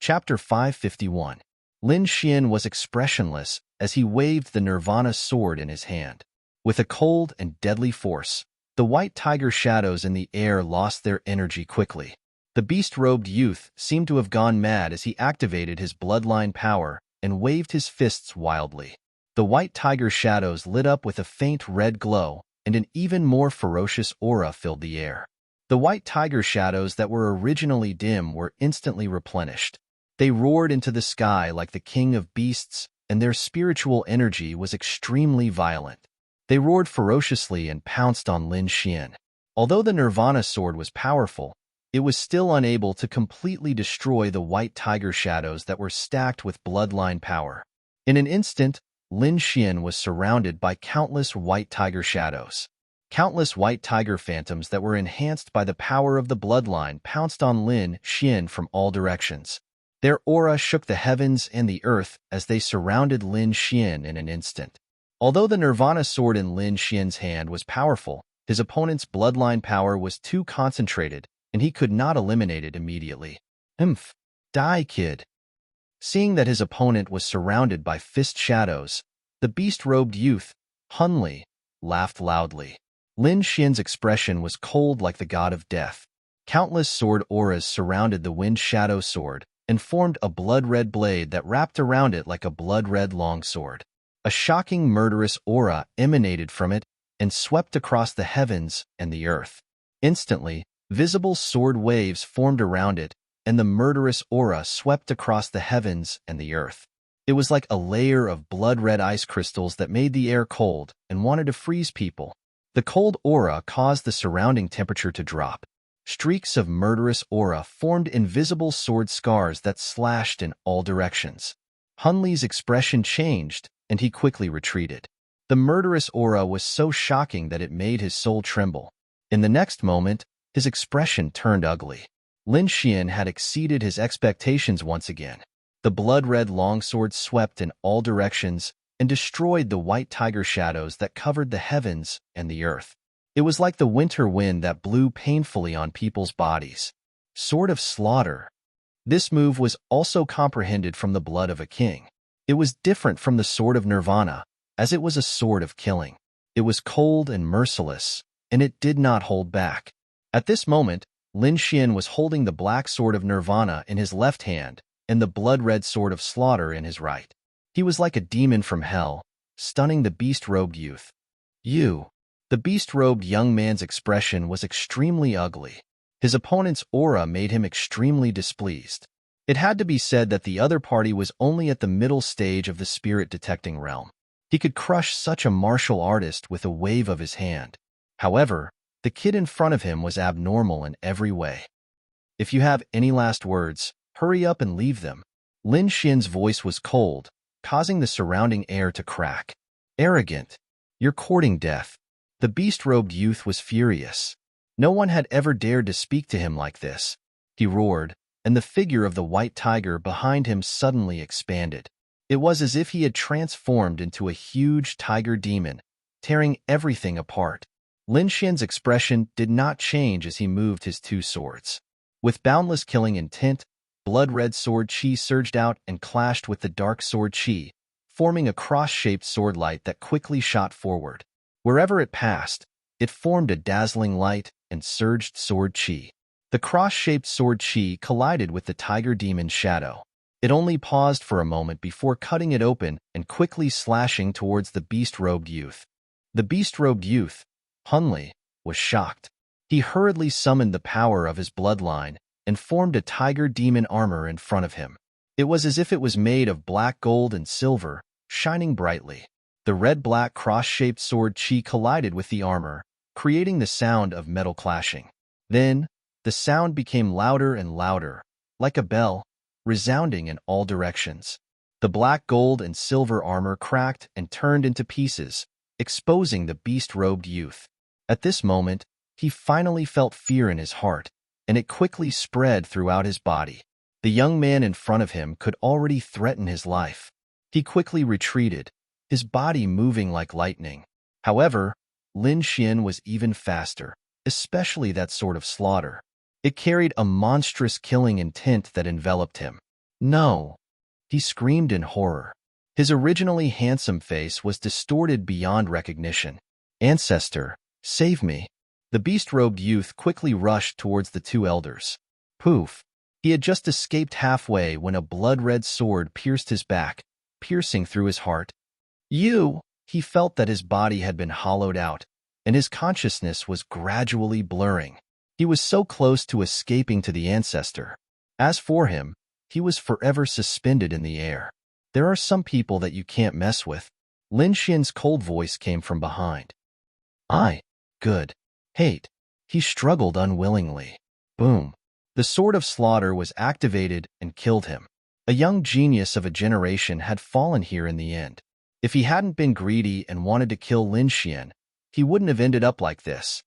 Chapter 551. Lin Xian was expressionless as he waved the Nirvana sword in his hand. With a cold and deadly force, the white tiger shadows in the air lost their energy quickly. The beast-robed youth seemed to have gone mad as he activated his bloodline power and waved his fists wildly. The white tiger shadows lit up with a faint red glow, and an even more ferocious aura filled the air. The white tiger shadows that were originally dim were instantly replenished. They roared into the sky like the king of beasts, and their spiritual energy was extremely violent. They roared ferociously and pounced on Lin Xian. Although the Nirvana sword was powerful, it was still unable to completely destroy the white tiger shadows that were stacked with bloodline power. In an instant, Lin Xian was surrounded by countless white tiger shadows. Countless white tiger phantoms that were enhanced by the power of the bloodline pounced on Lin Xian from all directions. Their aura shook the heavens and the earth as they surrounded Lin Xian in an instant. Although the Nirvana sword in Lin Xian's hand was powerful, his opponent's bloodline power was too concentrated, and he could not eliminate it immediately. Die, kid. Seeing that his opponent was surrounded by fist shadows, the beast-robed youth, Hunli, laughed loudly. Lin Xian's expression was cold like the god of death. Countless sword auras surrounded the wind shadow sword and formed a blood-red blade that wrapped around it like a blood-red longsword. A shocking murderous aura emanated from it and swept across the heavens and the earth. Instantly, visible sword waves formed around it, and the murderous aura swept across the heavens and the earth. It was like a layer of blood-red ice crystals that made the air cold and wanted to freeze people. The cold aura caused the surrounding temperature to drop. Streaks of murderous aura formed invisible sword scars that slashed in all directions. Hunli's expression changed, and he quickly retreated. The murderous aura was so shocking that it made his soul tremble. In the next moment, his expression turned ugly. Lin Xian had exceeded his expectations once again. The blood-red longsword swept in all directions and destroyed the white tiger shadows that covered the heavens and the earth. It was like the winter wind that blew painfully on people's bodies. Sword of Slaughter. This move was also comprehended from the blood of a king. It was different from the sword of Nirvana, as it was a sword of killing. It was cold and merciless, and it did not hold back. At this moment, Lin Xian was holding the black sword of Nirvana in his left hand and the blood-red sword of Slaughter in his right. He was like a demon from hell, stunning the beast-robed youth. The beast-robed young man's expression was extremely ugly. His opponent's aura made him extremely displeased. It had to be said that the other party was only at the middle stage of the spirit-detecting realm. He could crush such a martial artist with a wave of his hand. However, the kid in front of him was abnormal in every way. If you have any last words, hurry up and leave them. Lin Xian's voice was cold, causing the surrounding air to crack. Arrogant. You're courting death. The beast-robed youth was furious. No one had ever dared to speak to him like this. He roared, and the figure of the white tiger behind him suddenly expanded. It was as if he had transformed into a huge tiger demon, tearing everything apart. Lin Xian's expression did not change as he moved his two swords. With boundless killing intent, blood-red sword chi surged out and clashed with the dark sword chi, forming a cross-shaped sword light that quickly shot forward. Wherever it passed, it formed a dazzling light and surged sword chi. The cross-shaped sword chi collided with the tiger demon's shadow. It only paused for a moment before cutting it open and quickly slashing towards the beast-robed youth. The beast-robed youth, Hunli, was shocked. He hurriedly summoned the power of his bloodline and formed a tiger demon armor in front of him. It was as if it was made of black gold and silver, shining brightly. The red-black cross-shaped sword chi collided with the armor, creating the sound of metal clashing. Then, the sound became louder and louder, like a bell, resounding in all directions. The black gold and silver armor cracked and turned into pieces, exposing the beast-robed youth. At this moment, he finally felt fear in his heart, and it quickly spread throughout his body. The young man in front of him could already threaten his life. He quickly retreated, his body moving like lightning. However, Lin Xian was even faster, especially that sword of slaughter. It carried a monstrous killing intent that enveloped him. No! He screamed in horror. His originally handsome face was distorted beyond recognition. Ancestor, save me! The beast-robed youth quickly rushed towards the two elders. Poof! He had just escaped halfway when a blood-red sword pierced his back, piercing through his heart. You! He felt that his body had been hollowed out, and his consciousness was gradually blurring. He was so close to escaping to the ancestor. As for him, he was forever suspended in the air. There are some people that you can't mess with. Lin Xian's cold voice came from behind. Good. Hate. He struggled unwillingly. Boom. The Sword of Slaughter was activated and killed him. A young genius of a generation had fallen here in the end. If he hadn't been greedy and wanted to kill Lin Xian, he wouldn't have ended up like this.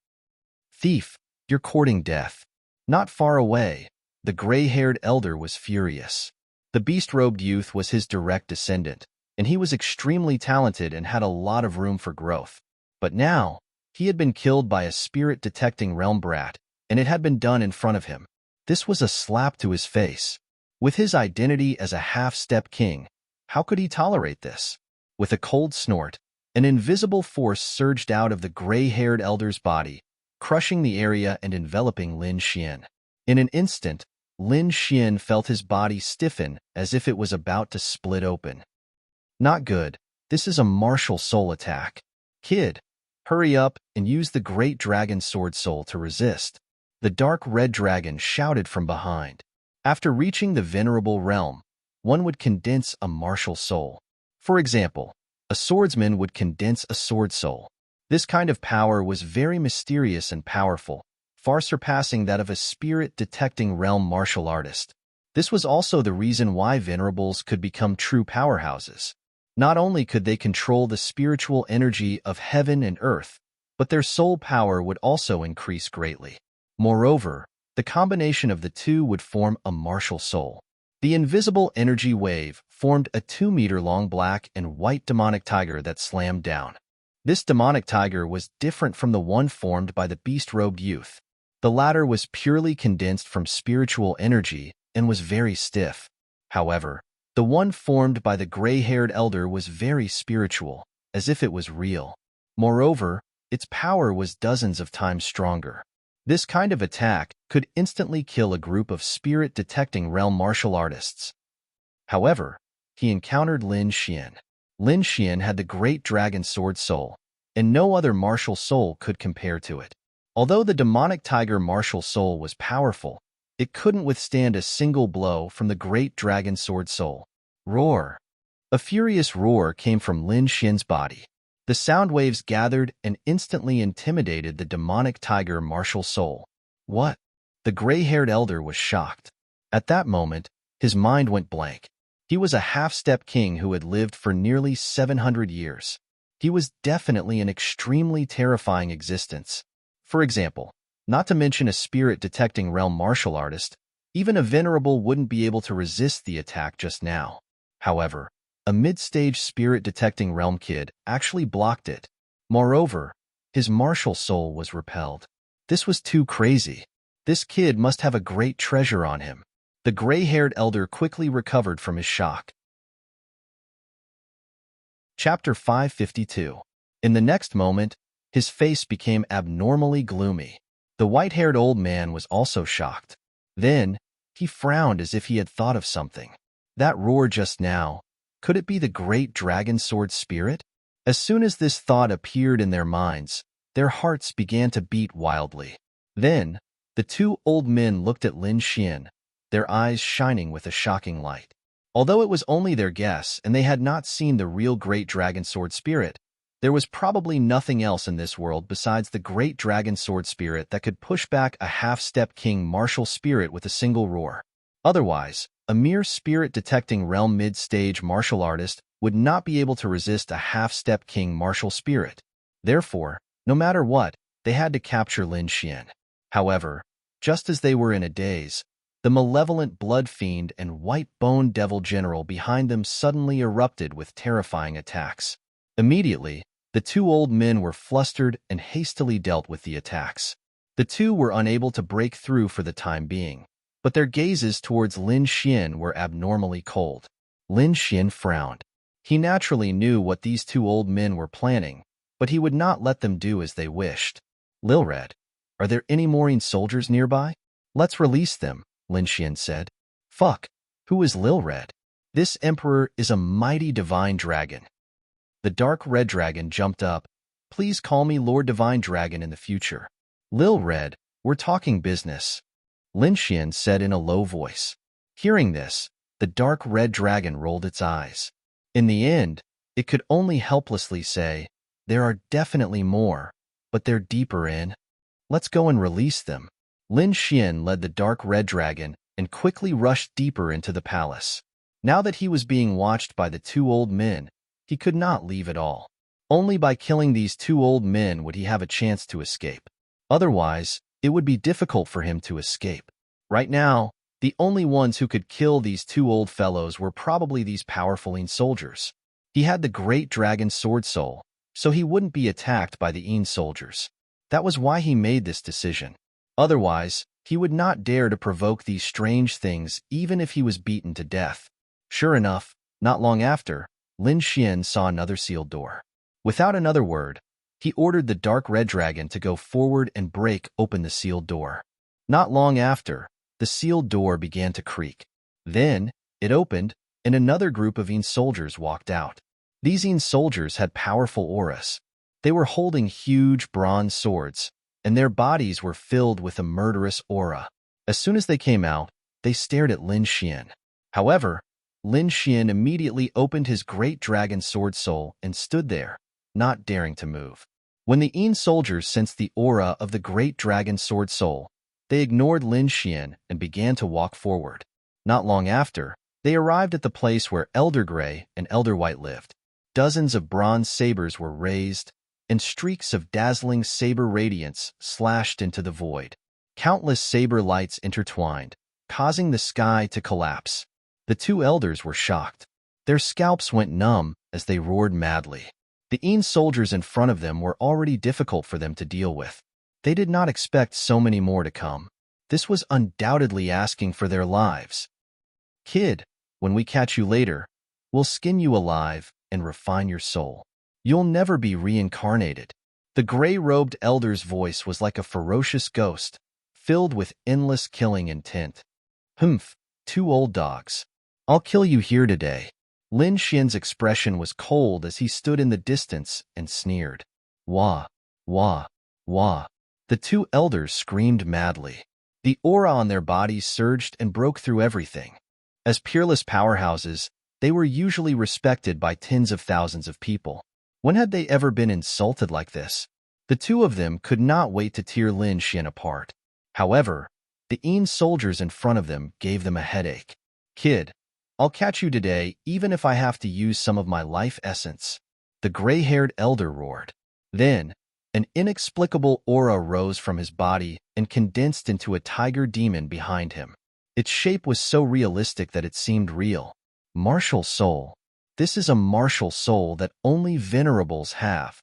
Thief, you're courting death. Not far away, the gray-haired elder was furious. The beast-robed youth was his direct descendant, and he was extremely talented and had a lot of room for growth. But now, he had been killed by a spirit-detecting realm brat, and it had been done in front of him. This was a slap to his face. With his identity as a half-step king, how could he tolerate this? With a cold snort, an invisible force surged out of the gray-haired elder's body, crushing the area and enveloping Lin Xian. In an instant, Lin Xian felt his body stiffen as if it was about to split open. Not good. This is a martial soul attack. Kid, hurry up and use the great dragon sword soul to resist. The dark red dragon shouted from behind. After reaching the venerable realm, one would condense a martial soul. For example, a swordsman would condense a sword soul. This kind of power was very mysterious and powerful, far surpassing that of a spirit-detecting realm martial artist. This was also the reason why venerables could become true powerhouses. Not only could they control the spiritual energy of heaven and earth, but their soul power would also increase greatly. Moreover, the combination of the two would form a martial soul. The invisible energy wave formed a 2-meter-long black and white demonic tiger that slammed down. This demonic tiger was different from the one formed by the beast-robed youth. The latter was purely condensed from spiritual energy and was very stiff. However, the one formed by the gray-haired elder was very spiritual, as if it was real. Moreover, its power was dozens of times stronger. This kind of attack could instantly kill a group of spirit-detecting realm martial artists. However, he encountered Lin Xian. Lin Xian had the great dragon sword soul, and no other martial soul could compare to it. Although the demonic tiger martial soul was powerful, it couldn't withstand a single blow from the great dragon sword soul. Roar! A furious roar came from Lin Xian's body. The sound waves gathered and instantly intimidated the demonic tiger martial soul. What? The gray-haired elder was shocked. At that moment, his mind went blank. He was a half-step king who had lived for nearly 700 years. He was definitely an extremely terrifying existence. For example, not to mention a spirit-detecting realm martial artist, even a venerable wouldn't be able to resist the attack just now. However, a mid-stage spirit-detecting realm kid actually blocked it. Moreover, his martial soul was repelled. This was too crazy. This kid must have a great treasure on him. The gray-haired elder quickly recovered from his shock. Chapter 552. In the next moment, his face became abnormally gloomy. The white-haired old man was also shocked. Then, he frowned as if he had thought of something. That roar just now, could it be the great dragon sword spirit? As soon as this thought appeared in their minds, their hearts began to beat wildly. Then, the two old men looked at Lin Xian, their eyes shining with a shocking light. Although it was only their guess and they had not seen the real great dragon sword spirit, there was probably nothing else in this world besides the great dragon sword spirit that could push back a half-step king martial spirit with a single roar. Otherwise, a mere spirit-detecting realm mid-stage martial artist would not be able to resist a half-step king martial spirit. Therefore, no matter what, they had to capture Lin Xian. However, just as they were in a daze, the malevolent blood fiend and white bone devil general behind them suddenly erupted with terrifying attacks. Immediately, the two old men were flustered and hastily dealt with the attacks. The two were unable to break through for the time being. but their gazes towards Lin Xian were abnormally cold. Lin Xian frowned. He naturally knew what these two old men were planning, but he would not let them do as they wished. Lilred, are there any more soldiers nearby? Let's release them, Lin Xian said. Fuck, who is Lilred? This emperor is a mighty divine dragon. The dark red dragon jumped up. Please call me Lord Divine Dragon in the future. Lilred, we're talking business, Lin Xian said in a low voice. Hearing this, the dark red dragon rolled its eyes. In the end, it could only helplessly say, there are definitely more, but they're deeper in. Let's go and release them. Lin Xian led the dark red dragon and quickly rushed deeper into the palace. Now that he was being watched by the two old men, he could not leave at all. Only by killing these two old men would he have a chance to escape. Otherwise, it would be difficult for him to escape. Right now, the only ones who could kill these two old fellows were probably these powerful soldiers. He had the great dragon sword soul, so he wouldn't be attacked by the soldiers. That was why he made this decision. Otherwise, he would not dare to provoke these strange things even if he was beaten to death. Sure enough, not long after, Lin Xian saw another sealed door. Without another word, he ordered the dark red dragon to go forward and break open the sealed door. Not long after, the sealed door began to creak. Then, it opened, and another group of soldiers walked out. These soldiers had powerful auras. They were holding huge bronze swords, and their bodies were filled with a murderous aura. As soon as they came out, they stared at Lin Xian. However, Lin Xian immediately opened his great dragon sword soul and stood there, not daring to move. When the soldiers sensed the aura of the great dragon sword soul, they ignored Lin Xian and began to walk forward. Not long after, they arrived at the place where Elder Grey and Elder White lived. Dozens of bronze sabers were raised, and streaks of dazzling saber radiance slashed into the void. Countless saber lights intertwined, causing the sky to collapse. The two elders were shocked. Their scalps went numb as they roared madly. The soldiers in front of them were already difficult for them to deal with. They did not expect so many more to come. This was undoubtedly asking for their lives. Kid, when we catch you later, we'll skin you alive and refine your soul. You'll never be reincarnated. The gray-robed elder's voice was like a ferocious ghost, filled with endless killing intent. Humph, two old dogs. I'll kill you here today. Lin Xian's expression was cold as he stood in the distance and sneered. Wah, wah, wah. The two elders screamed madly. The aura on their bodies surged and broke through everything. As peerless powerhouses, they were usually respected by tens of thousands of people. When had they ever been insulted like this? The two of them could not wait to tear Lin Xian apart. However, the soldiers in front of them gave them a headache. Kid, I'll catch you today even if I have to use some of my life essence, the gray-haired elder roared. Then, an inexplicable aura rose from his body and condensed into a tiger demon behind him. Its shape was so realistic that it seemed real. Martial soul. This is a martial soul that only venerables have.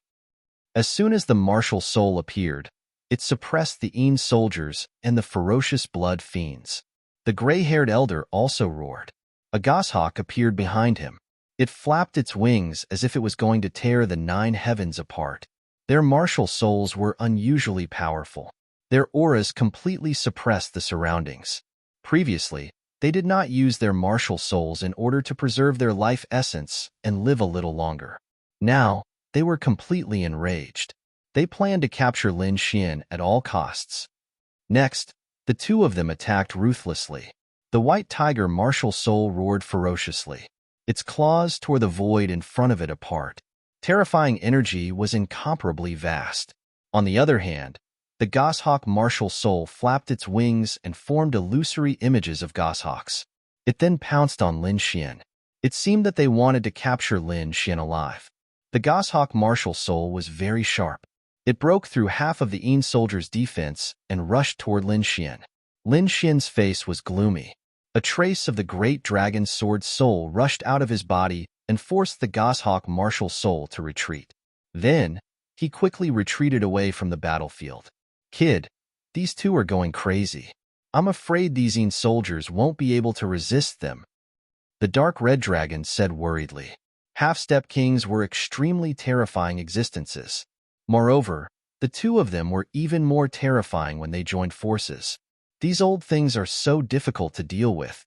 As soon as the martial soul appeared, it suppressed the soldiers and the ferocious blood fiends. The gray-haired elder also roared. A goshawk appeared behind him. It flapped its wings as if it was going to tear the 9 heavens apart. Their martial souls were unusually powerful. Their auras completely suppressed the surroundings. Previously, they did not use their martial souls in order to preserve their life essence and live a little longer. Now, they were completely enraged. They planned to capture Lin Xian at all costs. Next, the two of them attacked ruthlessly. The white tiger martial soul roared ferociously. Its claws tore the void in front of it apart. Terrifying energy was incomparably vast. On the other hand, the goshawk martial soul flapped its wings and formed illusory images of goshawks. It then pounced on Lin Xian. It seemed that they wanted to capture Lin Xian alive. The goshawk martial soul was very sharp. It broke through half of the soldier's defense and rushed toward Lin Xian. Lin Xian's face was gloomy. A trace of the great dragon sword soul rushed out of his body and forced the goshawk martial soul to retreat. Then, he quickly retreated away from the battlefield. Kid, these two are going crazy. I'm afraid these Een soldiers won't be able to resist them, the dark red dragon said worriedly. Half-step kings were extremely terrifying existences. Moreover, the two of them were even more terrifying when they joined forces. These old things are so difficult to deal with.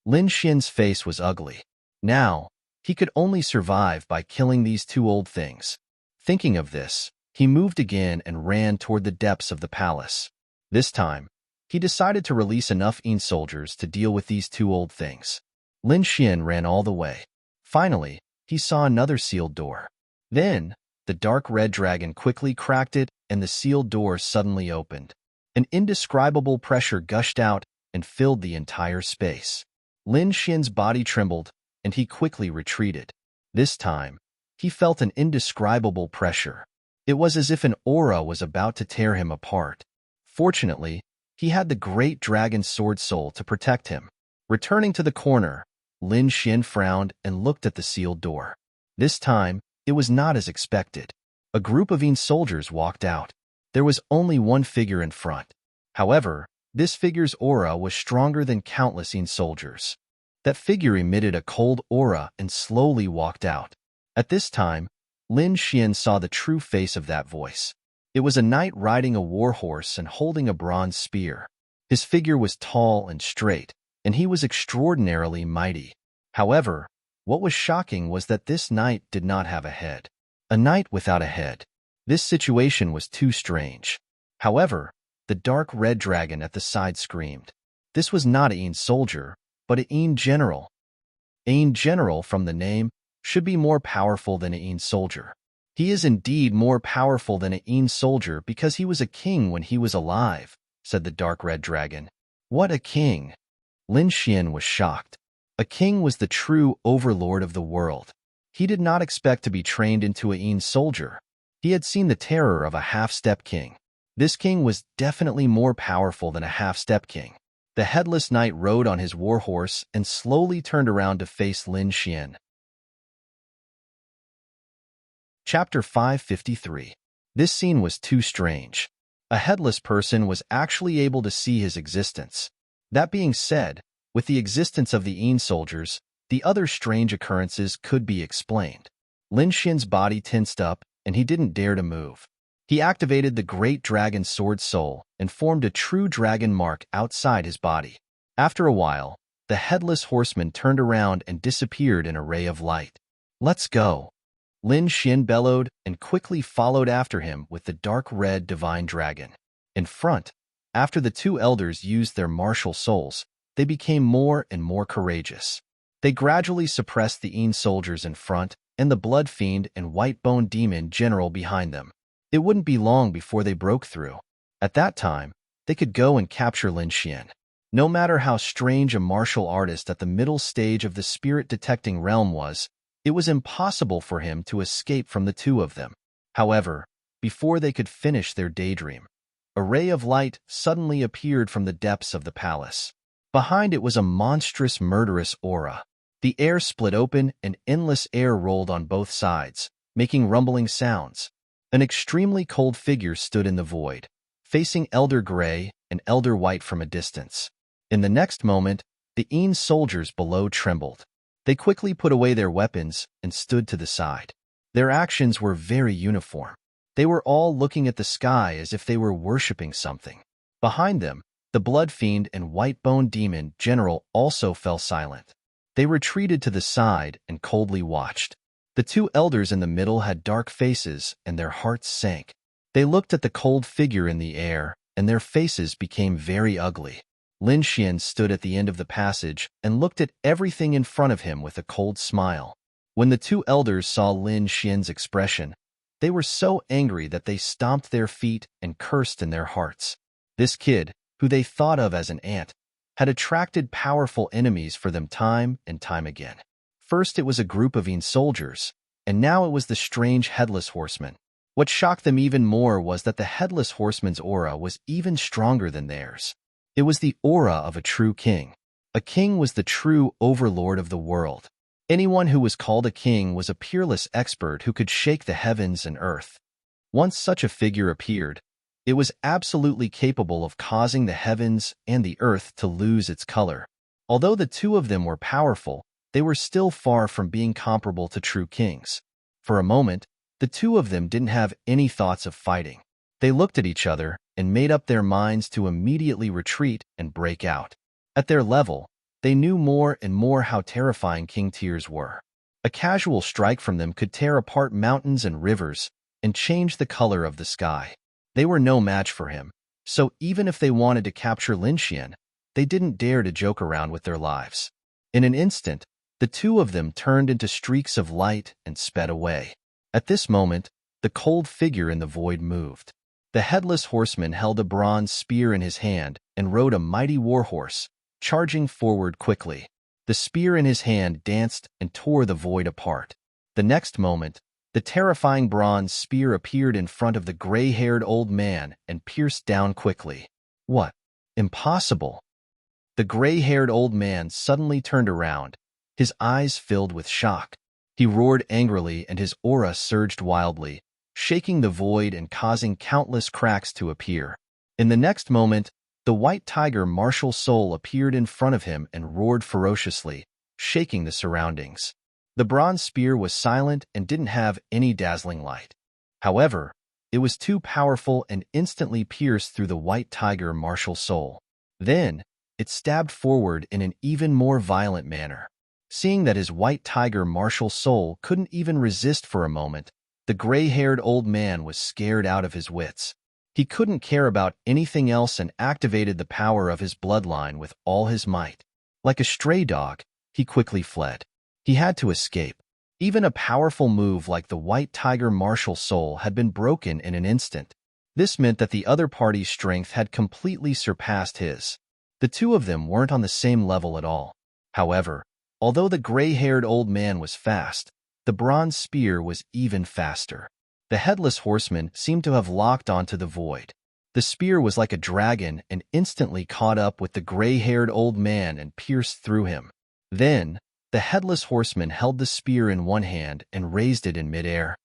Lin Xian's face was ugly. Now, he could only survive by killing these two old things. Thinking of this, he moved again and ran toward the depths of the palace. This time, he decided to release enough Een soldiers to deal with these two old things. Lin Xian ran all the way. Finally, he saw another sealed door. Then, the dark red dragon quickly cracked it and the sealed door suddenly opened. An indescribable pressure gushed out and filled the entire space. Lin Xian's body trembled and he quickly retreated. This time, he felt an indescribable pressure. It was as if an aura was about to tear him apart. Fortunately, he had the great dragon sword soul to protect him. Returning to the corner, Lin Xian frowned and looked at the sealed door. This time, it was not as expected. A group of Een soldiers walked out. There was only one figure in front. However, this figure's aura was stronger than countless Een soldiers. That figure emitted a cold aura and slowly walked out. At this time, Lin Xian saw the true face of that voice. It was a knight riding a war horse and holding a bronze spear. His figure was tall and straight, and he was extraordinarily mighty. However, what was shocking was that this knight did not have a head. A knight without a head. This situation was too strange. However, the dark red dragon at the side screamed. This was not a Een soldier, but a Een general. Een general, from the name, should be more powerful than a Een soldier. He is indeed more powerful than a Een soldier because he was a king when he was alive, said the dark red dragon. What a king! Lin Xian was shocked. A king was the true overlord of the world. He did not expect to be trained into a Een soldier. He had seen the terror of a half-step king. This king was definitely more powerful than a half-step king. The headless knight rode on his war horse and slowly turned around to face Lin Xian. Chapter 553. This scene was too strange. A headless person was actually able to see his existence. That being said, with the existence of the Een soldiers, the other strange occurrences could be explained. Lin Xian's body tensed up, and he didn't dare to move. He activated the great dragon sword soul and formed a true dragon mark outside his body. After a while, the headless horseman turned around and disappeared in a ray of light. Let's go! Lin Xian bellowed and quickly followed after him with the dark red divine dragon. In front, after the two elders used their martial souls, they became more and more courageous. They gradually suppressed the Een soldiers in front and the blood fiend and white bone demon general behind them. It wouldn't be long before they broke through. At that time, they could go and capture Lin Xian. No matter how strange a martial artist at the middle stage of the spirit-detecting realm was, it was impossible for him to escape from the two of them. However, before they could finish their daydream, a ray of light suddenly appeared from the depths of the palace. Behind it was a monstrous, murderous aura. The air split open and endless air rolled on both sides, making rumbling sounds. An extremely cold figure stood in the void, facing Elder Gray and Elder White from a distance. In the next moment, the Een soldiers below trembled. They quickly put away their weapons and stood to the side. Their actions were very uniform. They were all looking at the sky as if they were worshipping something. Behind them, the blood fiend and white bone demon general also fell silent. They retreated to the side and coldly watched. The two elders in the middle had dark faces and their hearts sank. They looked at the cold figure in the air and their faces became very ugly. Lin Xian stood at the end of the passage and looked at everything in front of him with a cold smile. When the two elders saw Lin Xian's expression, they were so angry that they stomped their feet and cursed in their hearts. This kid, who they thought of as an ant, had attracted powerful enemies for them time and time again. First it was a group of Een soldiers, and now it was the strange headless horseman. What shocked them even more was that the headless horseman's aura was even stronger than theirs. It was the aura of a true king. A king was the true overlord of the world. Anyone who was called a king was a peerless expert who could shake the heavens and earth. Once such a figure appeared, It was absolutely capable of causing the heavens and the earth to lose its color. Although the two of them were powerful, they were still far from being comparable to true kings. For a moment, the two of them didn't have any thoughts of fighting. They looked at each other and made up their minds to immediately retreat and break out. At their level, they knew more and more how terrifying King Tyr's were. A casual strike from them could tear apart mountains and rivers and change the color of the sky. They were no match for him, so even if they wanted to capture Lin Xian, they didn't dare to joke around with their lives. In an instant, the two of them turned into streaks of light and sped away. At this moment, the cold figure in the void moved. The headless horseman held a bronze spear in his hand and rode a mighty warhorse, charging forward quickly. The spear in his hand danced and tore the void apart. The next moment, the terrifying bronze spear appeared in front of the gray-haired old man and pierced down quickly. What? Impossible! The gray-haired old man suddenly turned around, his eyes filled with shock. He roared angrily and his aura surged wildly, shaking the void and causing countless cracks to appear. In the next moment, the white tiger martial soul appeared in front of him and roared ferociously, shaking the surroundings. The bronze spear was silent and didn't have any dazzling light. However, it was too powerful and instantly pierced through the white tiger martial soul. Then, it stabbed forward in an even more violent manner. Seeing that his white tiger martial soul couldn't even resist for a moment, the gray-haired old man was scared out of his wits. He couldn't care about anything else and activated the power of his bloodline with all his might. Like a stray dog, he quickly fled. He had to escape. Even a powerful move like the white tiger martial soul had been broken in an instant. This meant that the other party's strength had completely surpassed his. The two of them weren't on the same level at all. However, although the gray-haired old man was fast, the bronze spear was even faster. The headless horseman seemed to have locked onto the void. The spear was like a dragon and instantly caught up with the gray-haired old man and pierced through him. Then, the headless horseman held the spear in one hand and raised it in midair.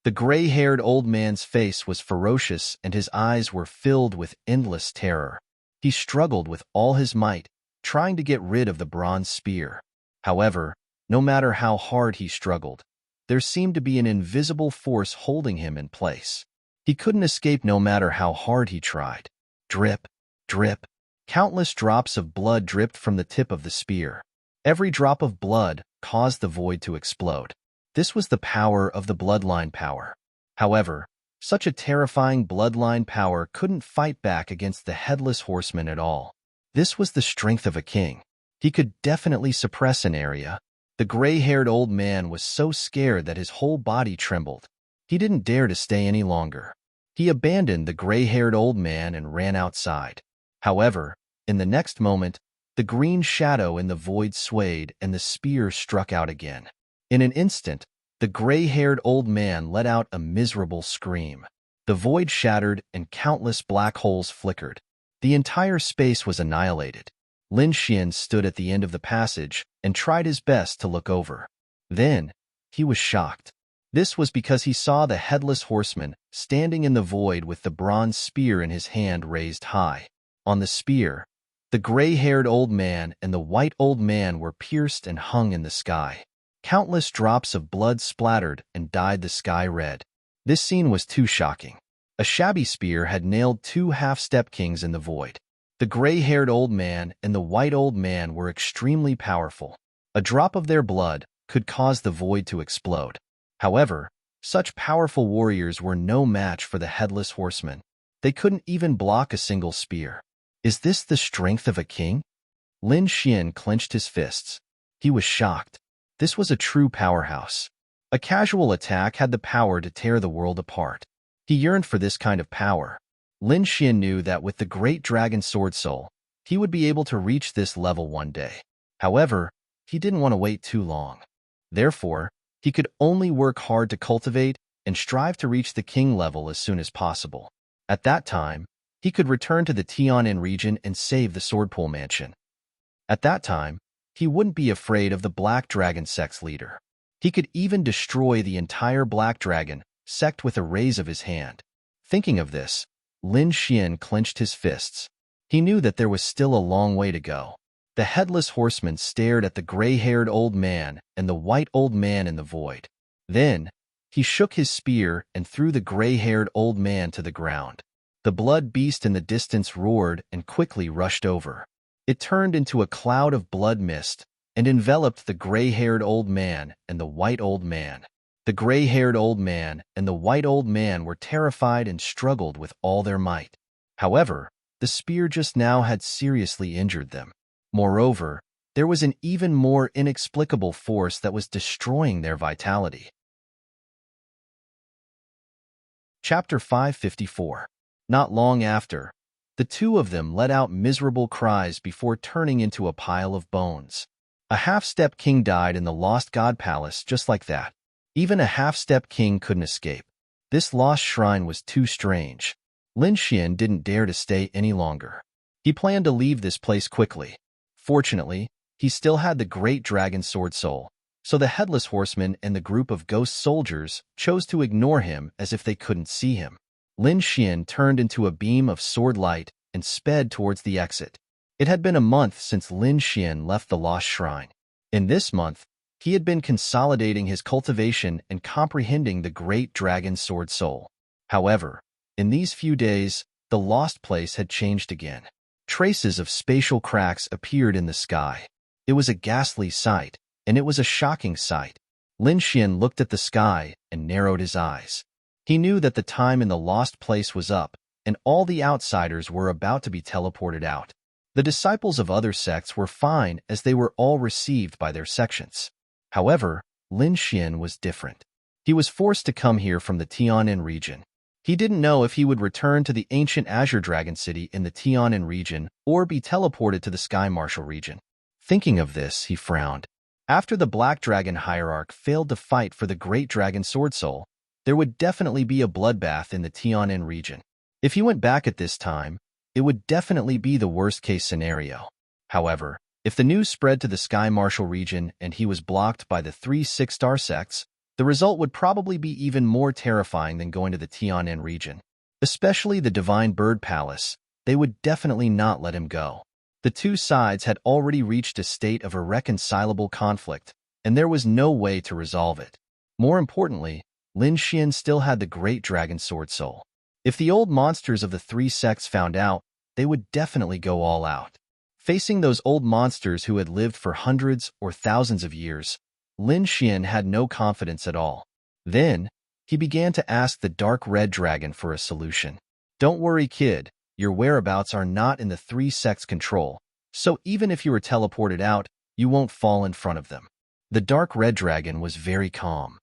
The gray-haired old man's face was ferocious and his eyes were filled with endless terror. He struggled with all his might, trying to get rid of the bronze spear. However, no matter how hard he struggled, there seemed to be an invisible force holding him in place. He couldn't escape no matter how hard he tried. Drip, drip. Countless drops of blood dripped from the tip of the spear. Every drop of blood caused the void to explode. This was the power of the bloodline power. However, such a terrifying bloodline power couldn't fight back against the headless horseman at all. This was the strength of a king. He could definitely suppress an area. The gray-haired old man was so scared that his whole body trembled. He didn't dare to stay any longer. He abandoned the gray-haired old man and ran outside. However, in the next moment, the green shadow in the void swayed and the spear struck out again. In an instant, the gray-haired old man let out a miserable scream. The void shattered and countless black holes flickered. The entire space was annihilated. Lin Xian stood at the end of the passage and tried his best to look over. Then, he was shocked. This was because he saw the headless horseman standing in the void with the bronze spear in his hand raised high. On the spear, the gray-haired old man and the white old man were pierced and hung in the sky. Countless drops of blood splattered and dyed the sky red. This scene was too shocking. A shabby spear had nailed two half-step kings in the void. The gray-haired old man and the white old man were extremely powerful. A drop of their blood could cause the void to explode. However, such powerful warriors were no match for the headless horseman. They couldn't even block a single spear. Is this the strength of a king? Lin Xian clenched his fists. He was shocked. This was a true powerhouse. A casual attack had the power to tear the world apart. He yearned for this kind of power. Lin Xian knew that with the great dragon sword soul, he would be able to reach this level one day. However, he didn't want to wait too long. Therefore, he could only work hard to cultivate and strive to reach the king level as soon as possible. At that time, he could return to the Tianan region and save the Swordpool Mansion. At that time, he wouldn't be afraid of the Black Dragon sect's leader. He could even destroy the entire Black Dragon sect with a raise of his hand. Thinking of this, Lin Xian clenched his fists. He knew that there was still a long way to go. The headless horseman stared at the gray-haired old man and the white old man in the void. Then, he shook his spear and threw the gray-haired old man to the ground. The blood beast in the distance roared and quickly rushed over. It turned into a cloud of blood mist and enveloped the gray-haired old man and the white old man. The gray-haired old man and the white old man were terrified and struggled with all their might. However, the spear just now had seriously injured them. Moreover, there was an even more inexplicable force that was destroying their vitality. Chapter 554. Not long after, the two of them let out miserable cries before turning into a pile of bones. A half-step king died in the Lost God Palace just like that. Even a half-step king couldn't escape. This lost shrine was too strange. Lin Xian didn't dare to stay any longer. He planned to leave this place quickly. Fortunately, he still had the great dragon sword soul, so the headless horseman and the group of ghost soldiers chose to ignore him as if they couldn't see him. Lin Xian turned into a beam of sword light and sped towards the exit. It had been a month since Lin Xian left the lost shrine. In this month, he had been consolidating his cultivation and comprehending the great dragon sword soul. However, in these few days, the lost place had changed again. Traces of spatial cracks appeared in the sky. It was a ghastly sight, and it was a shocking sight. Lin Xian looked at the sky and narrowed his eyes. He knew that the time in the lost place was up, and all the outsiders were about to be teleported out. The disciples of other sects were fine as they were all received by their sections. However, Lin Xian was different. He was forced to come here from the Tianan region. He didn't know if he would return to the ancient Azure Dragon City in the Tianan region or be teleported to the Sky Marshal region. Thinking of this, he frowned. After the Black Dragon Hierarch failed to fight for the Great Dragon Sword Soul, there would definitely be a bloodbath in the Tianan region. If he went back at this time, it would definitely be the worst-case scenario. However, if the news spread to the Sky Marshal region and he was blocked by the 3 6-star sects, the result would probably be even more terrifying than going to the Tianan region. Especially the Divine Bird Palace, they would definitely not let him go. The two sides had already reached a state of irreconcilable conflict, and there was no way to resolve it. More importantly, Lin Xian still had the Great Dragon Sword Soul. If the old monsters of the 3 sects found out, they would definitely go all out. Facing those old monsters who had lived for hundreds or thousands of years, Lin Xian had no confidence at all. Then, he began to ask the Dark Red Dragon for a solution. Don't worry, kid, your whereabouts are not in the 3 sects' control, so even if you are teleported out, you won't fall in front of them. The Dark Red Dragon was very calm.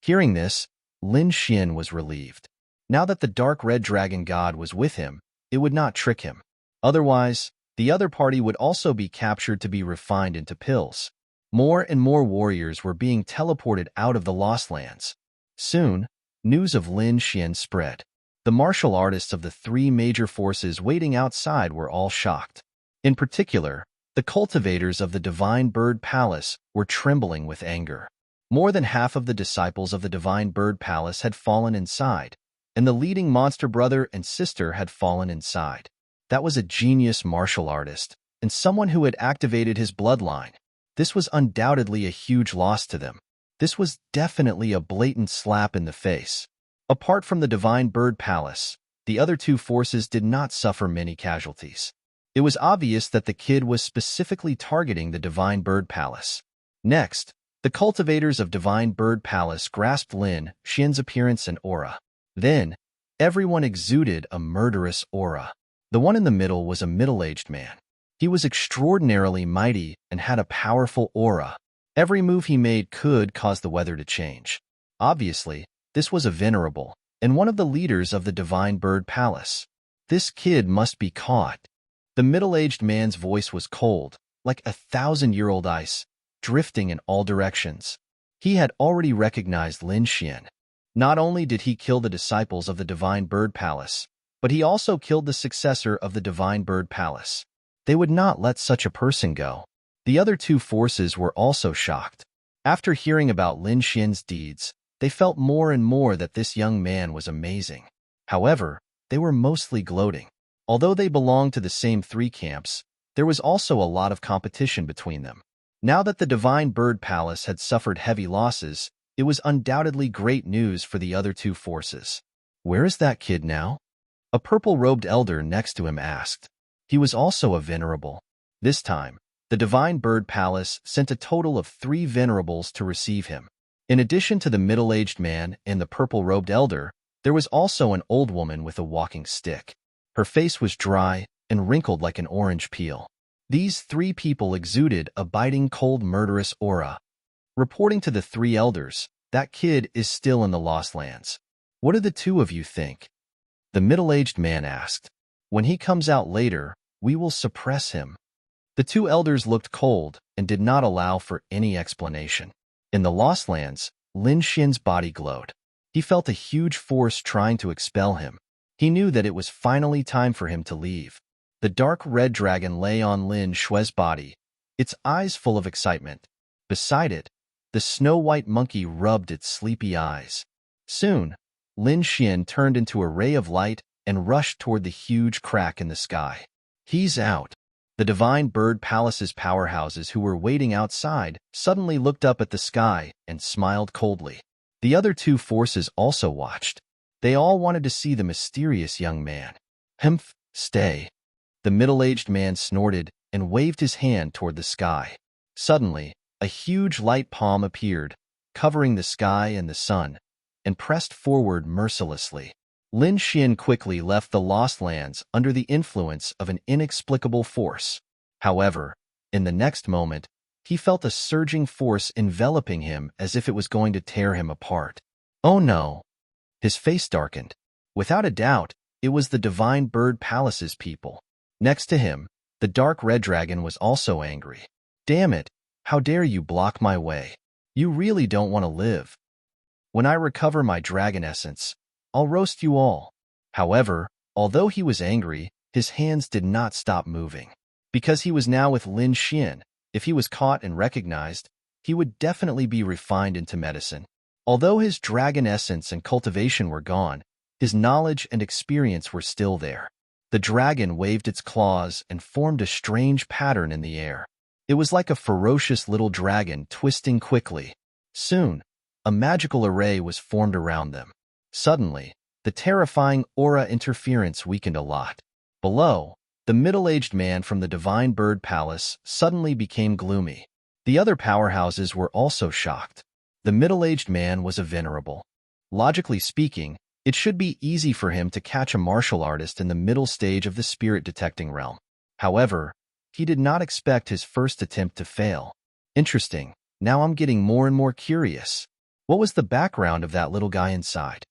Hearing this, Lin Xian was relieved. Now that the Dark Red Dragon God was with him, it would not trick him. Otherwise, the other party would also be captured to be refined into pills. More and more warriors were being teleported out of the Lost Lands. Soon, news of Lin Xian spread. The martial artists of the 3 major forces waiting outside were all shocked. In particular, the cultivators of the Divine Bird Palace were trembling with anger. More than half of the disciples of the Divine Bird Palace had fallen inside, and the leading monster brother and sister had fallen inside. That was a genius martial artist, and someone who had activated his bloodline. This was undoubtedly a huge loss to them. This was definitely a blatant slap in the face. Apart from the Divine Bird Palace, the other 2 forces did not suffer many casualties. It was obvious that the kid was specifically targeting the Divine Bird Palace. Next, the cultivators of Divine Bird Palace grasped Lin Xian's appearance and aura. Then, everyone exuded a murderous aura. The one in the middle was a middle-aged man. He was extraordinarily mighty and had a powerful aura. Every move he made could cause the weather to change. Obviously, this was a venerable and one of the leaders of the Divine Bird Palace. This kid must be caught. The middle-aged man's voice was cold, like 1,000-year-old ice, drifting in all directions. He had already recognized Lin Xian. Not only did he kill the disciples of the Divine Bird Palace, but he also killed the successor of the Divine Bird Palace. They would not let such a person go. The other 2 forces were also shocked. After hearing about Lin Xian's deeds, they felt more and more that this young man was amazing. However, they were mostly gloating. Although they belonged to the same three camps, there was also a lot of competition between them. Now that the Divine Bird Palace had suffered heavy losses, it was undoubtedly great news for the other two forces. "Where is that kid now?" a purple-robed elder next to him asked. He was also a venerable. This time, the Divine Bird Palace sent a total of 3 venerables to receive him. In addition to the middle-aged man and the purple-robed elder, there was also an old woman with a walking stick. Her face was dry and wrinkled like an orange peel. These 3 people exuded a biting, cold, murderous aura. Reporting to the 3 elders, "That kid is still in the Lost Lands. What do the 2 of you think?" the middle-aged man asked. "When he comes out later, we will suppress him." The 2 elders looked cold and did not allow for any explanation. In the Lost Lands, Lin Xian's body glowed. He felt a huge force trying to expel him. He knew that it was finally time for him to leave. The dark red dragon lay on Lin Xue's body, its eyes full of excitement. Beside it, the snow-white monkey rubbed its sleepy eyes. Soon, Lin Xian turned into a ray of light and rushed toward the huge crack in the sky. "He's out." The Divine Bird Palace's powerhouses who were waiting outside suddenly looked up at the sky and smiled coldly. The other 2 forces also watched. They all wanted to see the mysterious young man. "Humph, stay." The middle-aged man snorted and waved his hand toward the sky. Suddenly, a huge light palm appeared, covering the sky and the sun, and pressed forward mercilessly. Lin Xian quickly left the Lost Lands under the influence of an inexplicable force. However, in the next moment, he felt a surging force enveloping him as if it was going to tear him apart. "Oh no!" His face darkened. Without a doubt, it was the Divine Bird Palace's people. Next to him, the dark red dragon was also angry. "Damn it! How dare you block my way? You really don't want to live. When I recover my dragon essence, I'll roast you all." However, although he was angry, his hands did not stop moving. Because he was now with Lin Xian, if he was caught and recognized, he would definitely be refined into medicine. Although his dragon essence and cultivation were gone, his knowledge and experience were still there. The dragon waved its claws and formed a strange pattern in the air. It was like a ferocious little dragon twisting quickly. Soon, a magical array was formed around them. Suddenly, the terrifying aura interference weakened a lot. Below, the middle-aged man from the Divine Bird Palace suddenly became gloomy. The other powerhouses were also shocked. The middle-aged man was a venerable. Logically speaking, it should be easy for him to catch a martial artist in the middle stage of the spirit-detecting realm. However, he did not expect his first attempt to fail. Interesting. Now I'm getting more and more curious. What was the background of that little guy inside?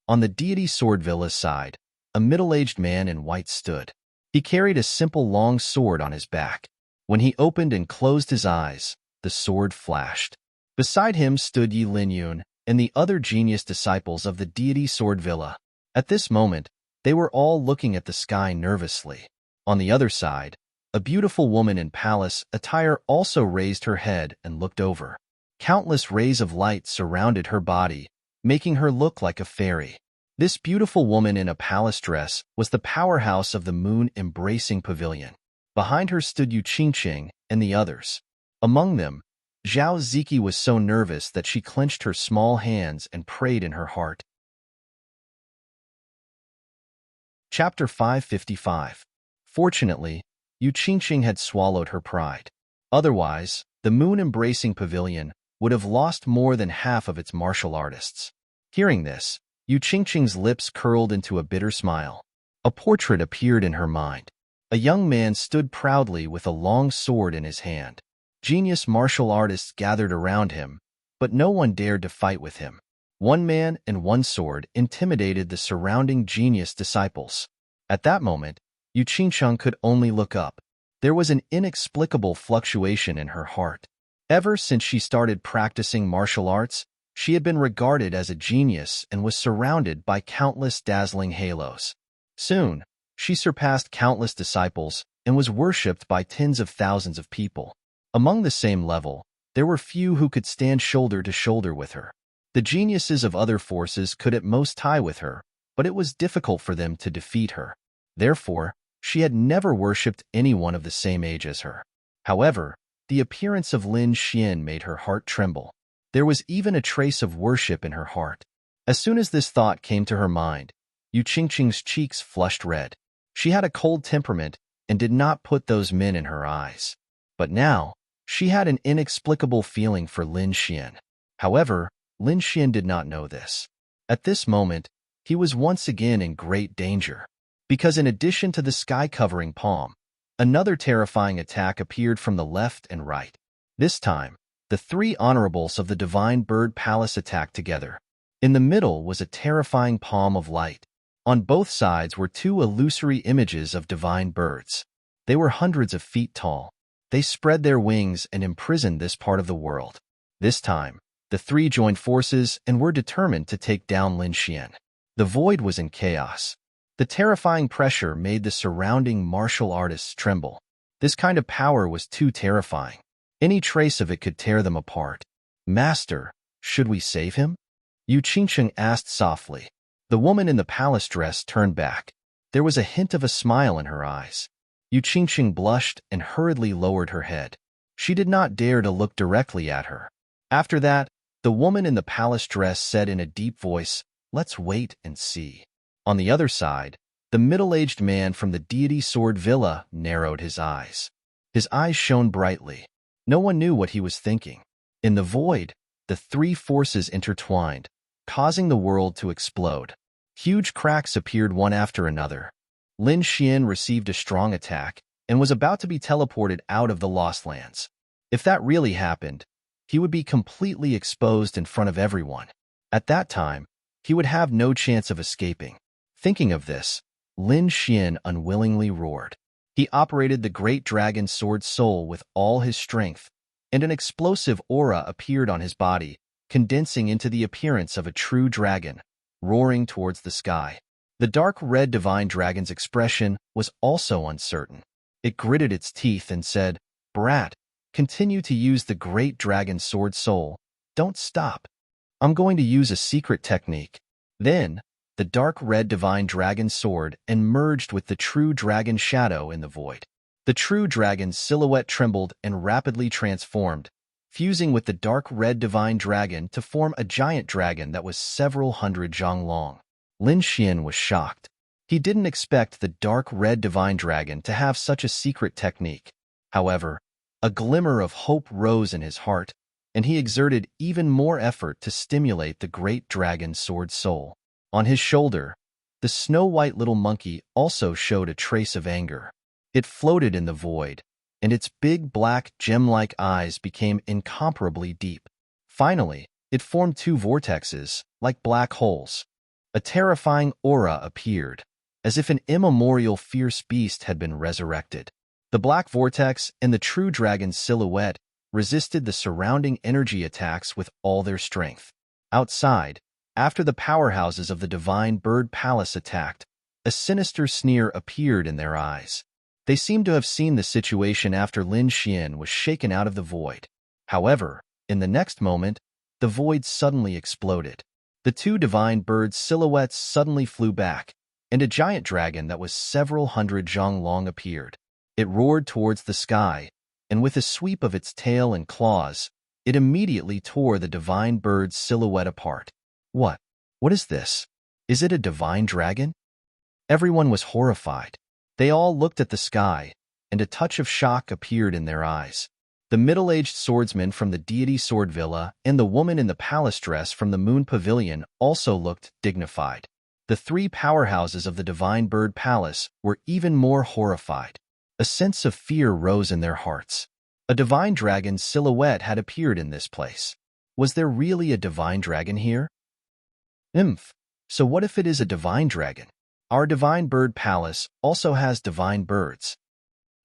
On the deity Sword Villa's side, a middle-aged man in white stood. He carried a simple long sword on his back. When he opened and closed his eyes, the sword flashed. Beside him stood Yi Linyun and the other genius disciples of the deity Sword Villa. At this moment, they were all looking at the sky nervously. On the other side, a beautiful woman in palace attire also raised her head and looked over. Countless rays of light surrounded her body, making her look like a fairy. This beautiful woman in a palace dress was the powerhouse of the moon-embracing pavilion. Behind her stood Yu Qingqing and the others. Among them, Zhao Ziki was so nervous that she clenched her small hands and prayed in her heart. Chapter 555. Fortunately, Yu Qingqing had swallowed her pride. Otherwise, the moon-embracing pavilion would have lost more than half of its martial artists. Hearing this, Yu Qingqing's lips curled into a bitter smile. A portrait appeared in her mind. A young man stood proudly with a long sword in his hand. Genius martial artists gathered around him, but no one dared to fight with him. One man and one sword intimidated the surrounding genius disciples. At that moment, Yu Qingqing could only look up. There was an inexplicable fluctuation in her heart. Ever since she started practicing martial arts, she had been regarded as a genius and was surrounded by countless dazzling halos. Soon, she surpassed countless disciples and was worshipped by tens of thousands of people. Among the same level, there were few who could stand shoulder to shoulder with her. The geniuses of other forces could at most tie with her, but it was difficult for them to defeat her. Therefore, she had never worshipped anyone of the same age as her. However, the appearance of Lin Xian made her heart tremble. There was even a trace of worship in her heart. As soon as this thought came to her mind, Yu Qingqing's cheeks flushed red. She had a cold temperament and did not put those men in her eyes. But now, she had an inexplicable feeling for Lin Xian. However, Lin Xian did not know this. At this moment, he was once again in great danger, because in addition to the sky-covering palm, another terrifying attack appeared from the left and right. This time, the three honorables of the Divine Bird Palace attacked together. In the middle was a terrifying palm of light. On both sides were two illusory images of divine birds. They were hundreds of feet tall. They spread their wings and imprisoned this part of the world. This time, the three joined forces and were determined to take down Lin Xian. The void was in chaos. The terrifying pressure made the surrounding martial artists tremble. This kind of power was too terrifying. Any trace of it could tear them apart. "Master, should we save him?" Yu Qingqing asked softly. The woman in the palace dress turned back. There was a hint of a smile in her eyes. Yu Qingqing blushed and hurriedly lowered her head. She did not dare to look directly at her. After that, the woman in the palace dress said in a deep voice, "Let's wait and see." On the other side, the middle-aged man from the deity sword villa narrowed his eyes. His eyes shone brightly. No one knew what he was thinking. In the void, the three forces intertwined, causing the world to explode. Huge cracks appeared one after another. Lin Xian received a strong attack and was about to be teleported out of the Lost Lands. If that really happened, he would be completely exposed in front of everyone. At that time, he would have no chance of escaping. Thinking of this, Lin Xian unwillingly roared. He operated the great dragon sword soul with all his strength, and an explosive aura appeared on his body, condensing into the appearance of a true dragon, roaring towards the sky. The dark red divine dragon's expression was also uncertain. It gritted its teeth and said, "Brat, continue to use the great dragon sword soul. Don't stop. I'm going to use a secret technique." Then, the dark red divine dragon sword and merged with the true dragon shadow in the void. The true dragon's silhouette trembled and rapidly transformed, fusing with the dark red divine dragon to form a giant dragon that was several hundred zhang long. Lin Xian was shocked. He didn't expect the dark red divine dragon to have such a secret technique. However, a glimmer of hope rose in his heart, and he exerted even more effort to stimulate the great dragon sword soul. On his shoulder, the snow-white little monkey also showed a trace of anger. It floated in the void, and its big black gem-like eyes became incomparably deep. Finally, it formed two vortexes, like black holes. A terrifying aura appeared, as if an immemorial fierce beast had been resurrected. The black vortex and the true dragon's silhouette resisted the surrounding energy attacks with all their strength. Outside, after the powerhouses of the Divine Bird Palace attacked, a sinister sneer appeared in their eyes. They seemed to have seen the situation after Lin Xian was shaken out of the void. However, in the next moment, the void suddenly exploded. The two divine birds' silhouettes suddenly flew back, and a giant dragon that was several hundred zhang long appeared. It roared towards the sky, and with a sweep of its tail and claws, it immediately tore the divine bird's silhouette apart. What? What is this? Is it a divine dragon? Everyone was horrified. They all looked at the sky, and a touch of shock appeared in their eyes. The middle-aged swordsman from the deity sword villa and the woman in the palace dress from the moon pavilion also looked dignified. The three powerhouses of the Divine Bird Palace were even more horrified. A sense of fear rose in their hearts. A divine dragon's silhouette had appeared in this place. Was there really a divine dragon here? So what if it is a divine dragon? Our Divine Bird Palace also has divine birds.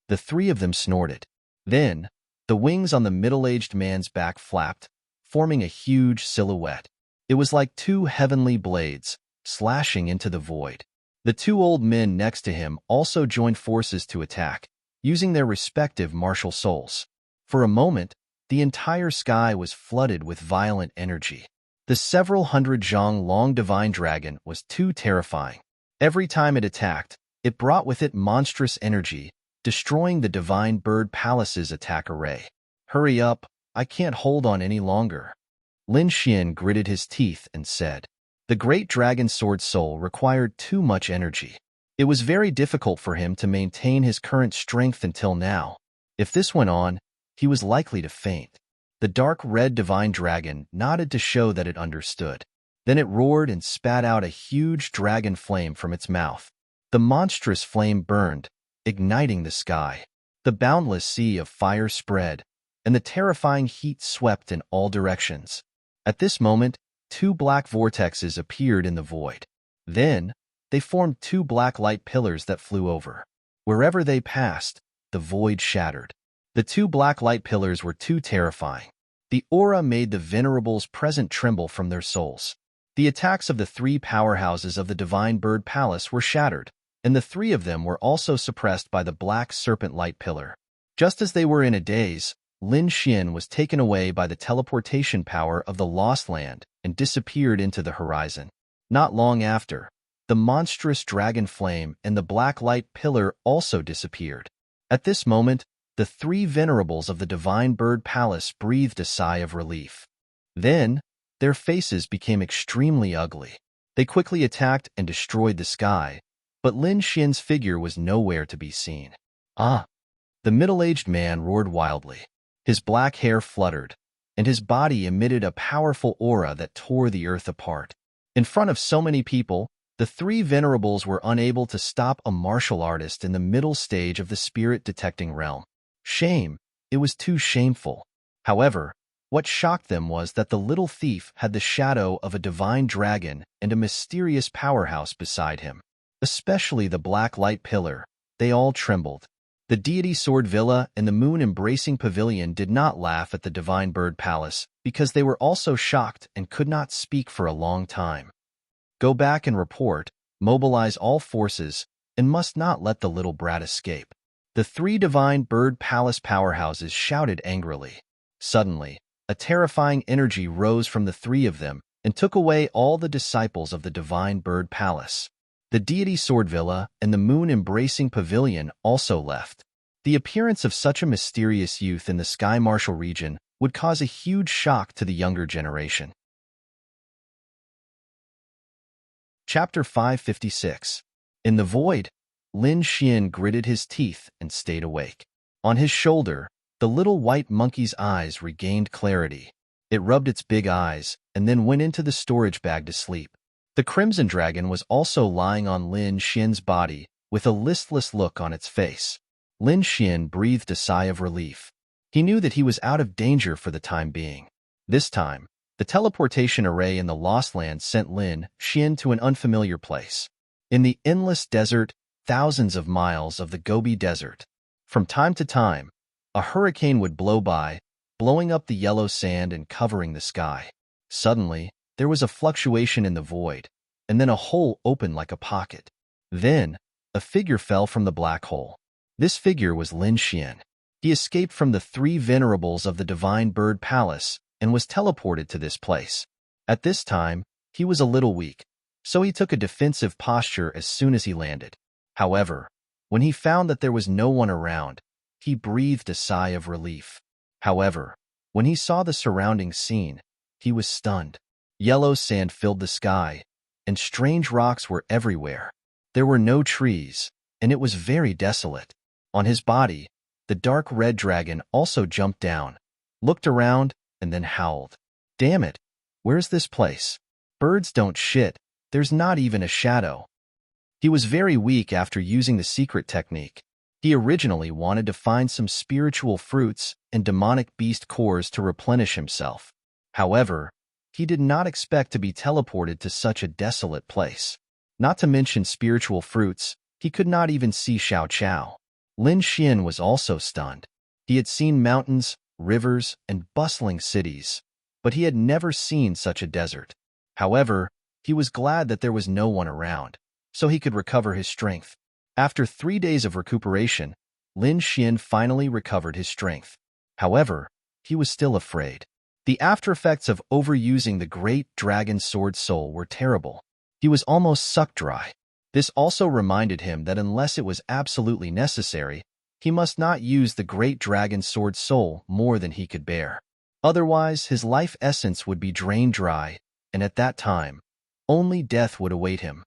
The three of them snorted. Then, the wings on the middle-aged man's back flapped, forming a huge silhouette. It was like two heavenly blades, slashing into the void. The two old men next to him also joined forces to attack, using their respective martial souls. For a moment, the entire sky was flooded with violent energy. The several hundred zhang long divine dragon was too terrifying. Every time it attacked, it brought with it monstrous energy, destroying the divine bird palace's attack array. Hurry up, I can't hold on any longer. Lin Xian gritted his teeth and said. The great dragon sword soul required too much energy. It was very difficult for him to maintain his current strength until now. If this went on, he was likely to faint. The dark red divine dragon nodded to show that it understood. Then it roared and spat out a huge dragon flame from its mouth. The monstrous flame burned, igniting the sky. The boundless sea of fire spread, and the terrifying heat swept in all directions. At this moment, two black vortexes appeared in the void. Then, they formed two black light pillars that flew over. Wherever they passed, the void shattered. The two black light pillars were too terrifying. The aura made the venerables present tremble from their souls. The attacks of the three powerhouses of the Divine Bird Palace were shattered, and the three of them were also suppressed by the black serpent light pillar. Just as they were in a daze, Lin Xian was taken away by the teleportation power of the Lost Land and disappeared into the horizon. Not long after, the monstrous dragon flame and the black light pillar also disappeared. At this moment, the three venerables of the Divine Bird Palace breathed a sigh of relief. Then, their faces became extremely ugly. They quickly attacked and destroyed the sky, but Lin Xian's figure was nowhere to be seen. Ah! The middle-aged man roared wildly. His black hair fluttered, and his body emitted a powerful aura that tore the earth apart. In front of so many people, the three venerables were unable to stop a martial artist in the middle stage of the spirit-detecting realm. Shame! It was too shameful. However, what shocked them was that the little thief had the shadow of a divine dragon and a mysterious powerhouse beside him. Especially the black light pillar, they all trembled. The deity sword villa and the moon-embracing pavilion did not laugh at the Divine Bird Palace because they were also shocked and could not speak for a long time. Go back and report, mobilize all forces, and must not let the little brat escape. The three Divine Bird Palace powerhouses shouted angrily. Suddenly, a terrifying energy rose from the three of them and took away all the disciples of the Divine Bird Palace. The deity sword villa and the moon-embracing pavilion also left. The appearance of such a mysterious youth in the Sky Martial region would cause a huge shock to the younger generation. Chapter 556. In the void, Lin Xian gritted his teeth and stayed awake. On his shoulder, the little white monkey's eyes regained clarity. It rubbed its big eyes and then went into the storage bag to sleep. The Crimson Dragon was also lying on Lin Xian's body with a listless look on its face. Lin Xian breathed a sigh of relief. He knew that he was out of danger for the time being. This time, the teleportation array in the Lost Land sent Lin Xian to an unfamiliar place. In the endless desert, thousands of miles of the Gobi Desert. From time to time, a hurricane would blow by, blowing up the yellow sand and covering the sky. Suddenly, there was a fluctuation in the void, and then a hole opened like a pocket. Then, a figure fell from the black hole. This figure was Lin Xian. He escaped from the three venerables of the Divine Bird Palace and was teleported to this place. At this time, he was a little weak, so he took a defensive posture as soon as he landed. However, when he found that there was no one around, he breathed a sigh of relief. However, when he saw the surrounding scene, he was stunned. Yellow sand filled the sky, and strange rocks were everywhere. There were no trees, and it was very desolate. On his body, the dark red dragon also jumped down, looked around, and then howled. Damn it, where's this place? Birds don't shit, there's not even a shadow. He was very weak after using the secret technique. He originally wanted to find some spiritual fruits and demonic beast cores to replenish himself. However, he did not expect to be teleported to such a desolate place. Not to mention spiritual fruits, he could not even see Xiao Chao. Lin Xian was also stunned. He had seen mountains, rivers, and bustling cities, but he had never seen such a desert. However, he was glad that there was no one around, so he could recover his strength. After 3 days of recuperation, Lin Xian finally recovered his strength. However, he was still afraid. The aftereffects of overusing the great dragon sword soul were terrible. He was almost sucked dry. This also reminded him that unless it was absolutely necessary, he must not use the great dragon sword soul more than he could bear. Otherwise, his life essence would be drained dry, and at that time, only death would await him.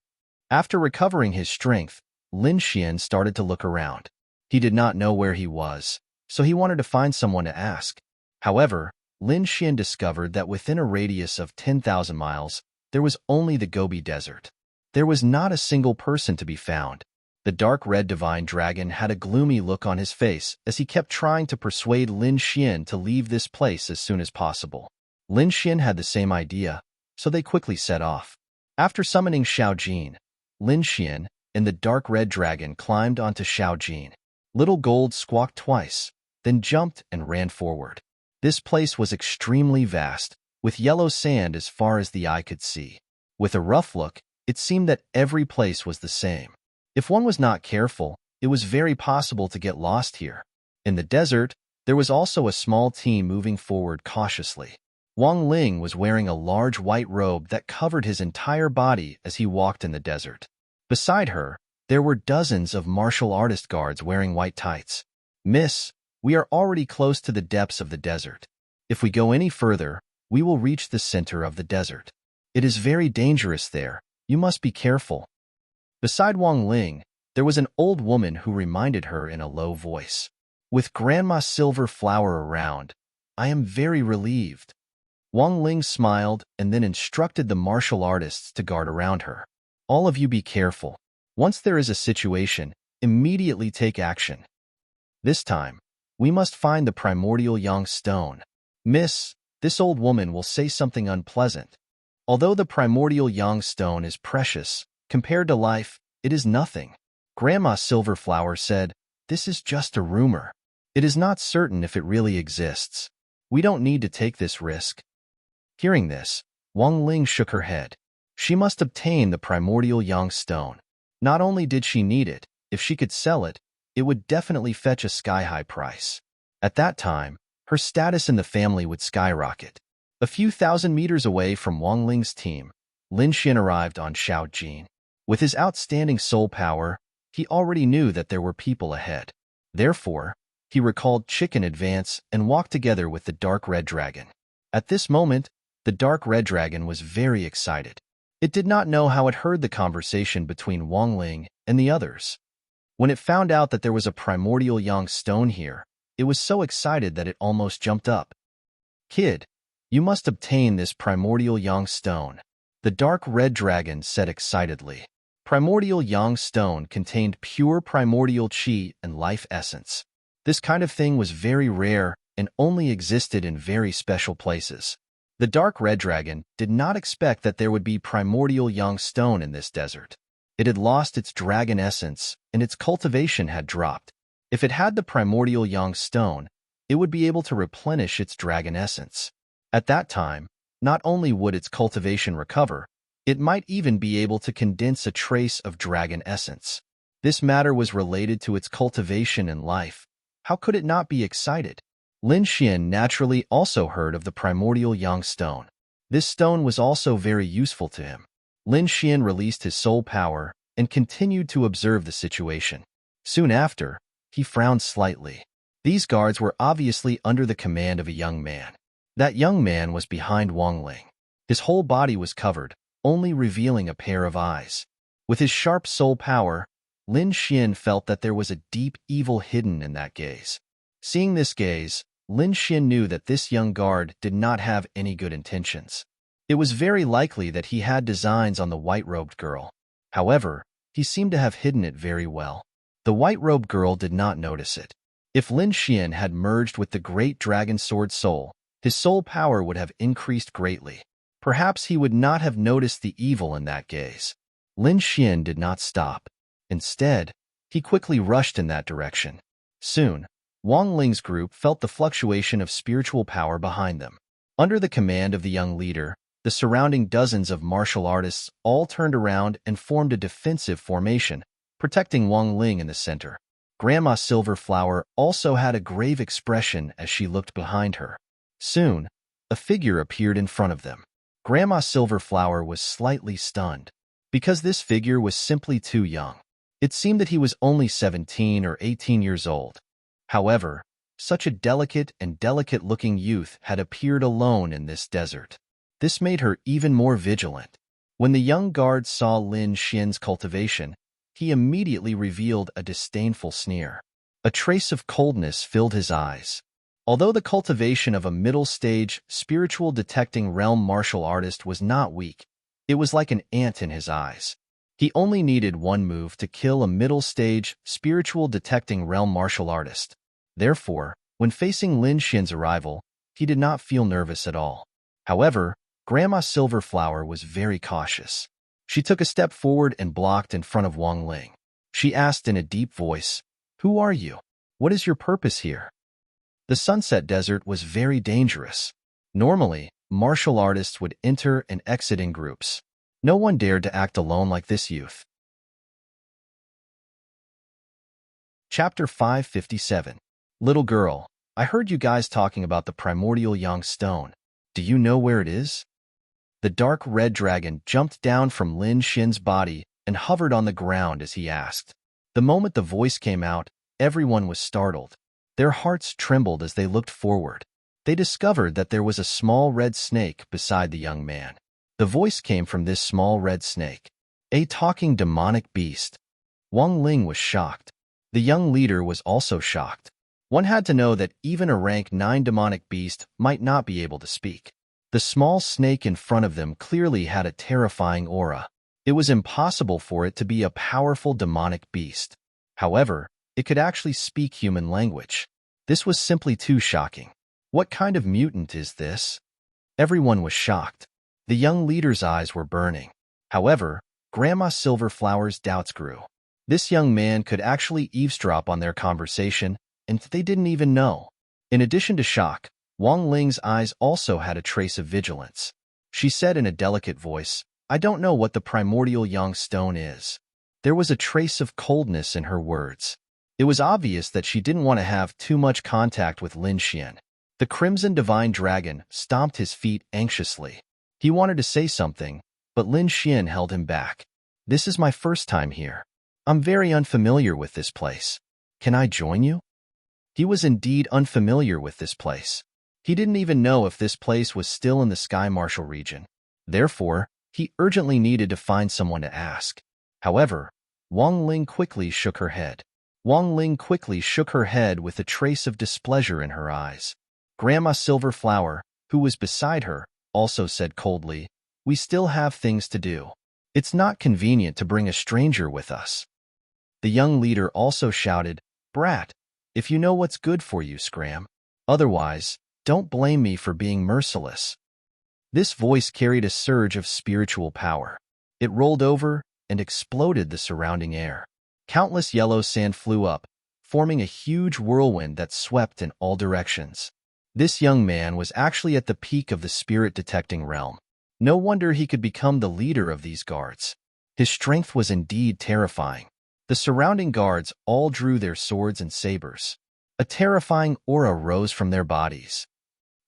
After recovering his strength, Lin Xian started to look around. He did not know where he was, so he wanted to find someone to ask. However, Lin Xian discovered that within a radius of 10,000 miles, there was only the Gobi Desert. There was not a single person to be found. The dark red divine dragon had a gloomy look on his face as he kept trying to persuade Lin Xian to leave this place as soon as possible. Lin Xian had the same idea, so they quickly set off. After summoning Xiao Jin, Lin Xian and the dark red dragon climbed onto Xiao Jin. Little Gold squawked twice, then jumped and ran forward. This place was extremely vast, with yellow sand as far as the eye could see. With a rough look, it seemed that every place was the same. If one was not careful, it was very possible to get lost here. In the desert, there was also a small team moving forward cautiously. Wang Ling was wearing a large white robe that covered his entire body as he walked in the desert. Beside her, there were dozens of martial artist guards wearing white tights. "Miss, we are already close to the depths of the desert. If we go any further, we will reach the center of the desert. It is very dangerous there. You must be careful." Beside Wang Ling, there was an old woman who reminded her in a low voice. "With Grandma Silver Flower around, I am very relieved." Wang Ling smiled and then instructed the martial artists to guard around her. "All of you be careful. Once there is a situation, immediately take action. This time, we must find the primordial yang stone. Miss, this old woman will say something unpleasant. Although the primordial yang stone is precious, compared to life, it is nothing." Grandma Silverflower said, "This is just a rumor. It is not certain if it really exists. We don't need to take this risk." Hearing this, Wang Ling shook her head. She must obtain the primordial yang stone. Not only did she need it, if she could sell it, it would definitely fetch a sky-high price. At that time, her status in the family would skyrocket. A few thousand meters away from Wang Ling's team, Lin Xian arrived on Xiao Jin. With his outstanding soul power, he already knew that there were people ahead. Therefore, he recalled Chick in advance and walked together with the dark red dragon. At this moment, the dark red dragon was very excited. It did not know how it heard the conversation between Wang Ling and the others. When it found out that there was a primordial yang stone here, it was so excited that it almost jumped up. "Kid, you must obtain this primordial yang stone," the dark red dragon said excitedly. Primordial yang stone contained pure primordial qi and life essence. This kind of thing was very rare and only existed in very special places. The dark red dragon did not expect that there would be primordial yang stone in this desert. It had lost its dragon essence, and its cultivation had dropped. If it had the primordial yang stone, it would be able to replenish its dragon essence. At that time, not only would its cultivation recover, it might even be able to condense a trace of dragon essence. This matter was related to its cultivation and life. How could it not be excited? Lin Xian naturally also heard of the primordial yang stone. This stone was also very useful to him. Lin Xian released his soul power and continued to observe the situation. Soon after, he frowned slightly. These guards were obviously under the command of a young man. That young man was behind Wang Ling. His whole body was covered, only revealing a pair of eyes. With his sharp soul power, Lin Xian felt that there was a deep evil hidden in that gaze. Seeing this gaze, Lin Xian knew that this young guard did not have any good intentions. It was very likely that he had designs on the white-robed girl. However, he seemed to have hidden it very well. The white-robed girl did not notice it. If Lin Xian had merged with the great dragon sword soul, his soul power would have increased greatly. Perhaps he would not have noticed the evil in that gaze. Lin Xian did not stop. Instead, he quickly rushed in that direction. Soon, Wang Ling's group felt the fluctuation of spiritual power behind them. Under the command of the young leader, the surrounding dozens of martial artists all turned around and formed a defensive formation, protecting Wang Ling in the center. Grandma Silverflower also had a grave expression as she looked behind her. Soon, a figure appeared in front of them. Grandma Silverflower was slightly stunned, because this figure was simply too young. It seemed that he was only 17 or 18 years old. However, such a delicate-looking youth had appeared alone in this desert. This made her even more vigilant. When the young guard saw Lin Xian's cultivation, he immediately revealed a disdainful sneer. A trace of coldness filled his eyes. Although the cultivation of a middle-stage, spiritual detecting realm martial artist was not weak, it was like an ant in his eyes. He only needed one move to kill a middle-stage, spiritual detecting realm martial artist. Therefore, when facing Lin Xian's arrival, he did not feel nervous at all. However, Grandma Silverflower was very cautious. She took a step forward and blocked in front of Wang Ling. She asked in a deep voice, "Who are you? What is your purpose here?" The Sunset Desert was very dangerous. Normally, martial artists would enter and exit in groups. No one dared to act alone like this youth. Chapter 557. Little girl, I heard you guys talking about the primordial young stone. Do you know where it is? The dark red dragon jumped down from Lin Xian's body and hovered on the ground as he asked. The moment the voice came out, everyone was startled. Their hearts trembled as they looked forward. They discovered that there was a small red snake beside the young man. The voice came from this small red snake. A talking demonic beast. Wang Ling was shocked. The young leader was also shocked. One had to know that even a rank 9 demonic beast might not be able to speak. The small snake in front of them clearly had a terrifying aura. It was impossible for it to be a powerful demonic beast. However, it could actually speak human language. This was simply too shocking. What kind of mutant is this? Everyone was shocked. The young leader's eyes were burning. However, Grandma Silverflower's doubts grew. This young man could actually eavesdrop on their conversation, and they didn't even know. In addition to shock, Wang Ling's eyes also had a trace of vigilance. She said in a delicate voice, "I don't know what the primordial young stone is." There was a trace of coldness in her words. It was obvious that she didn't want to have too much contact with Lin Xian. The Crimson Divine Dragon stomped his feet anxiously. He wanted to say something, but Lin Xian held him back. "This is my first time here. I'm very unfamiliar with this place. Can I join you?" He was indeed unfamiliar with this place. He didn't even know if this place was still in the Sky Martial region. Therefore, he urgently needed to find someone to ask. However, Wang Ling quickly shook her head. Wang Ling quickly shook her head with a trace of displeasure in her eyes. Grandma Silverflower, who was beside her, also said coldly, "We still have things to do. It's not convenient to bring a stranger with us." The young leader also shouted, "Brat, if you know what's good for you, scram. Otherwise, don't blame me for being merciless." This voice carried a surge of spiritual power. It rolled over and exploded the surrounding air. Countless yellow sand flew up, forming a huge whirlwind that swept in all directions. This young man was actually at the peak of the spirit-detecting realm. No wonder he could become the leader of these guards. His strength was indeed terrifying. The surrounding guards all drew their swords and sabers. A terrifying aura rose from their bodies.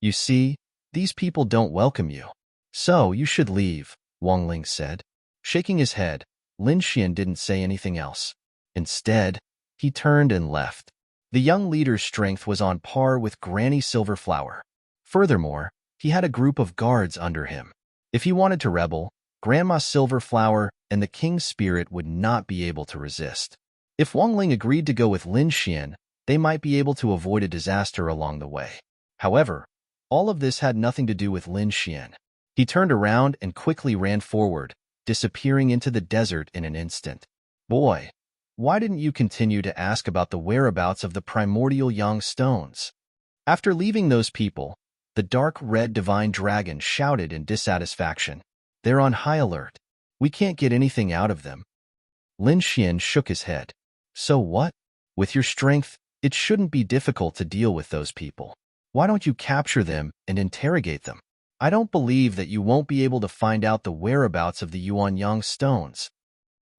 "You see, these people don't welcome you. So you should leave," Wang Ling said. Shaking his head, Lin Xian didn't say anything else. Instead, he turned and left. The young leader's strength was on par with Granny Silverflower. Furthermore, he had a group of guards under him. If he wanted to rebel, Grandma Silverflower and the King's Spirit would not be able to resist. If Wang Ling agreed to go with Lin Xian, they might be able to avoid a disaster along the way. However, all of this had nothing to do with Lin Xian. He turned around and quickly ran forward, disappearing into the desert in an instant. "Boy, why didn't you continue to ask about the whereabouts of the primordial young stones?" After leaving those people, the dark red divine dragon shouted in dissatisfaction, "They're on high alert. We can't get anything out of them." Lin Xian shook his head. "So what? With your strength, it shouldn't be difficult to deal with those people. Why don't you capture them and interrogate them? I don't believe that you won't be able to find out the whereabouts of the Yuanyang stones."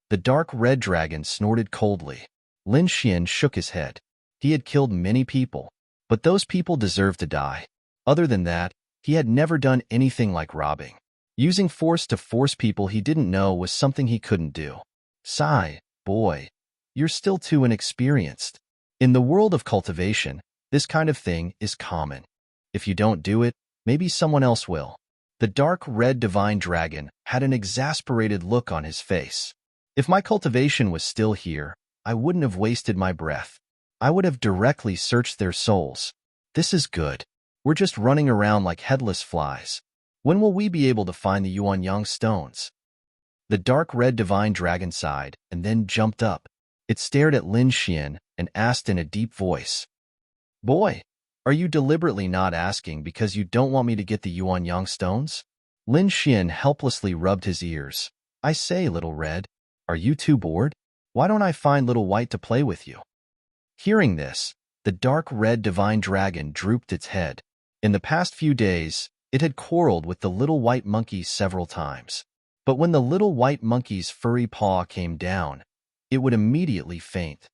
The dark red dragon snorted coldly. Lin Xian shook his head. He had killed many people, but those people deserved to die. Other than that, He had never done anything like robbing. Using force to force people he didn't know was something he couldn't do. Sigh, boy, you're still too inexperienced. In the world of cultivation, this kind of thing is common. If you don't do it, maybe someone else will. The dark red divine dragon had an exasperated look on his face. If my cultivation was still here, I wouldn't have wasted my breath. I would have directly searched their souls. This is good. We're just running around like headless flies. When will we be able to find the Yuanyang stones? The dark red divine dragon sighed and then jumped up. It stared at Lin Xian and asked in a deep voice, "Boy, are you deliberately not asking because you don't want me to get the Yuanyang stones?" Lin Xian helplessly rubbed his ears. "I say, Little Red, are you too bored? Why don't I find Little White to play with you?" Hearing this, the dark red divine dragon drooped its head. In the past few days, it had quarreled with the little white monkey several times. But when the little white monkey's furry paw came down, it would immediately faint.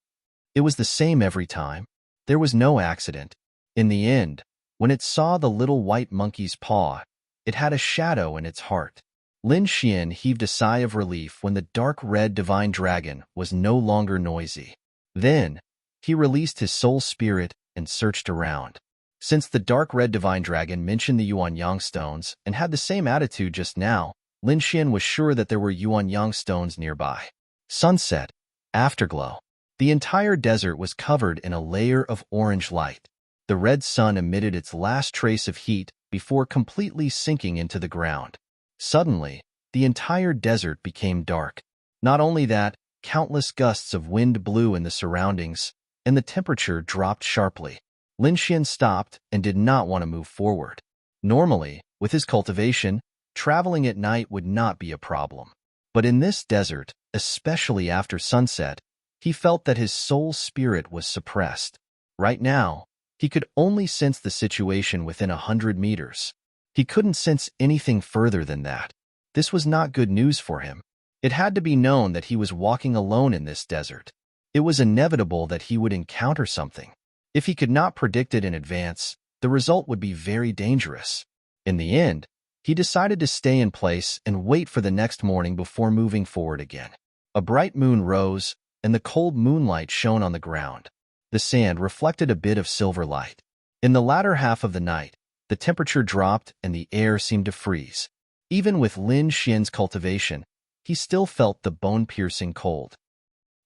It was the same every time. There was no accident. In the end, when it saw the little white monkey's paw, it had a shadow in its heart. Lin Xian heaved a sigh of relief when the dark red divine dragon was no longer noisy. Then, he released his soul spirit and searched around. Since the dark red divine dragon mentioned the Yuanyang stones and had the same attitude just now, Lin Xian was sure that there were Yuanyang stones nearby. Sunset, afterglow. The entire desert was covered in a layer of orange light. The red sun emitted its last trace of heat before completely sinking into the ground. Suddenly, the entire desert became dark. Not only that, countless gusts of wind blew in the surroundings, and the temperature dropped sharply. Lin Xian stopped and did not want to move forward. Normally, with his cultivation, traveling at night would not be a problem. But in this desert, especially after sunset, he felt that his soul spirit was suppressed. Right now, he could only sense the situation within 100 meters. He couldn't sense anything further than that. This was not good news for him. It had to be known that he was walking alone in this desert. It was inevitable that he would encounter something. If he could not predict it in advance, the result would be very dangerous. In the end, he decided to stay in place and wait for the next morning before moving forward again. A bright moon rose, and the cold moonlight shone on the ground. The sand reflected a bit of silver light. In the latter half of the night, the temperature dropped and the air seemed to freeze. Even with Lin Xian's cultivation, he still felt the bone-piercing cold.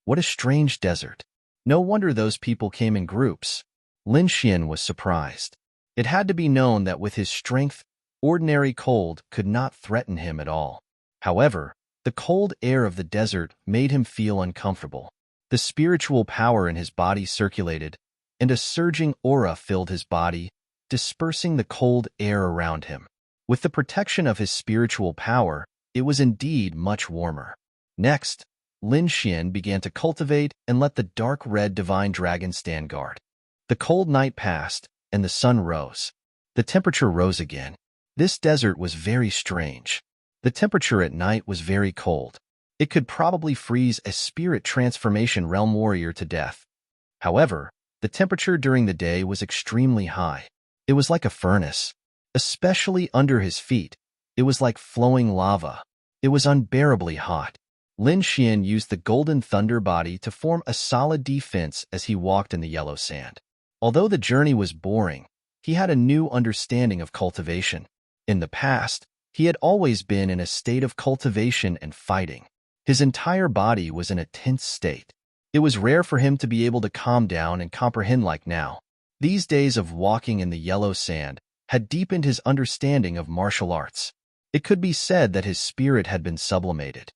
What a strange desert. No wonder those people came in groups. Lin Xian was surprised. It had to be known that with his strength, ordinary cold could not threaten him at all. However, the cold air of the desert made him feel uncomfortable. The spiritual power in his body circulated, and a surging aura filled his body, dispersing the cold air around him. With the protection of his spiritual power, it was indeed much warmer. Next, Lin Xian began to cultivate and let the dark red divine dragon stand guard. The cold night passed, and the sun rose. The temperature rose again. This desert was very strange. The temperature at night was very cold. It could probably freeze a spirit transformation realm warrior to death. However, the temperature during the day was extremely high. It was like a furnace. Especially under his feet, it was like flowing lava. It was unbearably hot. Lin Xian used the golden thunder body to form a solid defense as he walked in the yellow sand. Although the journey was boring, he had a new understanding of cultivation. In the past, he had always been in a state of cultivation and fighting. His entire body was in a tense state. It was rare for him to be able to calm down and comprehend like now. These days of walking in the yellow sand had deepened his understanding of martial arts. It could be said that his spirit had been sublimated.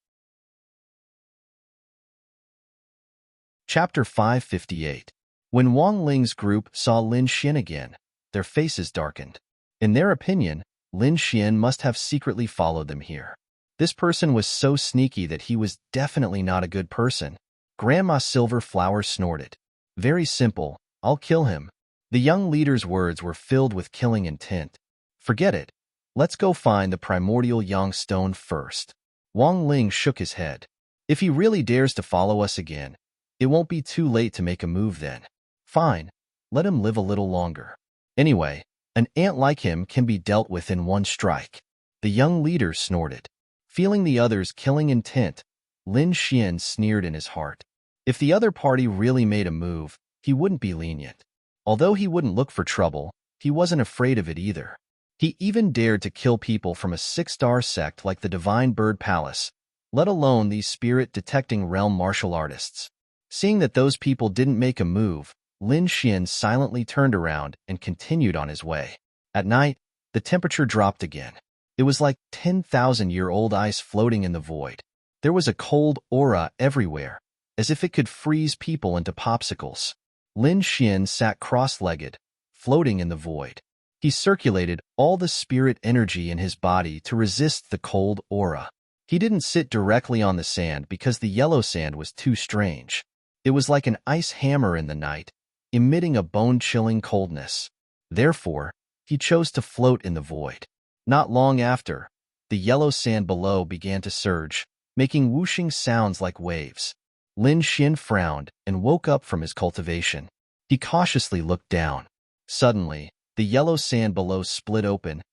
Chapter 558. When Wang Ling's group saw Lin Xian again, their faces darkened. In their opinion, Lin Xian must have secretly followed them here. This person was so sneaky that he was definitely not a good person. Grandma Silverflower snorted. Very simple, I'll kill him. The young leader's words were filled with killing intent. Forget it. Let's go find the primordial yang stone first. Wang Ling shook his head. If he really dares to follow us again, it won't be too late to make a move then. Fine, let him live a little longer. Anyway, An ant like him can be dealt with in one strike. The young leader snorted. Feeling the other's killing intent, Lin Xian sneered in his heart. If the other party really made a move, he wouldn't be lenient. Although he wouldn't look for trouble, he wasn't afraid of it either. He even dared to kill people from a six-star sect like the Divine Bird Palace, let alone these spirit-detecting realm martial artists. Seeing that those people didn't make a move, Lin Xian silently turned around and continued on his way. At night, the temperature dropped again. It was like 10,000-year-old ice floating in the void. There was a cold aura everywhere, as if it could freeze people into popsicles. Lin Xian sat cross-legged, floating in the void. He circulated all the spirit energy in his body to resist the cold aura. He didn't sit directly on the sand because the yellow sand was too strange. It was like an ice hammer in the night, emitting a bone-chilling coldness. Therefore, he chose to float in the void. Not long after, the yellow sand below began to surge, making whooshing sounds like waves. Lin Xian frowned and woke up from his cultivation. He cautiously looked down. Suddenly, the yellow sand below split open,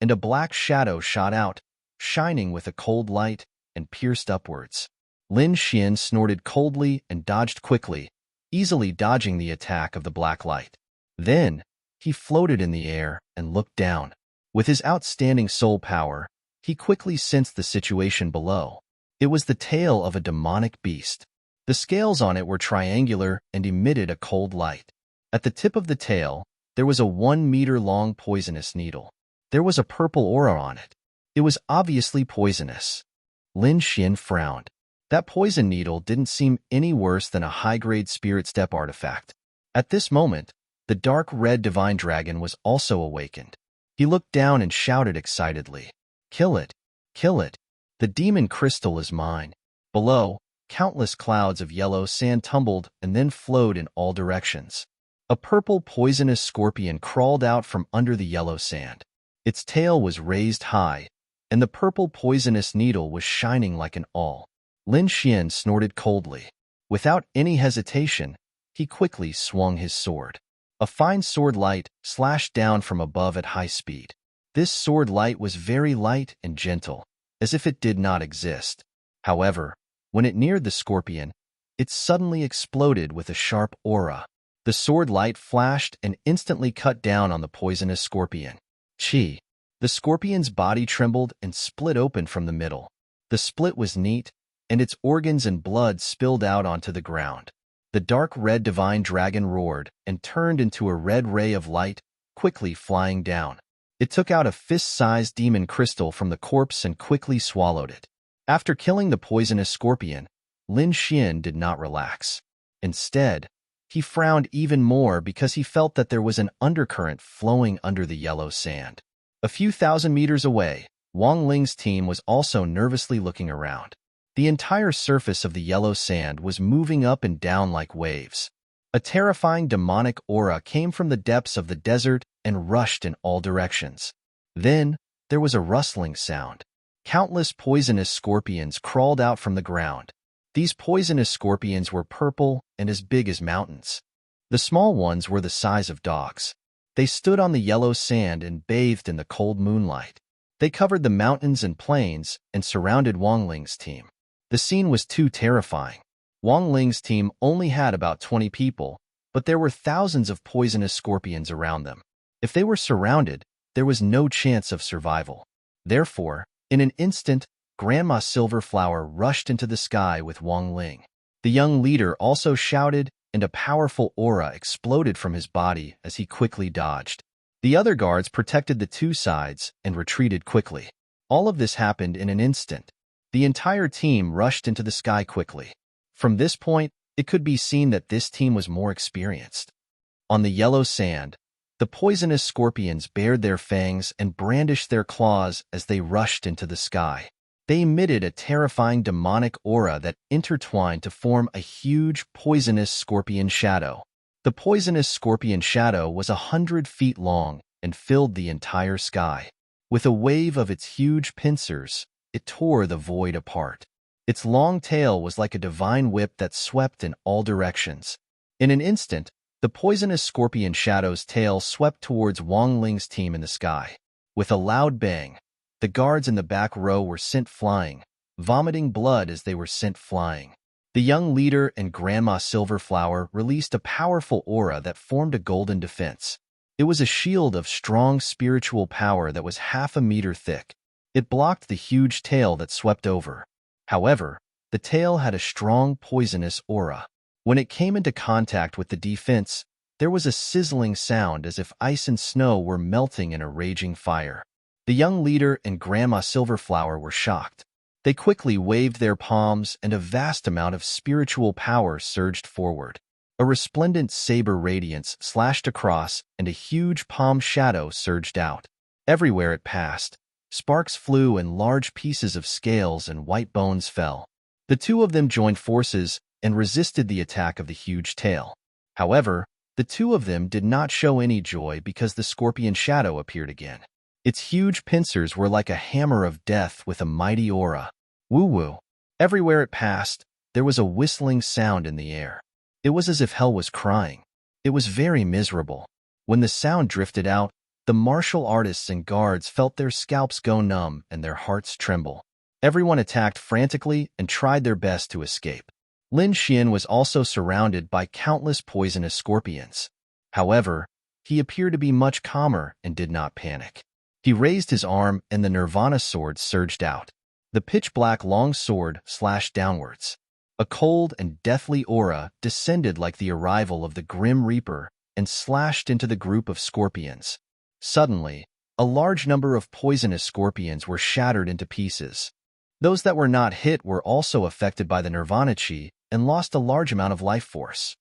and a black shadow shot out, shining with a cold light, and pierced upwards. Lin Xian snorted coldly and dodged quickly, easily dodging the attack of the black light. Then, he floated in the air and looked down. With his outstanding soul power, he quickly sensed the situation below. It was the tail of a demonic beast. The scales on it were triangular and emitted a cold light. At the tip of the tail, there was a 1-meter-long poisonous needle. There was a purple aura on it. It was obviously poisonous. Lin Xian frowned. That poison needle didn't seem any worse than a high-grade spirit step artifact. At this moment, the dark red divine dragon was also awakened. He looked down and shouted excitedly, "Kill it! Kill it! The demon crystal is mine!" Below, countless clouds of yellow sand tumbled and then flowed in all directions. A purple poisonous scorpion crawled out from under the yellow sand. Its tail was raised high, and the purple poisonous needle was shining like an awl. Lin Xian snorted coldly. Without any hesitation, he quickly swung his sword. A fine sword light slashed down from above at high speed. This sword light was very light and gentle, as if it did not exist. However, when it neared the scorpion, it suddenly exploded with a sharp aura. The sword light flashed and instantly cut down on the poisonous scorpion. Chi! The scorpion's body trembled and split open from the middle. The split was neat, and its organs and blood spilled out onto the ground. The dark red divine dragon roared and turned into a red ray of light, quickly flying down. It took out a fist-sized demon crystal from the corpse and quickly swallowed it. After killing the poisonous scorpion, Lin Xian did not relax. Instead, he frowned even more because he felt that there was an undercurrent flowing under the yellow sand. A few thousand meters away, Wang Ling's team was also nervously looking around. The entire surface of the yellow sand was moving up and down like waves. A terrifying demonic aura came from the depths of the desert and rushed in all directions. Then, there was a rustling sound. Countless poisonous scorpions crawled out from the ground. These poisonous scorpions were purple and as big as mountains. The small ones were the size of dogs. They stood on the yellow sand and bathed in the cold moonlight. They covered the mountains and plains and surrounded Wang Ling's team. The scene was too terrifying. Wang Ling's team only had about 20 people, but there were thousands of poisonous scorpions around them. If they were surrounded, there was no chance of survival. Therefore, in an instant, Grandma Silverflower rushed into the sky with Wang Ling. The young leader also shouted, and a powerful aura exploded from his body as he quickly dodged. The other guards protected the two sides and retreated quickly. All of this happened in an instant. The entire team rushed into the sky quickly. From this point, it could be seen that this team was more experienced. On the yellow sand, the poisonous scorpions bared their fangs and brandished their claws as they rushed into the sky. They emitted a terrifying demonic aura that intertwined to form a huge poisonous scorpion shadow. The poisonous scorpion shadow was 100 feet long and filled the entire sky. With a wave of its huge pincers, it tore the void apart. Its long tail was like a divine whip that swept in all directions. In an instant, The poisonous scorpion shadow's tail swept towards Wang Ling's team in the sky. With a loud bang, the guards in the back row were sent flying, vomiting blood as they were sent flying. The young leader and Grandma Silverflower released a powerful aura that formed a golden defense. It was a shield of strong spiritual power that was half a meter thick. It blocked the huge tail that swept over. However, the tail had a strong poisonous aura. When it came into contact with the defense, there was a sizzling sound as if ice and snow were melting in a raging fire. The young leader and Grandma Silverflower were shocked. They quickly waved their palms and a vast amount of spiritual power surged forward. A resplendent saber radiance slashed across and a huge palm shadow surged out. Everywhere it passed, sparks flew and large pieces of scales and white bones fell. The two of them joined forces and resisted the attack of the huge tail. However, the two of them did not show any joy because the scorpion shadow appeared again. Its huge pincers were like a hammer of death with a mighty aura. Woo-woo. Everywhere it passed, there was a whistling sound in the air. It was as if hell was crying. It was very miserable. When the sound drifted out, the martial artists and guards felt their scalps go numb and their hearts tremble. Everyone attacked frantically and tried their best to escape. Lin Xian was also surrounded by countless poisonous scorpions. However, he appeared to be much calmer and did not panic. He raised his arm and the Nirvana sword surged out. The pitch-black long sword slashed downwards. A cold and deathly aura descended like the arrival of the Grim Reaper and slashed into the group of scorpions. Suddenly, a large number of poisonous scorpions were shattered into pieces. Those that were not hit were also affected by the Nirvana Chi and lost a large amount of life force.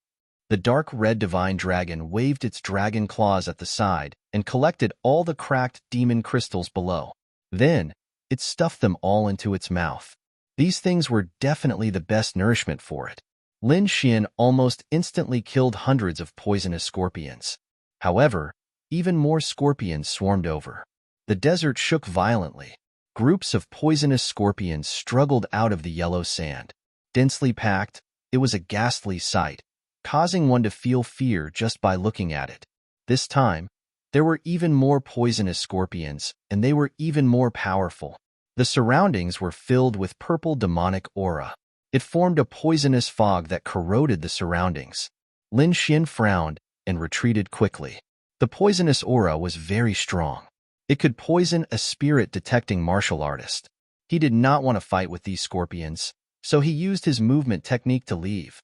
The dark red divine dragon waved its dragon claws at the side and collected all the cracked demon crystals below. Then, it stuffed them all into its mouth. These things were definitely the best nourishment for it. Lin Xian almost instantly killed hundreds of poisonous scorpions. However, even more scorpions swarmed over. The desert shook violently. Groups of poisonous scorpions struggled out of the yellow sand. Densely packed, it was a ghastly sight, causing one to feel fear just by looking at it. This time, there were even more poisonous scorpions, and they were even more powerful. The surroundings were filled with purple demonic aura. It formed a poisonous fog that corroded the surroundings. Lin Xian frowned and retreated quickly. The poisonous aura was very strong. It could poison a spirit-detecting martial artist. He did not want to fight with these scorpions, so he used his movement technique to leave.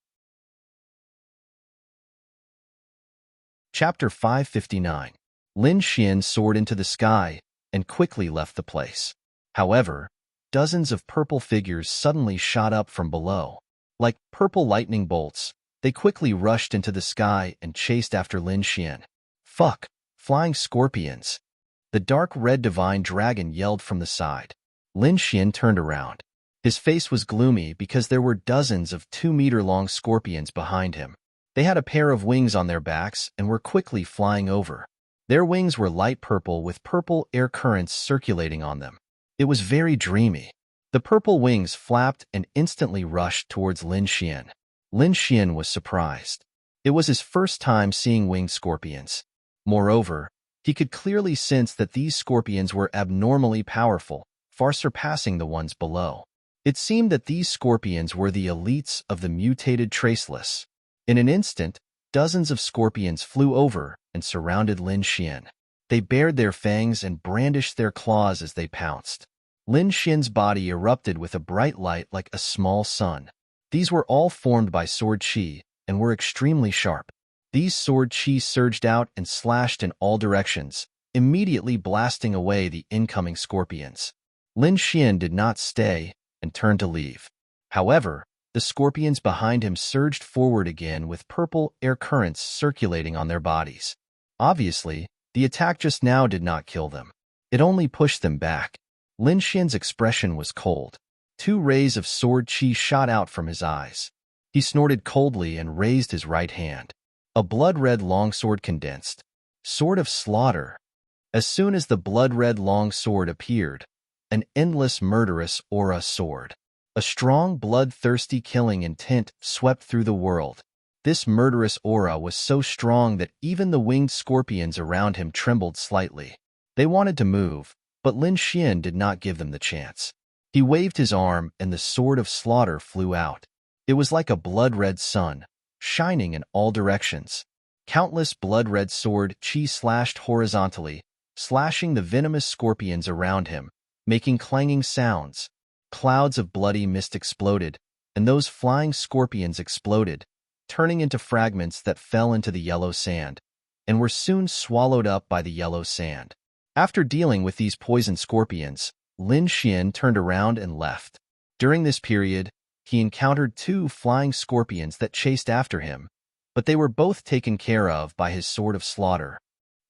Chapter 559. Lin Xian soared into the sky and quickly left the place. However, dozens of purple figures suddenly shot up from below. Like purple lightning bolts, they quickly rushed into the sky and chased after Lin Xian. Fuck! Flying scorpions! The dark red divine dragon yelled from the side. Lin Xian turned around. His face was gloomy because there were dozens of 2-meter-long scorpions behind him. They had a pair of wings on their backs and were quickly flying over. Their wings were light purple with purple air currents circulating on them. It was very dreamy. The purple wings flapped and instantly rushed towards Lin Xian. Lin Xian was surprised. It was his first time seeing winged scorpions. Moreover, he could clearly sense that these scorpions were abnormally powerful, far surpassing the ones below. It seemed that these scorpions were the elites of the mutated traceless. In an instant, dozens of scorpions flew over and surrounded Lin Xian. They bared their fangs and brandished their claws as they pounced. Lin Xian's body erupted with a bright light like a small sun. These were all formed by sword chi and were extremely sharp. These sword chi surged out and slashed in all directions, immediately blasting away the incoming scorpions. Lin Xian did not stay and turned to leave. However, the scorpions behind him surged forward again with purple air currents circulating on their bodies. Obviously, the attack just now did not kill them. It only pushed them back. Lin Xian's expression was cold. 2 rays of sword chi shot out from his eyes. He snorted coldly and raised his right hand. A blood-red longsword condensed. Sword of slaughter. As soon as the blood-red longsword appeared, an endless murderous aura sword. A strong, bloodthirsty killing intent swept through the world. This murderous aura was so strong that even the winged scorpions around him trembled slightly. They wanted to move, but Lin Xian did not give them the chance. He waved his arm, and the sword of slaughter flew out. It was like a blood-red sun, shining in all directions. Countless blood-red sword chi slashed horizontally, slashing the venomous scorpions around him, making clanging sounds. Clouds of bloody mist exploded, and those flying scorpions exploded, turning into fragments that fell into the yellow sand, and were soon swallowed up by the yellow sand. After dealing with these poison scorpions, Lin Xian turned around and left. During this period, he encountered 2 flying scorpions that chased after him, but they were both taken care of by his sword of slaughter.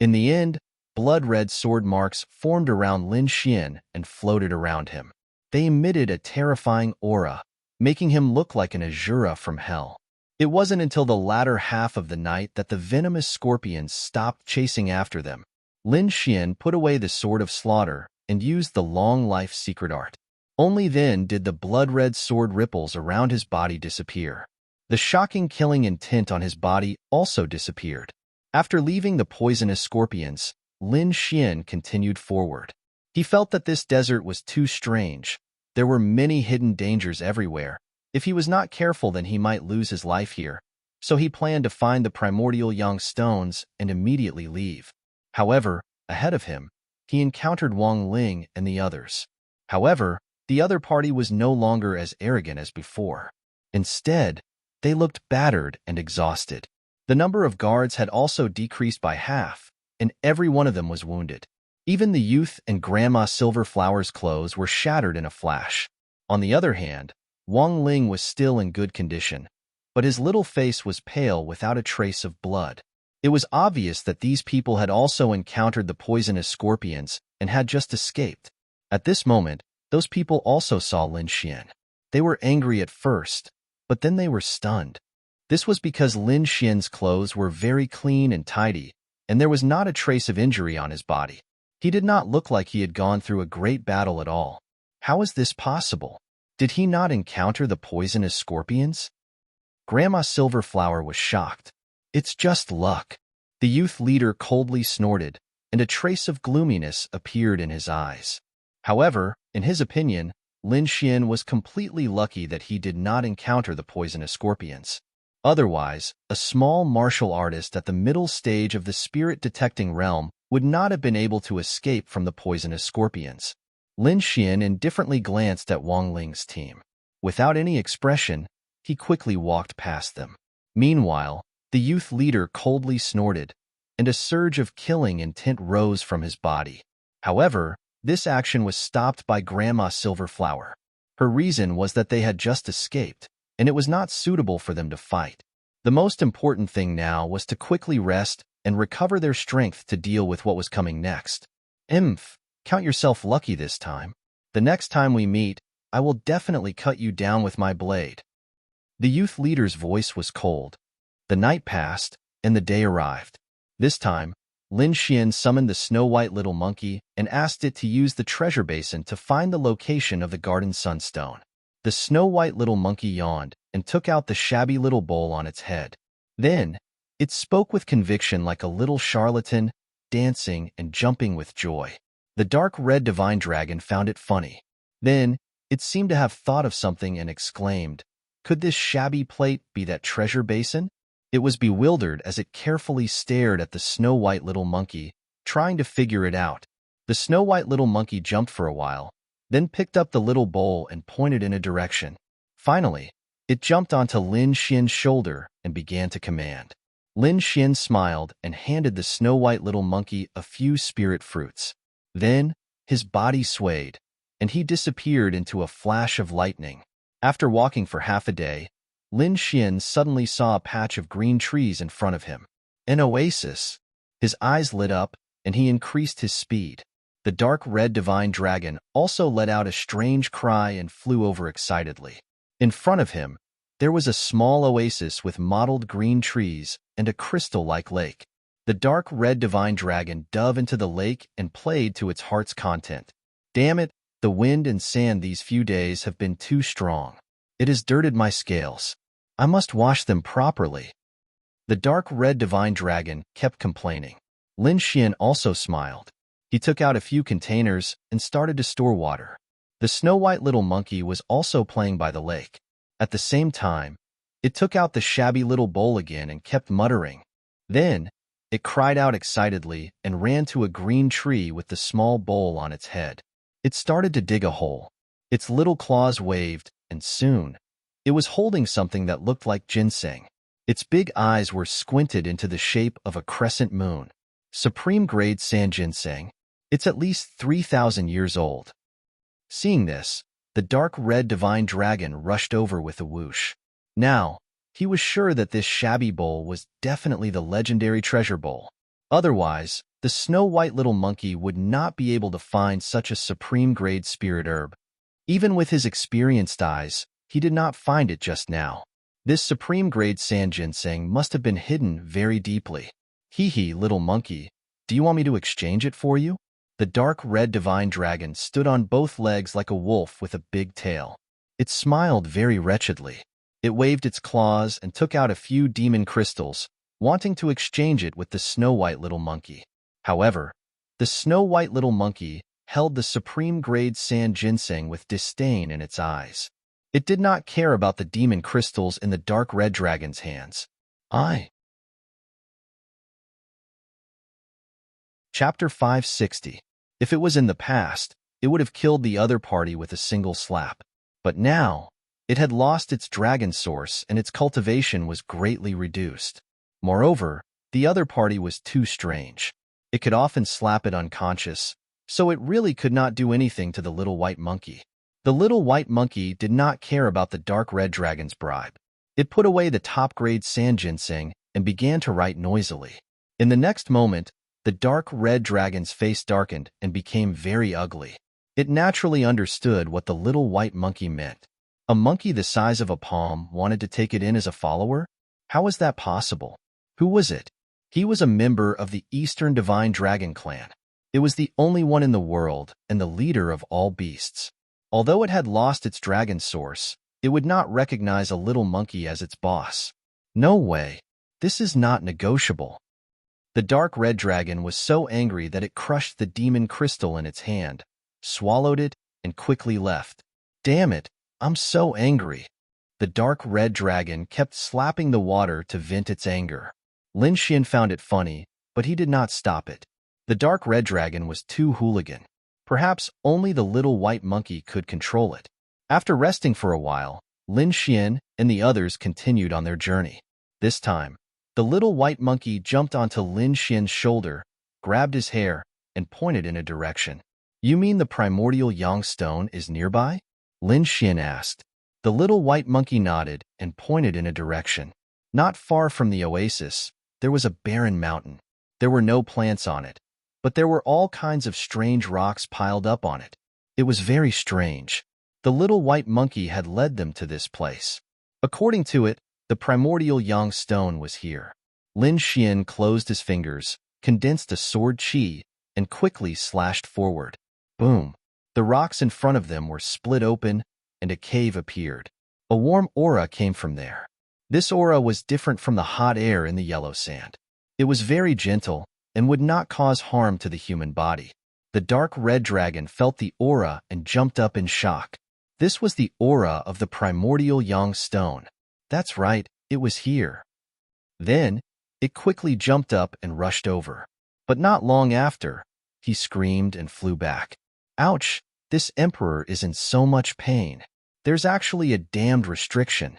In the end, blood-red sword marks formed around Lin Xian and floated around him. They emitted a terrifying aura, making him look like an Azura from hell. It wasn't until the latter half of the night that the venomous scorpions stopped chasing after them. Lin Xian put away the sword of slaughter and used the long-life secret art. Only then did the blood-red sword ripples around his body disappear. The shocking killing intent on his body also disappeared. After leaving the poisonous scorpions, Lin Xian continued forward. He felt that this desert was too strange. There were many hidden dangers everywhere. If he was not careful, then he might lose his life here. So he planned to find the primordial young stones and immediately leave. However, ahead of him, he encountered Wang Ling and the others. However, the other party was no longer as arrogant as before. Instead, they looked battered and exhausted. The number of guards had also decreased by half, and every one of them was wounded. Even the youth and Grandma Silverflower's clothes were shattered in a flash. On the other hand, Wang Ling was still in good condition, but his little face was pale without a trace of blood. It was obvious that these people had also encountered the poisonous scorpions and had just escaped. At this moment, those people also saw Lin Xian. They were angry at first, but then they were stunned. This was because Lin Xian's clothes were very clean and tidy, and there was not a trace of injury on his body. He did not look like he had gone through a great battle at all. How is this possible? Did he not encounter the poisonous scorpions? Grandma Silverflower was shocked. It's just luck. The youth leader coldly snorted, and a trace of gloominess appeared in his eyes. However, in his opinion, Lin Xian was completely lucky that he did not encounter the poisonous scorpions. Otherwise, a small martial artist at the middle stage of the spirit-detecting realm would not have been able to escape from the poisonous scorpions. Lin Xian indifferently glanced at Wang Ling's team. Without any expression, he quickly walked past them. Meanwhile, the youth leader coldly snorted, and a surge of killing intent rose from his body. However, this action was stopped by Grandma Silverflower. Her reason was that they had just escaped, and it was not suitable for them to fight. The most important thing now was to quickly rest and recover their strength to deal with what was coming next. Count yourself lucky this time. The next time we meet, I will definitely cut you down with my blade. The youth leader's voice was cold. The night passed, and the day arrived. This time, Lin Xian summoned the snow-white little monkey and asked it to use the treasure basin to find the location of the garden sunstone. The snow-white little monkey yawned and took out the shabby little bowl on its head. Then, it spoke with conviction like a little charlatan, dancing and jumping with joy. The dark red divine dragon found it funny. Then, it seemed to have thought of something and exclaimed, "Could this shabby plate be that treasure basin?" It was bewildered as it carefully stared at the snow-white little monkey, trying to figure it out. The snow-white little monkey jumped for a while, then picked up the little bowl and pointed in a direction. Finally, it jumped onto Lin Xian's shoulder and began to command. Lin Xian smiled and handed the snow-white little monkey a few spirit fruits. Then, his body swayed, and he disappeared into a flash of lightning. After walking for half a day, Lin Xian suddenly saw a patch of green trees in front of him. An oasis. His eyes lit up, and he increased his speed. The dark red divine dragon also let out a strange cry and flew over excitedly. In front of him, there was a small oasis with mottled green trees and a crystal-like lake. The dark red divine dragon dove into the lake and played to its heart's content. Damn it, the wind and sand these few days have been too strong. It has dirted my scales. I must wash them properly. The dark red divine dragon kept complaining. Lin Xian also smiled. He took out a few containers and started to store water. The snow-white little monkey was also playing by the lake. At the same time, it took out the shabby little bowl again and kept muttering. Then, it cried out excitedly and ran to a green tree with the small bowl on its head. It started to dig a hole. Its little claws waved, and soon, it was holding something that looked like ginseng. Its big eyes were squinted into the shape of a crescent moon. Supreme grade sand ginseng. It's at least 3,000 years old. Seeing this, the dark red divine dragon rushed over with a whoosh. Now, he was sure that this shabby bowl was definitely the legendary treasure bowl. Otherwise, the snow-white little monkey would not be able to find such a supreme-grade spirit herb. Even with his experienced eyes, he did not find it just now. This supreme-grade sand ginseng must have been hidden very deeply. Hee, little monkey, do you want me to exchange it for you? The dark red divine dragon stood on both legs like a wolf with a big tail. It smiled very wretchedly. It waved its claws and took out a few demon crystals, wanting to exchange it with the snow-white little monkey. However, the snow-white little monkey held the supreme-grade sand ginseng with disdain in its eyes. It did not care about the demon crystals in the dark red dragon's hands. Chapter 560. If it was in the past, it would have killed the other party with a single slap. But now, it had lost its dragon source and its cultivation was greatly reduced. Moreover, the other party was too strange. It could often slap it unconscious, so it really could not do anything to the little white monkey. The little white monkey did not care about the dark red dragon's bribe. It put away the top-grade sand ginseng and began to write noisily. In the next moment, the dark red dragon's face darkened and became very ugly. It naturally understood what the little white monkey meant. A monkey the size of a palm wanted to take it in as a follower? How was that possible? Who was it? He was a member of the Eastern Divine Dragon clan. It was the only one in the world and the leader of all beasts. Although it had lost its dragon source, it would not recognize a little monkey as its boss. No way. This is not negotiable. The dark red dragon was so angry that it crushed the demon crystal in its hand, swallowed it, and quickly left. Damn it, I'm so angry. The dark red dragon kept slapping the water to vent its anger. Lin Xian found it funny, but he did not stop it. The dark red dragon was too hooligan. Perhaps only the little white monkey could control it. After resting for a while, Lin Xian and the others continued on their journey. This time, the little white monkey jumped onto Lin Xian's shoulder, grabbed his hair, and pointed in a direction. You mean the primordial yang stone is nearby? Lin Xian asked. The little white monkey nodded and pointed in a direction. Not far from the oasis, there was a barren mountain. There were no plants on it, but there were all kinds of strange rocks piled up on it. It was very strange. The little white monkey had led them to this place. According to it, the primordial yang stone was here. Lin Xian closed his fingers, condensed a sword chi, and quickly slashed forward. Boom! The rocks in front of them were split open, and a cave appeared. A warm aura came from there. This aura was different from the hot air in the yellow sand. It was very gentle and would not cause harm to the human body. The dark red dragon felt the aura and jumped up in shock. This was the aura of the primordial yang stone. That's right, it was here. Then, it quickly jumped up and rushed over. But not long after, he screamed and flew back. Ouch, this emperor is in so much pain. There's actually a damned restriction.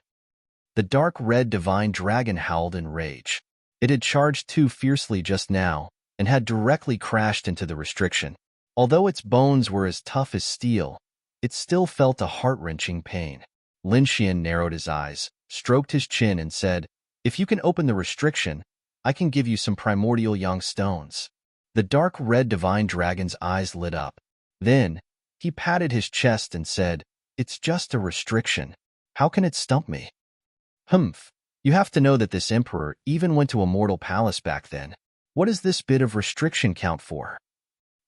The dark red divine dragon howled in rage. It had charged too fiercely just now and had directly crashed into the restriction. Although its bones were as tough as steel, it still felt a heart-wrenching pain. Lin Xian narrowed his eyes, stroked his chin, and said, If you can open the restriction, I can give you some primordial yang stones. The dark red divine dragon's eyes lit up. Then, he patted his chest and said, It's just a restriction. How can it stump me? Humph. You have to know that this emperor even went to a mortal palace back then. What does this bit of restriction count for?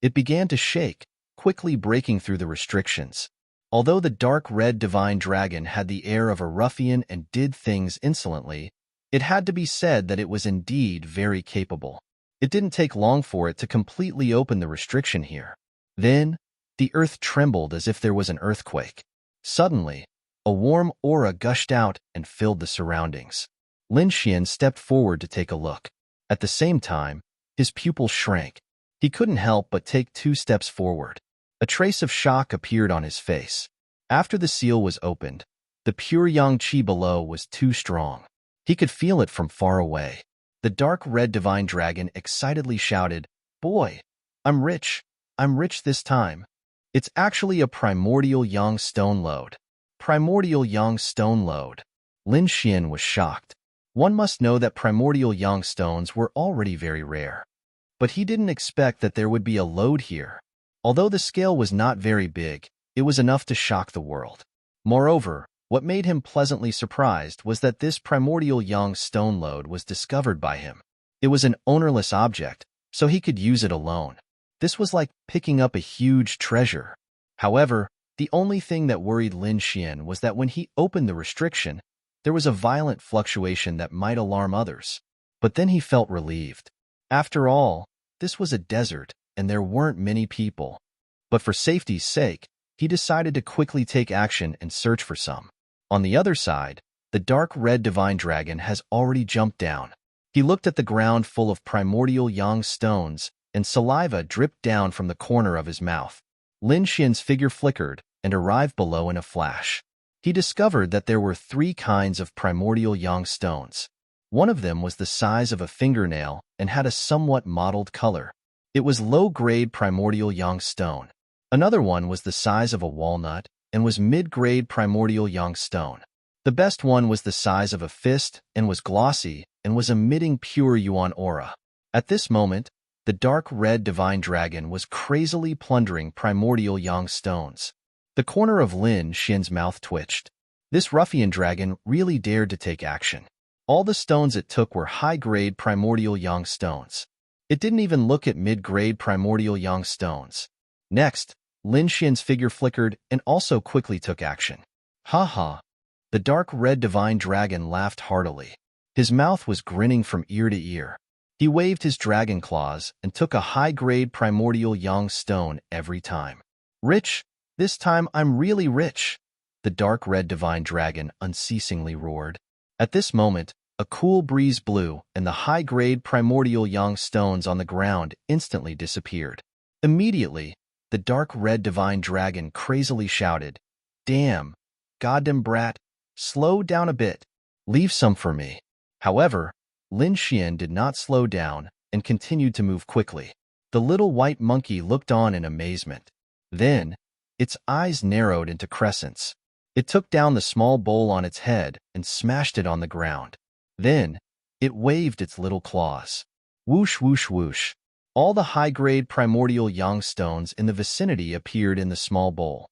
It began to shake, quickly breaking through the restrictions. Although the dark red divine dragon had the air of a ruffian and did things insolently, It had to be said that it was indeed very capable. It didn't take long for it to completely open the restriction here. Then, the earth trembled as if there was an earthquake. Suddenly, a warm aura gushed out and filled the surroundings. Lin Xian stepped forward to take a look. At the same time, his pupils shrank. He couldn't help but take 2 steps forward. A trace of shock appeared on his face. After the seal was opened, the pure yang qi below was too strong. He could feel it from far away. The dark red divine dragon excitedly shouted, "Boy, I'm rich. I'm rich this time. It's actually a primordial yang stone lode." Primordial yang stone lode. Lin Xian was shocked. One must know that primordial yang stones were already very rare. But he didn't expect that there would be a lode here. Although the scale was not very big, it was enough to shock the world. Moreover, what made him pleasantly surprised was that this primordial yang stone lode was discovered by him. It was an ownerless object, so he could use it alone. This was like picking up a huge treasure. However, the only thing that worried Lin Xian was that when he opened the restriction, there was a violent fluctuation that might alarm others. But then he felt relieved. After all, this was a desert, and there weren't many people. But for safety's sake, he decided to quickly take action and search for some. On the other side, the dark red divine dragon has already jumped down. He looked at the ground full of primordial yang stones, and saliva dripped down from the corner of his mouth. Lin Xian's figure flickered and arrived below in a flash. He discovered that there were 3 kinds of primordial yang stones. One of them was the size of a fingernail and had a somewhat mottled color. It was low-grade primordial yang stone. Another one was the size of a walnut and was mid-grade primordial yang stone. The best one was the size of a fist and was glossy and was emitting pure yuan aura. At this moment, the dark red divine dragon was crazily plundering primordial yang stones. The corner of Lin Xian's mouth twitched. This ruffian dragon really dared to take action. All the stones it took were high-grade primordial yang stones. It didn't even look at mid-grade primordial yang stones. Next, Lin Xian's figure flickered and also quickly took action. Ha ha! The dark red divine dragon laughed heartily. His mouth was grinning from ear to ear. He waved his dragon claws and took a high-grade primordial yang stone every time. Rich! This time I'm really rich! The dark red divine dragon unceasingly roared. At this moment, a cool breeze blew and the high-grade primordial yang stones on the ground instantly disappeared. Immediately, the dark red divine dragon crazily shouted, "Damn! Goddamn brat! Slow down a bit. Leave some for me." However, Lin Xian did not slow down and continued to move quickly. The little white monkey looked on in amazement. Then, its eyes narrowed into crescents. It took down the small bowl on its head and smashed it on the ground. Then, it waved its little claws. Whoosh, whoosh, whoosh. All the high-grade primordial yang stones in the vicinity appeared in the small bowl.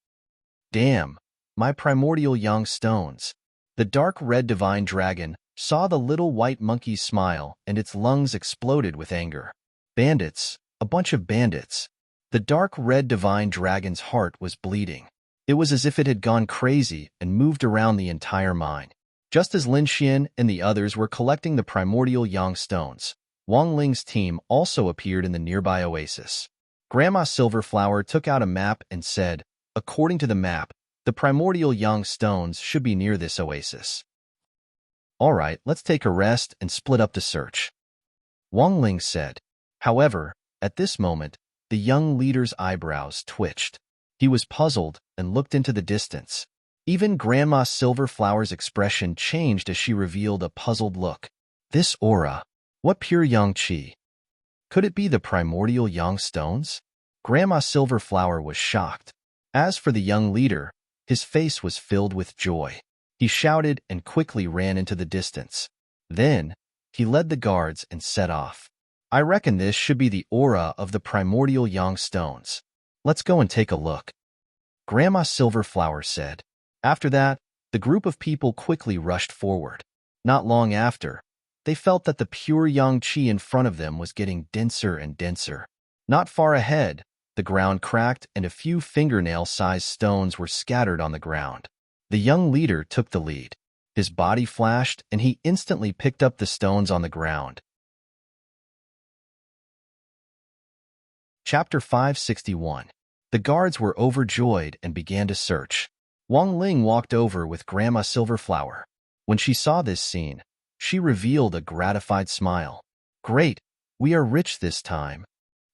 Damn, my primordial yang stones. The dark red divine dragon saw the little white monkey smile and its lungs exploded with anger. Bandits, a bunch of bandits. The dark red divine dragon's heart was bleeding. It was as if it had gone crazy and moved around the entire mine. Just as Lin Xian and the others were collecting the primordial yang stones, Wang Ling's team also appeared in the nearby oasis. Grandma Silverflower took out a map and said, "According to the map, the primordial yang stones should be near this oasis. All right, let's take a rest and split up the search," Wang Ling said. However, at this moment, the young leader's eyebrows twitched. He was puzzled and looked into the distance. Even Grandma Silverflower's expression changed as she revealed a puzzled look. This aura, what pure yang qi? Could it be the primordial yang stones? Grandma Silverflower was shocked. As for the young leader, his face was filled with joy. He shouted and quickly ran into the distance. Then, he led the guards and set off. I reckon this should be the aura of the primordial yang stones. Let's go and take a look, Grandma Silverflower said. After that, the group of people quickly rushed forward. Not long after, they felt that the pure yang qi in front of them was getting denser and denser. Not far ahead, the ground cracked and a few fingernail-sized stones were scattered on the ground. The young leader took the lead. His body flashed, and he instantly picked up the stones on the ground. Chapter 561. The guards were overjoyed and began to search. Wang Ling walked over with Grandma Silverflower. When she saw this scene, she revealed a gratified smile. Great, we are rich this time.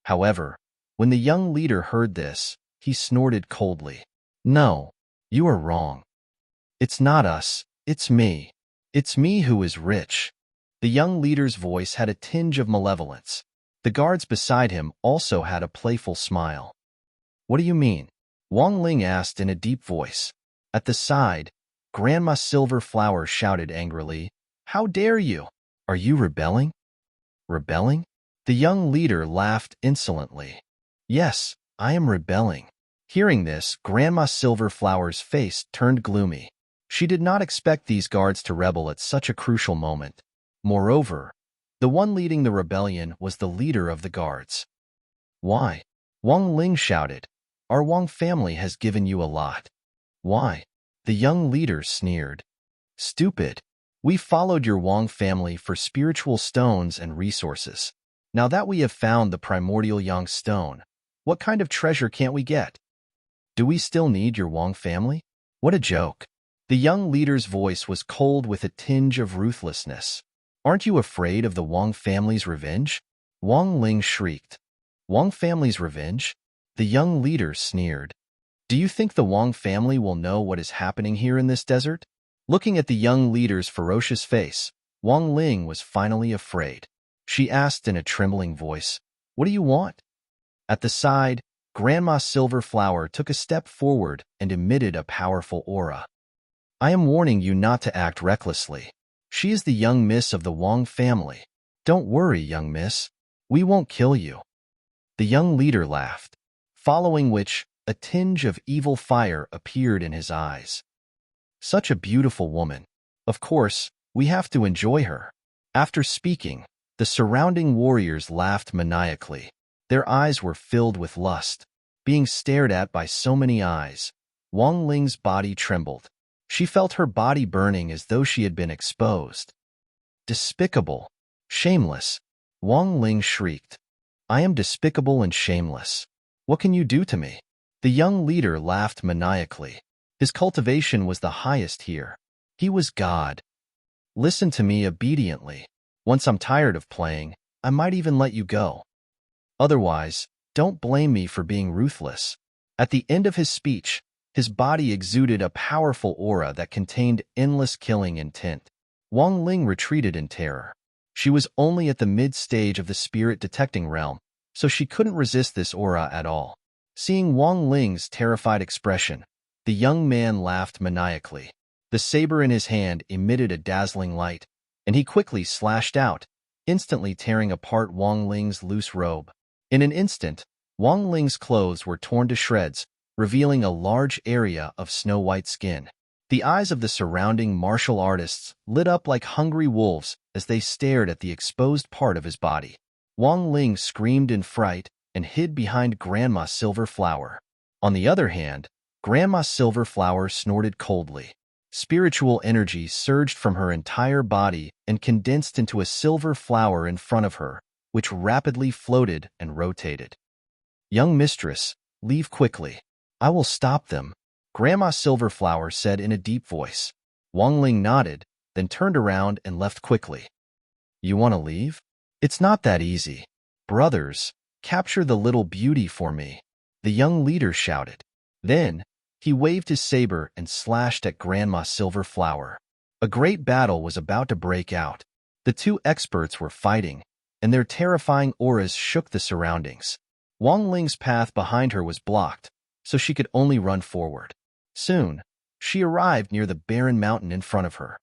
However, when the young leader heard this, he snorted coldly. No, you are wrong. It's not us, it's me. It's me who is rich. The young leader's voice had a tinge of malevolence. The guards beside him also had a playful smile. What do you mean? Wang Ling asked in a deep voice. At the side, Grandma Silverflower shouted angrily, How dare you? Are you rebelling? Rebelling? The young leader laughed insolently. Yes, I am rebelling. Hearing this, Grandma Silverflower's face turned gloomy. She did not expect these guards to rebel at such a crucial moment. Moreover, the one leading the rebellion was the leader of the guards. Why? Wang Ling shouted. Our Wang family has given you a lot. Why? The young leader sneered. Stupid. We followed your Wang family for spiritual stones and resources. Now that we have found the primordial Yang stone, what kind of treasure can't we get? Do we still need your Wang family? What a joke. The young leader's voice was cold with a tinge of ruthlessness. Aren't you afraid of the Wang family's revenge? Wang Ling shrieked. Wang family's revenge? The young leader sneered. Do you think the Wang family will know what is happening here in this desert? Looking at the young leader's ferocious face, Wang Ling was finally afraid. She asked in a trembling voice, What do you want? At the side, Grandma Silverflower took a step forward and emitted a powerful aura. I am warning you not to act recklessly. She is the young miss of the Wang family. Don't worry, young miss. We won't kill you. The young leader laughed, following which a tinge of evil fire appeared in his eyes. Such a beautiful woman. Of course, we have to enjoy her. After speaking, the surrounding warriors laughed maniacally. Their eyes were filled with lust. Being stared at by so many eyes, Wang Ling's body trembled. She felt her body burning as though she had been exposed. Despicable. Shameless. Wang Ling shrieked. I am despicable and shameless. What can you do to me? The young leader laughed maniacally. His cultivation was the highest here. He was God. Listen to me obediently. Once I'm tired of playing, I might even let you go. Otherwise, don't blame me for being ruthless. At the end of his speech, his body exuded a powerful aura that contained endless killing intent. Wang Ling retreated in terror. She was only at the mid-stage of the spirit detecting realm, so she couldn't resist this aura at all. Seeing Wang Ling's terrified expression, the young man laughed maniacally. The saber in his hand emitted a dazzling light, and he quickly slashed out, instantly tearing apart Wang Ling's loose robe. In an instant, Wang Ling's clothes were torn to shreds, revealing a large area of snow-white skin. The eyes of the surrounding martial artists lit up like hungry wolves as they stared at the exposed part of his body. Wang Ling screamed in fright and hid behind Grandma Silverflower. On the other hand, Grandma Silverflower snorted coldly. Spiritual energy surged from her entire body and condensed into a silver flower in front of her, which rapidly floated and rotated. Young mistress, leave quickly. I will stop them, Grandma Silverflower said in a deep voice. Wang Ling nodded, then turned around and left quickly. You want to leave? It's not that easy. Brothers, capture the little beauty for me, the young leader shouted. Then, he waved his saber and slashed at Grandma Silverflower. A great battle was about to break out. The two experts were fighting, and their terrifying auras shook the surroundings. Wang Ling's path behind her was blocked, so she could only run forward. Soon, she arrived near the barren mountain in front of her.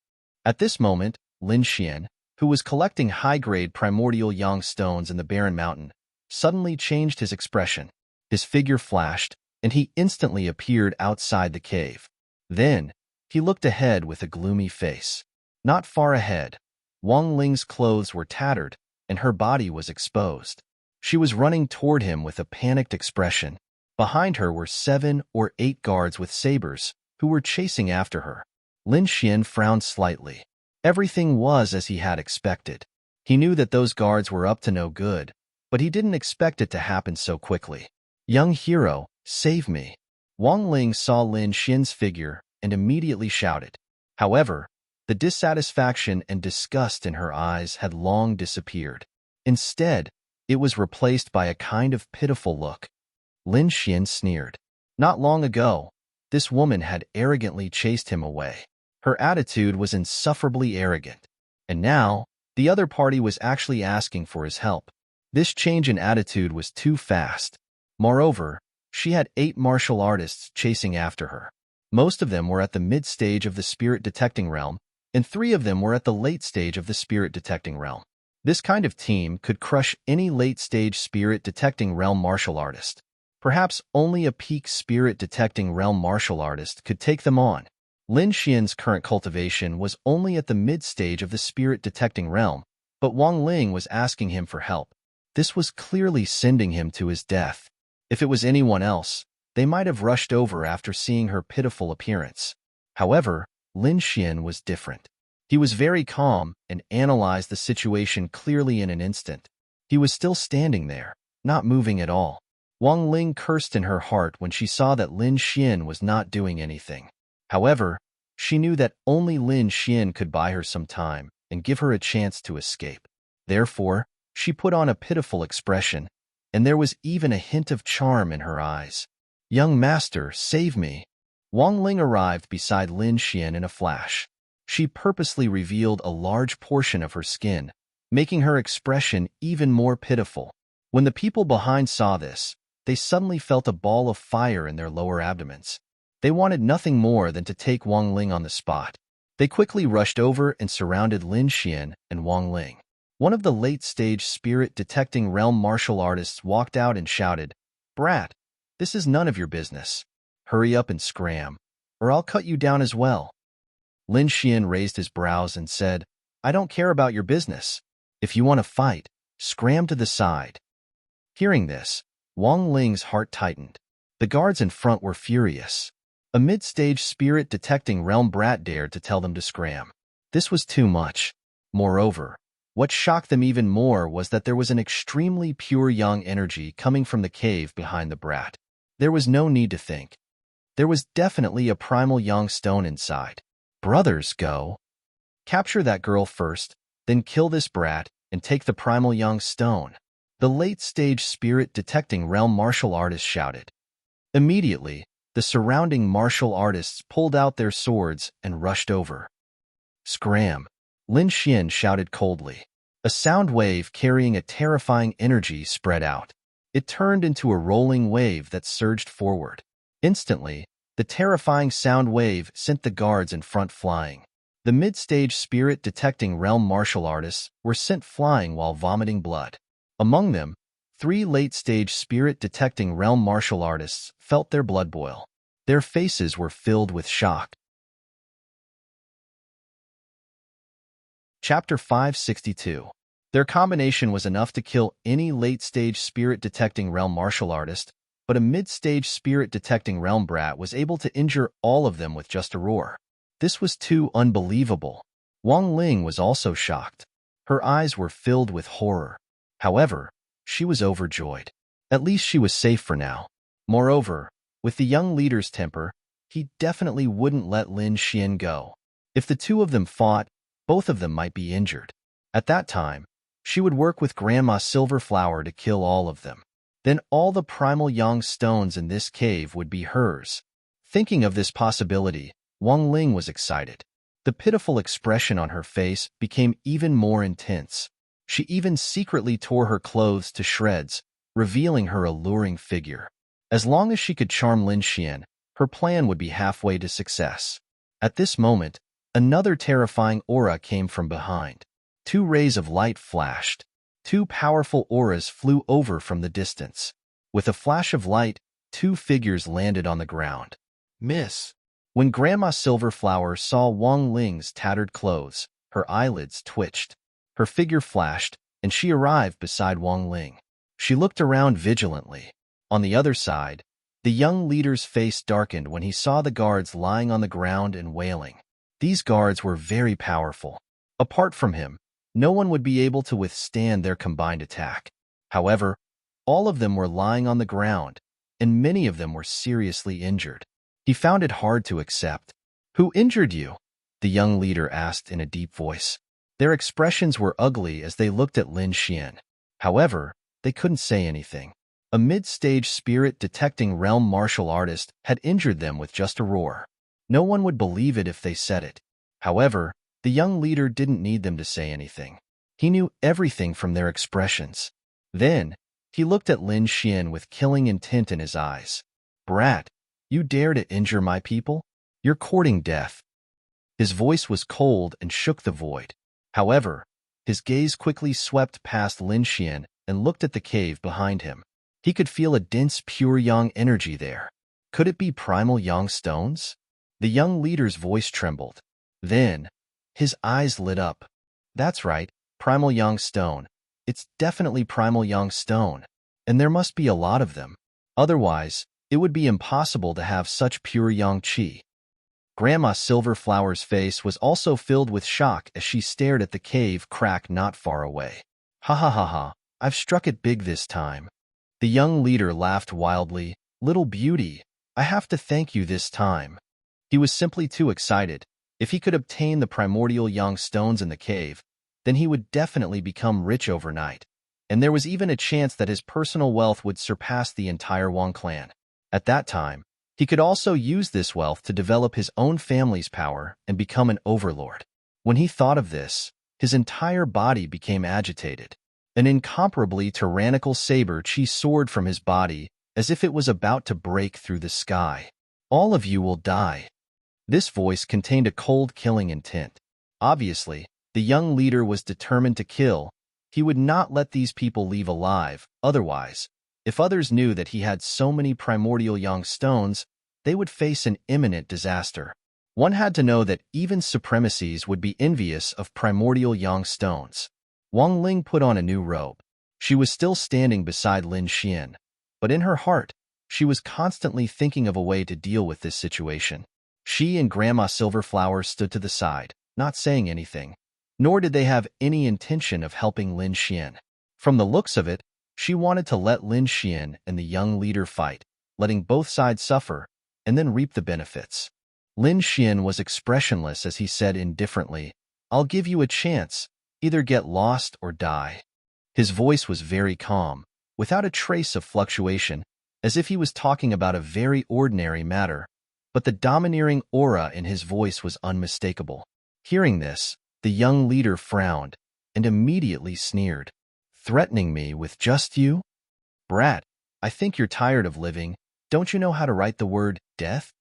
At this moment, Lin Xian, who was collecting high-grade primordial yang stones in the barren mountain, suddenly changed his expression. His figure flashed, and he instantly appeared outside the cave. Then, he looked ahead with a gloomy face. Not far ahead, Wang Ling's clothes were tattered, and her body was exposed. She was running toward him with a panicked expression. Behind her were 7 or 8 guards with sabers, who were chasing after her. Lin Xian frowned slightly. Everything was as he had expected. He knew that those guards were up to no good, but he didn't expect it to happen so quickly. Young hero, save me. Wang Ling saw Lin Xian's figure and immediately shouted. However, the dissatisfaction and disgust in her eyes had long disappeared. Instead, it was replaced by a kind of pitiful look. Lin Xian sneered. Not long ago, this woman had arrogantly chased him away. Her attitude was insufferably arrogant. And now, the other party was actually asking for his help. This change in attitude was too fast. Moreover, she had 8 martial artists chasing after her. Most of them were at the mid-stage of the spirit-detecting realm, and 3 of them were at the late stage of the spirit-detecting realm. This kind of team could crush any late-stage spirit-detecting realm martial artist. Perhaps only a peak spirit-detecting realm martial artist could take them on. Lin Xian's current cultivation was only at the mid-stage of the spirit-detecting realm, but Wang Ling was asking him for help. This was clearly sending him to his death. If it was anyone else, they might have rushed over after seeing her pitiful appearance. However, Lin Xian was different. He was very calm and analyzed the situation clearly in an instant. He was still standing there, not moving at all. Wang Ling cursed in her heart when she saw that Lin Xian was not doing anything. However, she knew that only Lin Xian could buy her some time and give her a chance to escape. Therefore, she put on a pitiful expression, and there was even a hint of charm in her eyes. Young master, save me. Wang Ling arrived beside Lin Xian in a flash. She purposely revealed a large portion of her skin, making her expression even more pitiful. When the people behind saw this, they suddenly felt a ball of fire in their lower abdomens. They wanted nothing more than to take Wang Ling on the spot. They quickly rushed over and surrounded Lin Xian and Wang Ling. One of the late-stage spirit-detecting realm martial artists walked out and shouted, "Brat, this is none of your business. Hurry up and scram, or I'll cut you down as well." Lin Xian raised his brows and said, "I don't care about your business. If you want to fight, scram to the side." Hearing this, Wang Ling's heart tightened. The guards in front were furious. A mid-stage spirit-detecting realm brat dared to tell them to scram. This was too much. Moreover, what shocked them even more was that there was an extremely pure yang energy coming from the cave behind the brat. There was no need to think. There was definitely a primal yang stone inside. Brothers, go. Capture that girl first, then kill this brat and take the primal yang stone. The late-stage spirit-detecting realm martial artist shouted. Immediately, the surrounding martial artists pulled out their swords and rushed over. Scram! Lin Xian shouted coldly. A sound wave carrying a terrifying energy spread out. It turned into a rolling wave that surged forward. Instantly, the terrifying sound wave sent the guards in front flying. The mid-stage spirit-detecting realm martial artists were sent flying while vomiting blood. Among them, 3 late-stage spirit-detecting realm martial artists felt their blood boil. Their faces were filled with shock. Chapter 562. Their combination was enough to kill any late-stage spirit-detecting realm martial artist, but a mid-stage spirit-detecting realm brat was able to injure all of them with just a roar. This was too unbelievable. Wang Ling was also shocked. Her eyes were filled with horror. However, she was overjoyed. At least she was safe for now. Moreover, with the young leader's temper, he definitely wouldn't let Lin Xian go. If the 2 of them fought, both of them might be injured. At that time, she would work with Grandma Silverflower to kill all of them. Then all the primal yang stones in this cave would be hers. Thinking of this possibility, Wang Ling was excited. The pitiful expression on her face became even more intense. She even secretly tore her clothes to shreds, revealing her alluring figure. As long as she could charm Lin Xian, her plan would be halfway to success. At this moment, another terrifying aura came from behind. 2 rays of light flashed. 2 powerful auras flew over from the distance. With a flash of light, 2 figures landed on the ground. Miss. When Grandma Silverflower saw Wang Ling's tattered clothes, her eyelids twitched. Her figure flashed, and she arrived beside Wang Ling. She looked around vigilantly. On the other side, the young leader's face darkened when he saw the guards lying on the ground and wailing. These guards were very powerful. Apart from him, no one would be able to withstand their combined attack. However, all of them were lying on the ground, and many of them were seriously injured. He found it hard to accept. "Who injured you?" the young leader asked in a deep voice. Their expressions were ugly as they looked at Lin Xian. However, they couldn't say anything. A mid-stage spirit-detecting realm martial artist had injured them with just a roar. No one would believe it if they said it. However, the young leader didn't need them to say anything. He knew everything from their expressions. Then, he looked at Lin Xian with killing intent in his eyes. "Brat, you dare to injure my people? You're courting death." His voice was cold and shook the void. However, his gaze quickly swept past Lin Xian and looked at the cave behind him. He could feel a dense, pure yang energy there. Could it be primal yang stones? The young leader's voice trembled. Then, his eyes lit up. "That's right, primal yang stone. It's definitely primal yang stone. And there must be a lot of them. Otherwise, it would be impossible to have such pure yang qi." Grandma Silverflower's face was also filled with shock as she stared at the cave crack not far away. "Ha ha ha ha, I've struck it big this time." The young leader laughed wildly. "Little beauty, I have to thank you this time." He was simply too excited. If he could obtain the primordial yang stones in the cave, then he would definitely become rich overnight. And there was even a chance that his personal wealth would surpass the entire Wang clan. At that time, he could also use this wealth to develop his own family's power and become an overlord. When he thought of this, his entire body became agitated. An incomparably tyrannical saber chi soared from his body as if it was about to break through the sky. "All of you will die." This voice contained a cold, killing intent. Obviously, the young leader was determined to kill. He would not let these people leave alive. Otherwise, if others knew that he had so many primordial yang stones, they would face an imminent disaster. One had to know that even supremacies would be envious of primordial yang stones. Wang Ling put on a new robe. She was still standing beside Lin Xian, but in her heart, she was constantly thinking of a way to deal with this situation. She and Grandma Silverflower stood to the side, not saying anything, nor did they have any intention of helping Lin Xian. From the looks of it, she wanted to let Lin Xian and the young leader fight, letting both sides suffer, and then reap the benefits. Lin Xian was expressionless as he said indifferently, "I'll give you a chance. Either get lost or die." His voice was very calm, without a trace of fluctuation, as if he was talking about a very ordinary matter, but the domineering aura in his voice was unmistakable. Hearing this, the young leader frowned and immediately sneered. "Threatening me with just you? Brat, I think you're tired of living. Don't you know how to write the word death?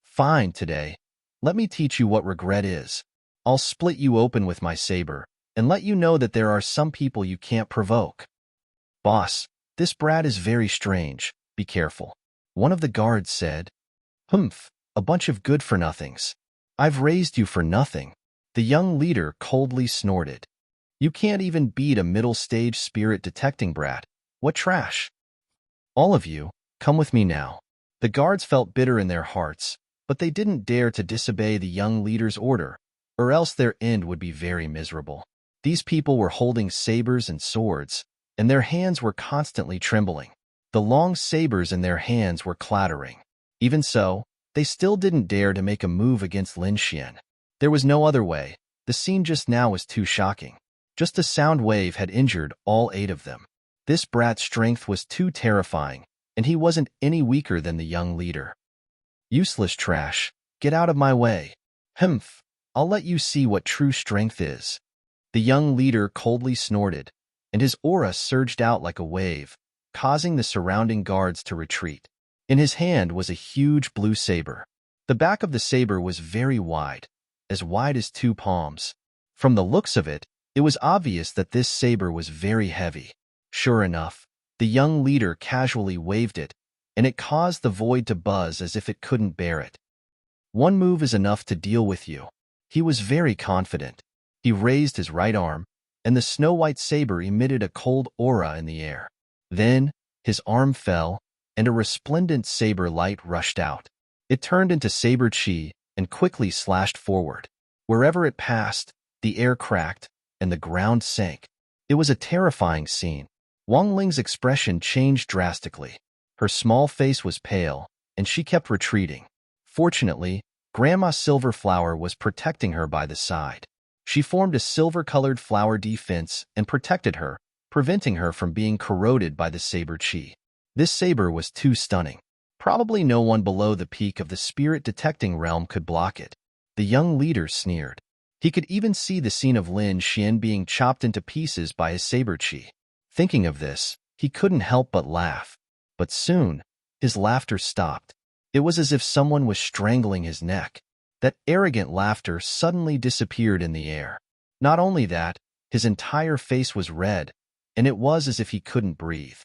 Fine today. Let me teach you what regret is. I'll split you open with my saber and let you know that there are some people you can't provoke." "Boss, this brat is very strange. Be careful," one of the guards said. "Humph, a bunch of good-for-nothings. I've raised you for nothing." The young leader coldly snorted. "You can't even beat a middle-stage spirit-detecting brat. What trash? All of you, come with me now." The guards felt bitter in their hearts, but they didn't dare to disobey the young leader's order, or else their end would be very miserable. These people were holding sabers and swords, and their hands were constantly trembling. The long sabers in their hands were clattering. Even so, they still didn't dare to make a move against Lin Xian. There was no other way. The scene just now was too shocking. Just a sound wave had injured all 8 of them. This brat's strength was too terrifying, and he wasn't any weaker than the young leader. "Useless trash. Get out of my way. Humph, I'll let you see what true strength is." The young leader coldly snorted, and his aura surged out like a wave, causing the surrounding guards to retreat. In his hand was a huge blue saber. The back of the saber was very wide as 2 palms. From the looks of it, it was obvious that this saber was very heavy. Sure enough, the young leader casually waved it, and it caused the void to buzz as if it couldn't bear it. "One move is enough to deal with you." He was very confident. He raised his right arm, and the snow-white saber emitted a cold aura in the air. Then, his arm fell, and a resplendent saber light rushed out. It turned into saber chi and quickly slashed forward. Wherever it passed, the air cracked, and the ground sank. It was a terrifying scene. Wang Ling's expression changed drastically. Her small face was pale, and she kept retreating. Fortunately, Grandma Silverflower was protecting her by the side. She formed a silver-colored flower defense and protected her, preventing her from being corroded by the saber chi. This saber was too stunning. Probably no one below the peak of the spirit-detecting realm could block it. The young leader sneered. He could even see the scene of Lin Xian being chopped into pieces by his saber chi. Thinking of this, he couldn't help but laugh. But soon, his laughter stopped. It was as if someone was strangling his neck. That arrogant laughter suddenly disappeared in the air. Not only that, his entire face was red, and it was as if he couldn't breathe.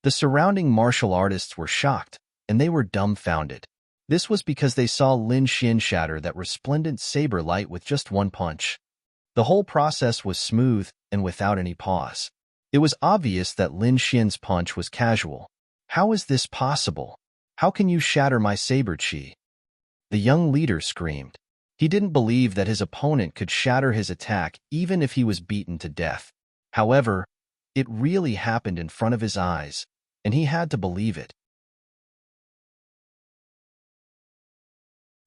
The surrounding martial artists were shocked, and they were dumbfounded. This was because they saw Lin Xian shatter that resplendent saber light with just one punch. The whole process was smooth and without any pause. It was obvious that Lin Xian's punch was casual. How is this possible? How can you shatter my saber chi? The young leader screamed. He didn't believe that his opponent could shatter his attack even if he was beaten to death. However, it really happened in front of his eyes, and he had to believe it.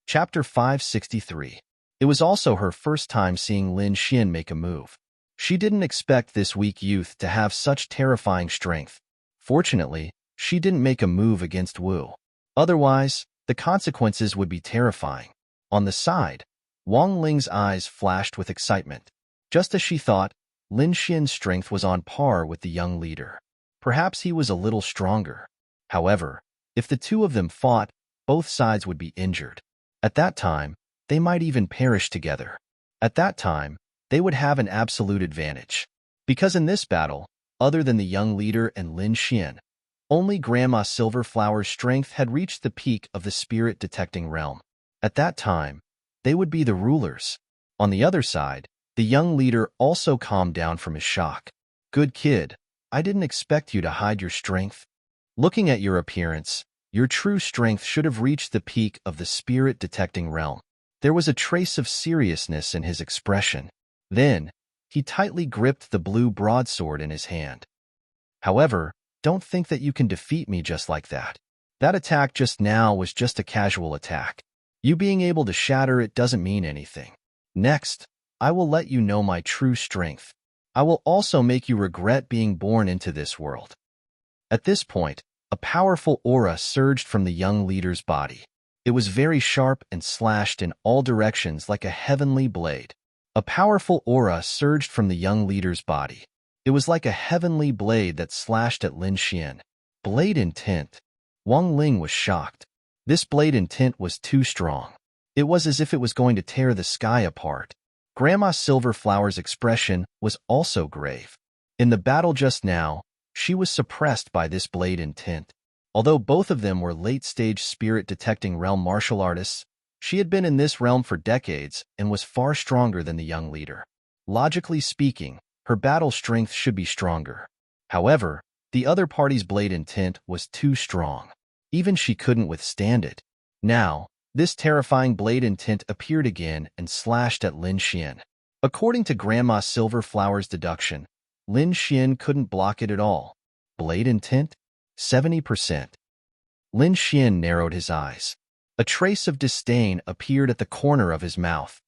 Chapter 563. It was also her first time seeing Lin Xian make a move. She didn't expect this weak youth to have such terrifying strength. Fortunately, she didn't make a move against Wu. Otherwise, the consequences would be terrifying. On the side, Wang Ling's eyes flashed with excitement. Just as she thought, Lin Xian's strength was on par with the young leader. Perhaps he was a little stronger. However, if the two of them fought, both sides would be injured. At that time, they might even perish together. At that time, they would have an absolute advantage. Because in this battle, other than the young leader and Lin Xian, only Grandma Silverflower's strength had reached the peak of the spirit-detecting realm. At that time, they would be the rulers. On the other side, the young leader also calmed down from his shock. Good kid, I didn't expect you to hide your strength. Looking at your appearance, your true strength should have reached the peak of the spirit-detecting realm. There was a trace of seriousness in his expression. Then, he tightly gripped the blue broadsword in his hand. However, don't think that you can defeat me just like that. That attack just now was just a casual attack. You being able to shatter it doesn't mean anything. Next, I will let you know my true strength. I will also make you regret being born into this world. At this point, a powerful aura surged from the young leader's body. It was very sharp and slashed in all directions like a heavenly blade. A powerful aura surged from the young leader's body. It was like a heavenly blade that slashed at Lin Xian. Blade intent. Wang Ling was shocked. This blade intent was too strong. It was as if it was going to tear the sky apart. Grandma Silverflower's expression was also grave. In the battle just now, she was suppressed by this blade intent. Although both of them were late-stage spirit-detecting realm martial artists, she had been in this realm for decades and was far stronger than the young leader. Logically speaking, her battle strength should be stronger. However, the other party's blade intent was too strong. Even she couldn't withstand it. Now, this terrifying blade intent appeared again and slashed at Lin Xian. According to Grandma Silverflower's deduction, Lin Xian couldn't block it at all. Blade intent? 70%. Lin Xian narrowed his eyes. A trace of disdain appeared at the corner of his mouth.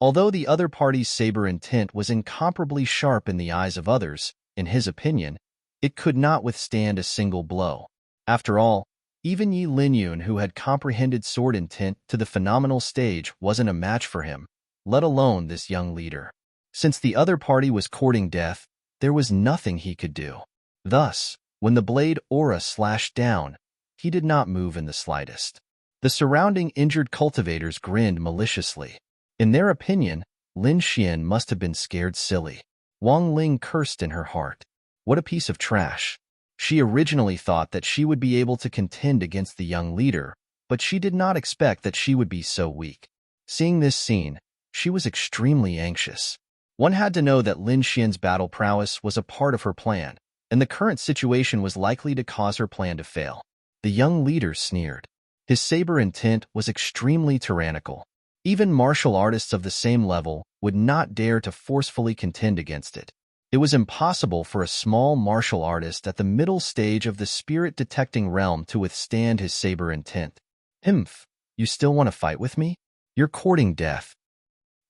Although the other party's saber intent was incomparably sharp in the eyes of others, in his opinion, it could not withstand a single blow. After all, even Yi Linyun, who had comprehended sword intent to the phenomenal stage, wasn't a match for him, let alone this young leader. Since the other party was courting death, there was nothing he could do. Thus, when the blade aura slashed down, he did not move in the slightest. The surrounding injured cultivators grinned maliciously. In their opinion, Lin Xian must have been scared silly. Wang Ling cursed in her heart. What a piece of trash. She originally thought that she would be able to contend against the young leader, but she did not expect that she would be so weak. Seeing this scene, she was extremely anxious. One had to know that Lin Xian's battle prowess was a part of her plan, and the current situation was likely to cause her plan to fail. The young leader sneered. His saber intent was extremely tyrannical. Even martial artists of the same level would not dare to forcefully contend against it. It was impossible for a small martial artist at the middle stage of the spirit-detecting realm to withstand his saber intent. "Himph, you still want to fight with me? You're courting death."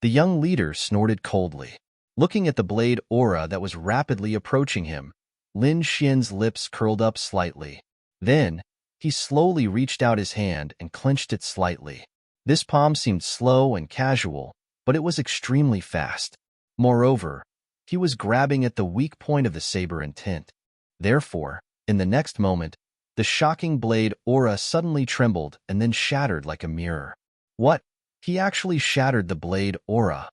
The young leader snorted coldly. Looking at the blade aura that was rapidly approaching him, Lin Xian's lips curled up slightly. Then, he slowly reached out his hand and clenched it slightly. This palm seemed slow and casual, but it was extremely fast. Moreover, he was grabbing at the weak point of the saber intent. Therefore, in the next moment, the shocking blade aura suddenly trembled and then shattered like a mirror. What? He actually shattered the blade aura.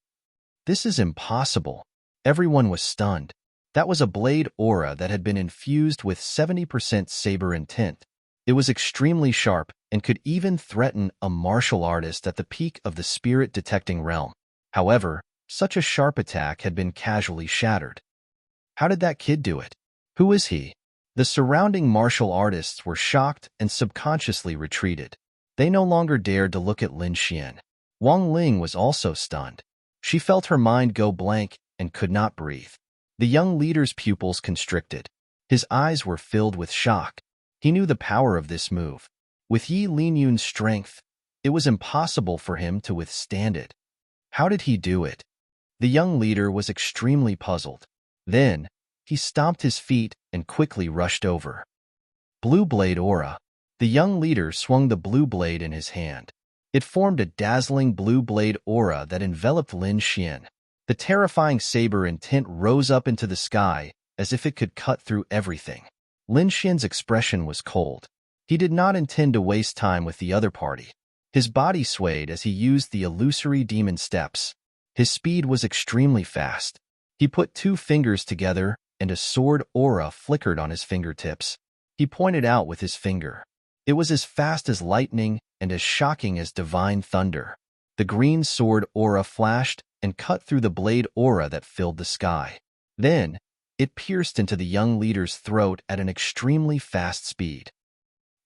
This is impossible. Everyone was stunned. That was a blade aura that had been infused with 70% saber intent. It was extremely sharp and could even threaten a martial artist at the peak of the spirit-detecting realm. However, such a sharp attack had been casually shattered. How did that kid do it? Who is he? The surrounding martial artists were shocked and subconsciously retreated. They no longer dared to look at Lin Xian. Wang Ling was also stunned. She felt her mind go blank and could not breathe. The young leader's pupils constricted. His eyes were filled with shock. He knew the power of this move. With Yi Linyun's strength, it was impossible for him to withstand it. How did he do it? The young leader was extremely puzzled. Then, he stomped his feet and quickly rushed over. Blue blade aura. The young leader swung the blue blade in his hand. It formed a dazzling blue blade aura that enveloped Lin Xian. The terrifying saber intent rose up into the sky as if it could cut through everything. Lin Xian's expression was cold. He did not intend to waste time with the other party. His body swayed as he used the illusory demon steps. His speed was extremely fast. He put two fingers together and a sword aura flickered on his fingertips. He pointed out with his finger. It was as fast as lightning and as shocking as divine thunder. The green sword aura flashed and cut through the blade aura that filled the sky. Then, it pierced into the young leader's throat at an extremely fast speed.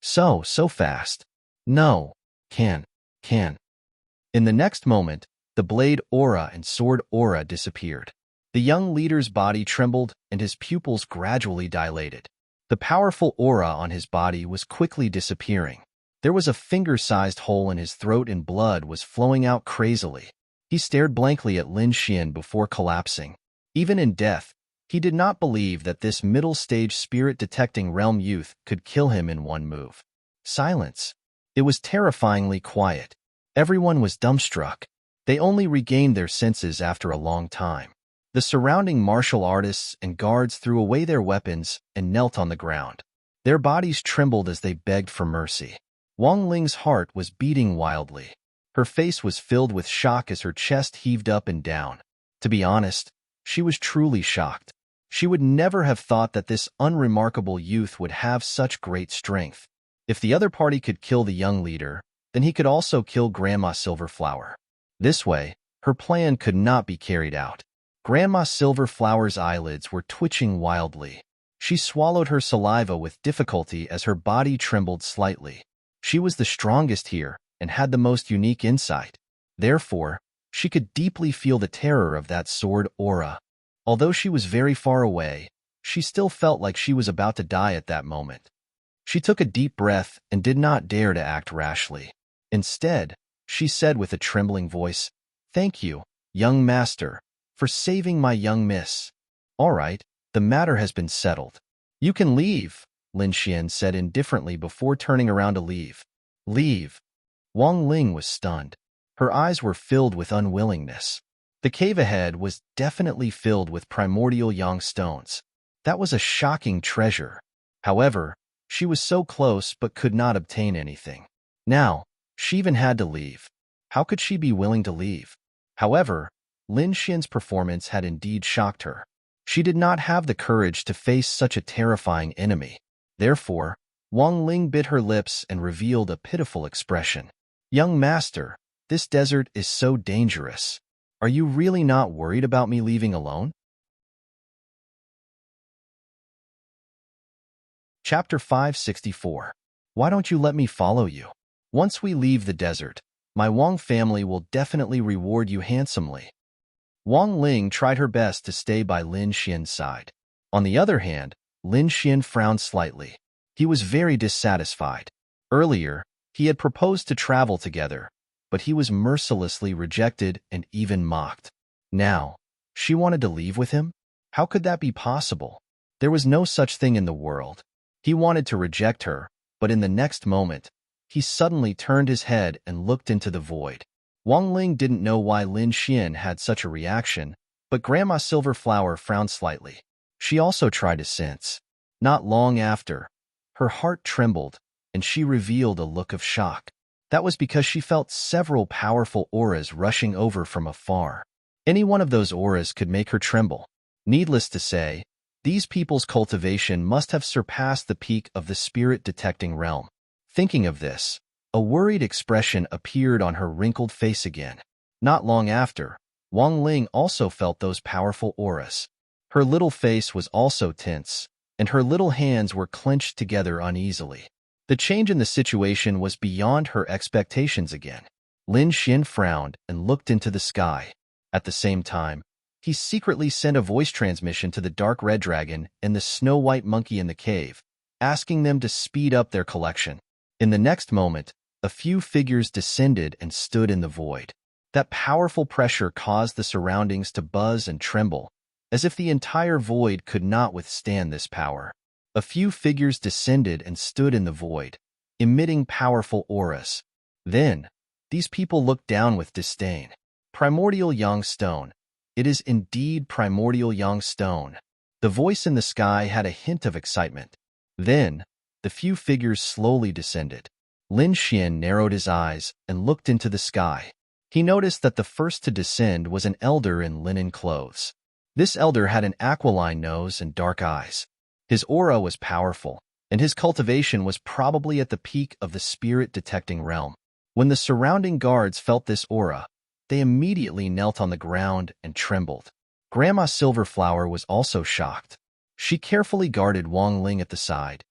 So fast. No. Can. In the next moment, the blade aura and sword aura disappeared. The young leader's body trembled and his pupils gradually dilated. The powerful aura on his body was quickly disappearing. There was a finger-sized hole in his throat and blood was flowing out crazily. He stared blankly at Lin Xian before collapsing. Even in death, he did not believe that this middle-stage spirit-detecting realm youth could kill him in one move. Silence. It was terrifyingly quiet. Everyone was dumbstruck. They only regained their senses after a long time. The surrounding martial artists and guards threw away their weapons and knelt on the ground. Their bodies trembled as they begged for mercy. Wang Ling's heart was beating wildly. Her face was filled with shock as her chest heaved up and down. To be honest, she was truly shocked. She would never have thought that this unremarkable youth would have such great strength. If the other party could kill the young leader, then he could also kill Grandma Silverflower. This way, her plan could not be carried out. Grandma Silverflower's eyelids were twitching wildly. She swallowed her saliva with difficulty as her body trembled slightly. She was the strongest here and had the most unique insight. Therefore, she could deeply feel the terror of that sword aura. Although she was very far away, she still felt like she was about to die at that moment. She took a deep breath and did not dare to act rashly. Instead, she said with a trembling voice, "Thank you, young master, for saving my young miss. All right, the matter has been settled. You can leave," Lin Xian said indifferently before turning around to leave. Leave? Wang Ling was stunned. Her eyes were filled with unwillingness. The cave ahead was definitely filled with primordial yang stones. That was a shocking treasure. However, she was so close but could not obtain anything. Now, she even had to leave. How could she be willing to leave? However, Lin Xian's performance had indeed shocked her. She did not have the courage to face such a terrifying enemy. Therefore, Wang Ling bit her lips and revealed a pitiful expression. "Young master, this desert is so dangerous. Are you really not worried about me leaving alone?" Chapter 564. Why don't you let me follow you? Once we leave the desert, My Wang family will definitely reward you handsomely. Wang Ling tried her best to stay by Lin Xian's side. On the other hand, Lin Xian frowned slightly. He was very dissatisfied. Earlier, he had proposed to travel together, but he was mercilessly rejected and even mocked. Now, she wanted to leave with him? How could that be possible? There was no such thing in the world. He wanted to reject her, but in the next moment, he suddenly turned his head and looked into the void. Wang Ling didn't know why Lin Xian had such a reaction, but Grandma Silverflower frowned slightly. She also tried to sense. Not long after, her heart trembled, and she revealed a look of shock. That was because she felt several powerful auras rushing over from afar. Any one of those auras could make her tremble. Needless to say, these people's cultivation must have surpassed the peak of the spirit-detecting realm. Thinking of this, a worried expression appeared on her wrinkled face again. Not long after, Wang Ling also felt those powerful auras. Her little face was also tense, and her little hands were clenched together uneasily. The change in the situation was beyond her expectations again. Lin Xian frowned and looked into the sky. At the same time, he secretly sent a voice transmission to the Dark Red Dragon and the Snow White Monkey in the cave, asking them to speed up their collection. In the next moment, a few figures descended and stood in the void. That powerful pressure caused the surroundings to buzz and tremble, as if the entire void could not withstand this power. A few figures descended and stood in the void, emitting powerful auras. Then, these people looked down with disdain. Primordial Yang Stone. It is indeed Primordial Yang Stone. The voice in the sky had a hint of excitement. Then, the few figures slowly descended. Lin Xian narrowed his eyes and looked into the sky. He noticed that the first to descend was an elder in linen clothes. This elder had an aquiline nose and dark eyes. His aura was powerful, and his cultivation was probably at the peak of the spirit-detecting realm. When the surrounding guards felt this aura, they immediately knelt on the ground and trembled. Grandma Silverflower was also shocked. She carefully guarded Wang Ling at the side.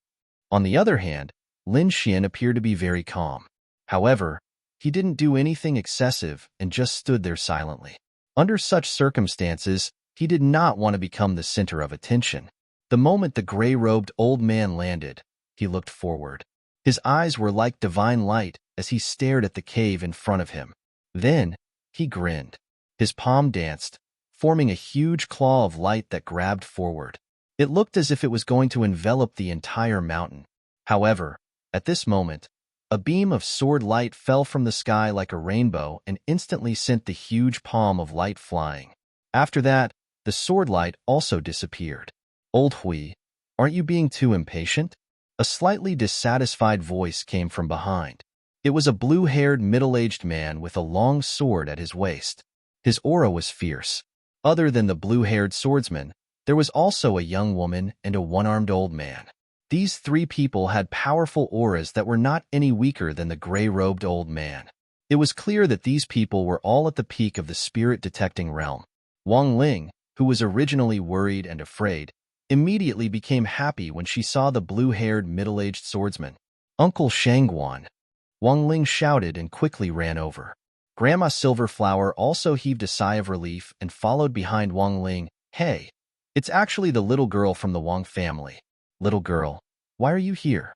On the other hand, Lin Xian appeared to be very calm. However, he didn't do anything excessive and just stood there silently. Under such circumstances, he did not want to become the center of attention. The moment the gray-robed old man landed, he looked forward. His eyes were like divine light as he stared at the cave in front of him. Then, he grinned. His palm danced, forming a huge claw of light that grabbed forward. It looked as if it was going to envelop the entire mountain. However, at this moment, a beam of sword light fell from the sky like a rainbow and instantly sent the huge palm of light flying. After that, the sword light also disappeared. Old Hui, aren't you being too impatient? A slightly dissatisfied voice came from behind. It was a blue-haired, middle-aged man with a long sword at his waist. His aura was fierce. Other than the blue-haired swordsman, there was also a young woman and a one-armed old man. These three people had powerful auras that were not any weaker than the gray-robed old man. It was clear that these people were all at the peak of the spirit-detecting realm. Wang Ling, who was originally worried and afraid, immediately became happy when she saw the blue-haired middle-aged swordsman. Uncle Shangguan. Wang Ling shouted and quickly ran over. Grandma Silverflower also heaved a sigh of relief and followed behind Wang Ling. Hey, it's actually the little girl from the Wang family. Little girl, why are you here?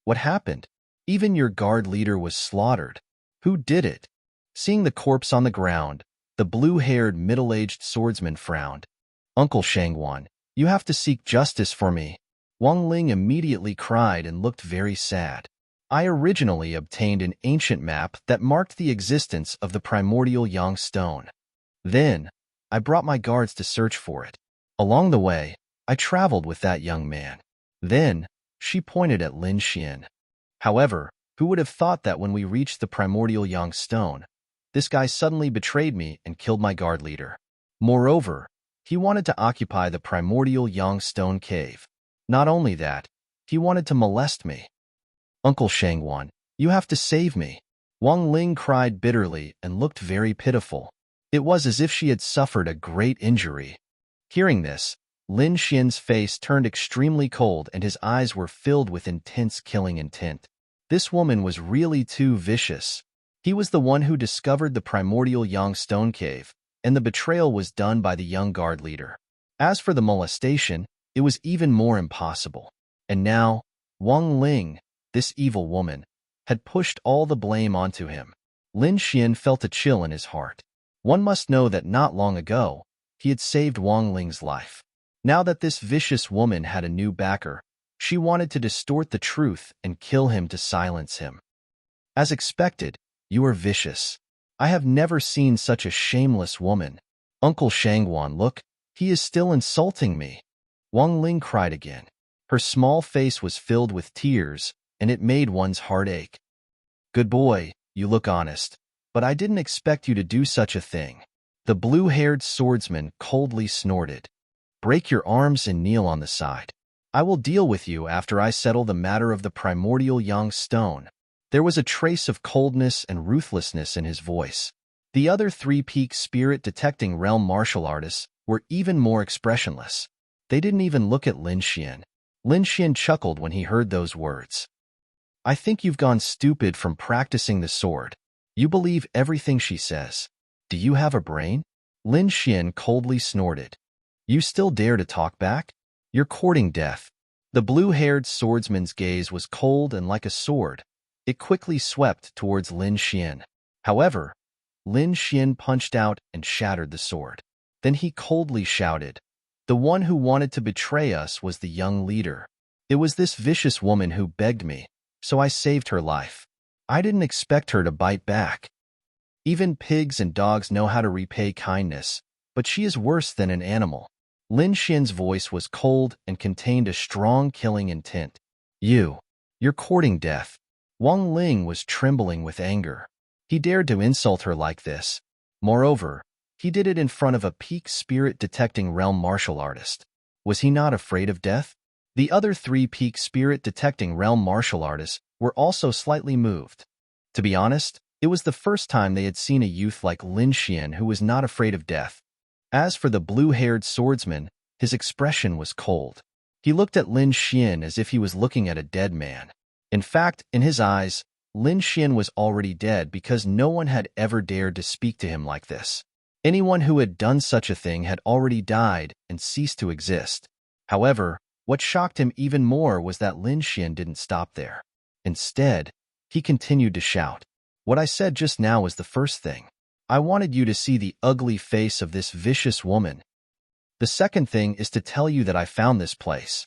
What happened? Even your guard leader was slaughtered. Who did it? Seeing the corpse on the ground, the blue-haired middle-aged swordsman frowned. Uncle Shangguan, you have to seek justice for me. Wang Ling immediately cried and looked very sad. I originally obtained an ancient map that marked the existence of the primordial Yang Stone. Then, I brought my guards to search for it. Along the way, I traveled with that young man. Then, she pointed at Lin Xian. However, who would have thought that when we reached the primordial Yang Stone, this guy suddenly betrayed me and killed my guard leader. Moreover, he wanted to occupy the primordial Yang Stone cave. Not only that, he wanted to molest me. Uncle Shangguan, you have to save me. Wang Ling cried bitterly and looked very pitiful. It was as if she had suffered a great injury. Hearing this, Lin Xian's face turned extremely cold and his eyes were filled with intense killing intent. This woman was really too vicious. He was the one who discovered the primordial Yang stone cave, and the betrayal was done by the young guard leader. As for the molestation, it was even more impossible. And now, Wang Ling, this evil woman, had pushed all the blame onto him. Lin Xian felt a chill in his heart. One must know that not long ago, he had saved Wang Ling's life. Now that this vicious woman had a new backer, she wanted to distort the truth and kill him to silence him. As expected, you are vicious. I have never seen such a shameless woman. Uncle Shangguan, look, he is still insulting me. Wang Ling cried again. Her small face was filled with tears, and it made one's heart ache. Good boy, you look honest, but I didn't expect you to do such a thing. The blue-haired swordsman coldly snorted. Break your arms and kneel on the side. I will deal with you after I settle the matter of the primordial Yang stone. There was a trace of coldness and ruthlessness in his voice. The other three-peak spirit-detecting realm martial artists were even more expressionless. They didn't even look at Lin Xian. Lin Xian chuckled when he heard those words. I think you've gone stupid from practicing the sword. You believe everything she says. Do you have a brain? Lin Xian coldly snorted. You still dare to talk back? You're courting death. The blue-haired swordsman's gaze was cold and like a sword. It quickly swept towards Lin Xian. However, Lin Xian punched out and shattered the sword. Then he coldly shouted, the one who wanted to betray us was the young leader. It was this vicious woman who begged me, so I saved her life. I didn't expect her to bite back. Even pigs and dogs know how to repay kindness, but she is worse than an animal. Lin Xian's voice was cold and contained a strong killing intent. You're courting death. Wang Ling was trembling with anger. He dared to insult her like this. Moreover, he did it in front of a peak spirit-detecting realm martial artist. Was he not afraid of death? The other three peak spirit-detecting realm martial artists were also slightly moved. To be honest, it was the first time they had seen a youth like Lin Xian who was not afraid of death. As for the blue-haired swordsman, his expression was cold. He looked at Lin Xian as if he was looking at a dead man. In fact, in his eyes, Lin Xian was already dead because no one had ever dared to speak to him like this. Anyone who had done such a thing had already died and ceased to exist. However, what shocked him even more was that Lin Xian didn't stop there. Instead, he continued to shout. What I said just now was the first thing. I wanted you to see the ugly face of this vicious woman. The second thing is to tell you that I found this place.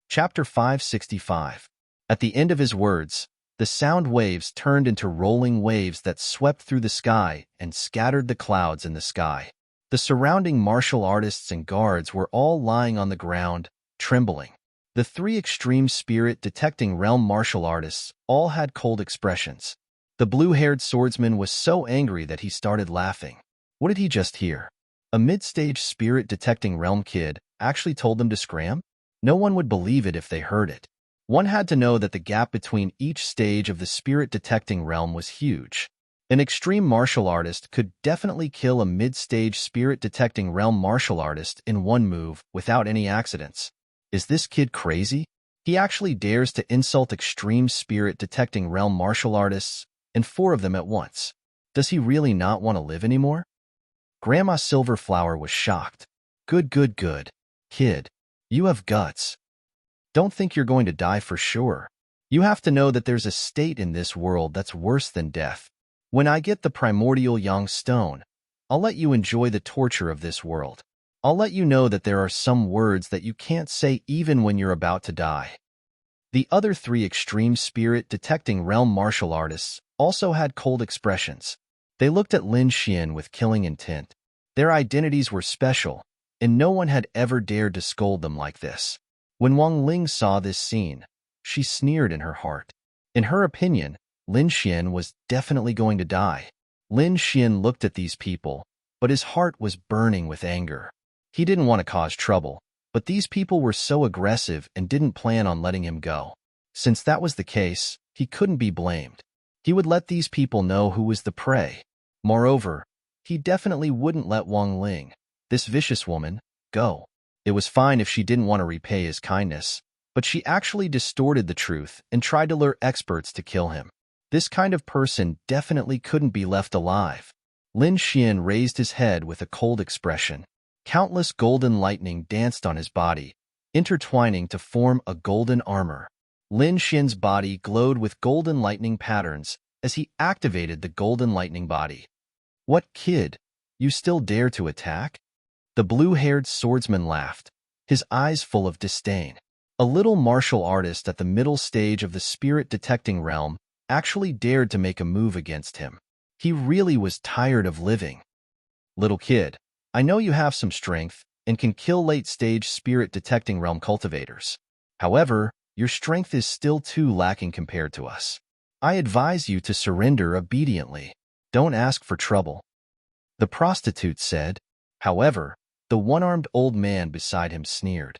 Chapter 565. At the end of his words, the sound waves turned into rolling waves that swept through the sky and scattered the clouds in the sky. The surrounding martial artists and guards were all lying on the ground, trembling. The three extreme spirit-detecting realm martial artists all had cold expressions. The blue-haired swordsman was so angry that he started laughing. What did he just hear? A mid-stage spirit-detecting realm kid actually told them to scram? No one would believe it if they heard it. One had to know that the gap between each stage of the spirit-detecting realm was huge. An extreme martial artist could definitely kill a mid-stage spirit-detecting realm martial artist in one move without any accidents. Is this kid crazy? He actually dares to insult extreme spirit-detecting realm martial artists, and 4 of them at once. Does he really not want to live anymore? Grandma Silverflower was shocked. Good. Kid, you have guts. Don't think you're going to die for sure. You have to know that there's a state in this world that's worse than death. When I get the primordial Yang stone, I'll let you enjoy the torture of this world. I'll let you know that there are some words that you can't say even when you're about to die. The other 3 extreme spirit-detecting realm martial artists also had cold expressions. They looked at Lin Xian with killing intent. Their identities were special, and no one had ever dared to scold them like this. When Wang Ling saw this scene, she sneered in her heart. In her opinion, Lin Xian was definitely going to die. Lin Xian looked at these people, but his heart was burning with anger. He didn't want to cause trouble, but these people were so aggressive and didn't plan on letting him go. Since that was the case, he couldn't be blamed. He would let these people know who was the prey. Moreover, he definitely wouldn't let Wang Ling, this vicious woman, go. It was fine if she didn't want to repay his kindness, but she actually distorted the truth and tried to lure experts to kill him. This kind of person definitely couldn't be left alive. Lin Xian raised his head with a cold expression. Countless golden lightning danced on his body, intertwining to form a golden armor. Lin Xian's body glowed with golden lightning patterns as he activated the golden lightning body. "What, kid? You still dare to attack?" The blue-haired swordsman laughed, his eyes full of disdain. A little martial artist at the middle stage of the spirit-detecting realm actually dared to make a move against him. He really was tired of living. "Little kid, I know you have some strength and can kill late-stage spirit-detecting realm cultivators. However, your strength is still too lacking compared to us. I advise you to surrender obediently. Don't ask for trouble," the prostitute said. However, the one-armed old man beside him sneered.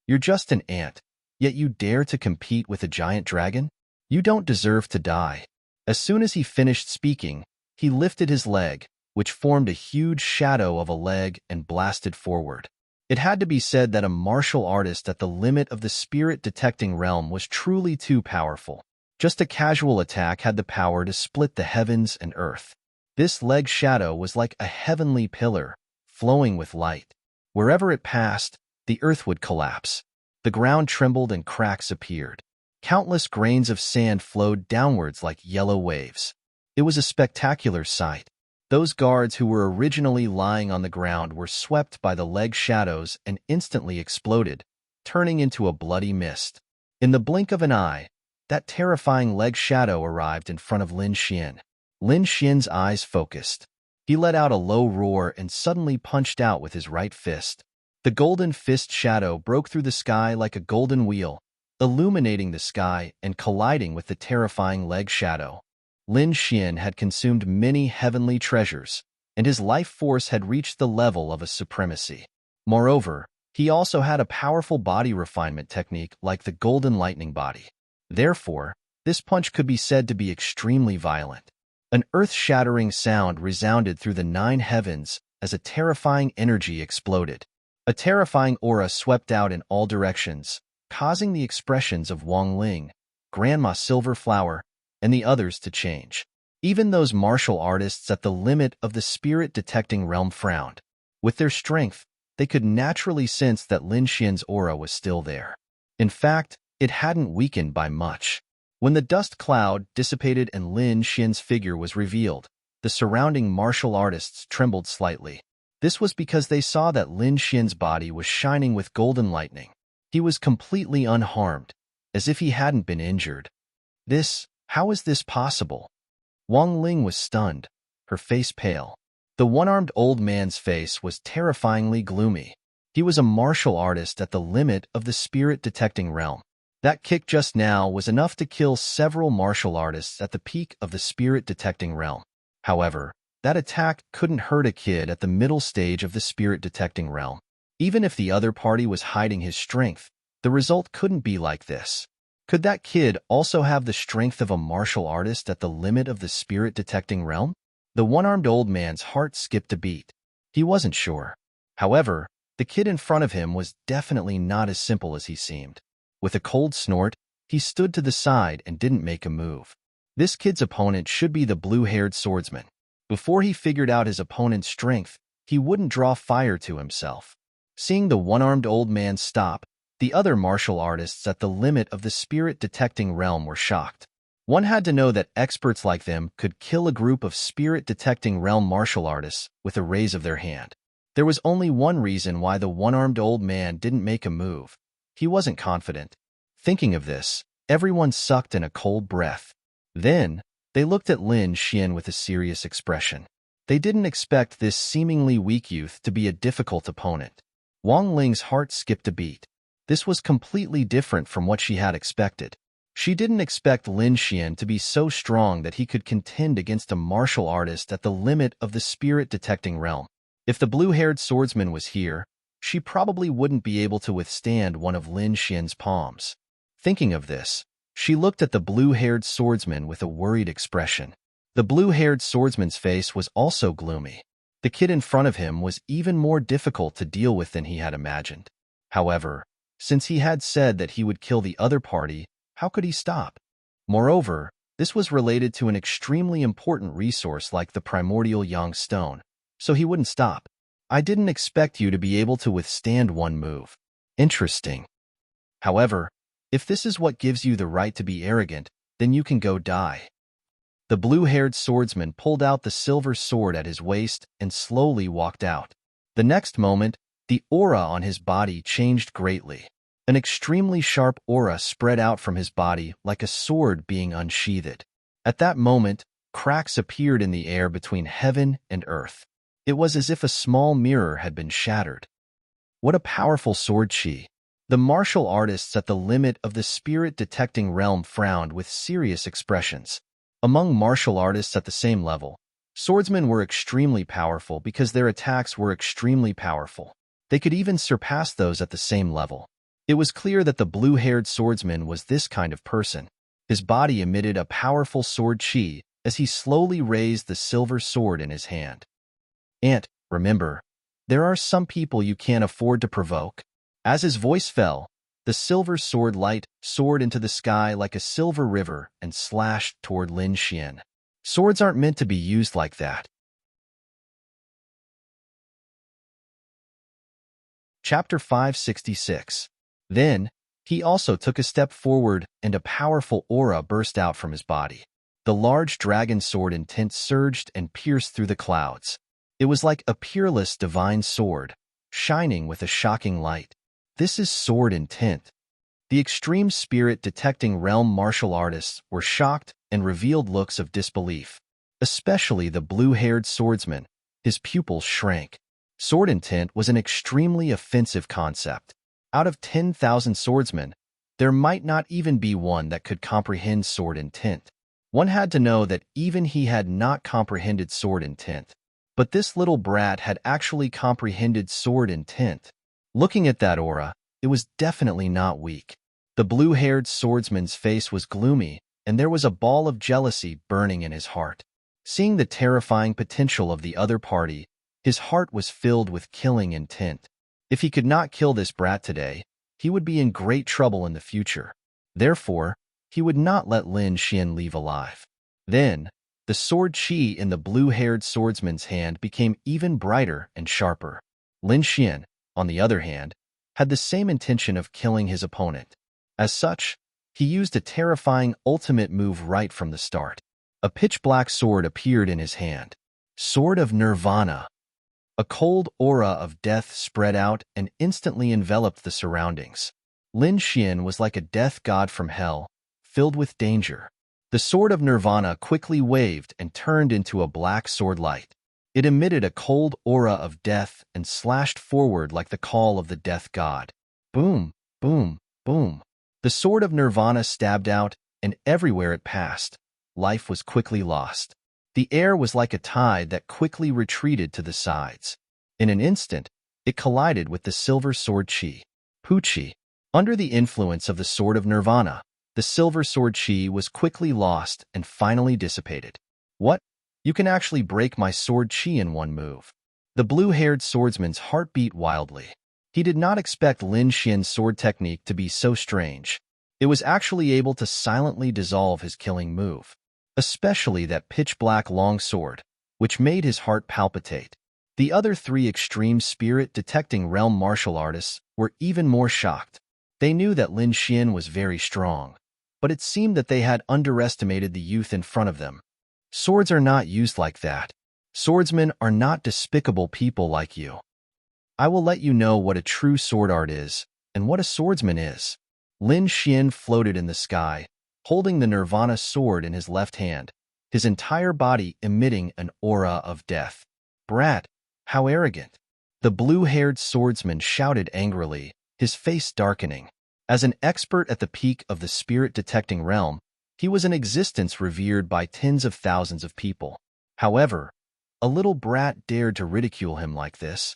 "You're just an ant, yet you dare to compete with a giant dragon? You don't deserve to die." As soon as he finished speaking, he lifted his leg, which formed a huge shadow of a leg, and blasted forward. It had to be said that a martial artist at the limit of the spirit-detecting realm was truly too powerful. Just a casual attack had the power to split the heavens and earth. This leg shadow was like a heavenly pillar, flowing with light. Wherever it passed, the earth would collapse. The ground trembled and cracks appeared. Countless grains of sand flowed downwards like yellow waves. It was a spectacular sight. Those guards who were originally lying on the ground were swept by the leg shadows and instantly exploded, turning into a bloody mist. In the blink of an eye, that terrifying leg shadow arrived in front of Lin Xian. Lin Xian's eyes focused. He let out a low roar and suddenly punched out with his right fist. The golden fist shadow broke through the sky like a golden wheel, illuminating the sky and colliding with the terrifying leg shadow. Lin Xian had consumed many heavenly treasures, and his life force had reached the level of a supremacy. Moreover, he also had a powerful body refinement technique like the golden lightning body. Therefore, this punch could be said to be extremely violent. An earth-shattering sound resounded through the 9 heavens as a terrifying energy exploded. A terrifying aura swept out in all directions, causing the expressions of Wang Ling, Grandma Silverflower, and the others to change. Even those martial artists at the limit of the spirit-detecting realm frowned. With their strength, they could naturally sense that Lin Xian's aura was still there. In fact, it hadn't weakened by much. When the dust cloud dissipated and Lin Xian's figure was revealed, the surrounding martial artists trembled slightly. This was because they saw that Lin Xian's body was shining with golden lightning. He was completely unharmed, as if he hadn't been injured. How is this possible? Wang Ling was stunned, her face pale. The one-armed old man's face was terrifyingly gloomy. He was a martial artist at the limit of the spirit-detecting realm. That kick just now was enough to kill several martial artists at the peak of the spirit-detecting realm. However, that attack couldn't hurt a kid at the middle stage of the spirit-detecting realm. Even if the other party was hiding his strength, the result couldn't be like this. Could that kid also have the strength of a martial artist at the limit of the spirit-detecting realm? The one-armed old man's heart skipped a beat. He wasn't sure. However, the kid in front of him was definitely not as simple as he seemed. With a cold snort, he stood to the side and didn't make a move. This kid's opponent should be the blue-haired swordsman. Before he figured out his opponent's strength, he wouldn't draw fire to himself. Seeing the one-armed old man stop, the other martial artists at the limit of the spirit-detecting realm were shocked. One had to know that experts like them could kill a group of spirit-detecting realm martial artists with a raise of their hand. There was only one reason why the one-armed old man didn't make a move. He wasn't confident. Thinking of this, everyone sucked in a cold breath. Then, they looked at Lin Xian with a serious expression. They didn't expect this seemingly weak youth to be a difficult opponent. Wang Ling's heart skipped a beat. This was completely different from what she had expected. She didn't expect Lin Xian to be so strong that he could contend against a martial artist at the limit of the spirit-detecting realm. If the blue-haired swordsman was here, she probably wouldn't be able to withstand one of Lin Xian's palms. Thinking of this, she looked at the blue-haired swordsman with a worried expression. The blue-haired swordsman's face was also gloomy. The kid in front of him was even more difficult to deal with than he had imagined. However, Since he had said that he would kill the other party, how could he stop? Moreover, this was related to an extremely important resource like the primordial yang stone, so he wouldn't stop. I didn't expect you to be able to withstand one move. Interesting. However, if this is what gives you the right to be arrogant, then you can go die. The blue-haired swordsman pulled out the silver sword at his waist and slowly walked out. The next moment, the aura on his body changed greatly. An extremely sharp aura spread out from his body like a sword being unsheathed. At that moment, cracks appeared in the air between heaven and earth. It was as if a small mirror had been shattered. What a powerful sword chi! The martial artists at the limit of the spirit-detecting realm frowned with serious expressions. Among martial artists at the same level, swordsmen were extremely powerful because their attacks were extremely powerful. They could even surpass those at the same level. It was clear that the blue-haired swordsman was this kind of person. His body emitted a powerful sword chi as he slowly raised the silver sword in his hand. And, remember, there are some people you can't afford to provoke. As his voice fell, the silver sword light soared into the sky like a silver river and slashed toward Lin Xian. Swords aren't meant to be used like that. Chapter 566. Then, he also took a step forward and a powerful aura burst out from his body. The large dragon sword intent surged and pierced through the clouds. It was like a peerless divine sword, shining with a shocking light. This is sword intent. The extreme spirit-detecting realm martial artists were shocked and revealed looks of disbelief. Especially the blue-haired swordsman, his pupils shrank. Sword intent was an extremely offensive concept. Out of 10,000 swordsmen, there might not even be one that could comprehend sword intent. One had to know that even he had not comprehended sword intent. But this little brat had actually comprehended sword intent. Looking at that aura, it was definitely not weak. The blue-haired swordsman's face was gloomy, and there was a ball of jealousy burning in his heart. Seeing the terrifying potential of the other party, his heart was filled with killing intent. If he could not kill this brat today, he would be in great trouble in the future. Therefore, he would not let Lin Xian leave alive. Then, the sword chi in the blue-haired swordsman's hand became even brighter and sharper. Lin Xian, on the other hand, had the same intention of killing his opponent. As such, he used a terrifying ultimate move right from the start. A pitch-black sword appeared in his hand. Sword of Nirvana. A cold aura of death spread out and instantly enveloped the surroundings. Lin Xian was like a death god from hell, filled with danger. The sword of Nirvana quickly waved and turned into a black sword light. It emitted a cold aura of death and slashed forward like the call of the death god. Boom, boom, boom. The sword of Nirvana stabbed out, and everywhere it passed, life was quickly lost. The air was like a tide that quickly retreated to the sides. In an instant, it collided with the silver sword chi. Puchi. Under the influence of the sword of Nirvana, the silver sword chi was quickly lost and finally dissipated. What? You can actually break my sword chi in one move. The blue-haired swordsman's heart beat wildly. He did not expect Lin Xian's sword technique to be so strange. It was actually able to silently dissolve his killing move. Especially that pitch-black long sword, which made his heart palpitate. The other three extreme spirit-detecting realm martial artists were even more shocked. They knew that Lin Xian was very strong, but it seemed that they had underestimated the youth in front of them. Swords are not used like that. Swordsmen are not despicable people like you. I will let you know what a true sword art is and what a swordsman is. Lin Xian floated in the sky, holding the Nirvana sword in his left hand, his entire body emitting an aura of death. Brat, how arrogant! The blue-haired swordsman shouted angrily, his face darkening. As an expert at the peak of the spirit-detecting realm, he was an existence revered by tens of thousands of people. However, a little brat dared to ridicule him like this.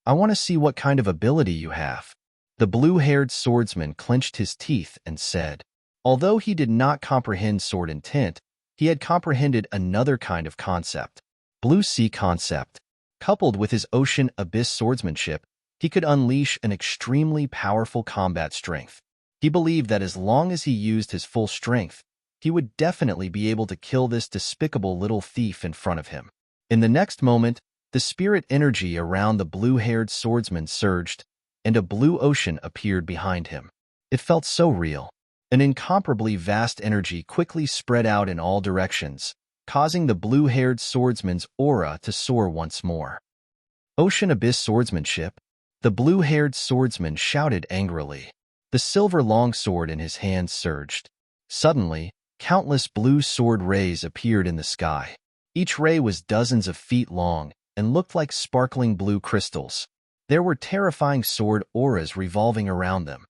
I want to see what kind of ability you have. The blue-haired swordsman clenched his teeth and said. Although he did not comprehend sword intent, he had comprehended another kind of concept. Blue sea concept. Coupled with his ocean abyss swordsmanship, He could unleash an extremely powerful combat strength. He believed that as long as he used his full strength, he would definitely be able to kill this despicable little thief in front of him. In the next moment, the spirit energy around the blue-haired swordsman surged, and a blue ocean appeared behind him. It felt so real. An incomparably vast energy quickly spread out in all directions, causing the blue-haired swordsman's aura to soar once more. Ocean Abyss swordsmanship, the blue-haired swordsman shouted angrily. The silver longsword in his hand surged. Suddenly, countless blue sword rays appeared in the sky. Each ray was dozens of feet long and looked like sparkling blue crystals. There were terrifying sword auras revolving around them.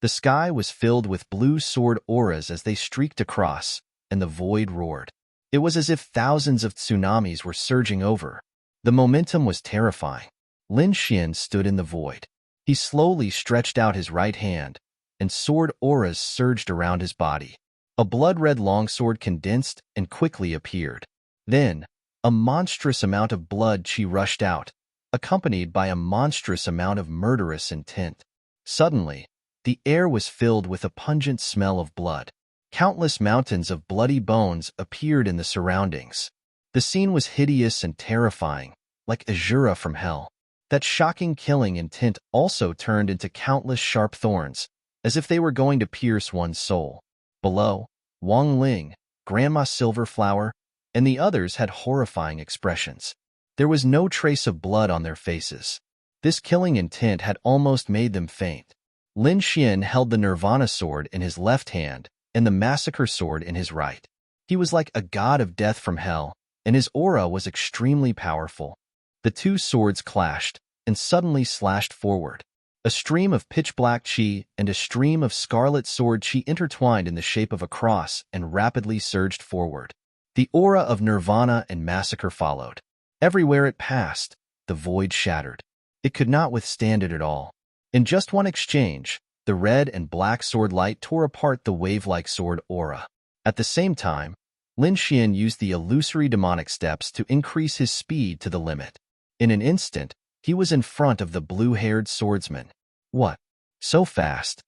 The sky was filled with blue sword auras as they streaked across, and the void roared. It was as if thousands of tsunamis were surging over. The momentum was terrifying. Lin Xian stood in the void. He slowly stretched out his right hand, and sword auras surged around his body. A blood-red longsword condensed and quickly appeared. Then, a monstrous amount of blood chi rushed out, accompanied by a monstrous amount of murderous intent. Suddenly, the air was filled with a pungent smell of blood. Countless mountains of bloody bones appeared in the surroundings. The scene was hideous and terrifying, like Azura from hell. That shocking killing intent also turned into countless sharp thorns, as if they were going to pierce one's soul. Below, Wang Ling, Grandma Silverflower, and the others had horrifying expressions. There was no trace of blood on their faces. This killing intent had almost made them faint. Lin Xian held the Nirvana sword in his left hand and the massacre sword in his right. He was like a god of death from hell, and his aura was extremely powerful. The two swords clashed and suddenly slashed forward. A stream of pitch-black chi and a stream of scarlet sword chi intertwined in the shape of a cross and rapidly surged forward. The aura of Nirvana and massacre followed. Everywhere it passed, the void shattered. It could not withstand it at all. In just one exchange, the red and black sword light tore apart the wave-like sword aura. At the same time, Lin Xian used the illusory demonic steps to increase his speed to the limit. In an instant, he was in front of the blue-haired swordsman. What? So fast?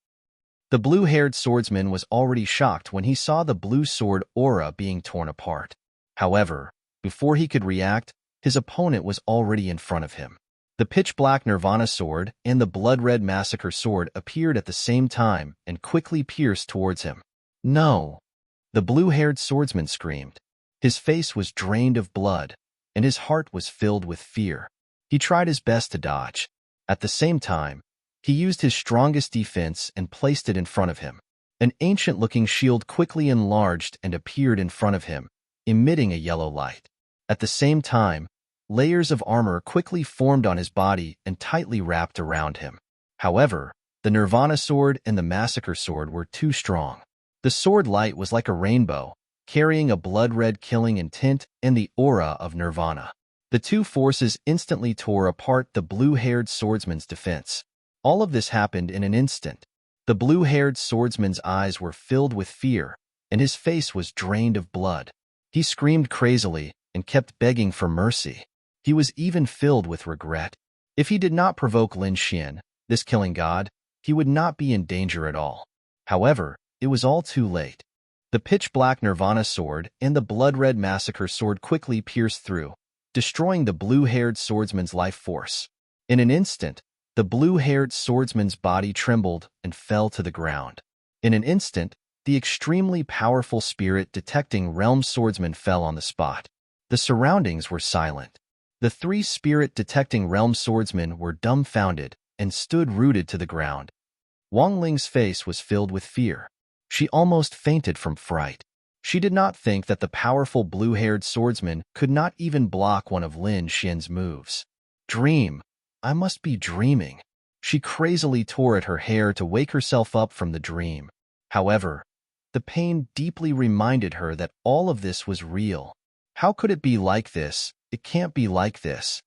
The blue-haired swordsman was already shocked when he saw the blue sword aura being torn apart. However, before he could react, his opponent was already in front of him. The pitch-black Nirvana sword and the blood-red massacre sword appeared at the same time and quickly pierced towards him. No! The blue-haired swordsman screamed. His face was drained of blood, and his heart was filled with fear. He tried his best to dodge. At the same time, he used his strongest defense and placed it in front of him. An ancient-looking shield quickly enlarged and appeared in front of him, emitting a yellow light. At the same time, layers of armor quickly formed on his body and tightly wrapped around him. However, the Nirvana sword and the massacre sword were too strong. The sword light was like a rainbow, carrying a blood-red killing intent and the aura of Nirvana. The two forces instantly tore apart the blue-haired swordsman's defense. All of this happened in an instant. The blue-haired swordsman's eyes were filled with fear, and his face was drained of blood. He screamed crazily and kept begging for mercy. He was even filled with regret. If he did not provoke Lin Xian, this killing god, he would not be in danger at all. However, it was all too late. The pitch-black Nirvana sword and the blood-red massacre sword quickly pierced through, destroying the blue-haired swordsman's life force. In an instant, the blue-haired swordsman's body trembled and fell to the ground. In an instant, the extremely powerful spirit-detecting realm swordsman fell on the spot. The surroundings were silent. The three spirit-detecting realm swordsmen were dumbfounded and stood rooted to the ground. Wang Ling's face was filled with fear. She almost fainted from fright. She did not think that the powerful blue-haired swordsman could not even block one of Lin Xian's moves. Dream. I must be dreaming. She crazily tore at her hair to wake herself up from the dream. However, the pain deeply reminded her that all of this was real. How could it be like this? It can't be like this.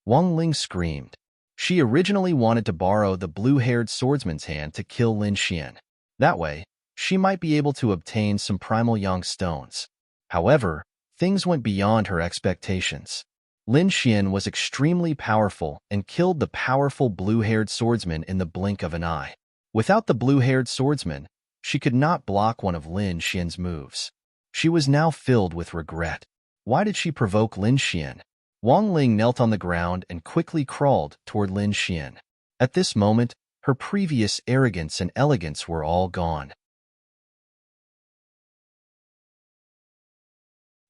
Wang Ling screamed. She originally wanted to borrow the blue-haired swordsman's hand to kill Lin Xian. That way, she might be able to obtain some primal yang stones. However, things went beyond her expectations. Lin Xian was extremely powerful and killed the powerful blue-haired swordsman in the blink of an eye. Without the blue-haired swordsman, she could not block one of Lin Xian's moves. She was now filled with regret. Why did she provoke Lin Xian? Wang Ling knelt on the ground and quickly crawled toward Lin Xian. At this moment, her previous arrogance and elegance were all gone.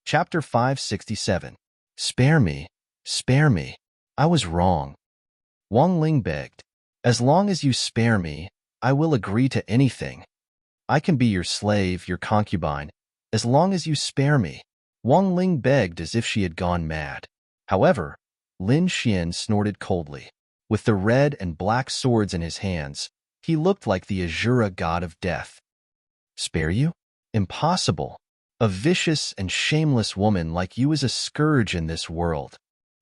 Chapter 567. Spare me, spare me. I was wrong. Wang Ling begged. As long as you spare me, I will agree to anything. I can be your slave, your concubine, as long as you spare me. Wang Ling begged as if she had gone mad. However, Lin Xian snorted coldly. With the red and black swords in his hands, he looked like the Azura god of death. Spare you? Impossible. A vicious and shameless woman like you is a scourge in this world.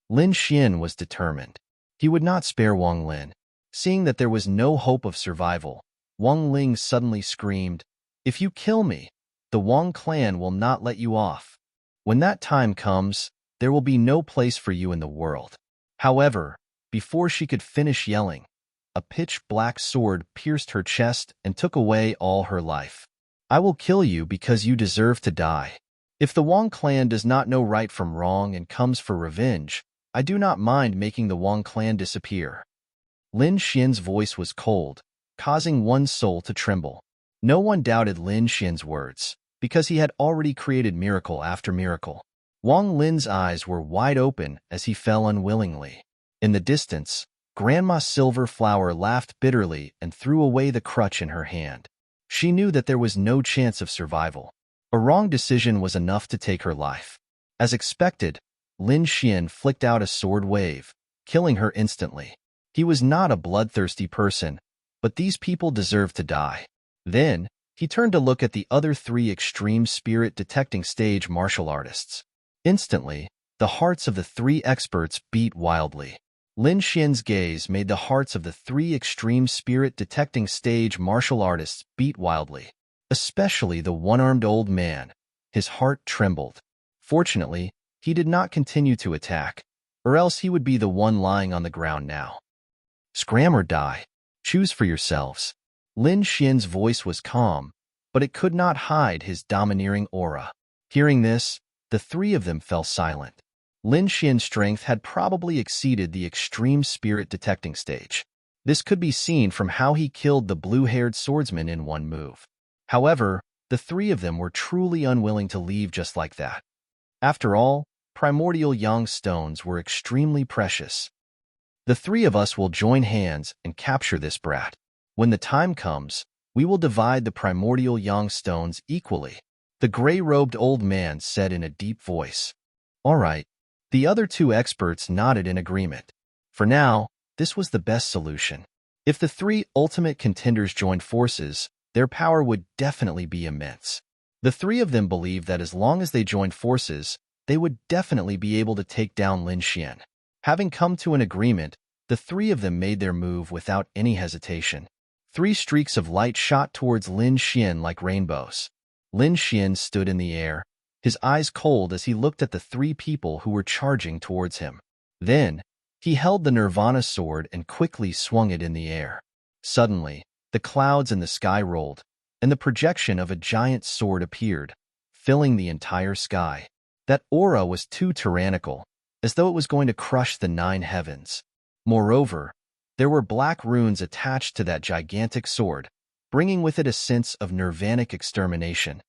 Lin Xian was determined. He would not spare Wang Lin. Seeing that there was no hope of survival, Wang Ling suddenly screamed, "If you kill me, the Wang clan will not let you off. When that time comes, there will be no place for you in the world." However, before she could finish yelling, a pitch-black sword pierced her chest and took away all her life. I will kill you because you deserve to die. If the Wang clan does not know right from wrong and comes for revenge, I do not mind making the Wang clan disappear. Lin Xian's voice was cold, causing one's soul to tremble. No one doubted Lin Xian's words, because he had already created miracle after miracle. Wang Lin's eyes were wide open as he fell unwillingly. In the distance, Grandma Silver Flower laughed bitterly and threw away the crutch in her hand. She knew that there was no chance of survival. A wrong decision was enough to take her life. As expected, Lin Xian flicked out a sword wave, killing her instantly. He was not a bloodthirsty person, but these people deserved to die. Then, he turned to look at the other three extreme spirit detecting stage martial artists. Instantly, the hearts of the three experts beat wildly. Lin Xian's gaze made the hearts of the three extreme spirit detecting stage martial artists beat wildly, especially the one-armed old man. His heart trembled. Fortunately, he did not continue to attack, or else he would be the one lying on the ground now. Scram or die. Choose for yourselves. Lin Xian's voice was calm, but it could not hide his domineering aura. Hearing this, the three of them fell silent. Lin Xian's strength had probably exceeded the extreme spirit detecting stage. This could be seen from how he killed the blue-haired swordsman in one move. However, the three of them were truly unwilling to leave just like that. After all, primordial yang stones were extremely precious. The three of us will join hands and capture this brat. When the time comes, we will divide the primordial yang stones equally. The gray-robed old man said in a deep voice. All right. The other two experts nodded in agreement. For now, this was the best solution. If the three ultimate contenders joined forces, their power would definitely be immense. The three of them believed that as long as they joined forces, they would definitely be able to take down Lin Xian. Having come to an agreement, the three of them made their move without any hesitation. 3 streaks of light shot towards Lin Xian like rainbows. Lin Xian stood in the air, his eyes cold as he looked at the 3 people who were charging towards him. Then, he held the Nirvana sword and quickly swung it in the air. Suddenly, the clouds in the sky rolled, and the projection of a giant sword appeared, filling the entire sky. That aura was too tyrannical, as though it was going to crush the 9 heavens. Moreover, there were black runes attached to that gigantic sword, bringing with it a sense of nirvanic extermination.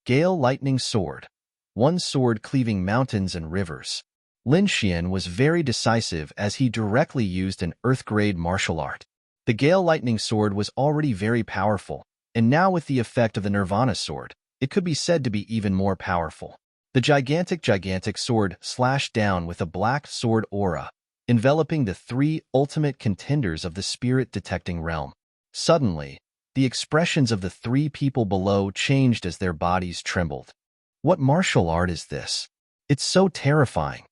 Gale Lightning Sword. One sword cleaving mountains and rivers. Lin Xian was very decisive as he directly used an earth-grade martial art. The Gale Lightning Sword was already very powerful, and now with the effect of the Nirvana Sword, it could be said to be even more powerful. The gigantic sword slashed down with a black sword aura, enveloping the 3 ultimate contenders of the spirit-detecting realm. Suddenly, the expressions of the 3 people below changed as their bodies trembled. What martial art is this? It's so terrifying.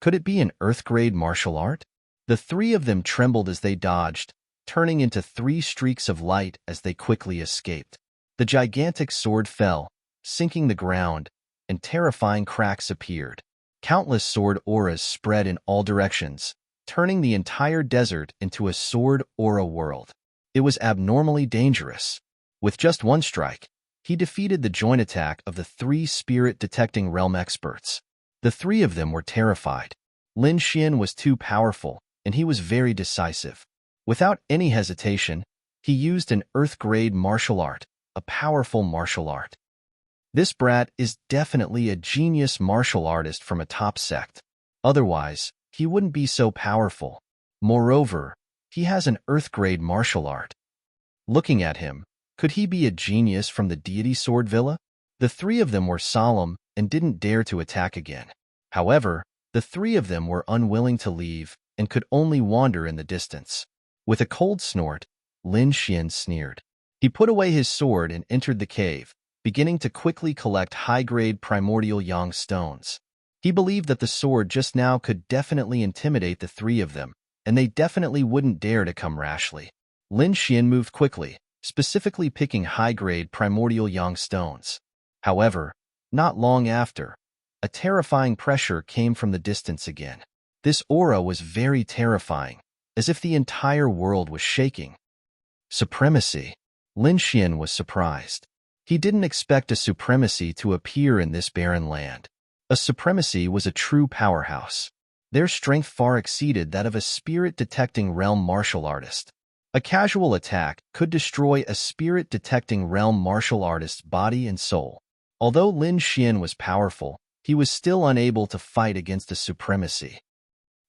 Could it be an earth-grade martial art? The 3 of them trembled as they dodged, turning into 3 streaks of light as they quickly escaped. The gigantic sword fell, sinking the ground, and terrifying cracks appeared. Countless sword auras spread in all directions, turning the entire desert into a sword aura world. It was abnormally dangerous. With just one strike, he defeated the joint attack of the 3 spirit-detecting realm experts. The 3 of them were terrified. Lin Xian was too powerful, and he was very decisive. Without any hesitation, he used an earth-grade martial art, a powerful martial art. This brat is definitely a genius martial artist from a top sect. Otherwise, he wouldn't be so powerful. Moreover, he has an earth-grade martial art. Looking at him, could he be a genius from the deity sword villa? The 3 of them were solemn and didn't dare to attack again. However, the 3 of them were unwilling to leave and could only wander in the distance. With a cold snort, Lin Xian sneered. He put away his sword and entered the cave, beginning to quickly collect high-grade primordial yang stones. He believed that the sword just now could definitely intimidate the 3 of them, and they definitely wouldn't dare to come rashly. Lin Xian moved quickly, specifically picking high-grade primordial yang stones. However, not long after, a terrifying pressure came from the distance again. This aura was very terrifying, as if the entire world was shaking. Supremacy. Lin Xian was surprised. He didn't expect a supremacy to appear in this barren land. A supremacy was a true powerhouse. Their strength far exceeded that of a spirit-detecting realm martial artist. A casual attack could destroy a spirit-detecting realm martial artist's body and soul. Although Lin Xian was powerful, he was still unable to fight against a supremacy.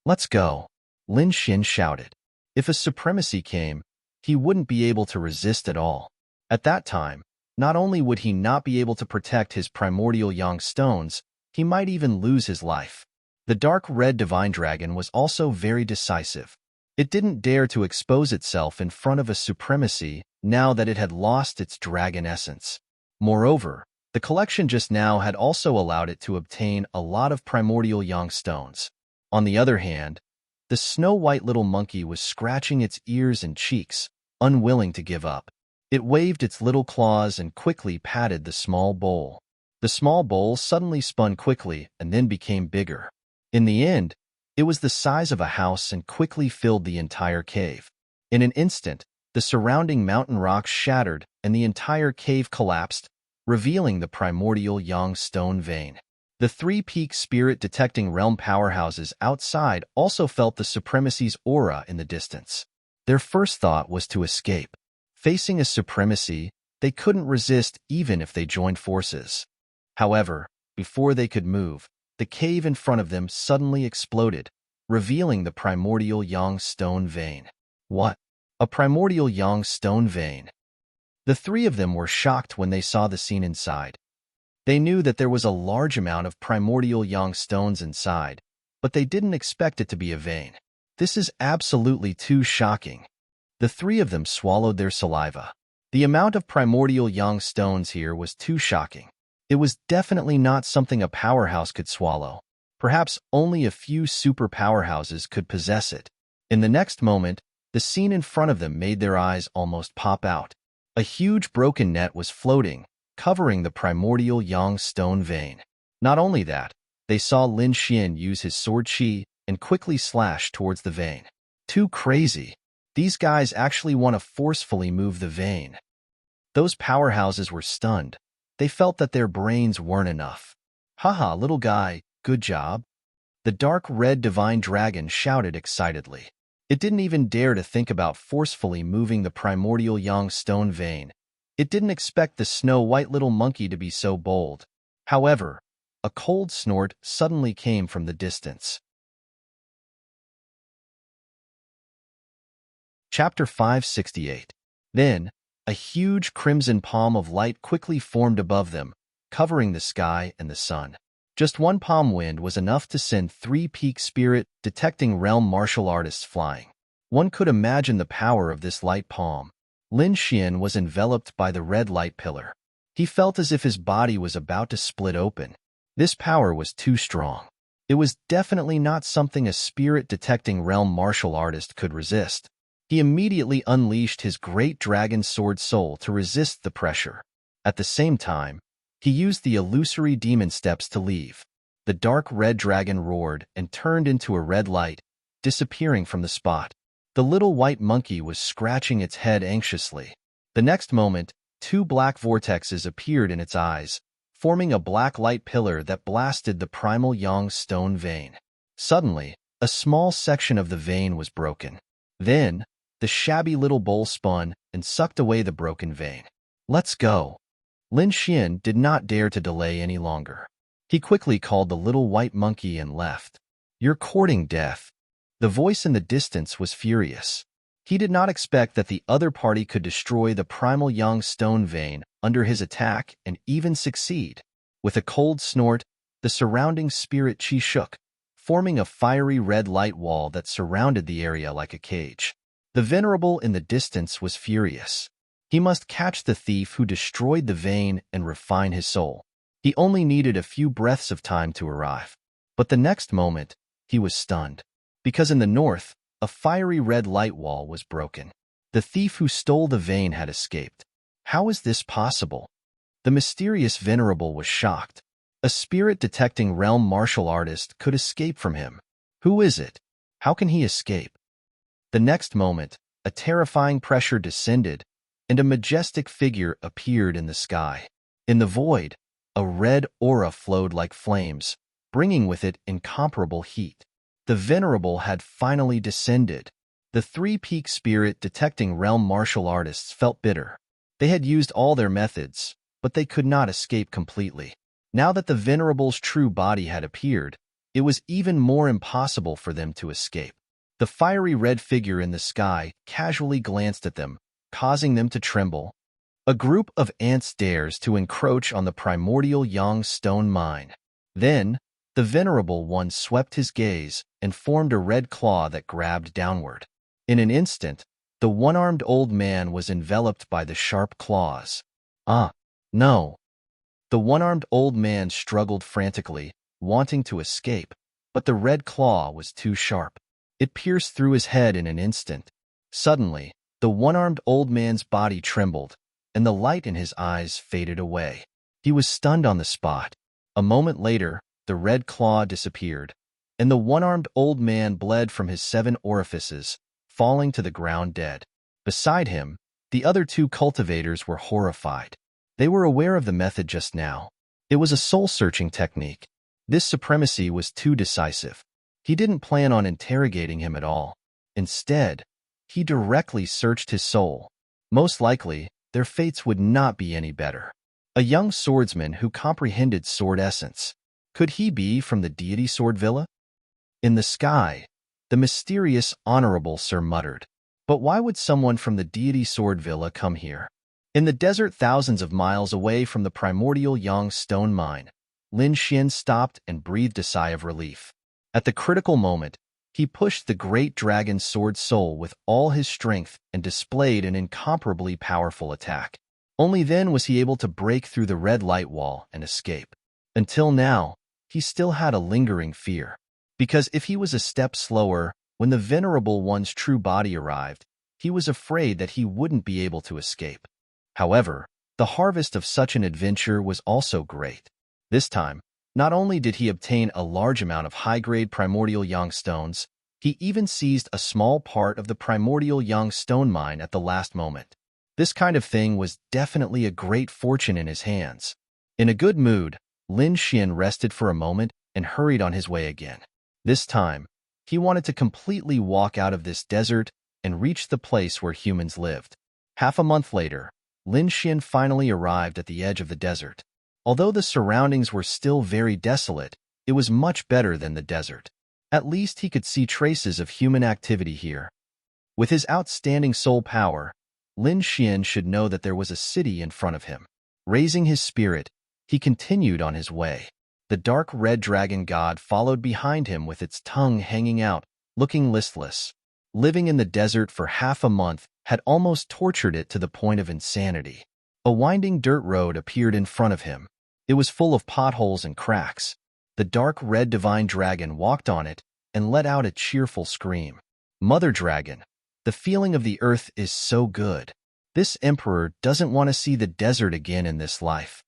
"Let's go," Lin Xian shouted. If a supremacy came, he wouldn't be able to resist at all. At that time, not only would he not be able to protect his primordial yang stones, he might even lose his life. The dark red divine dragon was also very decisive. It didn't dare to expose itself in front of a supremacy now that it had lost its dragon essence. Moreover, the collection just now had also allowed it to obtain a lot of primordial yang stones. On the other hand, the snow-white little monkey was scratching its ears and cheeks, unwilling to give up. It waved its little claws and quickly patted the small bowl. The small bowl suddenly spun quickly and then became bigger. In the end, it was the size of a house and quickly filled the entire cave. In an instant, the surrounding mountain rocks shattered and the entire cave collapsed, revealing the primordial yang stone vein. The 3 peak spirit-detecting realm powerhouses outside also felt the supremacy's aura in the distance. Their first thought was to escape. Facing a supremacy, they couldn't resist even if they joined forces. However, before they could move, the cave in front of them suddenly exploded, revealing the primordial yang stone vein. What? A primordial yang stone vein? The 3 of them were shocked when they saw the scene inside. They knew that there was a large amount of primordial yang stones inside, but they didn't expect it to be a vein. This is absolutely too shocking. The 3 of them swallowed their saliva. The amount of primordial yang stones here was too shocking. It was definitely not something a powerhouse could swallow. Perhaps only a few super powerhouses could possess it. In the next moment, the scene in front of them made their eyes almost pop out. A huge broken net was floating, covering the primordial yang stone vein. Not only that, they saw Lin Xian use his sword qi and quickly slash towards the vein. Too crazy. These guys actually want to forcefully move the vein. Those powerhouses were stunned. They felt that their brains weren't enough. "Haha, little guy, good job." The dark red divine dragon shouted excitedly. It didn't even dare to think about forcefully moving the primordial yang stone vein. It didn't expect the snow-white little monkey to be so bold. However, a cold snort suddenly came from the distance. Chapter 568. Then, a huge crimson palm of light quickly formed above them, covering the sky and the sun. Just one palm wind was enough to send 3 peak spirit-detecting realm martial artists flying. One could imagine the power of this light palm. Lin Xian was enveloped by the red light pillar. He felt as if his body was about to split open. This power was too strong. It was definitely not something a spirit-detecting realm martial artist could resist. He immediately unleashed his great dragon sword soul to resist the pressure. At the same time, he used the illusory demon steps to leave. The dark red dragon roared and turned into a red light, disappearing from the spot. The little white monkey was scratching its head anxiously. The next moment, two black vortexes appeared in its eyes, forming a black light pillar that blasted the primal yang stone vein. Suddenly, a small section of the vein was broken. Then, the shabby little bowl spun and sucked away the broken vein. "Let's go." Lin Xian did not dare to delay any longer. He quickly called the little white monkey and left. "You're courting death." The voice in the distance was furious. He did not expect that the other party could destroy the primal yang stone vein under his attack and even succeed. With a cold snort, the surrounding spirit chi shook, forming a fiery red light wall that surrounded the area like a cage. The venerable in the distance was furious. He must catch the thief who destroyed the vein and refine his soul. He only needed a few breaths of time to arrive. But the next moment, he was stunned. Because in the north, a fiery red light wall was broken. The thief who stole the vein had escaped. How is this possible? The mysterious venerable was shocked. A spirit-detecting realm martial artist could escape from him. Who is it? How can he escape? The next moment, a terrifying pressure descended, and a majestic figure appeared in the sky. In the void, a red aura flowed like flames, bringing with it incomparable heat. The venerable had finally descended. The three-peak spirit-detecting realm martial artists felt bitter. They had used all their methods, but they could not escape completely. Now that the venerable's true body had appeared, it was even more impossible for them to escape. The fiery red figure in the sky casually glanced at them, causing them to tremble. A group of ants dares to encroach on the primordial yang stone mine. Then, the venerable one swept his gaze and formed a red claw that grabbed downward. In an instant, the one-armed old man was enveloped by the sharp claws. "Ah, no." The one-armed old man struggled frantically, wanting to escape, but the red claw was too sharp. It pierced through his head in an instant. Suddenly, the one-armed old man's body trembled, and the light in his eyes faded away. He was stunned on the spot. A moment later, the red claw disappeared, and the one-armed old man bled from his 7 orifices, falling to the ground dead. Beside him, the other 2 cultivators were horrified. They were aware of the method just now. It was a soul-searching technique. This supremacy was too decisive. He didn't plan on interrogating him at all. Instead, he directly searched his soul. Most likely, their fates would not be any better. A young swordsman who comprehended sword essence. Could he be from the deity Sword Villa? In the sky, the mysterious Honorable Sir muttered. But why would someone from the deity Sword Villa come here? In the desert thousands of miles away from the primordial Yang stone mine, Lin Xian stopped and breathed a sigh of relief. At the critical moment, he pushed the great dragon sword soul with all his strength and displayed an incomparably powerful attack. Only then was he able to break through the red light wall and escape. Until now, he still had a lingering fear. Because if he was a step slower, when the venerable one's true body arrived, he was afraid that he wouldn't be able to escape. However, the harvest of such an adventure was also great. This time, not only did he obtain a large amount of high-grade primordial yang stones, he even seized a small part of the primordial yang stone mine at the last moment. This kind of thing was definitely a great fortune in his hands. In a good mood, Lin Xian rested for a moment and hurried on his way again. This time, he wanted to completely walk out of this desert and reach the place where humans lived. Half a month later, Lin Xian finally arrived at the edge of the desert. Although the surroundings were still very desolate, it was much better than the desert. At least he could see traces of human activity here. With his outstanding soul power, Lin Xian should know that there was a city in front of him. Raising his spirit, he continued on his way. The dark red dragon god followed behind him with its tongue hanging out, looking listless. Living in the desert for half a month had almost tortured it to the point of insanity. A winding dirt road appeared in front of him. It was full of potholes and cracks. The dark red divine dragon walked on it and let out a cheerful scream. "Mother Dragon, the feeling of the earth is so good. This emperor doesn't want to see the desert again in this life."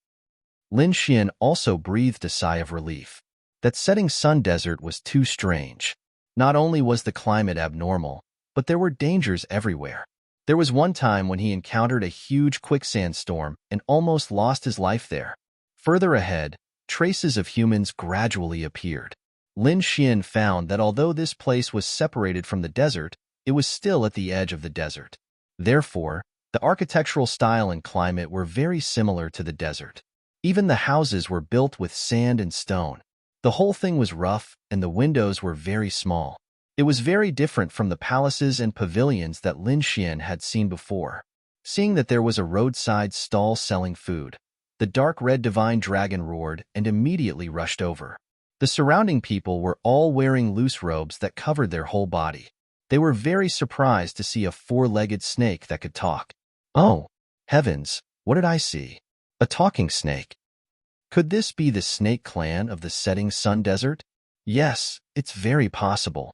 Lin Xian also breathed a sigh of relief. That setting sun desert was too strange. Not only was the climate abnormal, but there were dangers everywhere. There was one time when he encountered a huge quicksand storm and almost lost his life there. Further ahead, traces of humans gradually appeared. Lin Xian found that although this place was separated from the desert, it was still at the edge of the desert. Therefore, the architectural style and climate were very similar to the desert. Even the houses were built with sand and stone. The whole thing was rough, and the windows were very small. It was very different from the palaces and pavilions that Lin Xian had seen before. Seeing that there was a roadside stall selling food, the dark red divine dragon roared and immediately rushed over. The surrounding people were all wearing loose robes that covered their whole body. They were very surprised to see a four-legged snake that could talk. Oh, heavens, what did I see? A talking snake. Could this be the snake clan of the setting sun desert? Yes, it's very possible.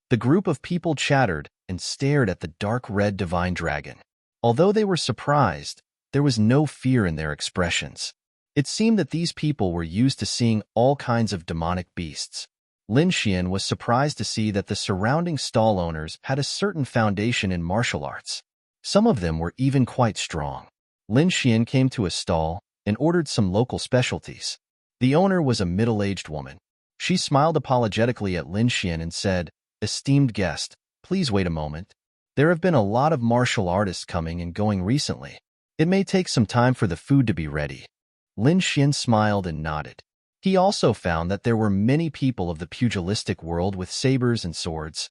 The group of people chattered and stared at the dark red divine dragon. Although they were surprised, there was no fear in their expressions. It seemed that these people were used to seeing all kinds of demonic beasts. Lin Xian was surprised to see that the surrounding stall owners had a certain foundation in martial arts. Some of them were even quite strong. Lin Xian came to a stall and ordered some local specialties. The owner was a middle-aged woman. She smiled apologetically at Lin Xian and said, "Esteemed guest, please wait a moment. There have been a lot of martial artists coming and going recently. It may take some time for the food to be ready." Lin Xian smiled and nodded. He also found that there were many people of the pugilistic world with sabers and swords.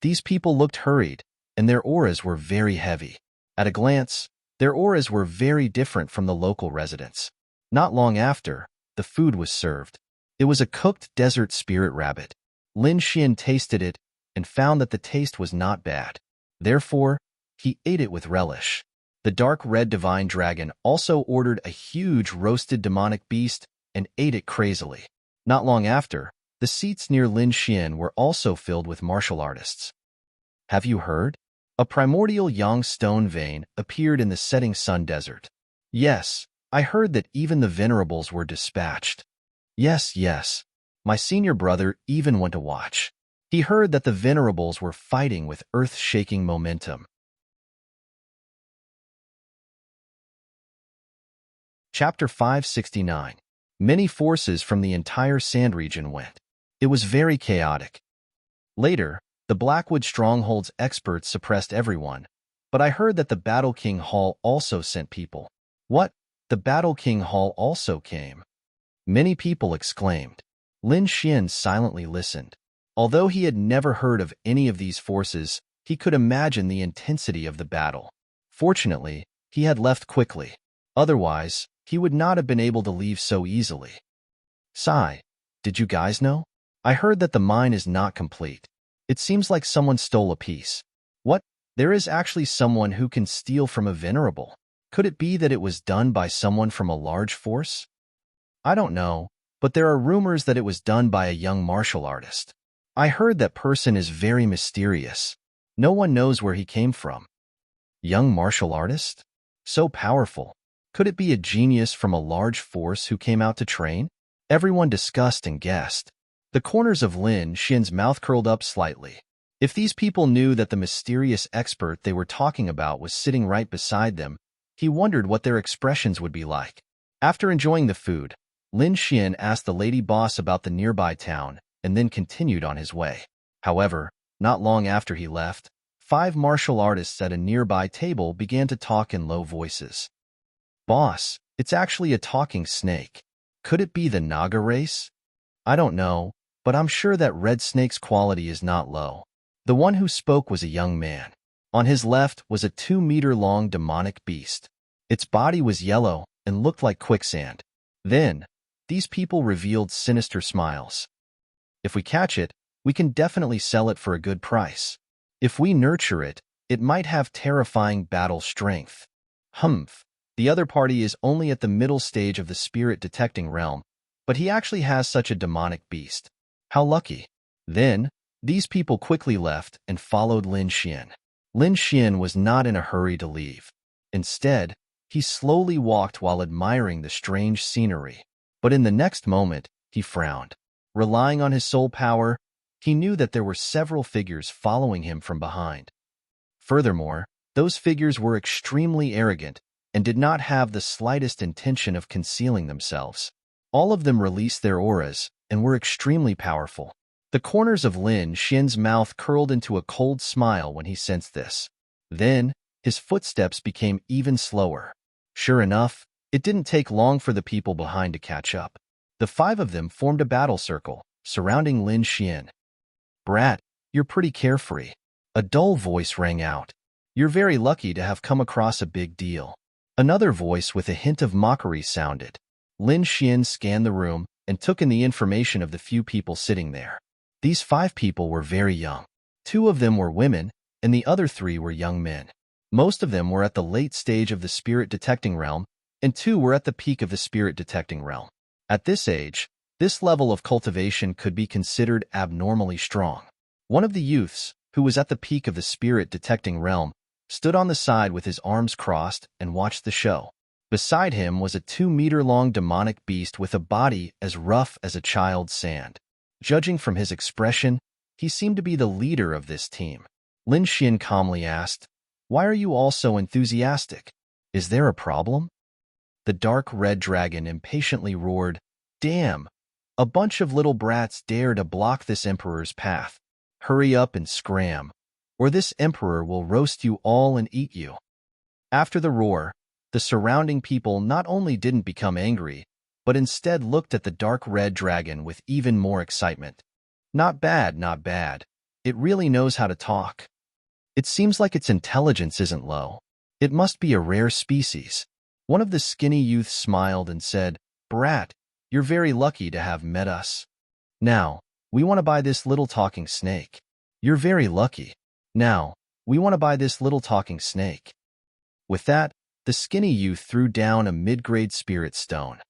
These people looked hurried, and their auras were very heavy. At a glance, their auras were very different from the local residents. Not long after, the food was served. It was a cooked desert spirit rabbit. Lin Xian tasted it and found that the taste was not bad. Therefore, he ate it with relish. The dark red divine dragon also ordered a huge roasted demonic beast and ate it crazily. Not long after, the seats near Lin Xian were also filled with martial artists. Have you heard? A primordial yang stone vein appeared in the setting sun desert. Yes, I heard that even the venerables were dispatched. Yes. My senior brother even went to watch. He heard that the venerables were fighting with earth-shaking momentum. Chapter 569. Many forces from the entire sand region went. It was very chaotic. Later, the Blackwood Stronghold's experts suppressed everyone, but I heard that the Battle King Hall also sent people. What? The Battle King Hall also came? Many people exclaimed. Lin Xian silently listened. Although he had never heard of any of these forces, he could imagine the intensity of the battle. Fortunately, he had left quickly. Otherwise, he would not have been able to leave so easily. Sigh, did you guys know? I heard that the mine is not complete. It seems like someone stole a piece. What? There is actually someone who can steal from a venerable. Could it be that it was done by someone from a large force? I don't know, but there are rumors that it was done by a young martial artist. I heard that person is very mysterious. No one knows where he came from. Young martial artist? So powerful. Could it be a genius from a large force who came out to train? Everyone discussed and guessed. The corners of Lin Xian's mouth curled up slightly. If these people knew that the mysterious expert they were talking about was sitting right beside them, he wondered what their expressions would be like. After enjoying the food, Lin Xian asked the lady boss about the nearby town and then continued on his way. However, not long after he left, 5 martial artists at a nearby table began to talk in low voices. Boss, it's actually a talking snake. Could it be the Naga race? I don't know, but I'm sure that Red Snake's quality is not low. The one who spoke was a young man. On his left was a 2-meter-long demonic beast. Its body was yellow and looked like quicksand. Then, these people revealed sinister smiles. If we catch it, we can definitely sell it for a good price. If we nurture it, it might have terrifying battle strength. Humph. The other party is only at the middle stage of the spirit detecting realm, but he actually has such a demonic beast. How lucky. Then, these people quickly left and followed Lin Xian. Lin Xian was not in a hurry to leave. Instead, he slowly walked while admiring the strange scenery. But in the next moment, he frowned. Relying on his soul power, he knew that there were several figures following him from behind. Furthermore, those figures were extremely arrogant and did not have the slightest intention of concealing themselves. All of them released their auras and were extremely powerful. The corners of Lin Xian's mouth curled into a cold smile when he sensed this. Then, his footsteps became even slower. Sure enough, it didn't take long for the people behind to catch up. The five of them formed a battle circle, surrounding Lin Xian. "Brat, you're pretty carefree." A dull voice rang out. "You're very lucky to have come across a big deal." Another voice with a hint of mockery sounded. Lin Xian scanned the room and took in the information of the few people sitting there. These 5 people were very young. 2 of them were women, and the other 3 were young men. Most of them were at the late stage of the spirit detecting realm, and 2 were at the peak of the spirit detecting realm. At this age, this level of cultivation could be considered abnormally strong. One of the youths, who was at the peak of the spirit detecting realm, stood on the side with his arms crossed and watched the show. Beside him was a 2-meter-long demonic beast with a body as rough as a child's sand. Judging from his expression, he seemed to be the leader of this team. Lin Xian calmly asked, "Why are you all so enthusiastic? Is there a problem?" The dark red dragon impatiently roared, "Damn! A bunch of little brats dare to block this emperor's path. Hurry up and scram, or this emperor will roast you all and eat you." After the roar, the surrounding people not only didn't become angry, but instead looked at the dark red dragon with even more excitement. "Not bad, not bad. It really knows how to talk. It seems like its intelligence isn't low. It must be a rare species." One of the skinny youths smiled and said, "Brat, you're very lucky to have met us. Now, we want to buy this little talking snake." "You're very lucky. Now, we want to buy this little talking snake." With that, the skinny youth threw down a mid-grade spirit stone.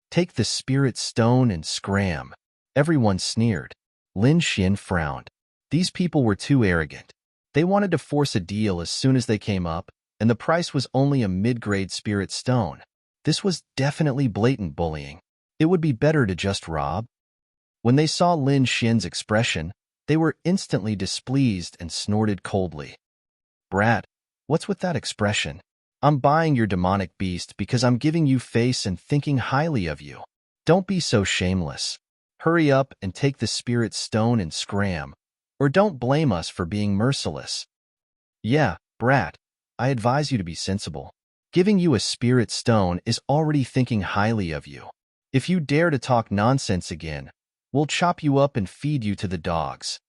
"Take the spirit stone and scram." Everyone sneered. Lin Xian frowned. These people were too arrogant. They wanted to force a deal as soon as they came up, and the price was only a mid-grade spirit stone. This was definitely blatant bullying. It would be better to just rob. When they saw Lin Xian's expression, they were instantly displeased and snorted coldly. "Brat, what's with that expression? I'm buying your demonic beast because I'm giving you face and thinking highly of you. Don't be so shameless. Hurry up and take the spirit stone and scram, or don't blame us for being merciless." "Yeah, brat, I advise you to be sensible. Giving you a spirit stone is already thinking highly of you. If you dare to talk nonsense again, we'll chop you up and feed you to the dogs."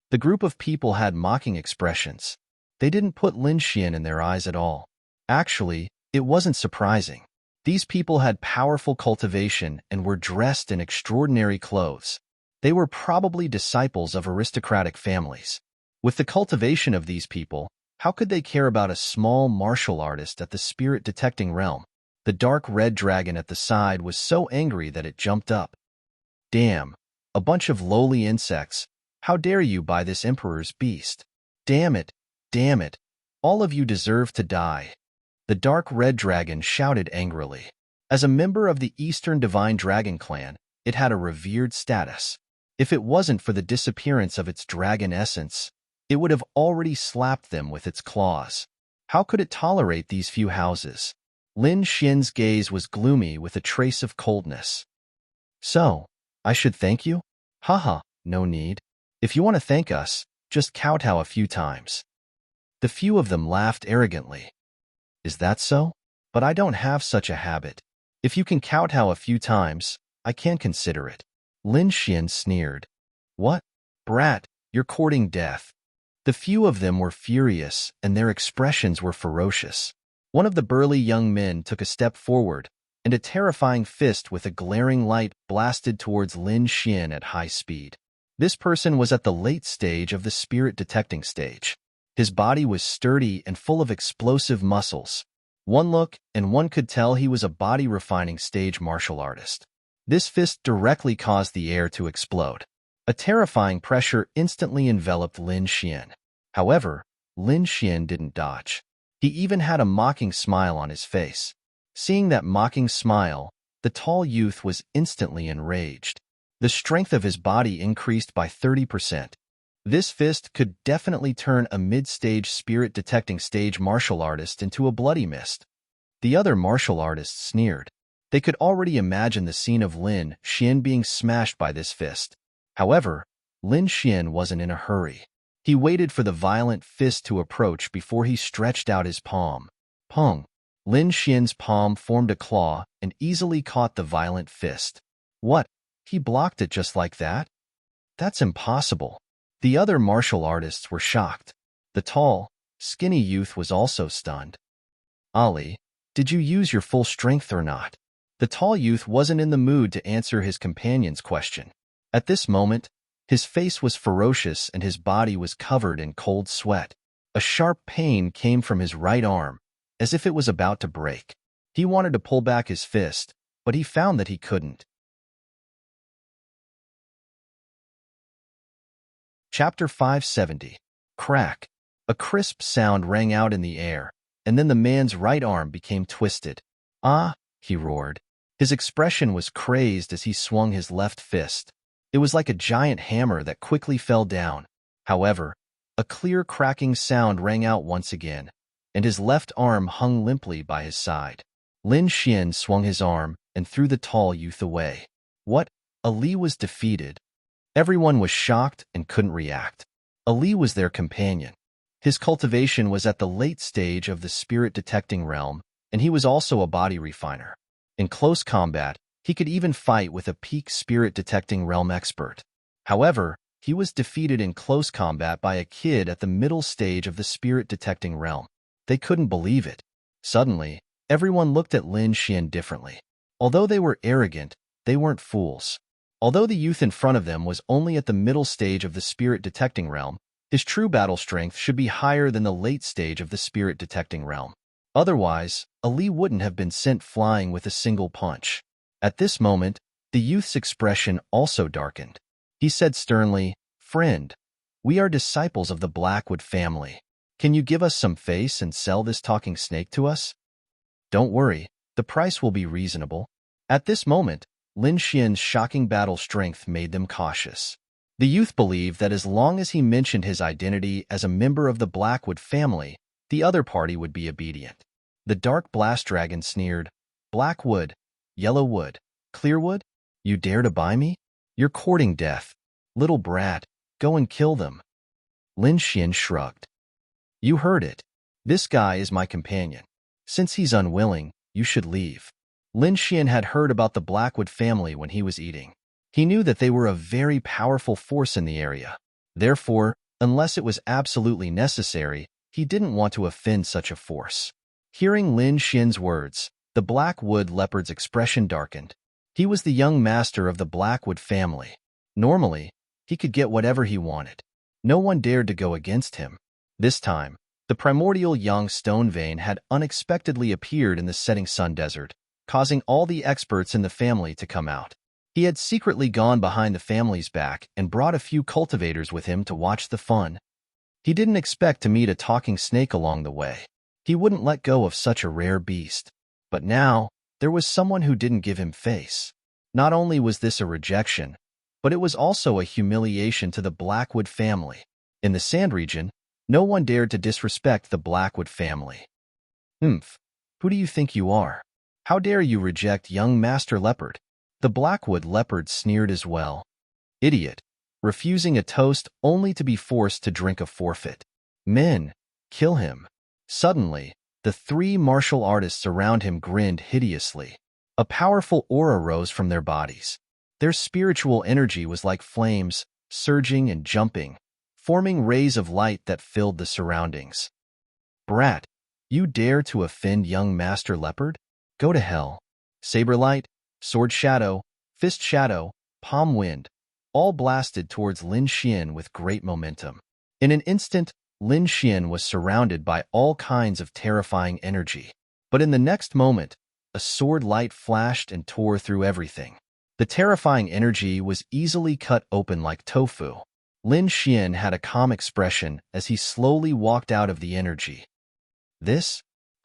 The group of people had mocking expressions. They didn't put Lin Xian in their eyes at all. Actually, it wasn't surprising. These people had powerful cultivation and were dressed in extraordinary clothes. They were probably disciples of aristocratic families. With the cultivation of these people, how could they care about a small martial artist at the spirit detecting realm? The dark red dragon at the side was so angry that it jumped up. "Damn, a bunch of lowly insects. How dare you buy this emperor's beast? Damn it, all of you deserve to die." The dark red dragon shouted angrily. As a member of the Eastern Divine Dragon clan, it had a revered status. If it wasn't for the disappearance of its dragon essence, it would have already slapped them with its claws. How could it tolerate these few houses? Lin Xian's gaze was gloomy with a trace of coldness. "So, I should thank you? Haha, no need. If you want to thank us, just kowtow a few times." The few of them laughed arrogantly. "Is that so? But I don't have such a habit. If you can kowtow a few times, I can consider it." Lin Xian sneered. "What? Brat, you're courting death." The few of them were furious, and their expressions were ferocious. One of the burly young men took a step forward, and a terrifying fist with a glaring light blasted towards Lin Xian at high speed. This person was at the late stage of the spirit detecting stage. His body was sturdy and full of explosive muscles. One look, and one could tell he was a body-refining stage martial artist. This fist directly caused the air to explode. A terrifying pressure instantly enveloped Lin Xian. However, Lin Xian didn't dodge. He even had a mocking smile on his face. Seeing that mocking smile, the tall youth was instantly enraged. The strength of his body increased by 30%. This fist could definitely turn a mid-stage spirit-detecting stage martial artist into a bloody mist. The other martial artists sneered. They could already imagine the scene of Lin Xian being smashed by this fist. However, Lin Xian wasn't in a hurry. He waited for the violent fist to approach before he stretched out his palm. Pong! Lin Xian's palm formed a claw and easily caught the violent fist. What? He blocked it just like that? That's impossible. The other martial artists were shocked. The tall, skinny youth was also stunned. Ali, did you use your full strength or not? The tall youth wasn't in the mood to answer his companion's question. At this moment, his face was ferocious and his body was covered in cold sweat. A sharp pain came from his right arm, as if it was about to break. He wanted to pull back his fist, but he found that he couldn't. Chapter 570. Crack. A crisp sound rang out in the air, and then the man's right arm became twisted. Ah, he roared. His expression was crazed as he swung his left fist. It was like a giant hammer that quickly fell down. However, a clear cracking sound rang out once again, and his left arm hung limply by his side. Lin Xian swung his arm and threw the tall youth away. What? Ali was defeated. Everyone was shocked and couldn't react. Ali was their companion. His cultivation was at the late stage of the spirit-detecting realm, and he was also a body refiner. In close combat, he could even fight with a peak spirit-detecting realm expert. However, he was defeated in close combat by a kid at the middle stage of the spirit-detecting realm. They couldn't believe it. Suddenly, everyone looked at Lin Xian differently. Although they were arrogant, they weren't fools. Although the youth in front of them was only at the middle stage of the spirit-detecting realm, his true battle strength should be higher than the late stage of the spirit-detecting realm. Otherwise, Ali wouldn't have been sent flying with a single punch. At this moment, the youth's expression also darkened. He said sternly, "Friend, we are disciples of the Blackwood family. Can you give us some face and sell this talking snake to us? Don't worry, the price will be reasonable." At this moment, Lin Xian's shocking battle strength made them cautious. The youth believed that as long as he mentioned his identity as a member of the Blackwood family, the other party would be obedient. The dark blast dragon sneered, "Blackwood, Yellowwood, Clearwood, you dare to buy me? You're courting death. Little brat, go and kill them." Lin Xian shrugged. "You heard it. This guy is my companion. Since he's unwilling, you should leave." Lin Xian had heard about the Blackwood family when he was eating. He knew that they were a very powerful force in the area. Therefore, unless it was absolutely necessary, he didn't want to offend such a force. Hearing Lin Xian's words, the Blackwood leopard's expression darkened. He was the young master of the Blackwood family. Normally, he could get whatever he wanted. No one dared to go against him. This time, the primordial young stone vein had unexpectedly appeared in the setting sun desert, causing all the experts in the family to come out. He had secretly gone behind the family's back and brought a few cultivators with him to watch the fun. He didn't expect to meet a talking snake along the way. He wouldn't let go of such a rare beast. But now, there was someone who didn't give him face. Not only was this a rejection, but it was also a humiliation to the Blackwood family. In the Sand region, no one dared to disrespect the Blackwood family. Who do you think you are? How dare you reject young Master Leopard? The Blackwood leopard sneered as well. Idiot, refusing a toast only to be forced to drink a forfeit. Men, kill him. Suddenly, the three martial artists around him grinned hideously. A powerful aura rose from their bodies. Their spiritual energy was like flames, surging and jumping, forming rays of light that filled the surroundings. Brat, you dare to offend young Master Leopard? Go to hell. Saber light, sword shadow, fist shadow, palm wind, all blasted towards Lin Xian with great momentum. In an instant, Lin Xian was surrounded by all kinds of terrifying energy. But in the next moment, a sword light flashed and tore through everything. The terrifying energy was easily cut open like tofu. Lin Xian had a calm expression as he slowly walked out of the energy.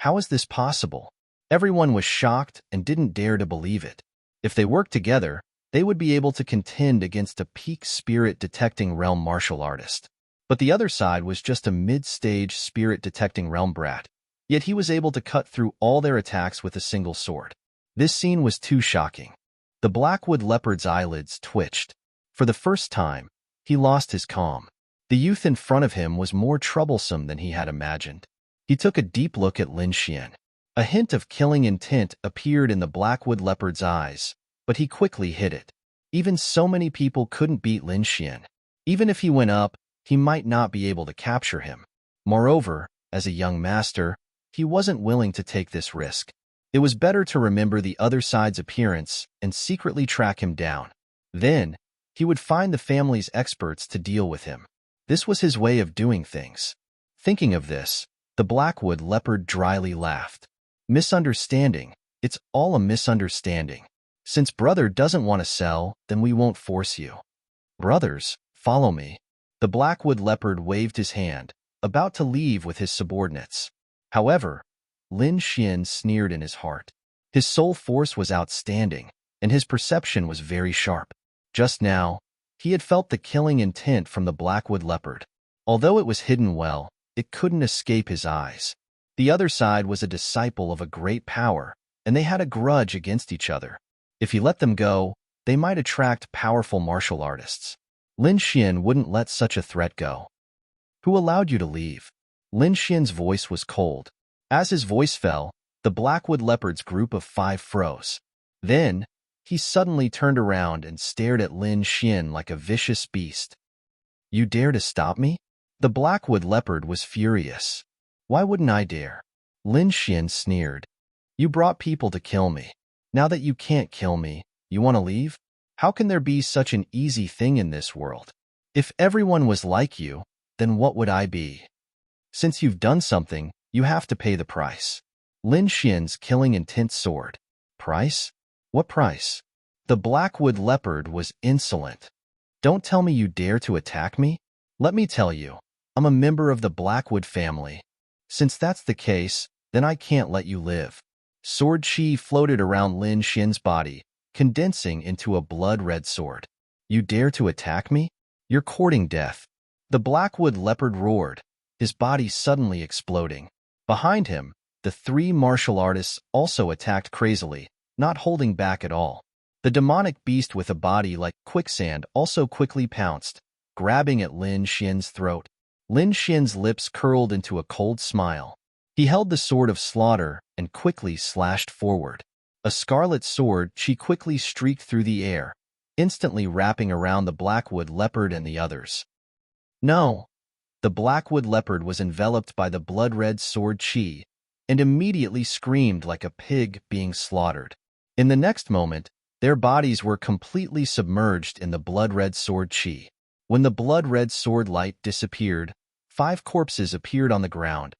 How is this possible? Everyone was shocked and didn't dare to believe it. If they worked together, they would be able to contend against a peak spirit-detecting realm martial artist. But the other side was just a mid-stage spirit-detecting realm brat, yet he was able to cut through all their attacks with a single sword. This scene was too shocking. The Blackwood Leopard's eyelids twitched. For the first time, he lost his calm. The youth in front of him was more troublesome than he had imagined. He took a deep look at Lin Xian. A hint of killing intent appeared in the Blackwood Leopard's eyes, but he quickly hid it. Even so many people couldn't beat Lin Xian. Even if he went up, he might not be able to capture him. Moreover, as a young master, he wasn't willing to take this risk. It was better to remember the other side's appearance and secretly track him down. Then, he would find the family's experts to deal with him. This was his way of doing things. Thinking of this, the Blackwood Leopard dryly laughed. Misunderstanding. It's all a misunderstanding. Since brother doesn't want to sell, then we won't force you. Brothers, follow me. The Blackwood Leopard waved his hand, about to leave with his subordinates. However, Lin Xian sneered in his heart. His soul force was outstanding, and his perception was very sharp. Just now, he had felt the killing intent from the Blackwood Leopard. Although it was hidden well, it couldn't escape his eyes. The other side was a disciple of a great power, and they had a grudge against each other. If he let them go, they might attract powerful martial artists. Lin Xian wouldn't let such a threat go. Who allowed you to leave? Lin Xian's voice was cold. As his voice fell, the Blackwood Leopard's group of 5 froze. Then, he suddenly turned around and stared at Lin Xian like a vicious beast. You dare to stop me? The Blackwood Leopard was furious. Why wouldn't I dare? Lin Xian sneered. You brought people to kill me. Now that you can't kill me, you want to leave? How can there be such an easy thing in this world? If everyone was like you, then what would I be? Since you've done something, you have to pay the price. Lin Xian's killing intent soared. Price? What price? The Blackwood Leopard was insolent. Don't tell me you dare to attack me? Let me tell you, I'm a member of the Blackwood family. Since that's the case, then I can't let you live. Sword chi floated around Lin Xian's body, condensing into a blood-red sword. You dare to attack me? You're courting death. The Blackwood Leopard roared, his body suddenly exploding. Behind him, the 3 martial artists also attacked crazily, not holding back at all. The demonic beast with a body like quicksand also quickly pounced, grabbing at Lin Xian's throat. Lin Xian's lips curled into a cold smile. He held the sword of slaughter and quickly slashed forward. A scarlet sword, she quickly streaked through the air, instantly wrapping around the Blackwood Leopard and the others. No! The Blackwood Leopard was enveloped by the blood-red sword chi, and immediately screamed like a pig being slaughtered. In the next moment, their bodies were completely submerged in the blood-red sword chi. When the blood-red sword light disappeared, 5 corpses appeared on the ground.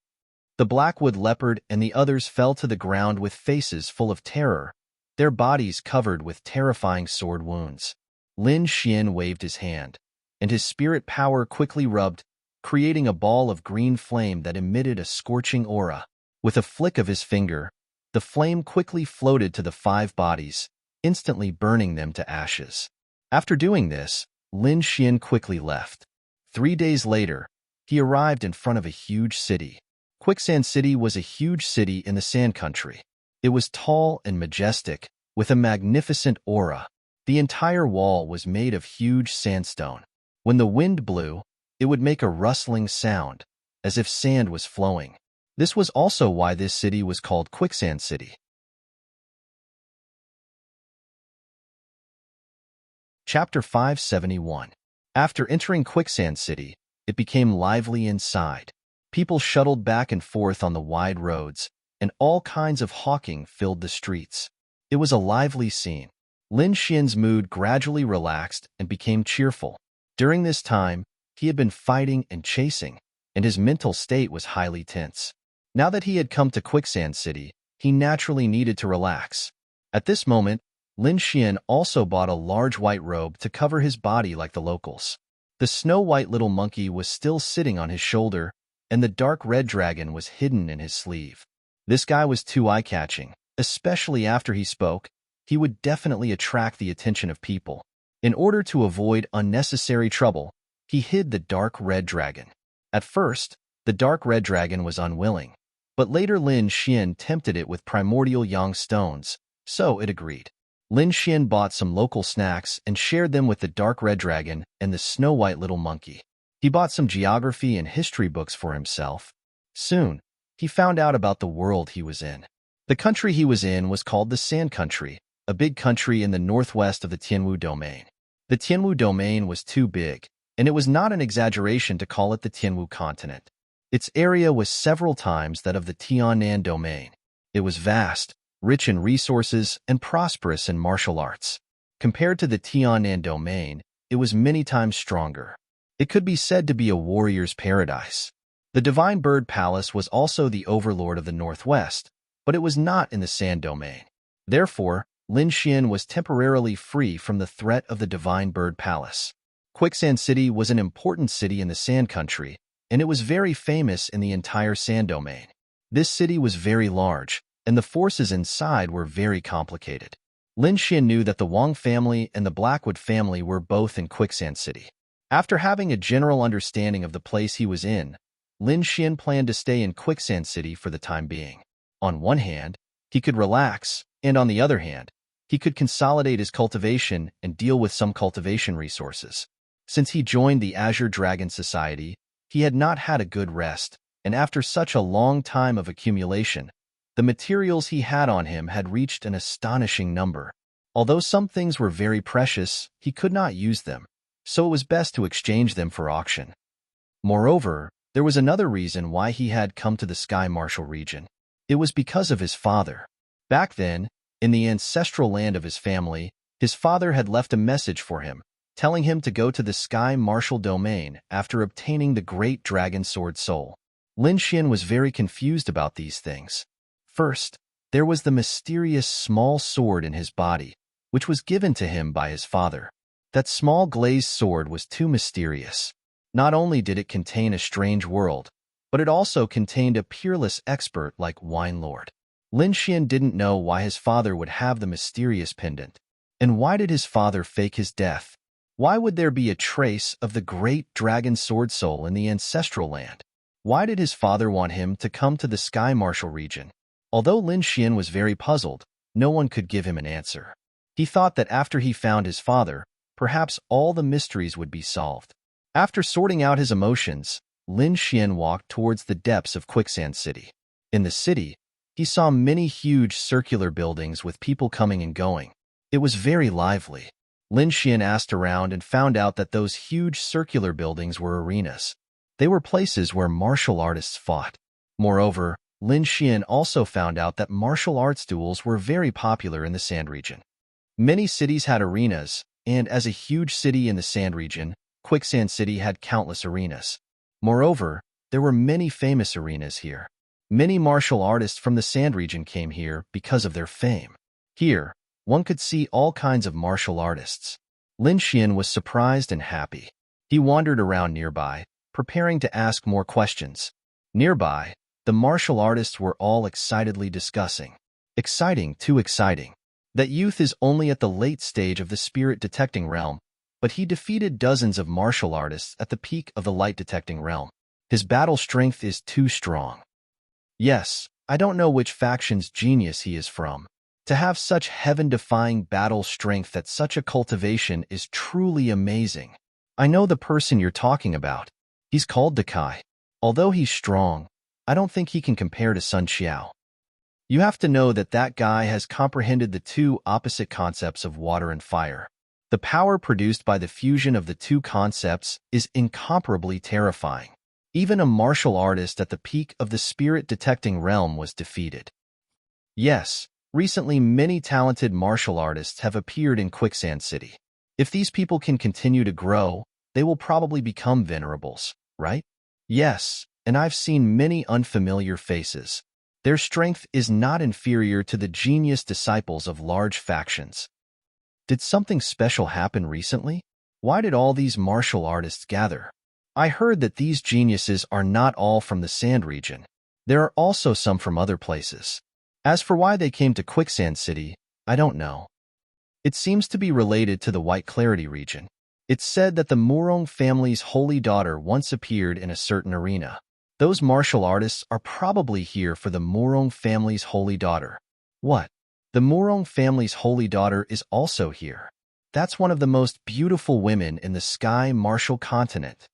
The Blackwood Leopard and the others fell to the ground with faces full of terror, their bodies covered with terrifying sword wounds. Lin Xian waved his hand, and his spirit power quickly rubbed, creating a ball of green flame that emitted a scorching aura. With a flick of his finger, the flame quickly floated to the 5 bodies, instantly burning them to ashes. After doing this, Lin Xian quickly left. 3 days later, he arrived in front of a huge city. Quicksand City was a huge city in the Sand Country. It was tall and majestic, with a magnificent aura. The entire wall was made of huge sandstone. When the wind blew, it would make a rustling sound, as if sand was flowing. This was also why this city was called Quicksand City. Chapter 571. After entering Quicksand City, it became lively inside. People shuttled back and forth on the wide roads, and all kinds of hawking filled the streets. It was a lively scene. Lin Xian's mood gradually relaxed and became cheerful. During this time, he had been fighting and chasing, and his mental state was highly tense. Now that he had come to Quicksand City, he naturally needed to relax. At this moment, Lin Xian also bought a large white robe to cover his body like the locals. The snow-white little monkey was still sitting on his shoulder, and the dark red dragon was hidden in his sleeve. This guy was too eye-catching, especially after he spoke, he would definitely attract the attention of people. In order to avoid unnecessary trouble, he hid the dark red dragon. At first, the dark red dragon was unwilling, but later Lin Xian tempted it with primordial yang stones, so it agreed. Lin Xian bought some local snacks and shared them with the dark red dragon and the snow-white little monkey. He bought some geography and history books for himself. Soon, he found out about the world he was in. The country he was in was called the Sand Country, a big country in the northwest of the Tianwu domain. The Tianwu domain was too big, and it was not an exaggeration to call it the Tianwu continent. Its area was several times that of the Tiannan domain. It was vast, rich in resources, and prosperous in martial arts. Compared to the Tiannan domain, it was many times stronger. It could be said to be a warrior's paradise. The Divine Bird Palace was also the overlord of the Northwest, but it was not in the Sand domain. Therefore, Lin Xian was temporarily free from the threat of the Divine Bird Palace. Quicksand City was an important city in the Sand Country, and it was very famous in the entire Sand domain. This city was very large, and the forces inside were very complicated. Lin Xian knew that the Wang family and the Blackwood family were both in Quicksand City. After having a general understanding of the place he was in, Lin Xian planned to stay in Quicksand City for the time being. On one hand, he could relax, and on the other hand, he could consolidate his cultivation and deal with some cultivation resources. Since he joined the Azure Dragon Society, he had not had a good rest, and after such a long time of accumulation, the materials he had on him had reached an astonishing number. Although some things were very precious, he could not use them, so it was best to exchange them for auction. Moreover, there was another reason why he had come to the Sky Martial region. It was because of his father. Back then, in the ancestral land of his family, his father had left a message for him, telling him to go to the Sky Martial domain after obtaining the Great Dragon Sword Soul. Lin Xian was very confused about these things. First, there was the mysterious small sword in his body, which was given to him by his father. That small glazed sword was too mysterious. Not only did it contain a strange world, but it also contained a peerless expert like Wine Lord. Lin Xian didn't know why his father would have the mysterious pendant. And why did his father fake his death? Why would there be a trace of the Great Dragon Sword Soul in the ancestral land? Why did his father want him to come to the Sky Martial region? Although Lin Xian was very puzzled, no one could give him an answer. He thought that after he found his father, perhaps all the mysteries would be solved. After sorting out his emotions, Lin Xian walked towards the depths of Quicksand City. In the city, he saw many huge circular buildings with people coming and going. It was very lively. Lin Xian asked around and found out that those huge circular buildings were arenas. They were places where martial artists fought. Moreover, Lin Xian also found out that martial arts duels were very popular in the Sand region. Many cities had arenas, and as a huge city in the Sand region, Quicksand City had countless arenas. Moreover, there were many famous arenas here. Many martial artists from the Sand region came here because of their fame. Here, one could see all kinds of martial artists. Lin Xian was surprised and happy. He wandered around nearby, preparing to ask more questions. Nearby, the martial artists were all excitedly discussing. Exciting, too exciting. That youth is only at the late stage of the spirit detecting realm, but he defeated dozens of martial artists at the peak of the light detecting realm. His battle strength is too strong. Yes, I don't know which faction's genius he is from. To have such heaven-defying battle strength at such a cultivation is truly amazing. I know the person you're talking about. He's called Dakai. Although he's strong, I don't think he can compare to Sun Xiao. You have to know that that guy has comprehended the two opposite concepts of water and fire. The power produced by the fusion of the two concepts is incomparably terrifying. Even a martial artist at the peak of the spirit-detecting realm was defeated. Yes, recently many talented martial artists have appeared in Quicksand City. If these people can continue to grow, they will probably become venerables, right? Yes, and I've seen many unfamiliar faces. Their strength is not inferior to the genius disciples of large factions. Did something special happen recently? Why did all these martial artists gather? I heard that these geniuses are not all from the Sand region. There are also some from other places. As for why they came to Quicksand City, I don't know. It seems to be related to the White Clarity region. It's said that the Murong family's holy daughter once appeared in a certain arena. Those martial artists are probably here for the Murong family's holy daughter. What? The Murong family's holy daughter is also here. That's one of the most beautiful women in the Sky Martial Continent.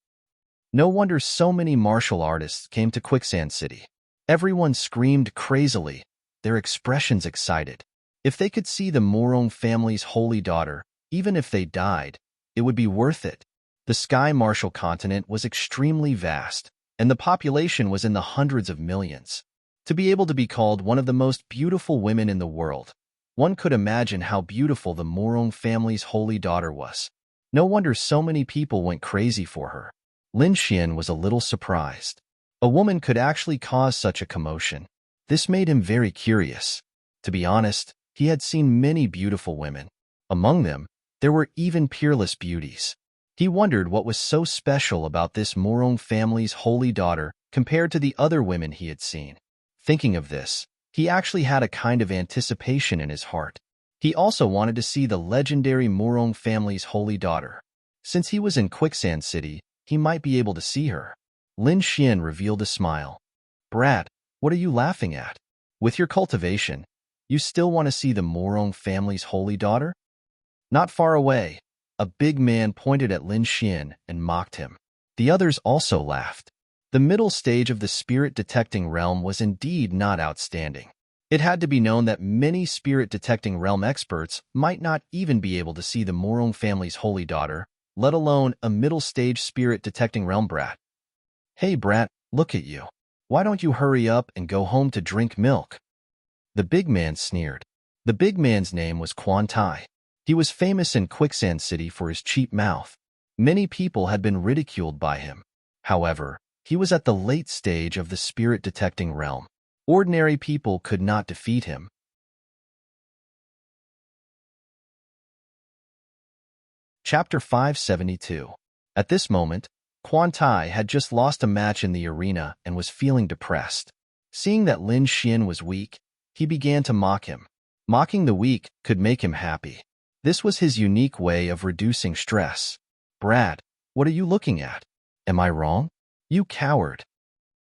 No wonder so many martial artists came to Quicksand City. Everyone screamed crazily, their expressions excited. If they could see the Murong family's holy daughter, even if they died, it would be worth it. The Sky Martial Continent was extremely vast, and the population was in the hundreds of millions. To be able to be called one of the most beautiful women in the world, one could imagine how beautiful the Murong family's holy daughter was. No wonder so many people went crazy for her. Lin Xian was a little surprised. A woman could actually cause such a commotion. This made him very curious. To be honest, he had seen many beautiful women. Among them, there were even peerless beauties. He wondered what was so special about this Murong family's holy daughter compared to the other women he had seen. Thinking of this, he actually had a kind of anticipation in his heart. He also wanted to see the legendary Murong family's holy daughter. Since he was in Quicksand City, he might be able to see her. Lin Xian revealed a smile. Brat, what are you laughing at? With your cultivation, you still want to see the Murong family's holy daughter? Not far away, a big man pointed at Lin Xian and mocked him. The others also laughed. The middle stage of the spirit-detecting realm was indeed not outstanding. It had to be known that many spirit-detecting realm experts might not even be able to see the Murong family's holy daughter, let alone a middle-stage spirit-detecting realm brat. Hey brat, look at you. Why don't you hurry up and go home to drink milk? The big man sneered. The big man's name was Quan Tai. He was famous in Quicksand City for his cheap mouth. Many people had been ridiculed by him. However, he was at the late stage of the spirit-detecting realm. Ordinary people could not defeat him. Chapter 572. At this moment, Quan Tai had just lost a match in the arena and was feeling depressed. Seeing that Lin Xian was weak, he began to mock him. Mocking the weak could make him happy. This was his unique way of reducing stress. Brad, what are you looking at? Am I wrong? You coward.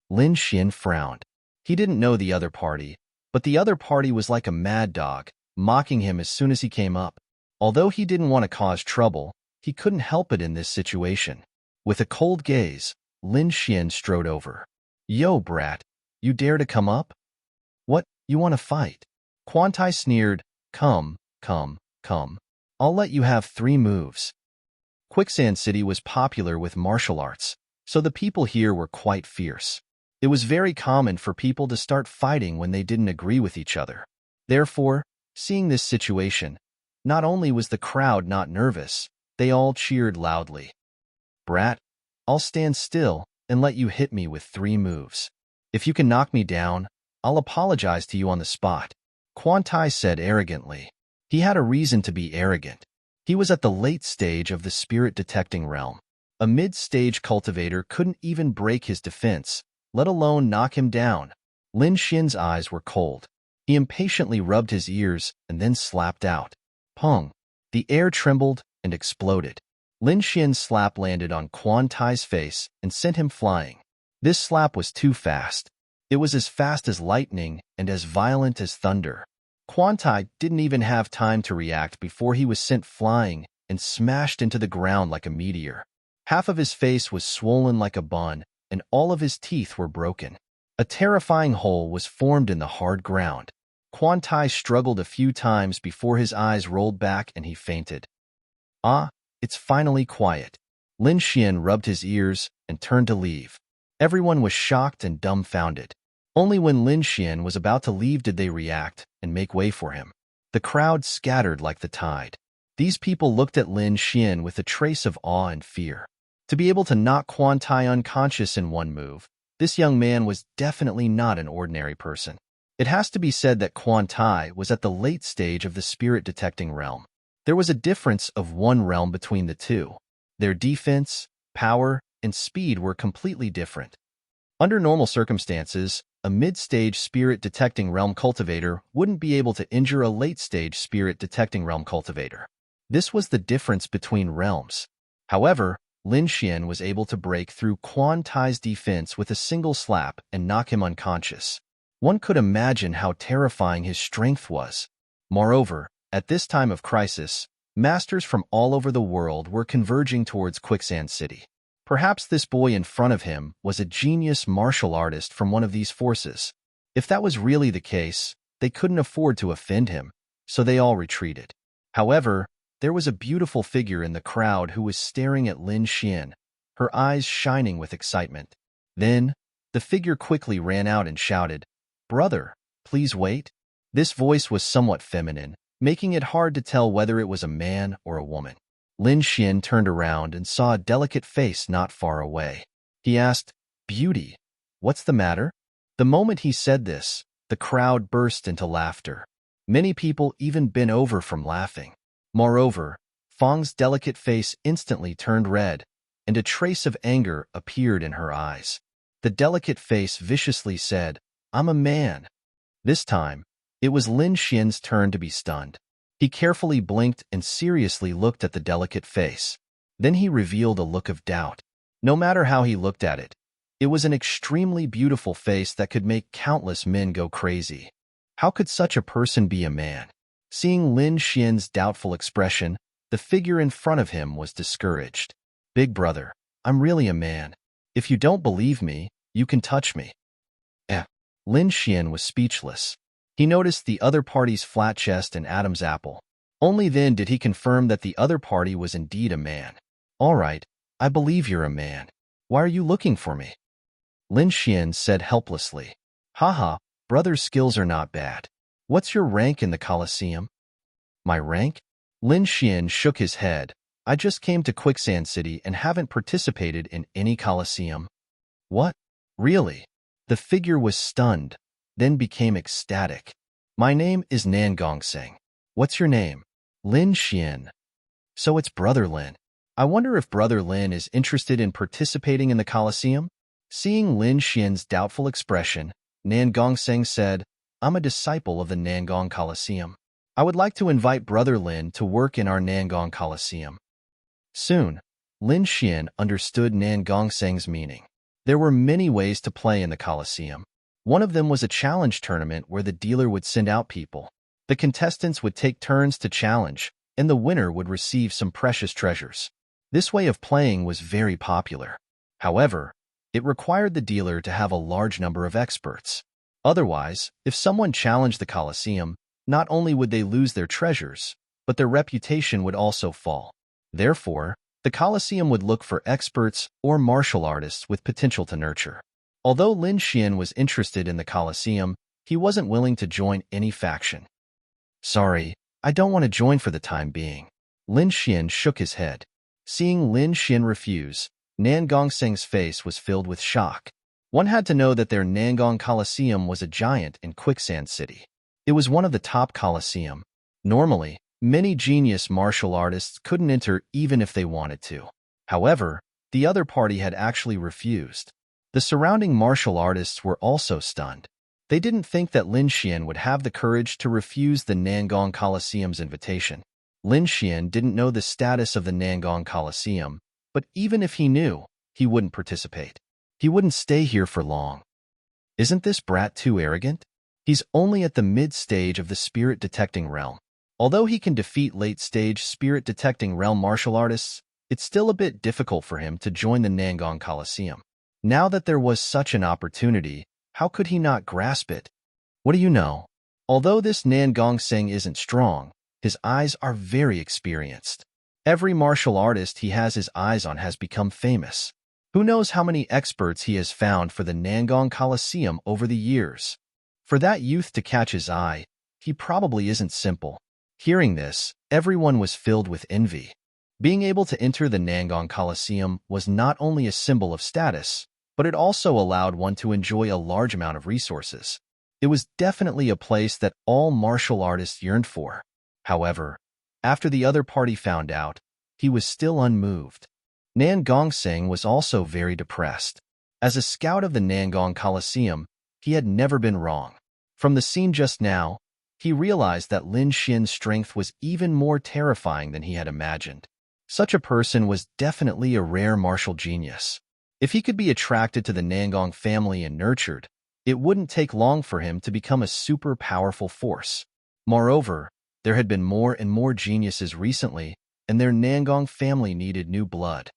Lin Xian frowned. He didn't know the other party, but the other party was like a mad dog, mocking him as soon as he came up. Although he didn't want to cause trouble, he couldn't help it in this situation. With a cold gaze, Lin Xian strode over. Yo, brat, you dare to come up? What, you want to fight? Quan Tai sneered. Come. I'll let you have 3 moves. Quicksand City was popular with martial arts, so the people here were quite fierce. It was very common for people to start fighting when they didn't agree with each other. Therefore, seeing this situation, not only was the crowd not nervous, they all cheered loudly. Brat, I'll stand still and let you hit me with 3 moves. If you can knock me down, I'll apologize to you on the spot, Quan Tai said arrogantly. He had a reason to be arrogant. He was at the late stage of the spirit-detecting realm. A mid-stage cultivator couldn't even break his defense, let alone knock him down. Lin Xian's eyes were cold. He impatiently rubbed his ears and then slapped out. Pong! The air trembled and exploded. Lin Xian's slap landed on Quan Tai's face and sent him flying. This slap was too fast. It was as fast as lightning and as violent as thunder. Quan Tai didn't even have time to react before he was sent flying and smashed into the ground like a meteor. Half of his face was swollen like a bun, and all of his teeth were broken. A terrifying hole was formed in the hard ground. Quan Tai struggled a few times before his eyes rolled back and he fainted. Ah, it's finally quiet. Lin Xian rubbed his ears and turned to leave. Everyone was shocked and dumbfounded. Only when Lin Xian was about to leave did they react and make way for him. The crowd scattered like the tide. These people looked at Lin Xian with a trace of awe and fear. To be able to knock Quan Tai unconscious in 1 move, this young man was definitely not an ordinary person. It has to be said that Quan Tai was at the late stage of the spirit-detecting realm. There was a difference of 1 realm between the two. Their defense, power, and speed were completely different. Under normal circumstances, a mid-stage spirit-detecting realm cultivator wouldn't be able to injure a late-stage spirit-detecting realm cultivator. This was the difference between realms. However, Lin Xian was able to break through Quan Tai's defense with a single slap and knock him unconscious. One could imagine how terrifying his strength was. Moreover, at this time of crisis, masters from all over the world were converging towards Quicksand City. Perhaps this boy in front of him was a genius martial artist from one of these forces. If that was really the case, they couldn't afford to offend him, so they all retreated. However, there was a beautiful figure in the crowd who was staring at Lin Xian, her eyes shining with excitement. Then, the figure quickly ran out and shouted, "Brother, please wait." This voice was somewhat feminine, making it hard to tell whether it was a man or a woman. Lin Xian turned around and saw a delicate face not far away. He asked, "Beauty, what's the matter?" The moment he said this, the crowd burst into laughter. Many people even bent over from laughing. Moreover, Fang's delicate face instantly turned red, and a trace of anger appeared in her eyes. The delicate face viciously said, "I'm a man." This time, it was Lin Xian's turn to be stunned. He carefully blinked and seriously looked at the delicate face. Then he revealed a look of doubt. No matter how he looked at it, it was an extremely beautiful face that could make countless men go crazy. How could such a person be a man? Seeing Lin Xian's doubtful expression, the figure in front of him was discouraged. "Big brother, I'm really a man. If you don't believe me, you can touch me." Lin Xian was speechless. He noticed the other party's flat chest and Adam's apple. Only then did he confirm that the other party was indeed a man. "All right, I believe you're a man. Why are you looking for me?" Lin Xian said helplessly. "Haha, brother's skills are not bad. What's your rank in the Colosseum?" "My rank?" Lin Xian shook his head. "I just came to Quicksand City and haven't participated in any Colosseum." "What? Really?" The figure was stunned, then became ecstatic. "My name is Nan Gongseng. What's your name?" "Lin Xian." "So it's Brother Lin. I wonder if Brother Lin is interested in participating in the Colosseum?" Seeing Lin Xian's doubtful expression, Nan Gongseng said, "I'm a disciple of the Nangong Colosseum. I would like to invite Brother Lin to work in our Nangong Colosseum." Soon, Lin Xian understood Nan Gongseng's meaning. There were many ways to play in the Colosseum. One of them was a challenge tournament where the dealer would send out people. The contestants would take turns to challenge, and the winner would receive some precious treasures. This way of playing was very popular. However, it required the dealer to have a large number of experts. Otherwise, if someone challenged the Colosseum, not only would they lose their treasures, but their reputation would also fall. Therefore, the Colosseum would look for experts or martial artists with potential to nurture. Although Lin Xian was interested in the Colosseum, he wasn't willing to join any faction. "Sorry, I don't want to join for the time being." Lin Xian shook his head. Seeing Lin Xian refuse, Nan Gongseng's face was filled with shock. One had to know that their Nangong Colosseum was a giant in Quicksand City. It was one of the top Colosseum. Normally, many genius martial artists couldn't enter even if they wanted to. However, the other party had actually refused. The surrounding martial artists were also stunned. They didn't think that Lin Xian would have the courage to refuse the Nangong Colosseum's invitation. Lin Xian didn't know the status of the Nangong Colosseum, but even if he knew, he wouldn't participate. He wouldn't stay here for long. Isn't this brat too arrogant? He's only at the mid-stage of the spirit-detecting realm. Although he can defeat late-stage spirit-detecting realm martial artists, it's still a bit difficult for him to join the Nangong Colosseum. Now that there was such an opportunity, how could he not grasp it? What do you know? Although this Nan Gongseng isn't strong, his eyes are very experienced. Every martial artist he has his eyes on has become famous. Who knows how many experts he has found for the Nangong Colosseum over the years? For that youth to catch his eye, he probably isn't simple. Hearing this, everyone was filled with envy. Being able to enter the Nangong Colosseum was not only a symbol of status, but it also allowed one to enjoy a large amount of resources. It was definitely a place that all martial artists yearned for. However, after the other party found out, he was still unmoved. Nan Gongseng was also very depressed. As a scout of the Nangong Colosseum, He had never been wrong. From the scene just now, he realized that Lin Xian's strength was even more terrifying than he had imagined. Such a person was definitely a rare martial genius. If he could be attracted to the Nangong family and nurtured, it wouldn't take long for him to become a super powerful force. Moreover, there had been more and more geniuses recently, and their Nangong family needed new blood.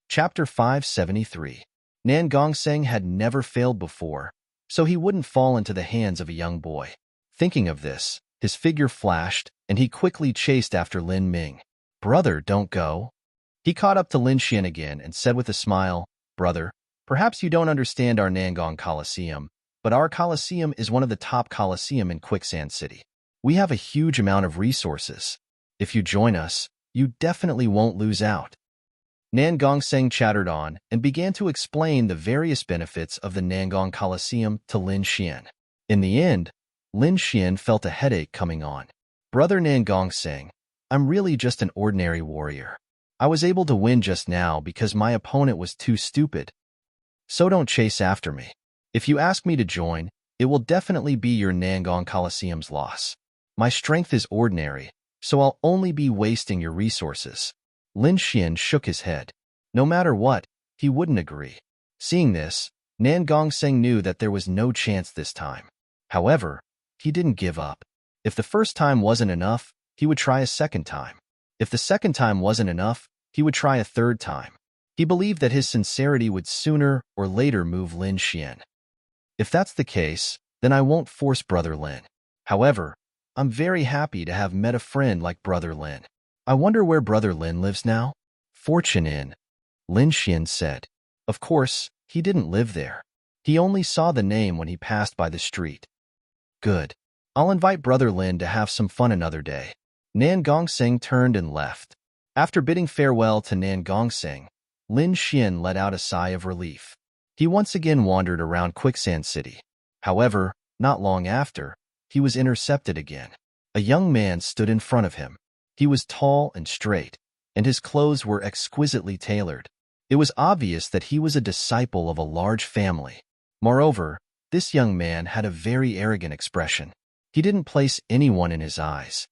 Chapter 573. Nan Gongseng had never failed before, so he wouldn't fall into the hands of a young boy. Thinking of this, his figure flashed, and he quickly chased after Lin Ming. "Brother, don't go." He caught up to Lin Xian again and said with a smile, "Brother, perhaps you don't understand our Nangong Coliseum, but our Coliseum is one of the top Coliseum in Quicksand City. We have a huge amount of resources. If you join us, you definitely won't lose out." Nan Gongseng chattered on and began to explain the various benefits of the Nangong Coliseum to Lin Xian. In the end, Lin Xian felt a headache coming on. "Brother Nan Gongseng, I'm really just an ordinary warrior. I was able to win just now because my opponent was too stupid. So don't chase after me. If you ask me to join, it will definitely be your Nangong Coliseum's loss. My strength is ordinary, so I'll only be wasting your resources." Lin Xian shook his head. No matter what, he wouldn't agree. Seeing this, Nan Gongseng knew that there was no chance this time. However, he didn't give up. If the first time wasn't enough, he would try a second time. If the second time wasn't enough, he would try a third time. He believed that his sincerity would sooner or later move Lin Xian. "If that's the case, then I won't force Brother Lin. However, I'm very happy to have met a friend like Brother Lin. I wonder where Brother Lin lives now?" "Fortune Inn," Lin Xian said. Of course, he didn't live there. He only saw the name when he passed by the street. "Good. I'll invite Brother Lin to have some fun another day." Nan Gongseng turned and left. After bidding farewell to Nan Gongseng, Lin Xian let out a sigh of relief. He once again wandered around Quicksand City. However, not long after, he was intercepted again. A young man stood in front of him. He was tall and straight, and his clothes were exquisitely tailored. It was obvious that he was a disciple of a large family. Moreover, this young man had a very arrogant expression. He didn't place anyone in his eyes.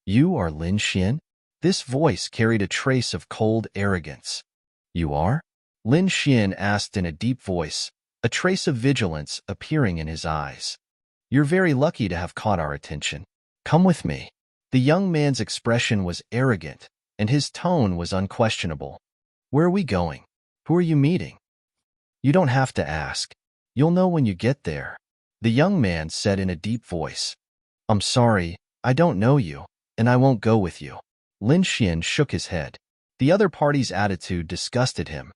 "You are Lin Xian?" This voice carried a trace of cold arrogance. "You are?" Lin Xian asked in a deep voice, a trace of vigilance appearing in his eyes. "You're very lucky to have caught our attention. Come with me." The young man's expression was arrogant, and his tone was unquestionable. "Where are we going? Who are you meeting?" "You don't have to ask. You'll know when you get there," the young man said in a deep voice. "I'm sorry, I don't know you, and I won't go with you." Lin Xian shook his head. The other party's attitude disgusted him.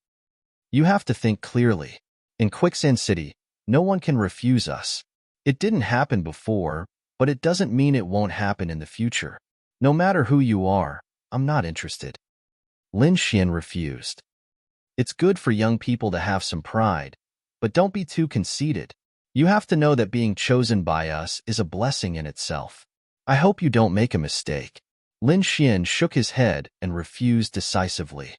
"You have to think clearly. In Quicksand City, no one can refuse us. It didn't happen before, but it doesn't mean it won't happen in the future. No matter who you are, I'm not interested." Lin Xian refused. "It's good for young people to have some pride, but don't be too conceited. You have to know that being chosen by us is a blessing in itself. I hope you don't make a mistake." Lin Xian shook his head and refused decisively.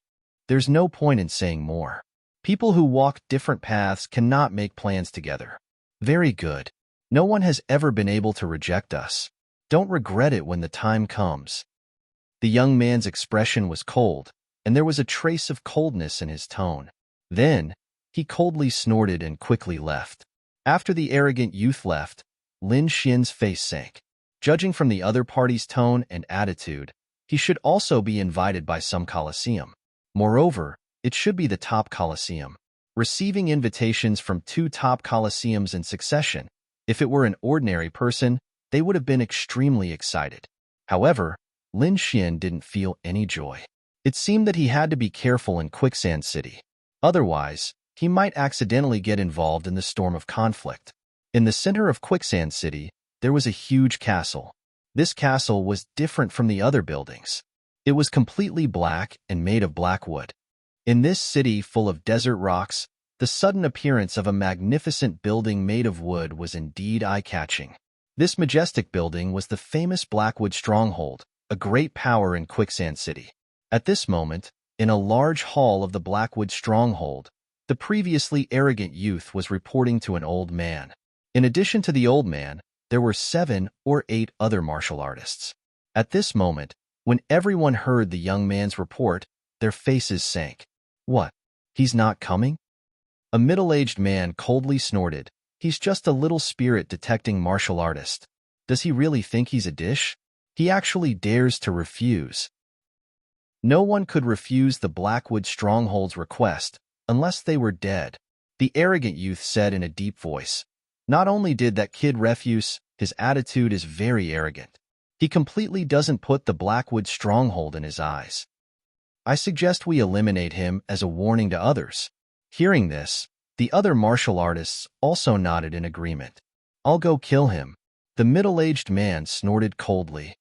There's no point in saying more. People who walk different paths cannot make plans together. "Very good. No one has ever been able to reject us. Don't regret it when the time comes." The young man's expression was cold, and there was a trace of coldness in his tone. Then, he coldly snorted and quickly left. After the arrogant youth left, Lin Xian's face sank. Judging from the other party's tone and attitude, he should also be invited by some coliseum. Moreover, it should be the top coliseum. Receiving invitations from 2 top coliseums in succession, if it were an ordinary person, they would have been extremely excited. However, Lin Xian didn't feel any joy. It seemed that he had to be careful in Quicksand City. Otherwise, he might accidentally get involved in the storm of conflict. In the center of Quicksand City, there was a huge castle. This castle was different from the other buildings. It was completely black and made of black wood. In this city full of desert rocks, the sudden appearance of a magnificent building made of wood was indeed eye-catching. This majestic building was the famous Blackwood Stronghold, a great power in Quicksand City. At this moment, In a large hall of the Blackwood stronghold, the previously arrogant youth was reporting to an old man. In addition to the old man, there were 7 or 8 other martial artists. At this moment, when everyone heard the young man's report, their faces sank. What? He's not coming? A middle-aged man coldly snorted. He's just a little spirit detecting martial artist. Does he really think he's a dish? He actually dares to refuse. No one could refuse the Blackwood stronghold's request unless they were dead, the arrogant youth said in a deep voice. Not only did that kid refuse, his attitude is very arrogant. He completely doesn't put the Blackwood stronghold in his eyes. I suggest we eliminate him as a warning to others. Hearing this, the other martial artists also nodded in agreement. I'll go kill him. The middle-aged man snorted coldly.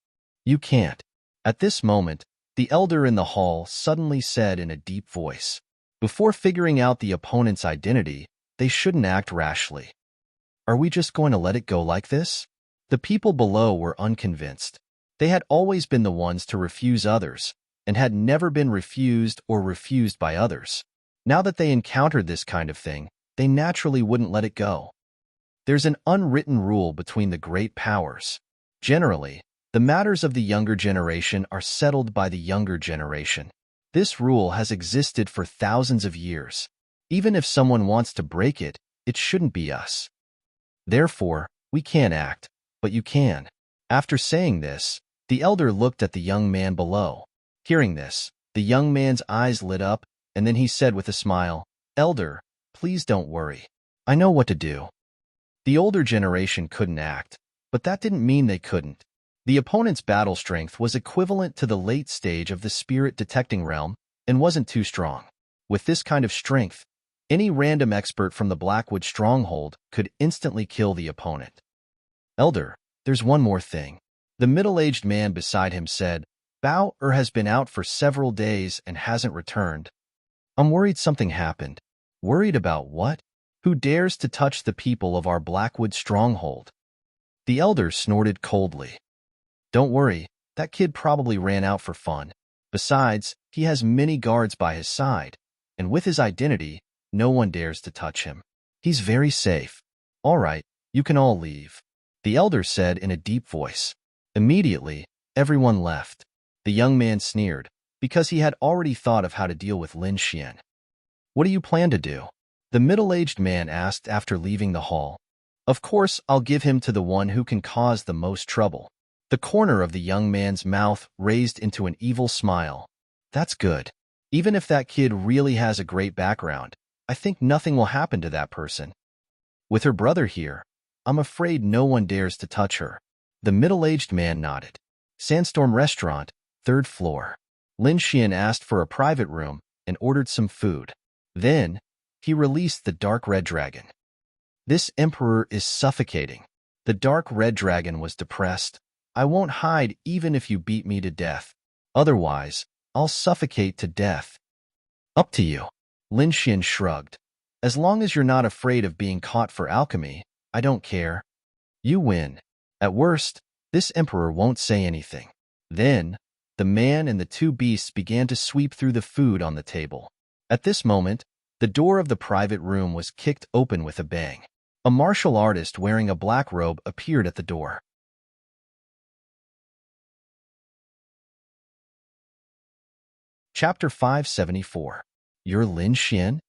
You can't. At this moment, the elder in the hall suddenly said in a deep voice. Before figuring out the opponent's identity, they shouldn't act rashly. Are we just going to let it go like this? The people below were unconvinced. They had always been the ones to refuse others, and had never been refused or refused by others. Now that they encountered this kind of thing, they naturally wouldn't let it go. There's an unwritten rule between the great powers. Generally, the matters of the younger generation are settled by the younger generation. This rule has existed for thousands of years. Even if someone wants to break it, it shouldn't be us. Therefore, we can't act, but you can. After saying this, the elder looked at the young man below. Hearing this, the young man's eyes lit up, and then he said with a smile, Elder, please don't worry. I know what to do. The older generation couldn't act, but that didn't mean they couldn't. The opponent's battle strength was equivalent to the late stage of the spirit detecting realm and wasn't too strong. With this kind of strength, any random expert from the Blackwood stronghold could instantly kill the opponent. Elder, there's one more thing. The middle-aged man beside him said, Bao has been out for several days and hasn't returned. I'm worried something happened. Worried about what? Who dares to touch the people of our Blackwood stronghold? The elder snorted coldly. Don't worry, that kid probably ran out for fun. Besides, he has many guards by his side, and with his identity, no one dares to touch him. He's very safe. All right, you can all leave, the elder said in a deep voice. Immediately, everyone left. The young man sneered, because he had already thought of how to deal with Lin Xian. What do you plan to do? The middle-aged man asked after leaving the hall. Of course, I'll give him to the one who can cause the most trouble. The corner of the young man's mouth raised into an evil smile. That's good. Even if that kid really has a great background, I think nothing will happen to that person. With her brother here, I'm afraid no one dares to touch her. The middle-aged man nodded. Sandstorm Restaurant, 3rd floor. Lin Xian asked for a private room and ordered some food. Then, he released the dark red dragon. This emperor is suffocating. The dark red dragon was depressed. I won't hide even if you beat me to death. Otherwise, I'll suffocate to death. Up to you. Lin Xian shrugged. As long as you're not afraid of being caught for alchemy, I don't care. You win. At worst, this emperor won't say anything. Then, the man and the 2 beasts began to sweep through the food on the table. At this moment, the door of the private room was kicked open with a bang. A martial artist wearing a black robe appeared at the door. Chapter 574. You're Lin Xian?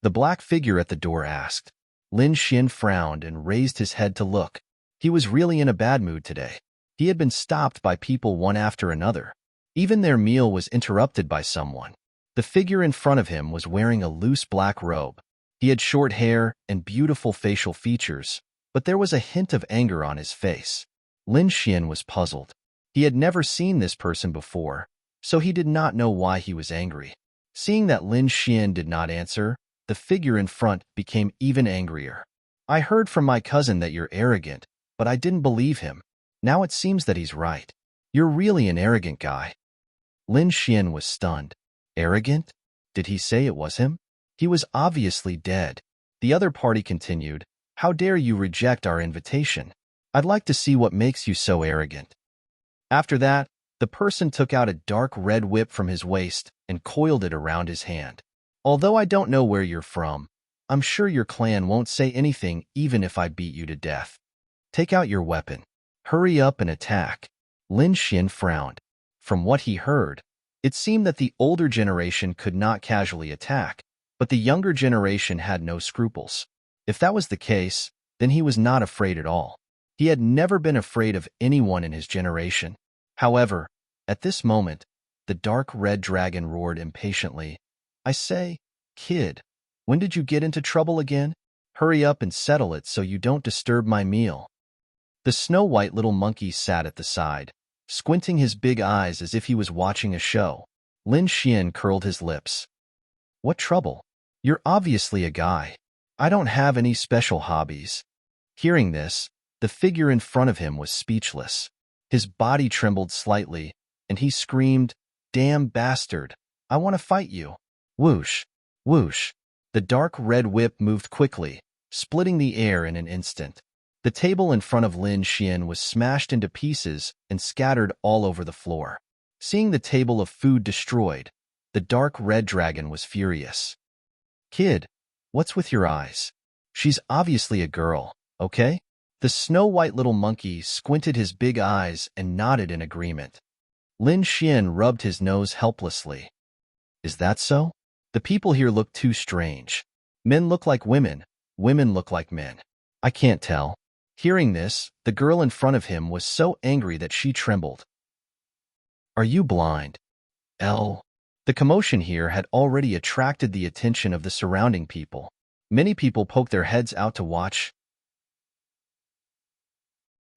The black figure at the door asked. Lin Xian frowned and raised his head to look. He was really in a bad mood today. He had been stopped by people one after another. Even their meal was interrupted by someone. The figure in front of him was wearing a loose black robe. He had short hair and beautiful facial features, but there was a hint of anger on his face. Lin Xian was puzzled. He had never seen this person before, so he did not know why he was angry. Seeing that Lin Xian did not answer, the figure in front became even angrier. I heard from my cousin that you're arrogant, but I didn't believe him. Now it seems that he's right. You're really an arrogant guy. Lin Xian was stunned. Arrogant? Did he say it was him? He was obviously dead. The other party continued, How dare you reject our invitation? I'd like to see what makes you so arrogant. After that, the person took out a dark red whip from his waist and coiled it around his hand. Although I don't know where you're from, I'm sure your clan won't say anything even if I beat you to death. Take out your weapon. Hurry up and attack. Lin Xian frowned. From what he heard, it seemed that the older generation could not casually attack, but the younger generation had no scruples. If that was the case, then he was not afraid at all. He had never been afraid of anyone in his generation. However, at this moment, the dark red dragon roared impatiently. I say, kid, when did you get into trouble again? Hurry up and settle it so you don't disturb my meal. The snow-white little monkey sat at the side, squinting his big eyes as if he was watching a show. Lin Xian curled his lips. What trouble? You're obviously a guy. I don't have any special hobbies. Hearing this, the figure in front of him was speechless. His body trembled slightly, and he screamed, Damn bastard, I want to fight you. Whoosh, whoosh. The dark red whip moved quickly, splitting the air in an instant. The table in front of Lin Xian was smashed into pieces and scattered all over the floor. Seeing the table of food destroyed, the dark red dragon was furious. Kid, what's with your eyes? She's obviously a girl, okay? The snow-white little monkey squinted his big eyes and nodded in agreement. Lin Xian rubbed his nose helplessly. Is that so? The people here look too strange. Men look like women, women look like men. I can't tell. Hearing this, the girl in front of him was so angry that she trembled. Are you blind? The commotion here had already attracted the attention of the surrounding people. Many people poked their heads out to watch.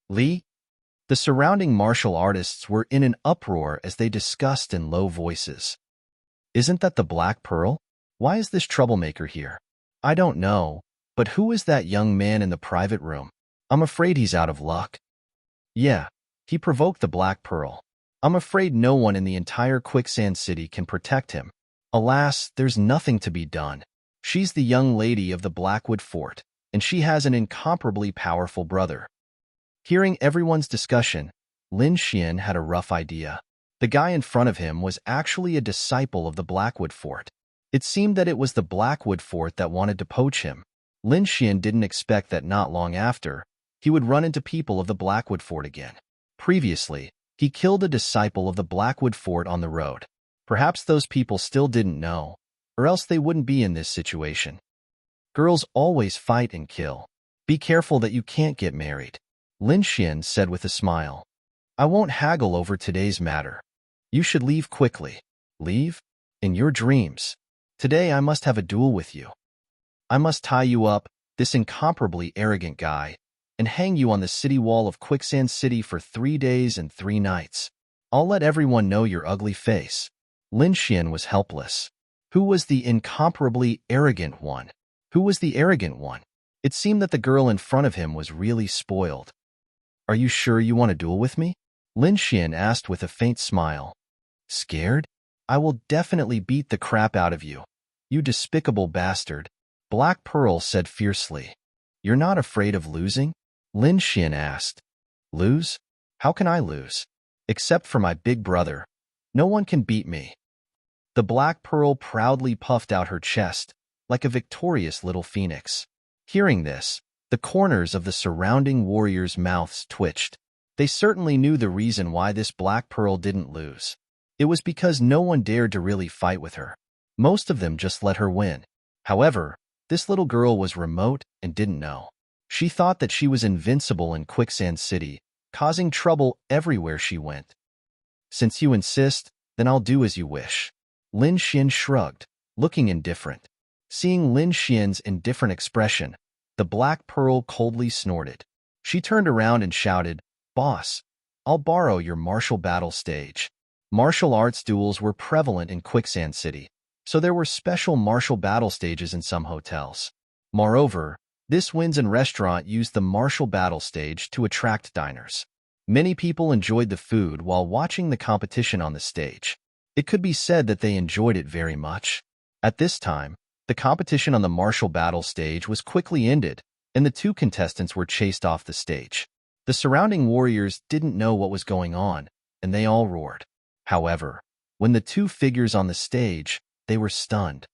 Li? The surrounding martial artists were in an uproar as they discussed in low voices. Isn't that the Black Pearl? Why is this troublemaker here? I don't know, but who is that young man in the private room? I'm afraid he's out of luck. Yeah, he provoked the Black Pearl. I'm afraid no one in the entire Quicksand City can protect him. Alas, there's nothing to be done. She's the young lady of the Blackwood Fort, and she has an incomparably powerful brother. Hearing everyone's discussion, Lin Xian had a rough idea. The guy in front of him was actually a disciple of the Blackwood Fort. It seemed that it was the Blackwood Fort that wanted to poach him. Lin Xian didn't expect that not long after, he would run into people of the Blackwood Fort again. Previously, he killed a disciple of the Blackwood Fort on the road. Perhaps those people still didn't know, or else they wouldn't be in this situation. Girls always fight and kill. Be careful that you can't get married. Lin Xian said with a smile. I won't haggle over today's matter. You should leave quickly. Leave? In your dreams. Today I must have a duel with you. I must tie you up, this incomparably arrogant guy, and hang you on the city wall of Quicksand City for 3 days and 3 nights. I'll let everyone know your ugly face. Lin Xian was helpless. Who was the incomparably arrogant one? Who was the arrogant one? It seemed that the girl in front of him was really spoiled. Are you sure you want to duel with me? Lin Xian asked with a faint smile. Scared? I will definitely beat the crap out of you. You despicable bastard. Black Pearl said fiercely. You're not afraid of losing? Lin Xian asked. Lose? How can I lose? Except for my big brother. No one can beat me. The Black Pearl proudly puffed out her chest, like a victorious little phoenix. Hearing this, the corners of the surrounding warriors' mouths twitched. They certainly knew the reason why this Black Pearl didn't lose. It was because no one dared to really fight with her. Most of them just let her win. However, this little girl was remote and didn't know. She thought that she was invincible in Quicksand City, causing trouble everywhere she went. Since you insist, then I'll do as you wish. Lin Xian shrugged, looking indifferent. Seeing Lin Xian's indifferent expression, the Black Pearl coldly snorted. She turned around and shouted, Boss, I'll borrow your martial battle stage. Martial arts duels were prevalent in Quicksand City, so there were special martial battle stages in some hotels. Moreover, this Winds and restaurant used the martial battle stage to attract diners. Many people enjoyed the food while watching the competition on the stage. It could be said that they enjoyed it very much. At this time, the competition on the martial battle stage was quickly ended, and the 2 contestants were chased off the stage. The surrounding warriors didn't know what was going on, and they all roared. However, When the two figures on the stage, they were stunned.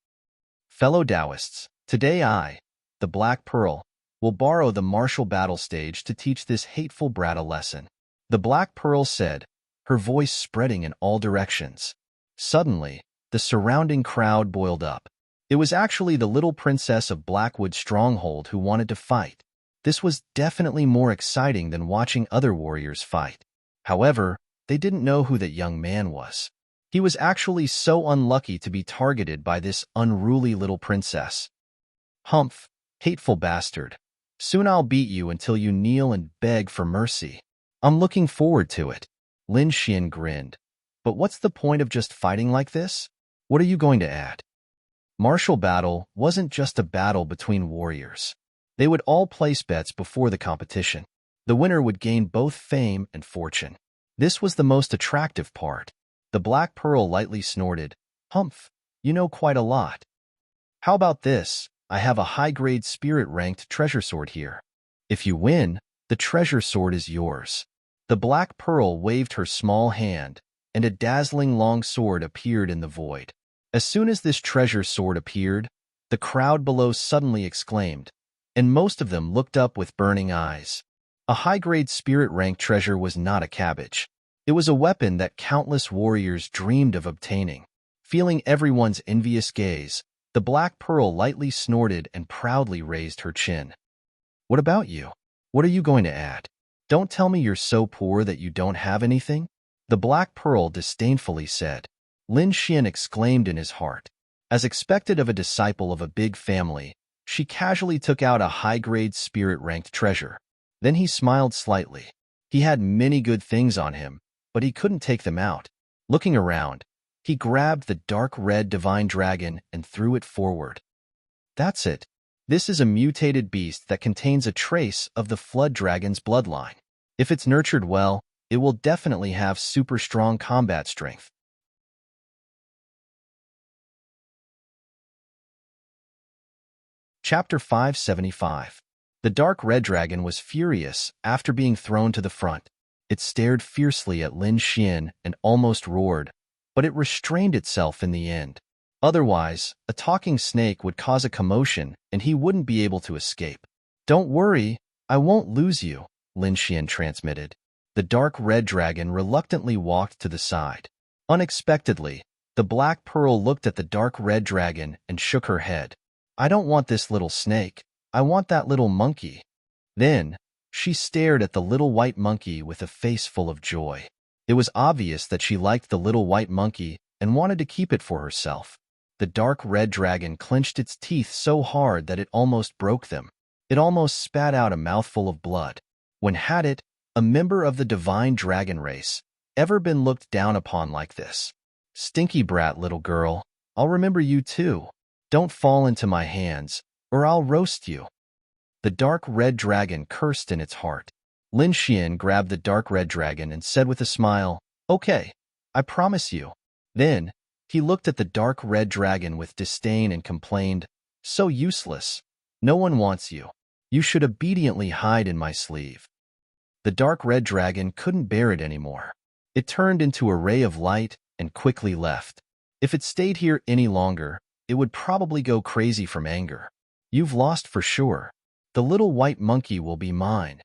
Fellow Taoists, today I, the Black Pearl, will borrow the martial battle stage to teach this hateful brat a lesson. The Black Pearl said, her voice spreading in all directions. Suddenly, the surrounding crowd boiled up. It was actually the little princess of Blackwood Stronghold who wanted to fight. This was definitely more exciting than watching other warriors fight. However, they didn't know who that young man was. He was actually so unlucky to be targeted by this unruly little princess. Humph, hateful bastard. Soon I'll beat you until you kneel and beg for mercy. I'm looking forward to it. Lin Xian grinned. But what's the point of just fighting like this? What are you going to add? Martial battle wasn't just a battle between warriors. They would all place bets before the competition. The winner would gain both fame and fortune. This was the most attractive part. The Black Pearl lightly snorted. Humph, you know quite a lot. How about this? I have a high-grade spirit-ranked treasure sword here. If you win, the treasure sword is yours. The Black Pearl waved her small hand, and a dazzling long sword appeared in the void. As soon as this treasure sword appeared, the crowd below suddenly exclaimed, and most of them looked up with burning eyes. A high-grade spirit-ranked treasure was not a cabbage. It was a weapon that countless warriors dreamed of obtaining. Feeling everyone's envious gaze, the Black Pearl lightly snorted and proudly raised her chin. What about you? What are you going to add? Don't tell me you're so poor that you don't have anything? The Black Pearl disdainfully said. Lin Xian exclaimed in his heart. As expected of a disciple of a big family, she casually took out a high-grade spirit-ranked treasure. Then he smiled slightly. He had many good things on him, but he couldn't take them out. Looking around, he grabbed the dark red divine dragon and threw it forward. That's it. This is a mutated beast that contains a trace of the flood dragon's bloodline. If it's nurtured well, it will definitely have super strong combat strength. Chapter 575. The dark red dragon was furious after being thrown to the front. It stared fiercely at Lin Xian and almost roared, but it restrained itself in the end. Otherwise, a talking snake would cause a commotion and he wouldn't be able to escape. Don't worry, I won't lose you, Lin Xian transmitted. The dark red dragon reluctantly walked to the side. Unexpectedly, the Black Pearl looked at the dark red dragon and shook her head. I don't want this little snake. I want that little monkey. Then, she stared at the little white monkey with a face full of joy. It was obvious that she liked the little white monkey and wanted to keep it for herself. The dark red dragon clenched its teeth so hard that it almost broke them. It almost spat out a mouthful of blood. When had it, a member of the divine dragon race, ever been looked down upon like this? Stinky brat, little girl, I'll remember you too. Don't fall into my hands, or I'll roast you. The dark red dragon cursed in its heart. Lin Xian grabbed the dark red dragon and said with a smile, Okay, I promise you. Then, he looked at the dark red dragon with disdain and complained, So useless. No one wants you. You should obediently hide in my sleeve. The dark red dragon couldn't bear it anymore. It turned into a ray of light and quickly left. If it stayed here any longer, it would probably go crazy from anger. You've lost for sure. The little white monkey will be mine.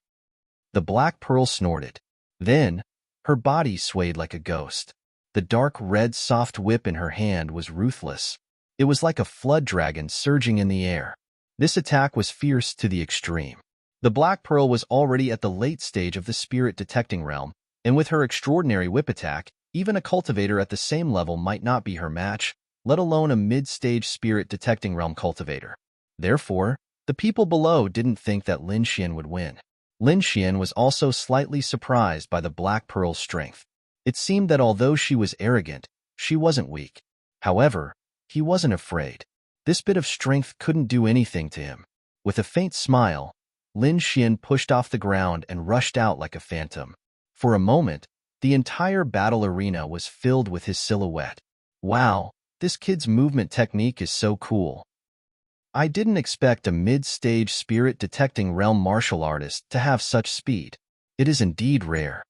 The Black Pearl snorted. Then, her body swayed like a ghost. The dark red soft whip in her hand was ruthless. It was like a flood dragon surging in the air. This attack was fierce to the extreme. The Black Pearl was already at the late stage of the spirit detecting realm, and with her extraordinary whip attack, even a cultivator at the same level might not be her match, let alone a mid-stage spirit detecting realm cultivator. Therefore, the people below didn't think that Lin Xian would win. Lin Xian was also slightly surprised by the Black Pearl's strength. It seemed that although she was arrogant, she wasn't weak. However, he wasn't afraid. This bit of strength couldn't do anything to him. With a faint smile, Lin Xian pushed off the ground and rushed out like a phantom. For a moment, the entire battle arena was filled with his silhouette. Wow, this kid's movement technique is so cool. I didn't expect a mid-stage spirit detecting realm martial artist to have such speed. It is indeed rare.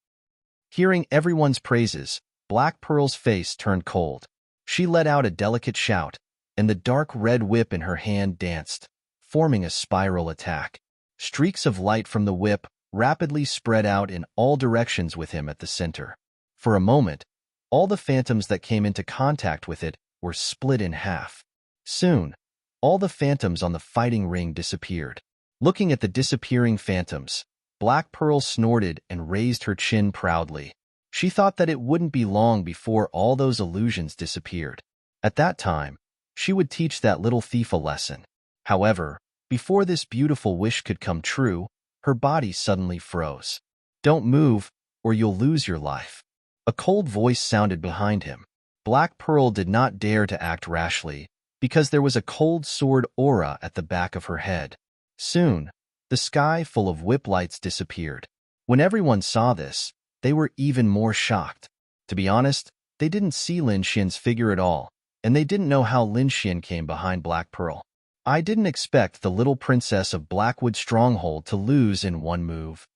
Hearing everyone's praises, Black Pearl's face turned cold. She let out a delicate shout, and the dark red whip in her hand danced, forming a spiral attack. Streaks of light from the whip rapidly spread out in all directions with him at the center. For a moment, all the phantoms that came into contact with it were split in half. Soon, all the phantoms on the fighting ring disappeared. Looking at the disappearing phantoms, Black Pearl snorted and raised her chin proudly. She thought that it wouldn't be long before all those illusions disappeared. At that time, she would teach that little thief a lesson. However, before this beautiful wish could come true, her body suddenly froze. "Don't move, or you'll lose your life." A cold voice sounded behind him. Black Pearl did not dare to act rashly, because there was a cold sword aura at the back of her head. Soon, the sky full of whip lights disappeared. When everyone saw this, they were even more shocked. To be honest, they didn't see Lin Xian's figure at all, and they didn't know how Lin Xian came behind Black Pearl. "I didn't expect the little princess of Blackwood Stronghold to lose in one move.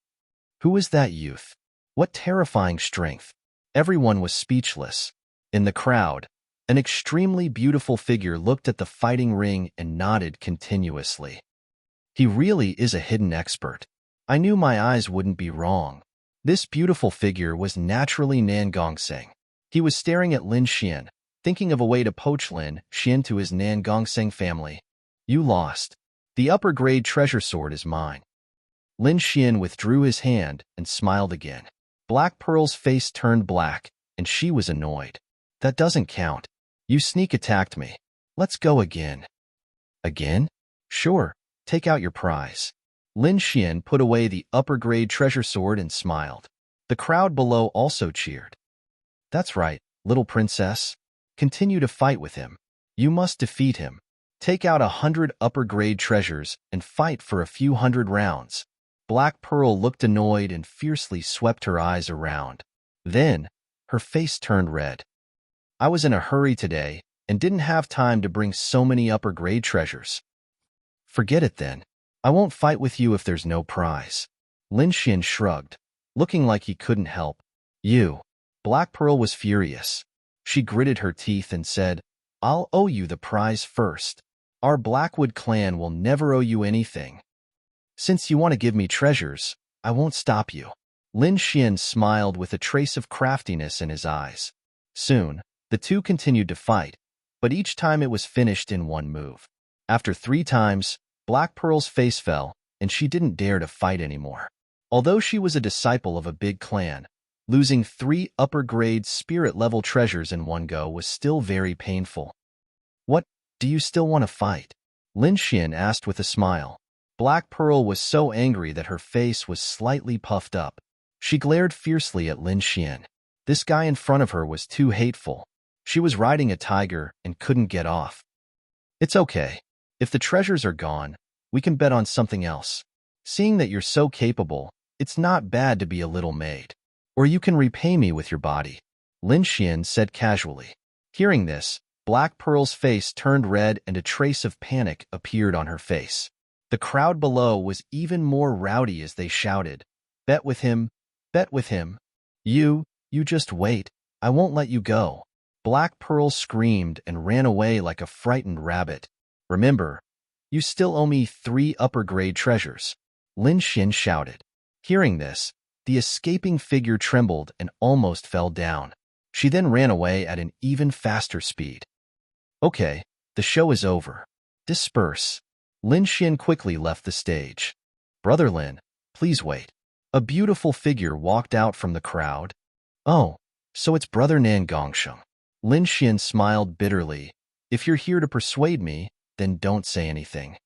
Who is that youth? What terrifying strength!" Everyone was speechless. In the crowd, an extremely beautiful figure looked at the fighting ring and nodded continuously. "He really is a hidden expert. I knew my eyes wouldn't be wrong." This beautiful figure was naturally Nan Gongseng. He was staring at Lin Xian, thinking of a way to poach Lin Xian to his Nan Gongseng family. "You lost. The upper-grade treasure sword is mine." Lin Xian withdrew his hand and smiled again. Black Pearl's face turned black, and she was annoyed. "That doesn't count. You sneak-attacked me. Let's go again." "Again? Sure. Take out your prize." Lin Xian put away the upper-grade treasure sword and smiled. The crowd below also cheered. "That's right, little princess. Continue to fight with him. You must defeat him. Take out 100 upper-grade treasures and fight for a few hundred rounds." Black Pearl looked annoyed and fiercely swept her eyes around. Then, her face turned red. "I was in a hurry today and didn't have time to bring so many upper-grade treasures." "Forget it then. I won't fight with you if there's no prize." Lin Xian shrugged, looking like he couldn't help. "You." Black Pearl was furious. She gritted her teeth and said, "I'll owe you the prize first. Our Blackwood clan will never owe you anything. Since you want to give me treasures, I won't stop you." Lin Xian smiled with a trace of craftiness in his eyes. Soon, the two continued to fight, but each time it was finished in one move. After 3 times, Black Pearl's face fell, and she didn't dare to fight anymore. Although she was a disciple of a big clan, losing 3 upper-grade spirit-level treasures in one go was still very painful. "What, do you still want to fight?" Lin Xian asked with a smile. Black Pearl was so angry that her face was slightly puffed up. She glared fiercely at Lin Xian. This guy in front of her was too hateful. She was riding a tiger and couldn't get off. "It's okay. If the treasures are gone, we can bet on something else. Seeing that you're so capable, it's not bad to be a little maid. Or you can repay me with your body," Lin Xian said casually. Hearing this, Black Pearl's face turned red and a trace of panic appeared on her face. The crowd below was even more rowdy as they shouted, "Bet with him! Bet with him! You just wait. I won't let you go." Black Pearl screamed and ran away like a frightened rabbit. "Remember, you still owe me 3 upper-grade treasures," Lin Xian shouted. Hearing this, the escaping figure trembled and almost fell down. She then ran away at an even faster speed. "Okay, the show is over. Disperse." Lin Xian quickly left the stage. "Brother Lin, please wait." A beautiful figure walked out from the crowd. "Oh, so it's Brother Nan Gongsheng." Lin Xian smiled bitterly. "If you're here to persuade me, then don't say anything.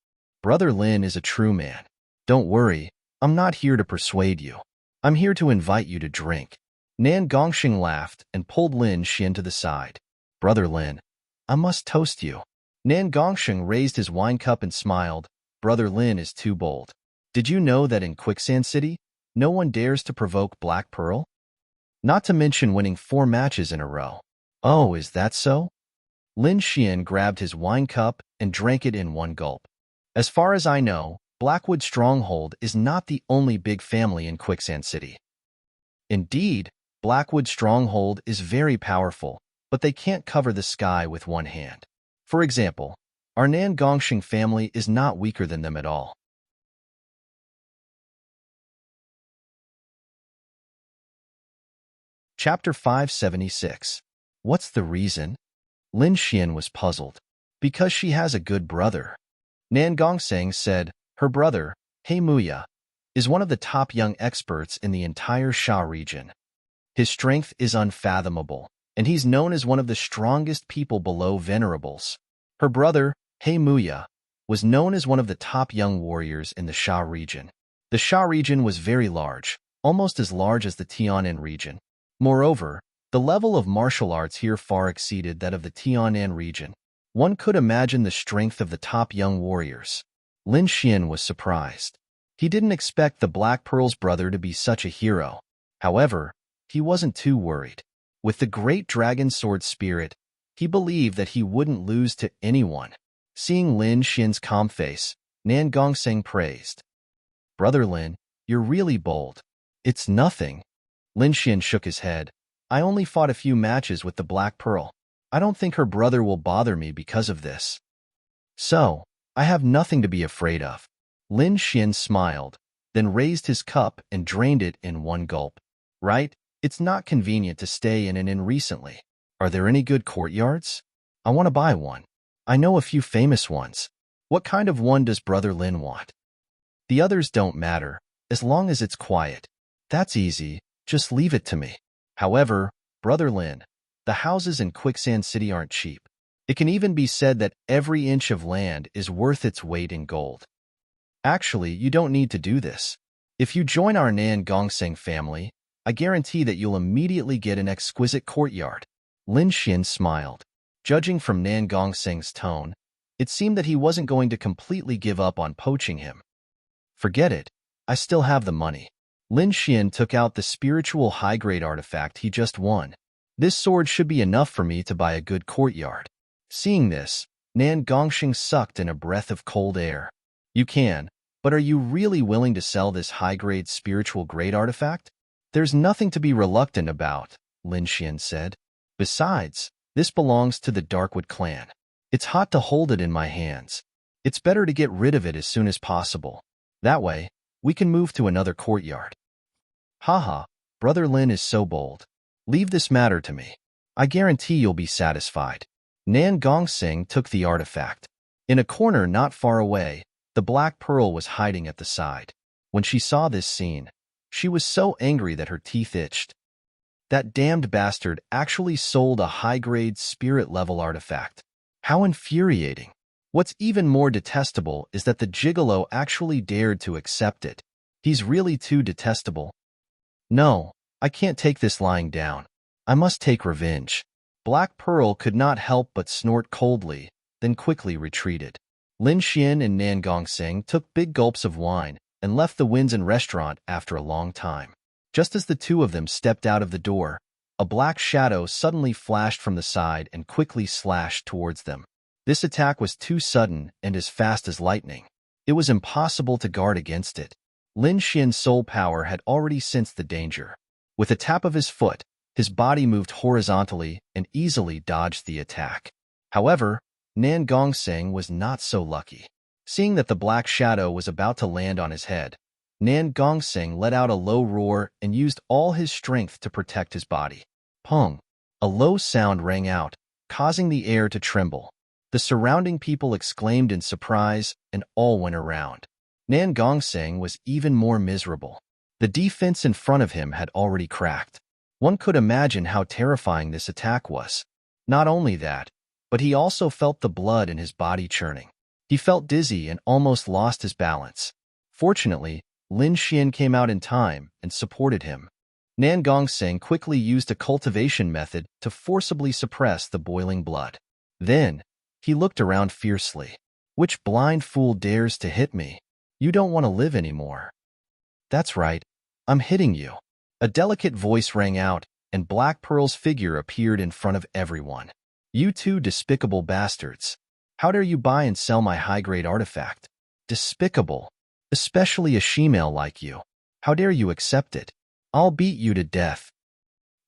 Brother Lin is a true man. Don't worry, I'm not here to persuade you. I'm here to invite you to drink." Nan Gongsheng laughed and pulled Lin Xian to the side. "Brother Lin, I must toast you." Nan Gongsheng raised his wine cup and smiled. "Brother Lin is too bold. Did you know that in Quicksand City, no one dares to provoke Black Pearl? Not to mention winning 4 matches in a row." "Oh, is that so?" Lin Xian grabbed his wine cup and drank it in one gulp. "As far as I know, Blackwood Stronghold is not the only big family in Quicksand City. Indeed, Blackwood stronghold is very powerful, but they can't cover the sky with one hand. For example, our Nan Gongxing family is not weaker than them at all. Chapter 576. What's the reason? Lin Xian was puzzled. Because she has a good brother. Nan Gongxing said, her brother, He Muya, is one of the top young experts in the entire Sha region. His strength is unfathomable, and he's known as one of the strongest people below venerables. Her brother, He Muya, was known as one of the top young warriors in the Sha region. The Sha region was very large, almost as large as the Tianan region. Moreover, the level of martial arts here far exceeded that of the Tianan region. One could imagine the strength of the top young warriors. Lin Xian was surprised. He didn't expect the Black Pearl's brother to be such a hero. However, he wasn't too worried. With the great dragon sword spirit, he believed that he wouldn't lose to anyone. Seeing Lin Xian's calm face, Nan Gongxing praised. Brother Lin, you're really bold. It's nothing. Lin Xian shook his head. I only fought a few matches with the Black Pearl. I don't think her brother will bother me because of this. So, I have nothing to be afraid of. Lin Xian smiled, then raised his cup and drained it in one gulp. Right? It's not convenient to stay in an inn recently. Are there any good courtyards? I want to buy one. I know a few famous ones. What kind of one does Brother Lin want? The others don't matter, as long as it's quiet. That's easy, just leave it to me. However, Brother Lin, the houses in Quicksand City aren't cheap. It can even be said that every inch of land is worth its weight in gold. Actually, you don't need to do this. If you join our Nan Gongxing family, I guarantee that you'll immediately get an exquisite courtyard. Lin Xian smiled. Judging from Nan Gongxing's tone, it seemed that he wasn't going to completely give up on poaching him. Forget it. I still have the money. Lin Xian took out the spiritual high-grade artifact he just won. This sword should be enough for me to buy a good courtyard. Seeing this, Nan Gongxing sucked in a breath of cold air. You can, but are you really willing to sell this high-grade spiritual grade artifact? There's nothing to be reluctant about, Lin Xian said. Besides, this belongs to the Darkwood clan. It's hot to hold it in my hands. It's better to get rid of it as soon as possible. That way, we can move to another courtyard. Haha, Brother Lin is so bold. Leave this matter to me. I guarantee you'll be satisfied. Nan Gongxing took the artifact. In a corner not far away, the Black Pearl was hiding at the side. When she saw this scene, she was so angry that her teeth itched. That damned bastard actually sold a high-grade spirit-level artifact. How infuriating. What's even more detestable is that the gigolo actually dared to accept it. He's really too detestable. No, I can't take this lying down. I must take revenge. Black Pearl could not help but snort coldly, then quickly retreated. Lin Xian and Nan Gongxing took big gulps of wine and left the Winzen restaurant after a long time. Just as the two of them stepped out of the door, a black shadow suddenly flashed from the side and quickly slashed towards them. This attack was too sudden and as fast as lightning. It was impossible to guard against it. Lin Xian's soul power had already sensed the danger. With a tap of his foot, his body moved horizontally and easily dodged the attack. However, Nan Gongxing was not so lucky. Seeing that the black shadow was about to land on his head, Nan Gongxing let out a low roar and used all his strength to protect his body. Pong! A low sound rang out, causing the air to tremble. The surrounding people exclaimed in surprise, and all went around. Nan Gongxing was even more miserable. The defense in front of him had already cracked. One could imagine how terrifying this attack was. Not only that, but he also felt the blood in his body churning. He felt dizzy and almost lost his balance. Fortunately, Lin Xian came out in time and supported him. Nan Gongxing quickly used a cultivation method to forcibly suppress the boiling blood. Then, he looked around fiercely. Which blind fool dares to hit me? You don't want to live anymore. That's right, I'm hitting you. A delicate voice rang out, and Black Pearl's figure appeared in front of everyone. You two despicable bastards. How dare you buy and sell my high-grade artifact? Despicable. Especially a she-male like you. How dare you accept it? I'll beat you to death.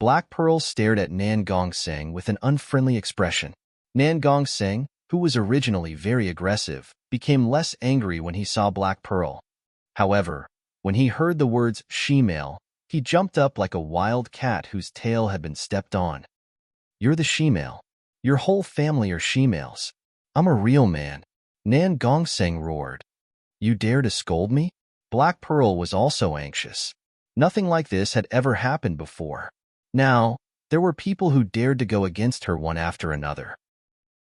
Black Pearl stared at Nan Gongseng with an unfriendly expression. Nan Gongseng, who was originally very aggressive, became less angry when he saw Black Pearl. However, when he heard the words she-male, he jumped up like a wild cat whose tail had been stepped on. You're the she-male. Your whole family are she-males. I'm a real man, Nan Gongseng roared. You dare to scold me? Black Pearl was also anxious. Nothing like this had ever happened before. Now, there were people who dared to go against her one after another.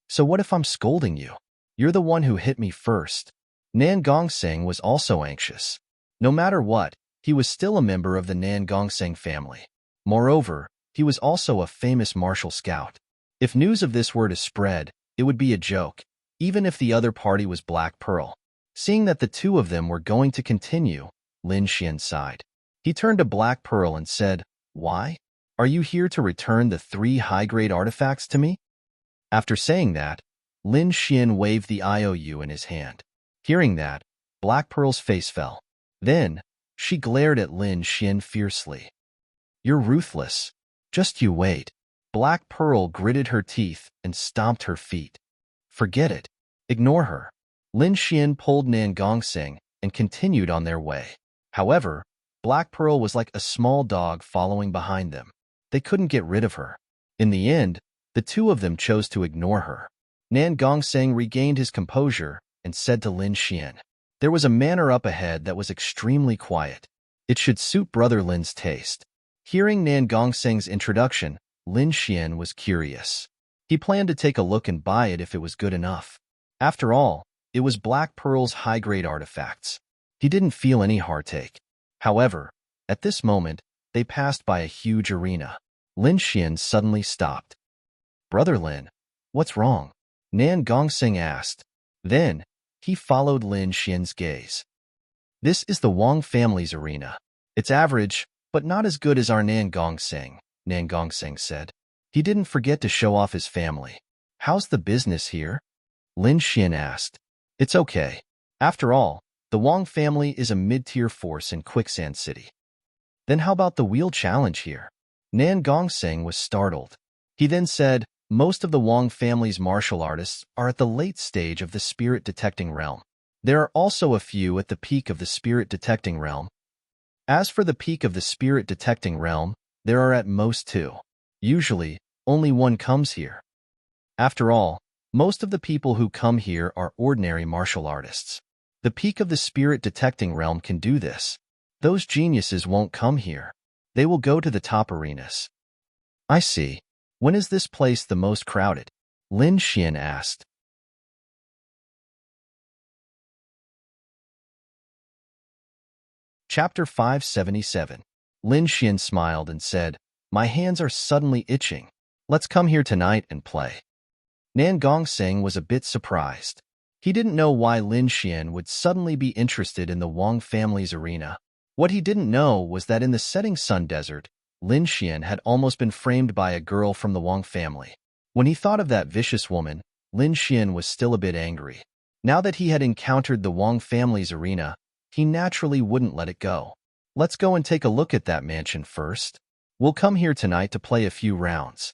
So what if I'm scolding you? You're the one who hit me first. Nan Gongseng was also anxious. No matter what, he was still a member of the Nan Gongseng family. Moreover, he was also a famous martial scout. If news of this were to spread, it would be a joke, even if the other party was Black Pearl. Seeing that the two of them were going to continue, Lin Xian sighed. He turned to Black Pearl and said, Why? Are you here to return the 3 high-grade artifacts to me? After saying that, Lin Xian waved the IOU in his hand. Hearing that, Black Pearl's face fell. Then, she glared at Lin Xian fiercely. You're ruthless. Just you wait. Black Pearl gritted her teeth and stomped her feet. Forget it. Ignore her. Lin Xian pulled Nan Gongseng and continued on their way. However, Black Pearl was like a small dog following behind them. They couldn't get rid of her. In the end, the two of them chose to ignore her. Nan Gongseng regained his composure and said to Lin Xian, There was a manor up ahead that was extremely quiet. It should suit Brother Lin's taste. Hearing Nan Gongseng's introduction, Lin Xian was curious. He planned to take a look and buy it if it was good enough. After all, it was Black Pearl's high-grade artifacts. He didn't feel any heartache. However, at this moment, they passed by a huge arena. Lin Xian suddenly stopped. Brother Lin, what's wrong? Nan Gongseng asked. Then, he followed Lin Xian's gaze. This is the Wang family's arena. It's average, but not as good as our Nan Gongseng, Nan Gongseng said. He didn't forget to show off his family. How's the business here? Lin Xian asked. It's okay. After all, the Wang family is a mid-tier force in Quicksand City. Then how about the wheel challenge here? Nan Gongseng was startled. He then said, Most of the Wang family's martial artists are at the late stage of the spirit-detecting realm. There are also a few at the peak of the spirit-detecting realm. As for the peak of the spirit-detecting realm, there are at most 2. Usually, only one comes here. After all, most of the people who come here are ordinary martial artists. The peak of the spirit-detecting realm can do this. Those geniuses won't come here. They will go to the top arenas. I see. When is this place the most crowded? Lin Xian asked. Chapter 577. Lin Xian smiled and said, My hands are suddenly itching. Let's come here tonight and play. Nan Gongseng was a bit surprised. He didn't know why Lin Xian would suddenly be interested in the Wang family's arena. What he didn't know was that in the setting sun desert, Lin Xian had almost been framed by a girl from the Wang family. When he thought of that vicious woman, Lin Xian was still a bit angry. Now that he had encountered the Wang family's arena, he naturally wouldn't let it go. Let's go and take a look at that mansion first. We'll come here tonight to play a few rounds.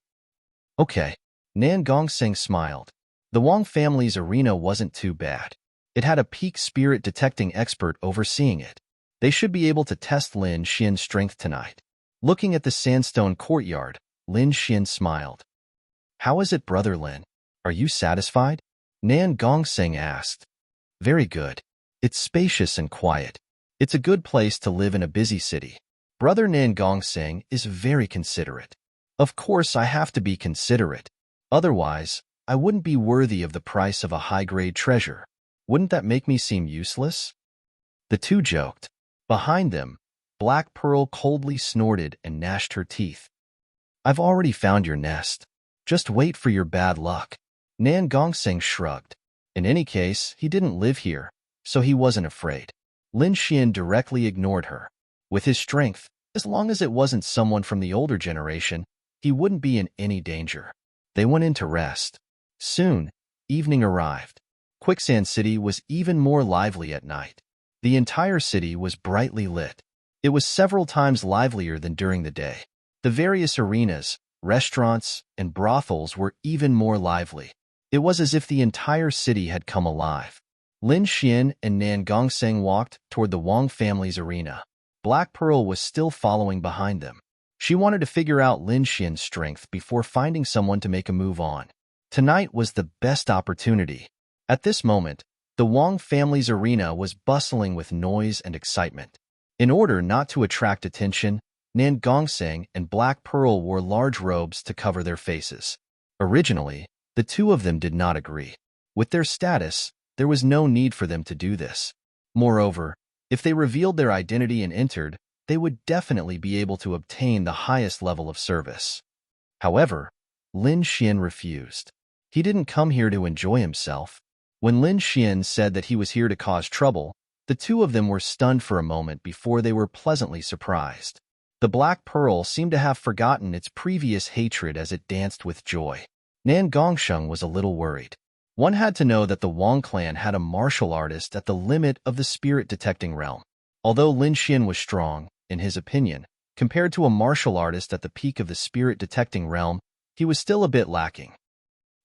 Okay. Nan Gongseng smiled. The Wang family's arena wasn't too bad. It had a peak spirit detecting expert overseeing it. They should be able to test Lin Xian's strength tonight. Looking at the sandstone courtyard, Lin Xian smiled. How is it, Brother Lin? Are you satisfied? Nan Gongseng asked. Very good. It's spacious and quiet. It's a good place to live in a busy city. Brother Nan Gongseng is very considerate. Of course I have to be considerate. Otherwise, I wouldn't be worthy of the price of a high-grade treasure. Wouldn't that make me seem useless? The two joked. Behind them, Black Pearl coldly snorted and gnashed her teeth. I've already found your nest. Just wait for your bad luck. Nan Gongseng shrugged. In any case, he didn't live here, so he wasn't afraid. Lin Xian directly ignored her. With his strength, as long as it wasn't someone from the older generation, he wouldn't be in any danger. They went in to rest. Soon, evening arrived. Quicksand City was even more lively at night. The entire city was brightly lit. It was several times livelier than during the day. The various arenas, restaurants, and brothels were even more lively. It was as if the entire city had come alive. Lin Xian and Nan Gongseng walked toward the Wang family's arena. Black Pearl was still following behind them. She wanted to figure out Lin Xian's strength before finding someone to make a move on. Tonight was the best opportunity. At this moment, the Wang family's arena was bustling with noise and excitement. In order not to attract attention, Nan Gongseng and Black Pearl wore large robes to cover their faces. Originally, the two of them did not agree. With their status, there was no need for them to do this. Moreover, if they revealed their identity and entered, they would definitely be able to obtain the highest level of service. However, Lin Xian refused. He didn't come here to enjoy himself. When Lin Xian said that he was here to cause trouble, the two of them were stunned for a moment before they were pleasantly surprised. The Black Pearl seemed to have forgotten its previous hatred as it danced with joy. Nan Gongsheng was a little worried. One had to know that the Wang clan had a martial artist at the limit of the spirit-detecting realm. Although Lin Xian was strong, in his opinion, compared to a martial artist at the peak of the spirit-detecting realm, he was still a bit lacking.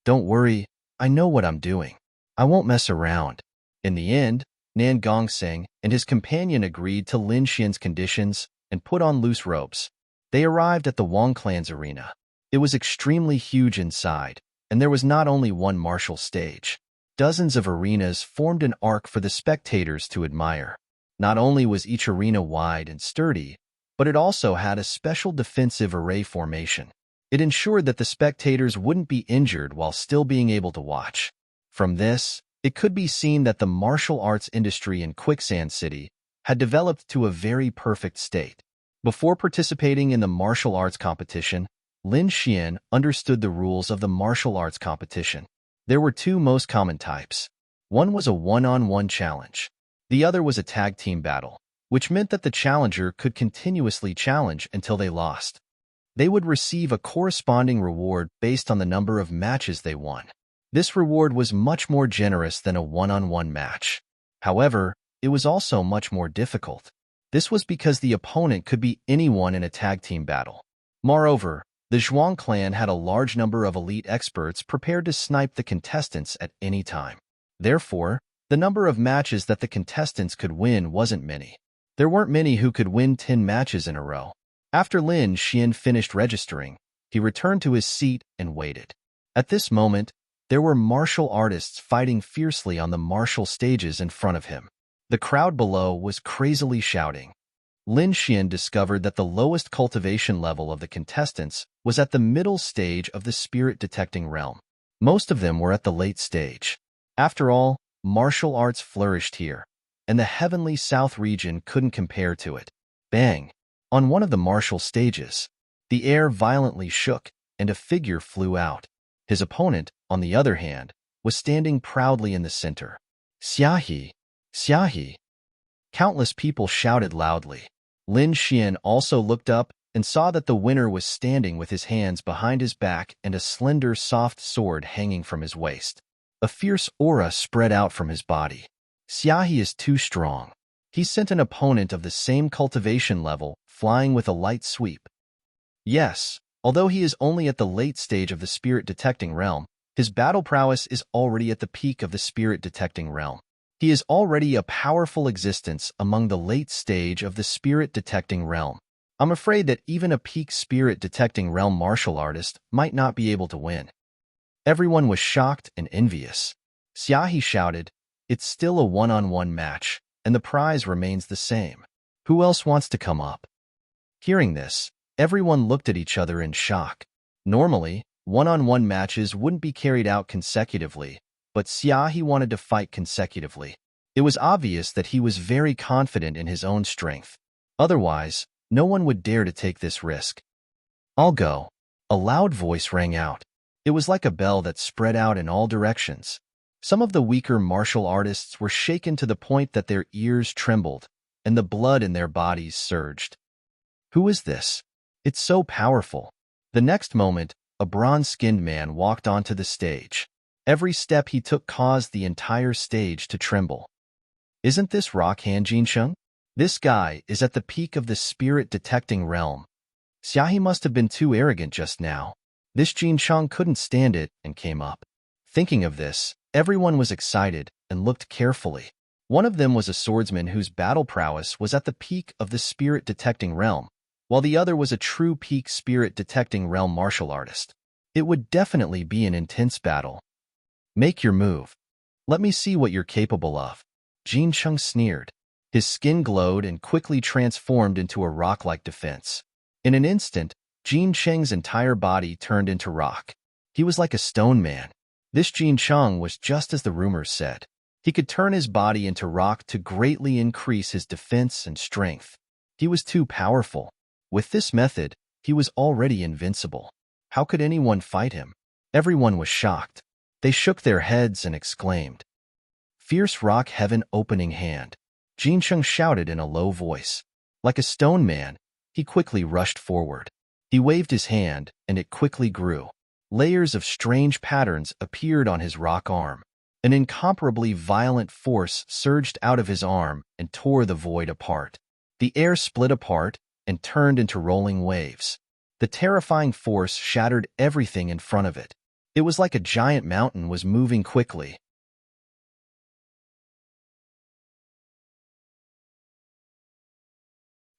"Don't worry, I know what I'm doing. I won't mess around." In the end, Nan Gongseng and his companion agreed to Lin Xian's conditions and put on loose robes. They arrived at the Wang clan's arena. It was extremely huge inside, and there was not only one martial stage. Dozens of arenas formed an arc for the spectators to admire. Not only was each arena wide and sturdy, but it also had a special defensive array formation. It ensured that the spectators wouldn't be injured while still being able to watch. From this, it could be seen that the martial arts industry in Quicksand City had developed to a very perfect state. Before participating in the martial arts competition, Lin Xian understood the rules of the martial arts competition. There were two most common types. One was a one-on-one challenge. The other was a tag team battle, which meant that the challenger could continuously challenge until they lost. They would receive a corresponding reward based on the number of matches they won. This reward was much more generous than a one-on-one match. However, it was also much more difficult. This was because the opponent could be anyone in a tag team battle. Moreover, the Zhuang clan had a large number of elite experts prepared to snipe the contestants at any time. Therefore, the number of matches that the contestants could win wasn't many. There weren't many who could win 10 matches in a row. After Lin Xian finished registering, he returned to his seat and waited. At this moment, there were martial artists fighting fiercely on the martial stages in front of him. The crowd below was crazily shouting. Lin Xian discovered that the lowest cultivation level of the contestants was at the middle stage of the spirit-detecting realm. Most of them were at the late stage. After all, martial arts flourished here, and the heavenly south region couldn't compare to it. Bang! On one of the martial stages, the air violently shook, and a figure flew out. His opponent, on the other hand, was standing proudly in the center. "Xiahe! Xiahe!" Countless people shouted loudly. Lin Xian also looked up and saw that the winner was standing with his hands behind his back and a slender, soft sword hanging from his waist. A fierce aura spread out from his body. Xiahe is too strong. He sent an opponent of the same cultivation level flying with a light sweep. Yes, although he is only at the late stage of the spirit-detecting realm, his battle prowess is already at the peak of the spirit-detecting realm. He is already a powerful existence among the late stage of the spirit-detecting realm. I'm afraid that even a peak spirit-detecting realm martial artist might not be able to win. Everyone was shocked and envious. Xiahe shouted, "It's still a one-on-one match, and the prize remains the same. Who else wants to come up?" Hearing this, everyone looked at each other in shock. Normally, one-on-one matches wouldn't be carried out consecutively, but Xiahe wanted to fight consecutively. It was obvious that he was very confident in his own strength. Otherwise, no one would dare to take this risk. "I'll go." A loud voice rang out. It was like a bell that spread out in all directions. Some of the weaker martial artists were shaken to the point that their ears trembled, and the blood in their bodies surged. Who is this? It's so powerful. The next moment, a bronze-skinned man walked onto the stage. Every step he took caused the entire stage to tremble. Isn't this Rockhan Jinsheng? This guy is at the peak of the spirit-detecting realm. Xiaohe must have been too arrogant just now. This Jin Cheng couldn't stand it and came up. Thinking of this, everyone was excited and looked carefully. One of them was a swordsman whose battle prowess was at the peak of the spirit-detecting realm, while the other was a true peak spirit-detecting realm martial artist. It would definitely be an intense battle. Make your move. Let me see what you're capable of. Jin Cheng sneered. His skin glowed and quickly transformed into a rock-like defense. In an instant, Jin Cheng's entire body turned into rock. He was like a stone man. This Jin Cheng was just as the rumors said. He could turn his body into rock to greatly increase his defense and strength. He was too powerful. With this method, he was already invincible. How could anyone fight him? Everyone was shocked. They shook their heads and exclaimed. Fierce rock heaven opening hand. Jin Cheng shouted in a low voice. Like a stone man, he quickly rushed forward. He waved his hand, and it quickly grew. Layers of strange patterns appeared on his rock arm. An incomparably violent force surged out of his arm and tore the void apart. The air split apart and turned into rolling waves. The terrifying force shattered everything in front of it. It was like a giant mountain was moving quickly.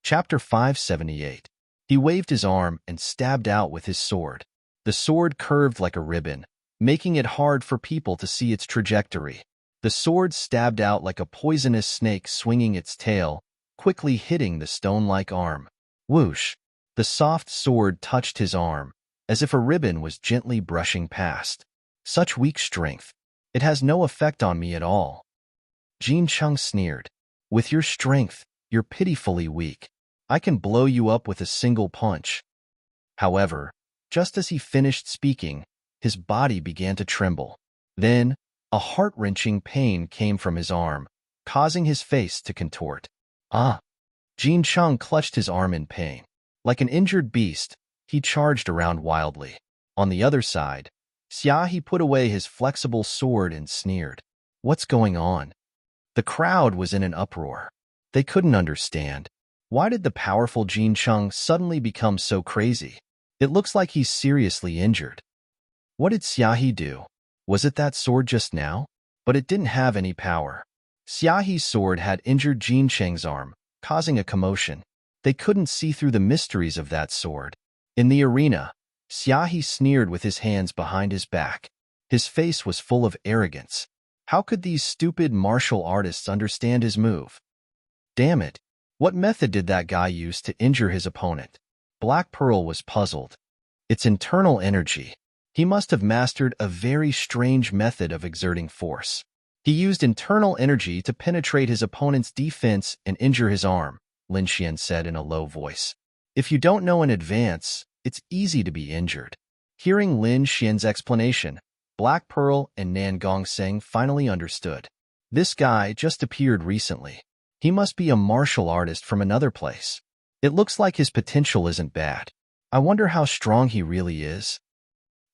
Chapter 578. He waved his arm and stabbed out with his sword. The sword curved like a ribbon, making it hard for people to see its trajectory. The sword stabbed out like a poisonous snake swinging its tail, quickly hitting the stone-like arm. Whoosh! The soft sword touched his arm, as if a ribbon was gently brushing past. Such weak strength. It has no effect on me at all. Jin Cheng sneered. With your strength, you're pitifully weak. I can blow you up with a single punch. However, just as he finished speaking, his body began to tremble. Then, a heart-wrenching pain came from his arm, causing his face to contort. Ah! Jin Cheng clutched his arm in pain. Like an injured beast, he charged around wildly. On the other side, Xiaohe put away his flexible sword and sneered. What's going on? The crowd was in an uproar. They couldn't understand. Why did the powerful Jin Cheng suddenly become so crazy? It looks like he's seriously injured. What did Xiaohe do? Was it that sword just now? But it didn't have any power. Xiaohe's sword had injured Jin Cheng's arm, causing a commotion. They couldn't see through the mysteries of that sword. In the arena, Xiaohe sneered with his hands behind his back. His face was full of arrogance. How could these stupid martial artists understand his move? Damn it! What method did that guy use to injure his opponent? Black Pearl was puzzled. It's internal energy. He must have mastered a very strange method of exerting force. He used internal energy to penetrate his opponent's defense and injure his arm, Lin Xian said in a low voice. If you don't know in advance, it's easy to be injured. Hearing Lin Xian's explanation, Black Pearl and Nan Gongseng finally understood. This guy just appeared recently. He must be a martial artist from another place. It looks like his potential isn't bad. I wonder how strong he really is.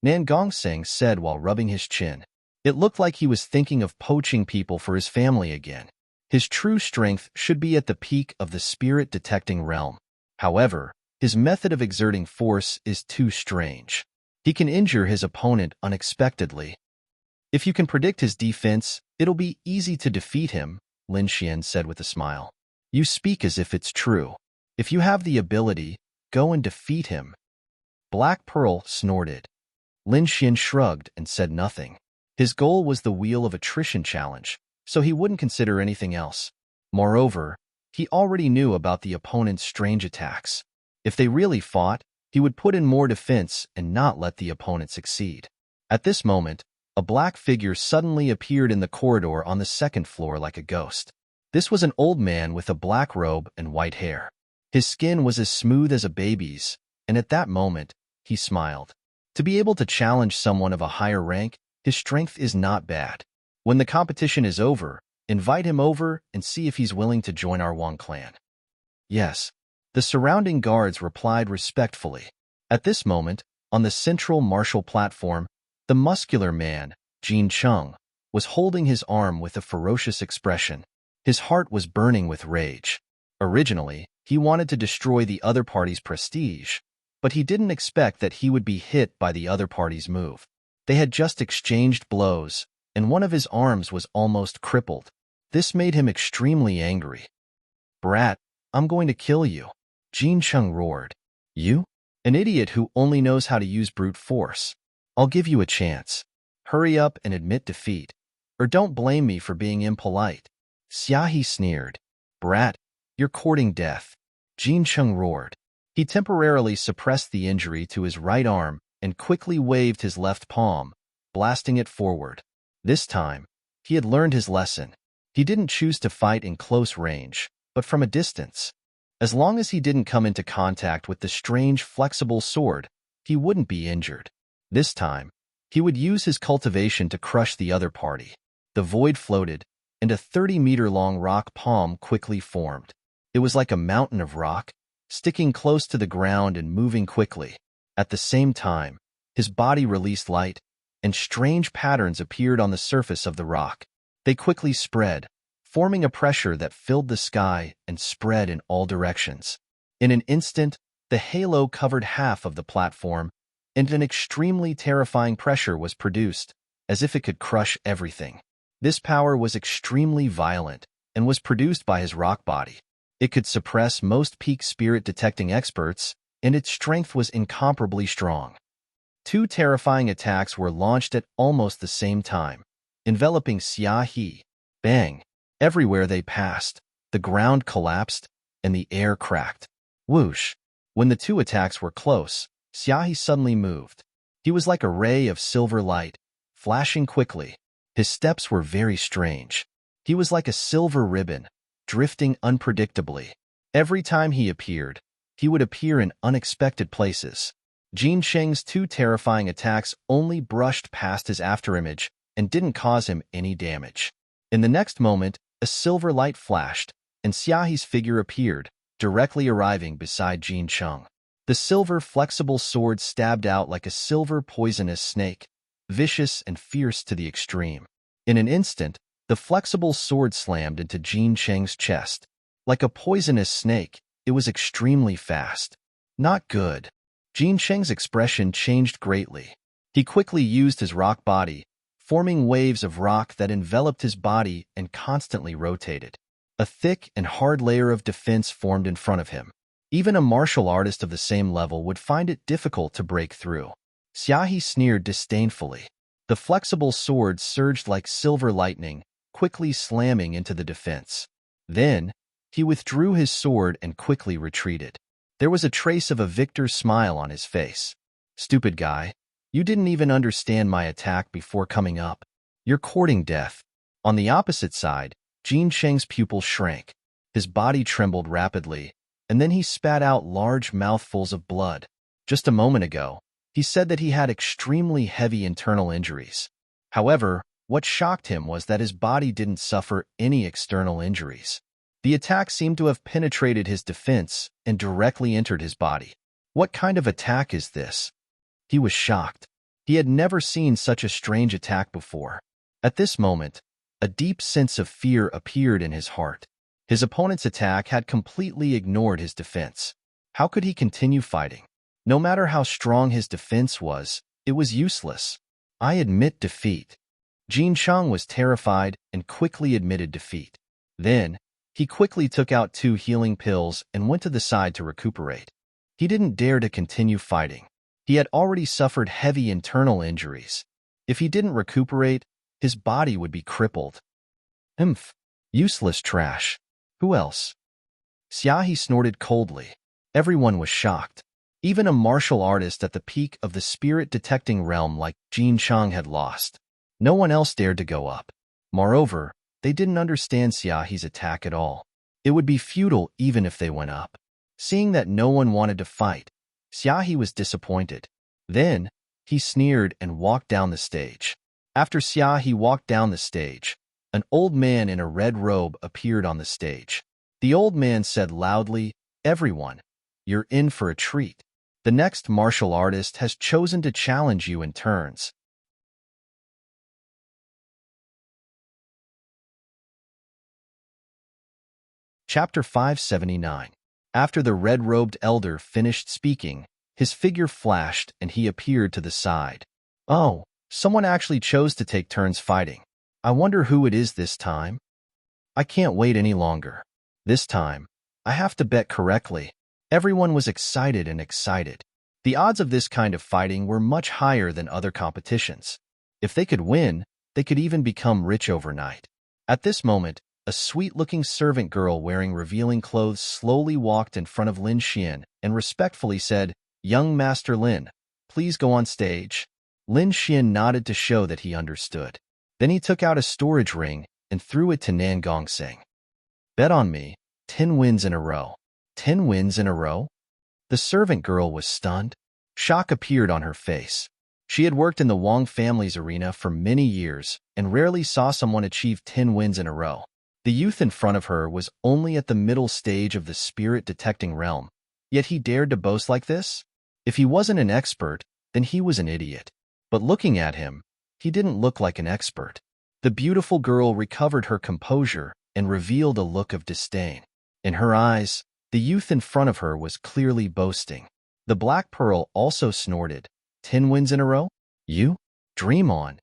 Nan Gongseng said while rubbing his chin. It looked like he was thinking of poaching people for his family again. His true strength should be at the peak of the spirit-detecting realm. However, his method of exerting force is too strange. He can injure his opponent unexpectedly. If you can predict his defense, it'll be easy to defeat him, Lin Xian said with a smile. You speak as if it's true. If you have the ability, go and defeat him. Black Pearl snorted. Lin Xian shrugged and said nothing. His goal was the Wheel of Attrition challenge, so he wouldn't consider anything else. Moreover, he already knew about the opponent's strange attacks. If they really fought, he would put in more defense and not let the opponent succeed. At this moment, a black figure suddenly appeared in the corridor on the second floor like a ghost. This was an old man with a black robe and white hair. His skin was as smooth as a baby's, and at that moment, he smiled. To be able to challenge someone of a higher rank, his strength is not bad. When the competition is over, invite him over and see if he's willing to join our Wang clan. Yes. The surrounding guards replied respectfully. At this moment, on the central martial platform, the muscular man, Jin Cheng, was holding his arm with a ferocious expression. His heart was burning with rage. Originally, he wanted to destroy the other party's prestige, but he didn't expect that he would be hit by the other party's move. They had just exchanged blows, and one of his arms was almost crippled. This made him extremely angry. "Brat, I'm going to kill you," Jin Chung roared. "You? An idiot who only knows how to use brute force. I'll give you a chance. Hurry up and admit defeat, or don't blame me for being impolite." Xiaohi sneered. "Brat, you're courting death," Jin Chung roared. He temporarily suppressed the injury to his right arm and quickly waved his left palm, blasting it forward. This time, he had learned his lesson. He didn't choose to fight in close range, but from a distance. As long as he didn't come into contact with the strange, flexible sword, he wouldn't be injured. This time, he would use his cultivation to crush the other party. The void floated, and a 30-meter-long rock palm quickly formed. It was like a mountain of rock, sticking close to the ground and moving quickly. At the same time, his body released light, and strange patterns appeared on the surface of the rock. They quickly spread, forming a pressure that filled the sky and spread in all directions. In an instant, the halo covered half of the platform, and an extremely terrifying pressure was produced, as if it could crush everything. This power was extremely violent and was produced by his rock body. It could suppress most peak spirit-detecting experts, and its strength was incomparably strong. Two terrifying attacks were launched at almost the same time, enveloping Xiaohi. Bang! Everywhere they passed, the ground collapsed, and the air cracked. Whoosh! When the two attacks were close, Xiaohi suddenly moved. He was like a ray of silver light, flashing quickly. His steps were very strange. He was like a silver ribbon, drifting unpredictably. Every time he appeared, he would appear in unexpected places. Jin Cheng's two terrifying attacks only brushed past his afterimage and didn't cause him any damage. In the next moment, a silver light flashed, and Xiaohi's figure appeared, directly arriving beside Jin Cheng. The silver flexible sword stabbed out like a silver poisonous snake, vicious and fierce to the extreme. In an instant, the flexible sword slammed into Jin Cheng's chest. Like a poisonous snake, it was extremely fast. Not good. Jin Cheng's expression changed greatly. He quickly used his rock body, forming waves of rock that enveloped his body and constantly rotated. A thick and hard layer of defense formed in front of him. Even a martial artist of the same level would find it difficult to break through. Xiaohi sneered disdainfully. The flexible sword surged like silver lightning, quickly slamming into the defense. Then, he withdrew his sword and quickly retreated. There was a trace of a victor's smile on his face. "Stupid guy, you didn't even understand my attack before coming up. You're courting death." On the opposite side, Jin Cheng's pupil shrank. His body trembled rapidly, and then he spat out large mouthfuls of blood. Just a moment ago, he said that he had extremely heavy internal injuries. However, what shocked him was that his body didn't suffer any external injuries. The attack seemed to have penetrated his defense and directly entered his body. What kind of attack is this? He was shocked. He had never seen such a strange attack before. At this moment, a deep sense of fear appeared in his heart. His opponent's attack had completely ignored his defense. How could he continue fighting? No matter how strong his defense was, it was useless. "I admit defeat." Jin Cheng was terrified and quickly admitted defeat. Then, he quickly took out 2 healing pills and went to the side to recuperate. He didn't dare to continue fighting. He had already suffered heavy internal injuries. If he didn't recuperate, his body would be crippled. Useless trash. Who else? Xiaohi snorted coldly. Everyone was shocked. Even a martial artist at the peak of the spirit-detecting realm like Jin Cheng had lost. No one else dared to go up. Moreover, they didn't understand Xiaohi's attack at all. It would be futile even if they went up. Seeing that no one wanted to fight, Xiaohi was disappointed. Then, he sneered and walked down the stage. After Xiaohi walked down the stage, an old man in a red robe appeared on the stage. The old man said loudly, "Everyone, you're in for a treat. The next martial artist has chosen to challenge you in turns." Chapter 579. After the red-robed elder finished speaking, His figure flashed and he appeared to the side. Oh, someone actually chose to take turns fighting. I wonder who it is this time? I can't wait any longer. This time, I have to bet correctly. Everyone was excited and excited. The odds of this kind of fighting were much higher than other competitions. If they could win, they could even become rich overnight. At this moment, a sweet-looking servant girl wearing revealing clothes slowly walked in front of Lin Xian and respectfully said, "Young Master Lin, please go on stage." Lin Xian nodded to show that he understood. Then he took out a storage ring and threw it to Nan Gongseng. "Bet on me, 10 wins in a row." 10 wins in a row? The servant girl was stunned. Shock appeared on her face. She had worked in the Wang family's arena for many years and rarely saw someone achieve 10 wins in a row. The youth in front of her was only at the middle stage of the spirit-detecting realm, yet he dared to boast like this? If he wasn't an expert, then he was an idiot. But looking at him, he didn't look like an expert. The beautiful girl recovered her composure and revealed a look of disdain. In her eyes, the youth in front of her was clearly boasting. The Black Pearl also snorted. 10 wins in a row? You? Dream on.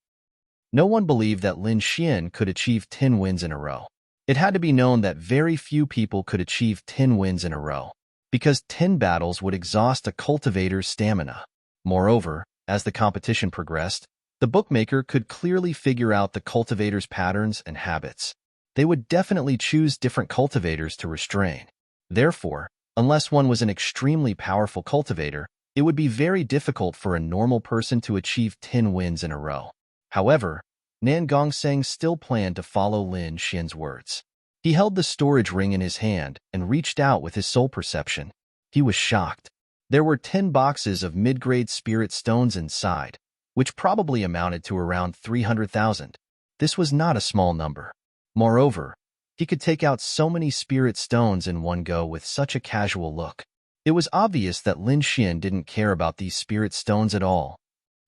No one believed that Lin Xian could achieve 10 wins in a row. It had to be known that very few people could achieve 10 wins in a row, because 10 battles would exhaust a cultivator's stamina. Moreover, as the competition progressed, the bookmaker could clearly figure out the cultivator's patterns and habits. They would definitely choose different cultivators to restrain. Therefore, unless one was an extremely powerful cultivator, it would be very difficult for a normal person to achieve 10 wins in a row. However, Nan Gongseng still planned to follow Lin Xian's words. He held the storage ring in his hand and reached out with his soul perception. He was shocked. There were 10 boxes of mid-grade spirit stones inside, which probably amounted to around 300,000. This was not a small number. Moreover, he could take out so many spirit stones in one go with such a casual look. It was obvious that Lin Xian didn't care about these spirit stones at all.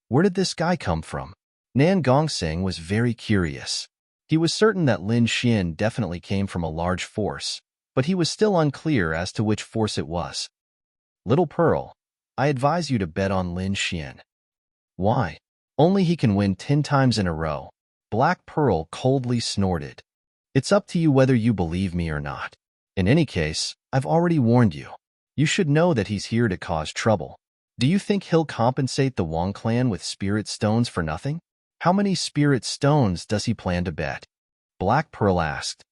Where did this guy come from? Nan Gongseng was very curious. He was certain that Lin Xian definitely came from a large force, but he was still unclear as to which force it was. "Little Pearl, I advise you to bet on Lin Xian." "Why? Only he can win 10 times in a row." Black Pearl coldly snorted. "It's up to you whether you believe me or not. In any case, I've already warned you. You should know that he's here to cause trouble. Do you think he'll compensate the Wang clan with spirit stones for nothing? How many spirit stones does he plan to bet?" Black Pearl asked.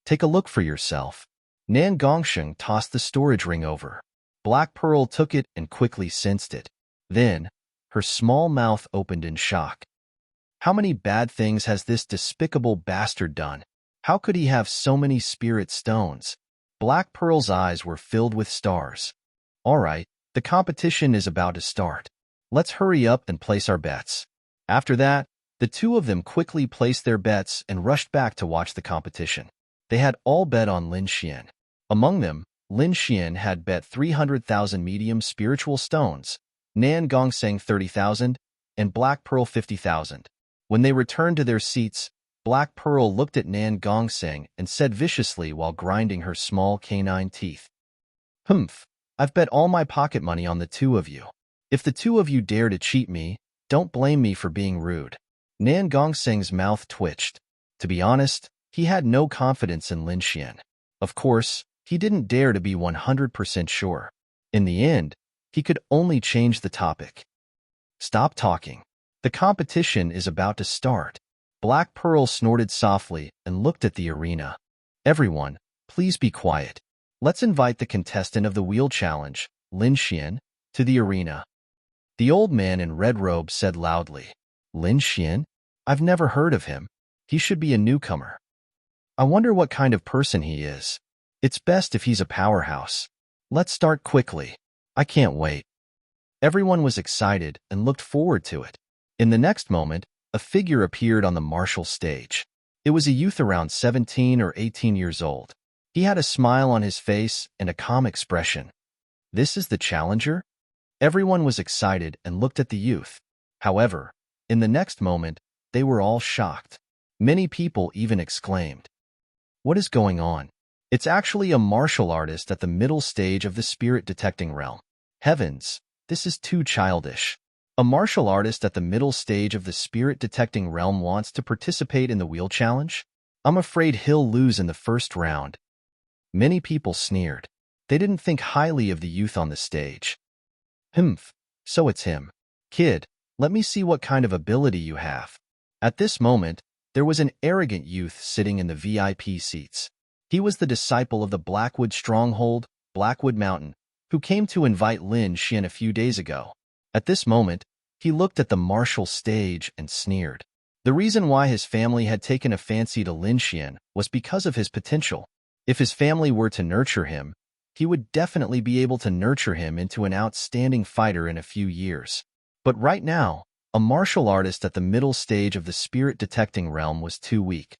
"Take a look for yourself." Nan Gongsheng tossed the storage ring over. Black Pearl took it and quickly sensed it. Then, her small mouth opened in shock. How many bad things has this despicable bastard done? How could he have so many spirit stones? Black Pearl's eyes were filled with stars. "All right, the competition is about to start. Let's hurry up and place our bets." After that, the two of them quickly placed their bets and rushed back to watch the competition. They had all bet on Lin Xian. Among them, Lin Xian had bet 300,000 medium spiritual stones, Nan Gongseng 30,000, and Black Pearl 50,000. When they returned to their seats, Black Pearl looked at Nan Gongseng and said viciously while grinding her small canine teeth, "Humph, I've bet all my pocket money on the two of you. If the two of you dare to cheat me, don't blame me for being rude." Nan Gongseng's mouth twitched. To be honest, he had no confidence in Lin Xian. Of course, he didn't dare to be 100% sure. In the end, he could only change the topic. "Stop talking. The competition is about to start." Black Pearl snorted softly and looked at the arena. "Everyone, please be quiet. Let's invite the contestant of the wheel challenge, Lin Xian, to the arena." The old man in red robe said loudly, "Lin Xian? I've never heard of him. He should be a newcomer. I wonder what kind of person he is. It's best if he's a powerhouse. Let's start quickly. I can't wait." Everyone was excited and looked forward to it. In the next moment, a figure appeared on the martial stage. It was a youth around 17 or 18 years old. He had a smile on his face and a calm expression. "This is the challenger?" Everyone was excited and looked at the youth. However, in the next moment, they were all shocked. Many people even exclaimed, "What is going on?" It's actually a martial artist at the middle stage of the spirit-detecting realm. Heavens, This is too childish. A martial artist at the middle stage of the spirit-detecting realm wants to participate in the wheel challenge? I'm afraid he'll lose in the first round. Many people sneered. They didn't think highly of the youth on the stage. Humph, so it's him. Kid, let me see what kind of ability you have. At this moment, there was an arrogant youth sitting in the VIP seats. He was the disciple of the Blackwood stronghold, Blackwood Mountain, who came to invite Lin Xian a few days ago. At this moment, he looked at the martial stage and sneered. The reason why his family had taken a fancy to Lin Xian was because of his potential. If his family were to nurture him, he would definitely be able to nurture him into an outstanding fighter in a few years. But right now, a martial artist at the middle stage of the spirit-detecting realm was too weak.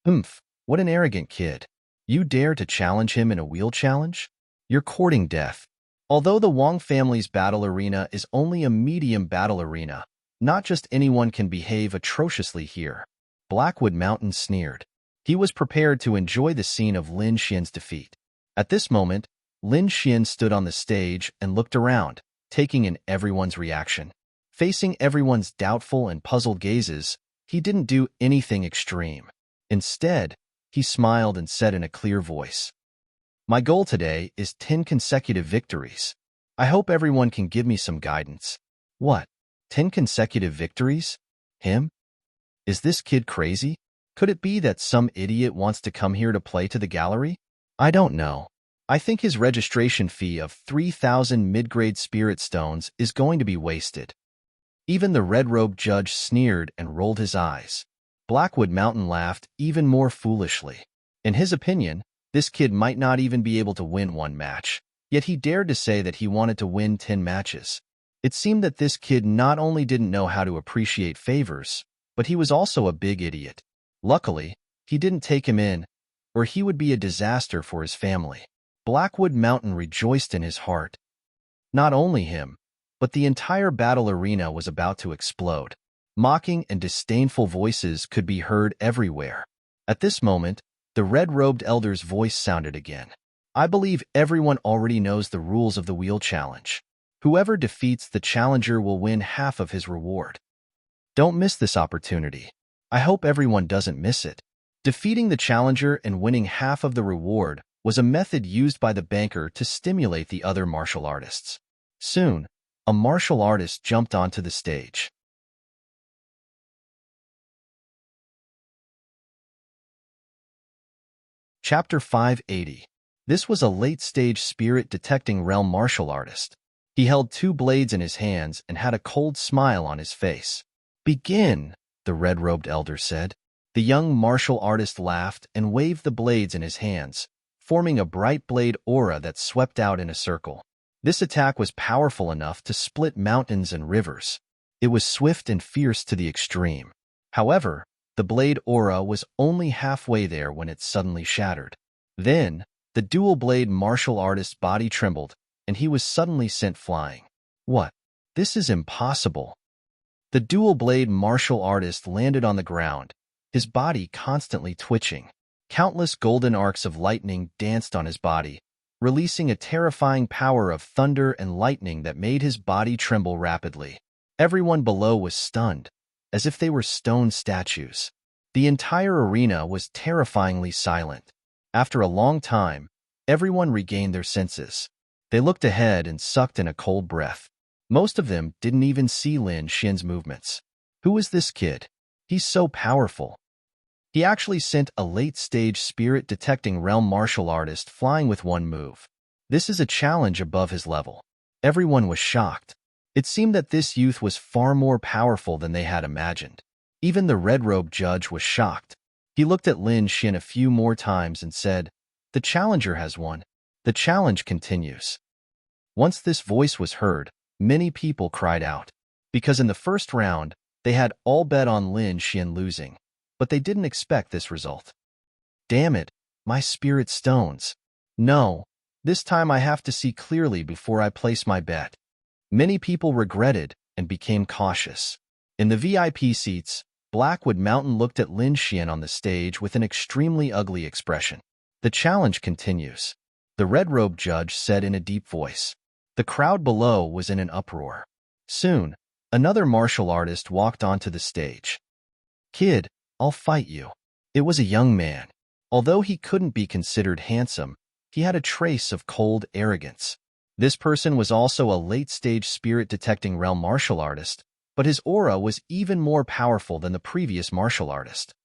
Humph, what an arrogant kid. You dare to challenge him in a wheel challenge? You're courting death. Although the Wang family's battle arena is only a medium battle arena, not just anyone can behave atrociously here. Blackwood Mountain sneered. He was prepared to enjoy the scene of Lin Xian's defeat. At this moment, Lin Xian stood on the stage and looked around, taking in everyone's reaction. Facing everyone's doubtful and puzzled gazes, he didn't do anything extreme. Instead, he smiled and said in a clear voice, "My goal today is 10 consecutive victories. I hope everyone can give me some guidance." What? 10 consecutive victories? Him? Is this kid crazy? Could it be that some idiot wants to come here to play to the gallery? I don't know. I think his registration fee of 3,000 mid-grade spirit stones is going to be wasted. Even the red-robed judge sneered and rolled his eyes. Blackwood Mountain laughed even more foolishly. In his opinion, this kid might not even be able to win one match, yet he dared to say that he wanted to win 10 matches. It seemed that this kid not only didn't know how to appreciate favors, but he was also a big idiot. Luckily, he didn't take him in, or he would be a disaster for his family. Blackwood Mountain rejoiced in his heart. Not only him, but the entire battle arena was about to explode. Mocking and disdainful voices could be heard everywhere. At this moment, the red-robed elder's voice sounded again. I believe everyone already knows the rules of the wheel challenge. Whoever defeats the challenger will win half of his reward. Don't miss this opportunity. I hope everyone doesn't miss it. Defeating the challenger and winning half of the reward was a method used by the banker to stimulate the other martial artists. Soon, a martial artist jumped onto the stage. Chapter 580. This was a late-stage spirit-detecting realm martial artist. He held 2 blades in his hands and had a cold smile on his face. Begin, the red-robed elder said. The young martial artist laughed and waved the blades in his hands, forming a bright blade aura that swept out in a circle. This attack was powerful enough to split mountains and rivers. It was swift and fierce to the extreme. However, the blade aura was only halfway there when it suddenly shattered. Then, the dual-blade martial artist's body trembled, and he was suddenly sent flying. What? This is impossible. The dual-blade martial artist landed on the ground, his body constantly twitching. Countless golden arcs of lightning danced on his body, releasing a terrifying power of thunder and lightning that made his body tremble rapidly. Everyone below was stunned, as if they were stone statues. The entire arena was terrifyingly silent. After a long time, everyone regained their senses. They looked ahead and sucked in a cold breath. Most of them didn't even see Lin Xian's movements. Who is this kid? He's so powerful. He actually sent a late-stage spirit-detecting realm martial artist flying with one move. This is a challenge above his level. Everyone was shocked. It seemed that this youth was far more powerful than they had imagined. Even the red-robed judge was shocked. He looked at Lin Xian a few more times and said, "The challenger has won. The challenge continues." Once this voice was heard, many people cried out. Because in the first round, they had all bet on Lin Xian losing. But they didn't expect this result. Damn it, my spirit stones. No, this time I have to see clearly before I place my bet. Many people regretted and became cautious. In the VIP seats, Blackwood Mountain looked at Lin Xian on the stage with an extremely ugly expression. The challenge continues. The red-robed judge said in a deep voice. The crowd below was in an uproar. Soon, another martial artist walked onto the stage. "Kid, I'll fight you." It was a young man. Although he couldn't be considered handsome, he had a trace of cold arrogance. This person was also a late-stage spirit-detecting realm martial artist, but his aura was even more powerful than the previous martial artist.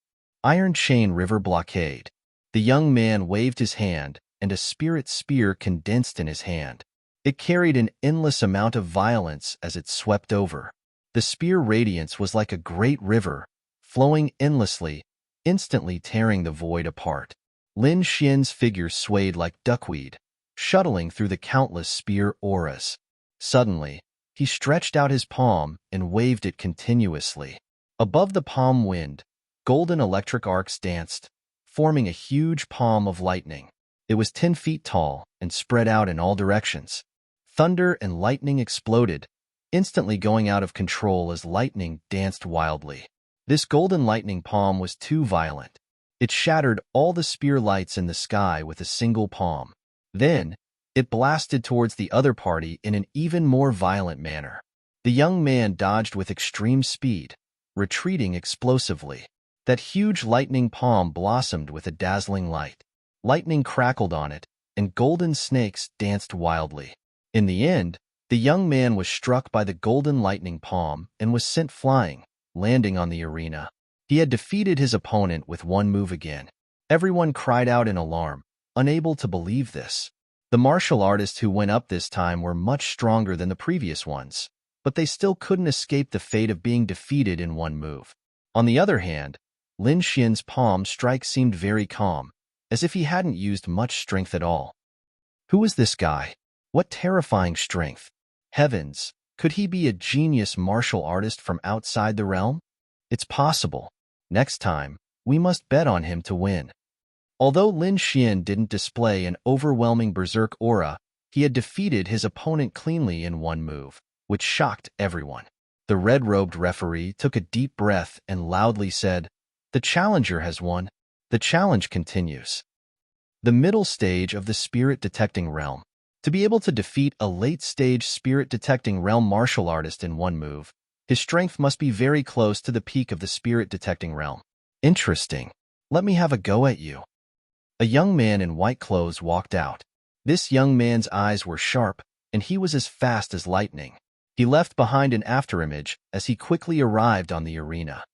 Iron Chain River Blockade. The young man waved his hand, and a spirit spear condensed in his hand. It carried an endless amount of violence as it swept over. The spear radiance was like a great river, flowing endlessly, instantly tearing the void apart. Lin Xian's figure swayed like duckweed, shuttling through the countless spear auras. Suddenly, he stretched out his palm and waved it continuously. Above the palm wind, golden electric arcs danced, forming a huge palm of lightning. It was 10 feet tall and spread out in all directions. Thunder and lightning exploded, instantly going out of control as lightning danced wildly. This golden lightning palm was too violent. It shattered all the spear lights in the sky with a single palm. Then, it blasted towards the other party in an even more violent manner. The young man dodged with extreme speed, retreating explosively. That huge lightning palm blossomed with a dazzling light. Lightning crackled on it, and golden snakes danced wildly. In the end, the young man was struck by the golden lightning palm and was sent flying, landing on the arena. He had defeated his opponent with one move again. Everyone cried out in alarm, unable to believe this. The martial artists who went up this time were much stronger than the previous ones, but they still couldn't escape the fate of being defeated in one move. On the other hand, Lin Xian's palm strike seemed very calm, as if he hadn't used much strength at all. Who was this guy? What terrifying strength! Heavens, could he be a genius martial artist from outside the realm? It's possible. Next time, we must bet on him to win. Although Lin Xian didn't display an overwhelming berserk aura, he had defeated his opponent cleanly in one move, which shocked everyone. The red-robed referee took a deep breath and loudly said, "The challenger has won." The challenge continues. The middle stage of the spirit-detecting realm. To be able to defeat a late-stage spirit-detecting realm martial artist in one move, his strength must be very close to the peak of the spirit-detecting realm. Interesting. Let me have a go at you. A young man in white clothes walked out. This young man's eyes were sharp, and he was as fast as lightning. He left behind an afterimage as he quickly arrived on the arena.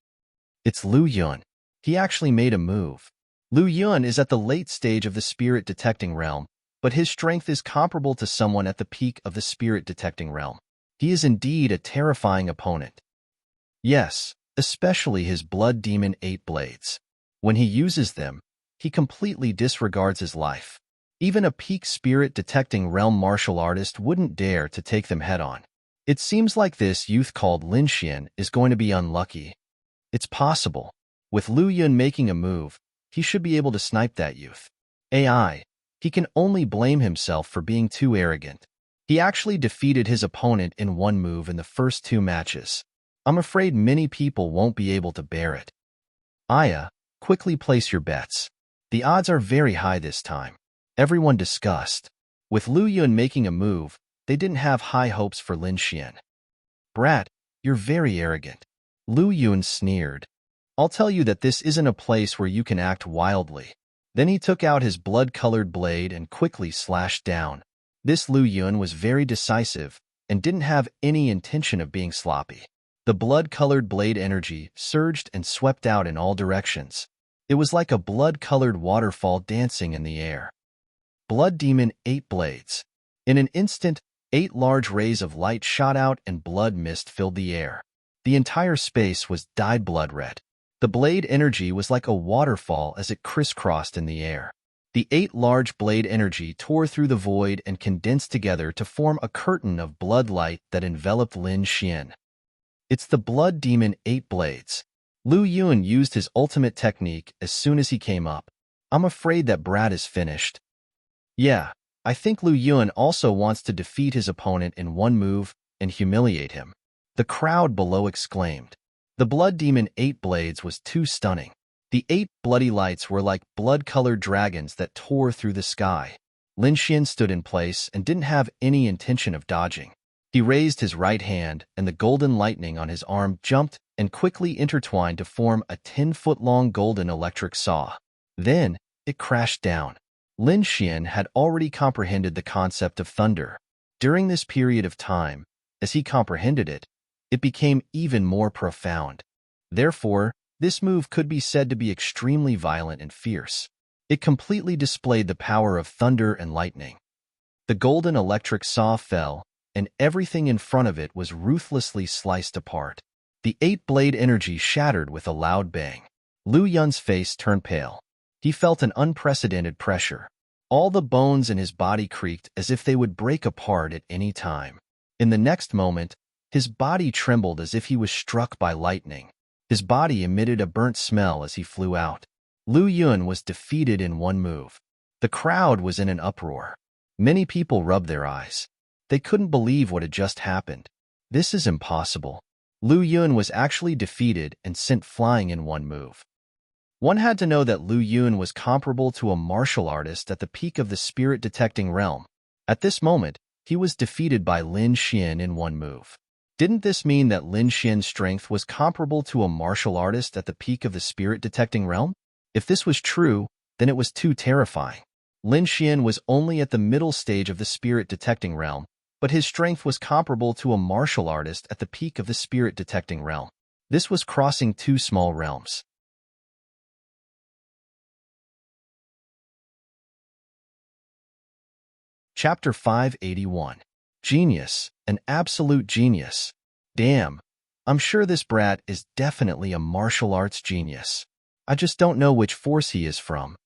It's Lu Yun. He actually made a move. Lu Yun is at the late stage of the spirit-detecting realm, but his strength is comparable to someone at the peak of the spirit-detecting realm. He is indeed a terrifying opponent. Yes, especially his blood demon 8 blades. When he uses them, he completely disregards his life. Even a peak spirit-detecting realm martial artist wouldn't dare to take them head-on. It seems like this youth called Lin Xian is going to be unlucky. It's possible. With Lu Yun making a move, he should be able to snipe that youth. He can only blame himself for being too arrogant. He actually defeated his opponent in one move in the first 2 matches. I'm afraid many people won't be able to bear it. Aya, quickly place your bets. The odds are very high this time. Everyone discussed. With Lu Yun making a move, they didn't have high hopes for Lin Xian. Brat, you're very arrogant. Lu Yun sneered. I'll tell you that this isn't a place where you can act wildly. Then he took out his blood-colored blade and quickly slashed down. This Lu Yun was very decisive and didn't have any intention of being sloppy. The blood-colored blade energy surged and swept out in all directions. It was like a blood-colored waterfall dancing in the air. Blood Demon 8 blades. In an instant, 8 large rays of light shot out and blood mist filled the air. The entire space was dyed blood red. The blade energy was like a waterfall as it crisscrossed in the air. The 8 large blade energy tore through the void and condensed together to form a curtain of blood light that enveloped Lin Xian. It's the Blood Demon 8 blades. Lu Yun used his ultimate technique as soon as he came up. I'm afraid that Brad is finished. Yeah, I think Lu Yun also wants to defeat his opponent in one move and humiliate him. The crowd below exclaimed. The Blood Demon 8 blades was too stunning. The 8 bloody lights were like blood-colored dragons that tore through the sky. Lin Xian stood in place and didn't have any intention of dodging. He raised his right hand, and the golden lightning on his arm jumped and quickly intertwined to form a 10-foot-long golden electric saw. Then, it crashed down. Lin Xian had already comprehended the concept of thunder. During this period of time, as he comprehended it, it became even more profound. Therefore, this move could be said to be extremely violent and fierce. It completely displayed the power of thunder and lightning. The golden electric saw fell, and everything in front of it was ruthlessly sliced apart. The 8-blade energy shattered with a loud bang. Lu Yun's face turned pale. He felt an unprecedented pressure. All the bones in his body creaked as if they would break apart at any time. In the next moment, his body trembled as if he was struck by lightning. His body emitted a burnt smell as he flew out. Lu Yun was defeated in one move. The crowd was in an uproar. Many people rubbed their eyes. They couldn't believe what had just happened. This is impossible. Lu Yun was actually defeated and sent flying in one move. One had to know that Lu Yun was comparable to a martial artist at the peak of the spirit-detecting realm. At this moment, he was defeated by Lin Xian in one move. Didn't this mean that Lin Xian's strength was comparable to a martial artist at the peak of the spirit-detecting realm? If this was true, then it was too terrifying. Lin Xian was only at the middle stage of the spirit-detecting realm, but his strength was comparable to a martial artist at the peak of the spirit-detecting realm. This was crossing two small realms. Chapter 581. Genius, an absolute genius. Damn, I'm sure this brat is definitely a martial arts genius. I just don't know which force he is from.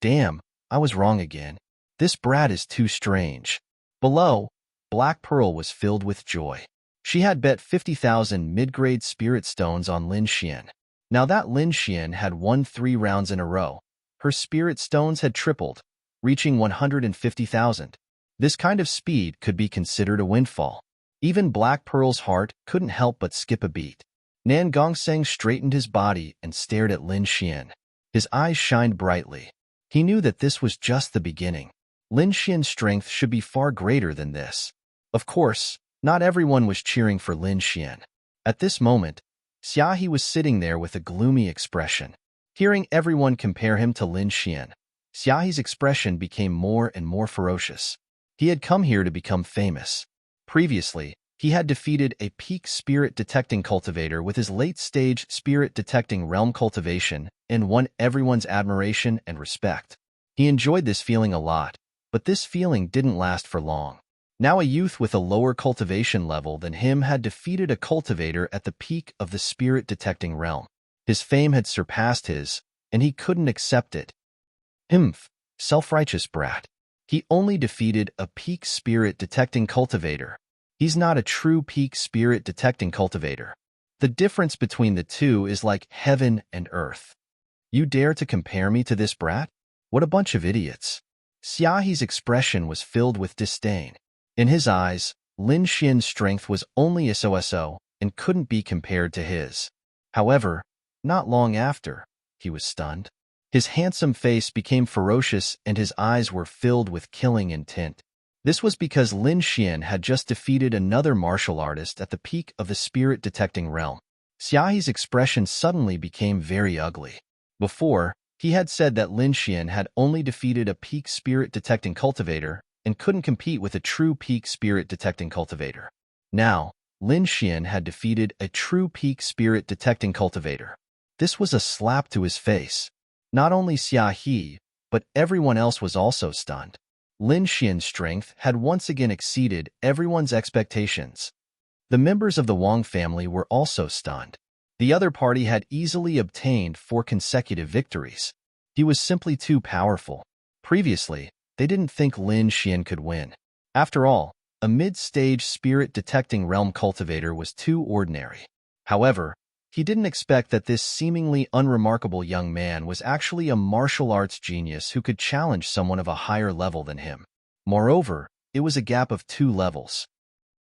Damn, I was wrong again. This brat is too strange. Below, Black Pearl was filled with joy. She had bet 50,000 mid-grade spirit stones on Lin Xian. Now that Lin Xian had won 3 rounds in a row, her spirit stones had tripled, reaching 150,000. This kind of speed could be considered a windfall. Even Black Pearl's heart couldn't help but skip a beat. Nan Gongseng straightened his body and stared at Lin Xian. His eyes shined brightly. He knew that this was just the beginning. Lin Xian's strength should be far greater than this. Of course, not everyone was cheering for Lin Xian. At this moment, Xiaohe was sitting there with a gloomy expression. Hearing everyone compare him to Lin Xian, Xiaohe's expression became more and more ferocious. He had come here to become famous. Previously, he had defeated a peak spirit-detecting cultivator with his late-stage spirit-detecting realm cultivation and won everyone's admiration and respect. He enjoyed this feeling a lot, but this feeling didn't last for long. Now a youth with a lower cultivation level than him had defeated a cultivator at the peak of the spirit-detecting realm. His fame had surpassed his, and he couldn't accept it. Self-righteous brat. He only defeated a peak spirit-detecting cultivator. He's not a true peak spirit-detecting cultivator. The difference between the two is like heaven and earth. You dare to compare me to this brat? What a bunch of idiots. Xiaohe's expression was filled with disdain. In his eyes, Lin Xian's strength was only so and couldn't be compared to his. However, not long after, he was stunned. His handsome face became ferocious and his eyes were filled with killing intent. This was because Lin Xian had just defeated another martial artist at the peak of the spirit-detecting realm. Xiaohe's expression suddenly became very ugly. Before, he had said that Lin Xian had only defeated a peak spirit-detecting cultivator and couldn't compete with a true peak spirit-detecting cultivator. Now, Lin Xian had defeated a true peak spirit-detecting cultivator. This was a slap to his face. Not only Xiaohe, but everyone else was also stunned. Lin Xian's strength had once again exceeded everyone's expectations. The members of the Wang family were also stunned. The other party had easily obtained 4 consecutive victories. He was simply too powerful. Previously, they didn't think Lin Xian could win. After all, a mid-stage spirit-detecting realm cultivator was too ordinary. However, he didn't expect that this seemingly unremarkable young man was actually a martial arts genius who could challenge someone of a higher level than him. Moreover, it was a gap of 2 levels.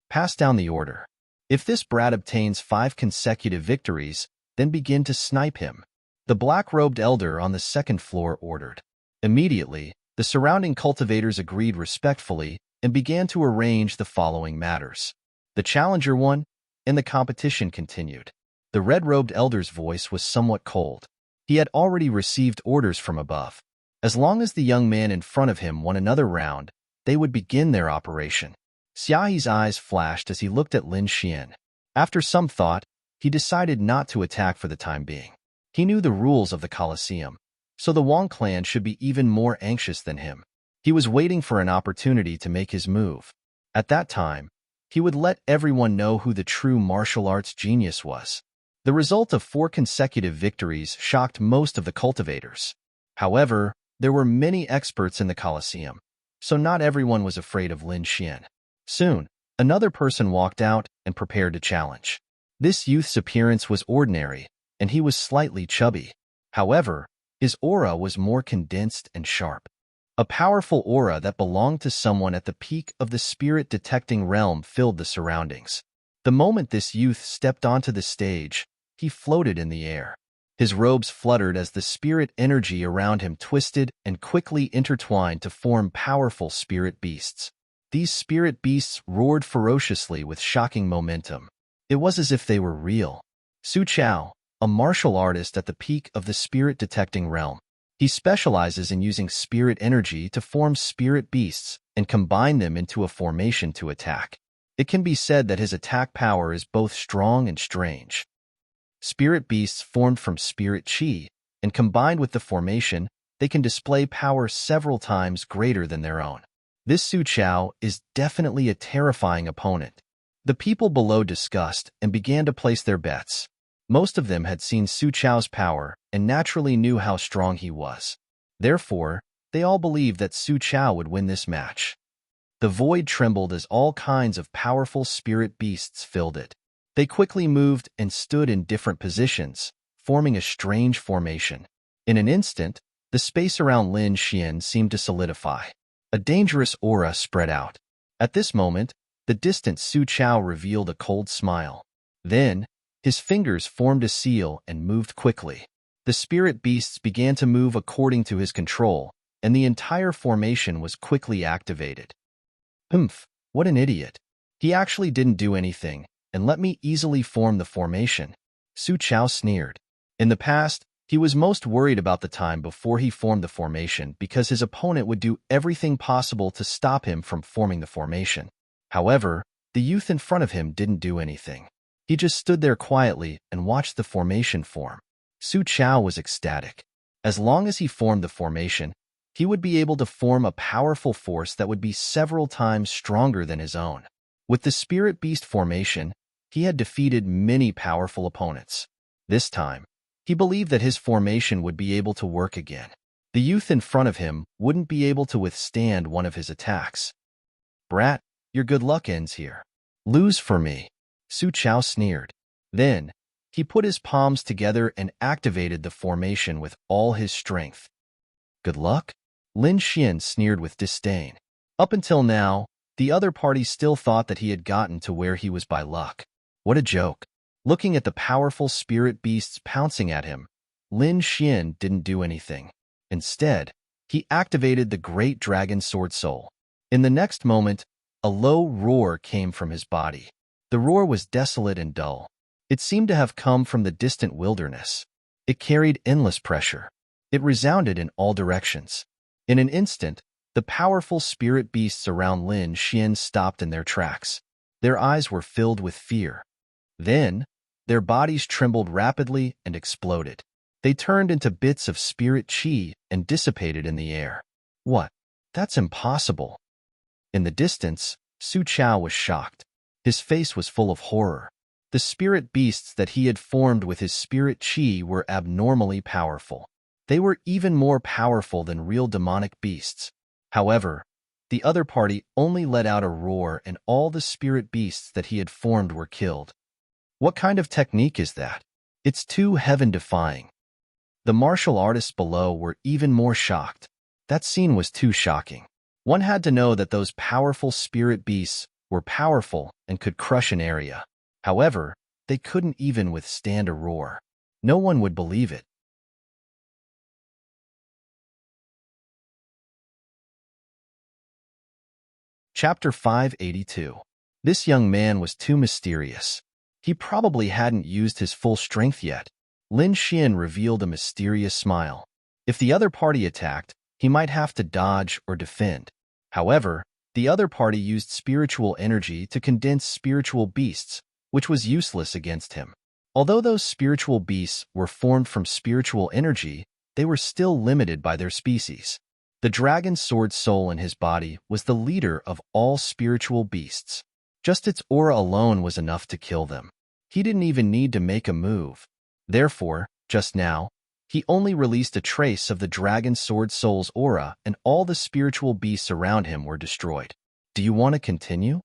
Pass down the order. If this brat obtains 5 consecutive victories, then begin to snipe him. The black-robed elder on the second floor ordered. Immediately, The surrounding cultivators agreed respectfully and began to arrange the following matters. The challenger won, and the competition continued. The red-robed elder's voice was somewhat cold. He had already received orders from above. As long as the young man in front of him won another round, they would begin their operation. Xiaohi's eyes flashed as he looked at Lin Xian. After some thought, he decided not to attack for the time being. He knew the rules of the Colosseum, so the Wang clan should be even more anxious than him. He was waiting for an opportunity to make his move. At that time, he would let everyone know who the true martial arts genius was. The result of 4 consecutive victories shocked most of the cultivators. However, there were many experts in the Colosseum, so not everyone was afraid of Lin Xian. Soon, another person walked out and prepared to challenge. This youth's appearance was ordinary, and he was slightly chubby. However, his aura was more condensed and sharp. A powerful aura that belonged to someone at the peak of the spirit-detecting realm filled the surroundings. The moment this youth stepped onto the stage, he floated in the air. His robes fluttered as the spirit energy around him twisted and quickly intertwined to form powerful spirit beasts. These spirit beasts roared ferociously with shocking momentum. It was as if they were real. Su Chao, a martial artist at the peak of the spirit-detecting realm. He specializes in using spirit energy to form spirit beasts and combine them into a formation to attack. It can be said that his attack power is both strong and strange. Spirit beasts formed from spirit chi, and combined with the formation, they can display power several times greater than their own. This Su Chao is definitely a terrifying opponent. The people below discussed and began to place their bets. Most of them had seen Su Chao's power and naturally knew how strong he was. Therefore, they all believed that Su Chao would win this match. The void trembled as all kinds of powerful spirit beasts filled it. They quickly moved and stood in different positions, forming a strange formation. In an instant, the space around Lin Xian seemed to solidify. A dangerous aura spread out. At this moment, the distant Su Chao revealed a cold smile. Then, his fingers formed a seal and moved quickly. The spirit beasts began to move according to his control, and the entire formation was quickly activated. What an idiot. He actually didn't do anything, and let me easily form the formation. Su Chao sneered. In the past, he was most worried about the time before he formed the formation because his opponent would do everything possible to stop him from forming the formation. However, the youth in front of him didn't do anything. He just stood there quietly and watched the formation form. Su Chao was ecstatic. As long as he formed the formation, he would be able to form a powerful force that would be several times stronger than his own. With the Spirit Beast formation, he had defeated many powerful opponents. This time, he believed that his formation would be able to work again. The youth in front of him wouldn't be able to withstand one of his attacks. Brat, your good luck ends here. Lose for me. Su Chao sneered. Then, he put his palms together and activated the formation with all his strength. Good luck? Lin Xian sneered with disdain. Up until now, the other party still thought that he had gotten to where he was by luck. What a joke. Looking at the powerful spirit beasts pouncing at him, Lin Xian didn't do anything. Instead, he activated the great dragon sword soul. In the next moment, a low roar came from his body. The roar was desolate and dull. It seemed to have come from the distant wilderness. It carried endless pressure. It resounded in all directions. In an instant, the powerful spirit beasts around Lin Xian stopped in their tracks. Their eyes were filled with fear. Then, their bodies trembled rapidly and exploded. They turned into bits of spirit chi and dissipated in the air. What? That's impossible. In the distance, Su Chao was shocked. His face was full of horror. The spirit beasts that he had formed with his spirit chi were abnormally powerful. They were even more powerful than real demonic beasts. However, the other party only let out a roar and all the spirit beasts that he had formed were killed. What kind of technique is that? It's too heaven-defying. The martial artists below were even more shocked. That scene was too shocking. One had to know that those powerful spirit beasts were powerful and could crush an area. However, they couldn't even withstand a roar. No one would believe it. Chapter 582. This young man was too mysterious. He probably hadn't used his full strength yet. Lin Xian revealed a mysterious smile. If the other party attacked, he might have to dodge or defend. However, the other party used spiritual energy to condense spiritual beasts, which was useless against him. Although those spiritual beasts were formed from spiritual energy, they were still limited by their species. The dragon sword soul in his body was the leader of all spiritual beasts. Just its aura alone was enough to kill them. He didn't even need to make a move. Therefore, just now, he only released a trace of the dragon sword soul's aura, and all the spiritual beasts around him were destroyed. Do you want to continue?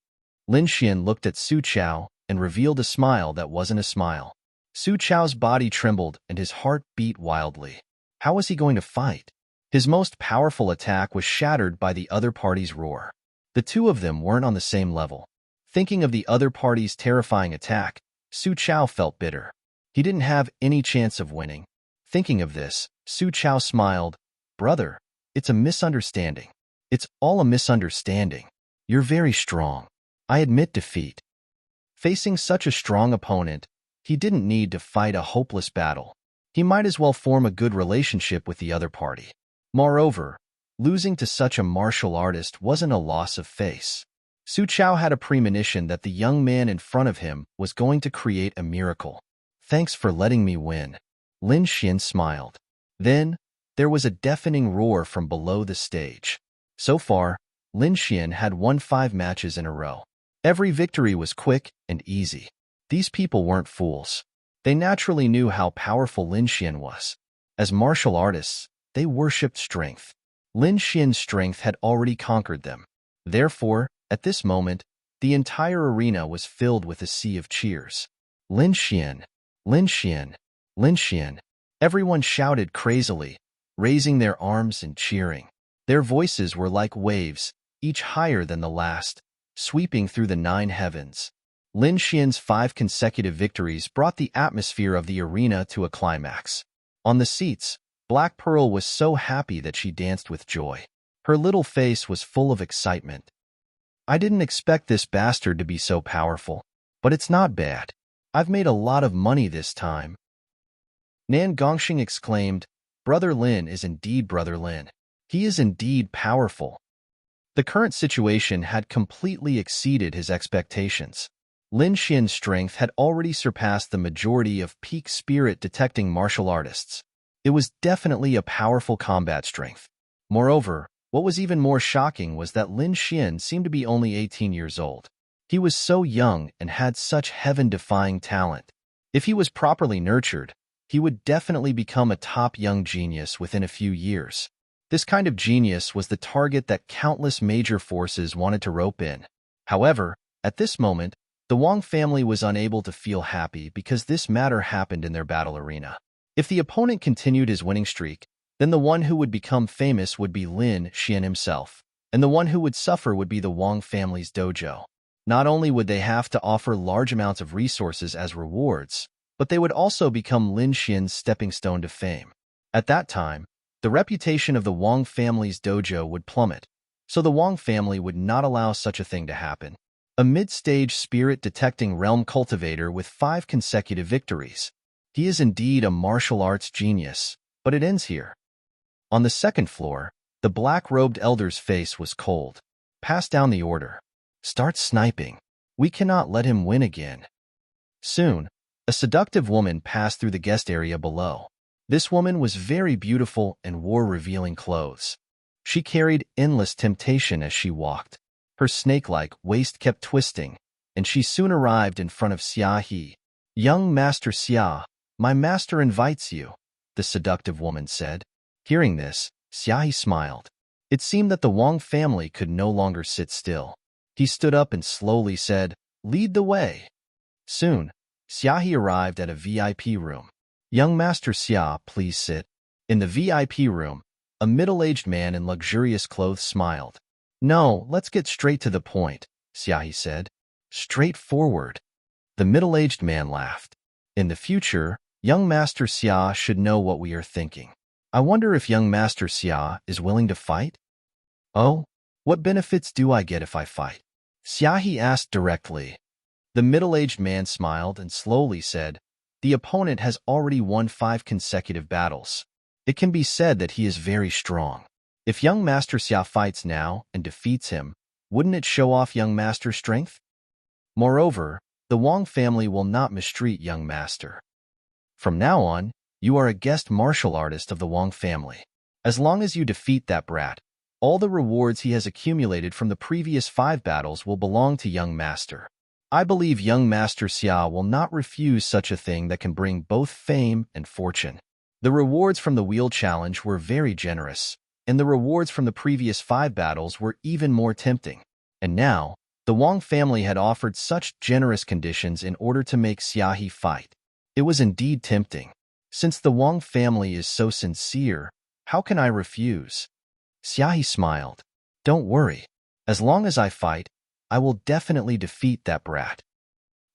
Lin Xian looked at Su Chao and revealed a smile that wasn't a smile. Su Chao's body trembled and his heart beat wildly. How was he going to fight? His most powerful attack was shattered by the other party's roar. The two of them weren't on the same level. Thinking of the other party's terrifying attack, Su Chao felt bitter. He didn't have any chance of winning. Thinking of this, Su Chao smiled. Brother, it's a misunderstanding. It's all a misunderstanding. You're very strong. I admit defeat. Facing such a strong opponent, he didn't need to fight a hopeless battle. He might as well form a good relationship with the other party. Moreover, losing to such a martial artist wasn't a loss of face. Su Chao had a premonition that the young man in front of him was going to create a miracle. Thanks for letting me win. Lin Xian smiled. Then, there was a deafening roar from below the stage. So far, Lin Xian had won 5 matches in a row. Every victory was quick and easy. These people weren't fools. They naturally knew how powerful Lin Xian was. As martial artists, they worshipped strength. Lin Xian's strength had already conquered them. Therefore, at this moment, the entire arena was filled with a sea of cheers. Lin Xian, Lin Xian, Lin Xian. Everyone shouted crazily, raising their arms and cheering. Their voices were like waves, each higher than the last, sweeping through the 9 heavens. Lin Xian's 5 consecutive victories brought the atmosphere of the arena to a climax. On the seats, Black Pearl was so happy that she danced with joy. Her little face was full of excitement. I didn't expect this bastard to be so powerful, but it's not bad. I've made a lot of money this time. Nan Gongxing exclaimed, Brother Lin is indeed Brother Lin. He is indeed powerful. The current situation had completely exceeded his expectations. Lin Xian's strength had already surpassed the majority of peak spirit detecting martial artists. It was definitely a powerful combat strength. Moreover, what was even more shocking was that Lin Xian seemed to be only 18 years old. He was so young and had such heaven-defying talent. If he was properly nurtured, he would definitely become a top young genius within a few years. This kind of genius was the target that countless major forces wanted to rope in. However, at this moment, the Wang family was unable to feel happy because this matter happened in their battle arena. If the opponent continued his winning streak, then the one who would become famous would be Lin Xian himself, and the one who would suffer would be the Wang family's dojo. Not only would they have to offer large amounts of resources as rewards, but they would also become Lin Xian's stepping stone to fame. At that time, the reputation of the Wang family's dojo would plummet, so the Wang family would not allow such a thing to happen. A mid-stage spirit-detecting realm cultivator with 5 consecutive victories. He is indeed a martial arts genius, but it ends here. On the 2nd floor, the black-robed elder's face was cold. Pass down the order. Start sniping. We cannot let him win again. Soon, a seductive woman passed through the guest area below. This woman was very beautiful and wore revealing clothes. She carried endless temptation as she walked. Her snake-like waist kept twisting, and she soon arrived in front of Xia He. Young Master Xia, my master invites you, the seductive woman said. Hearing this, Xia He smiled. It seemed that the Wang family could no longer sit still. He stood up and slowly said, Lead the way. Soon, Xia He arrived at a VIP room. Young Master Xia, please sit. In the VIP room, a middle-aged man in luxurious clothes smiled. No, let's get straight to the point, Xia He said. Straightforward. The middle-aged man laughed. In the future, young Master Xia should know what we are thinking. I wonder if young Master Xia is willing to fight? Oh, What benefits do I get if I fight? Xiaohe asked directly. The middle-aged man smiled and slowly said, the opponent has already won 5 consecutive battles. It can be said that he is very strong. If young Master Xia fights now and defeats him, wouldn't it show off young Master's strength? Moreover, the Wang family will not mistreat young Master. From now on, you are a guest martial artist of the Wang family. As long as you defeat that brat, all the rewards he has accumulated from the previous 5 battles will belong to young Master. I believe young Master Xia will not refuse such a thing that can bring both fame and fortune. The rewards from the Wheel Challenge were very generous, and the rewards from the previous 5 battles were even more tempting. And now, the Wang family had offered such generous conditions in order to make Xiaohe fight. It was indeed tempting. Since the Wang family is so sincere, how can I refuse? Xiaohe smiled. Don't worry. As long as I fight, I will definitely defeat that brat.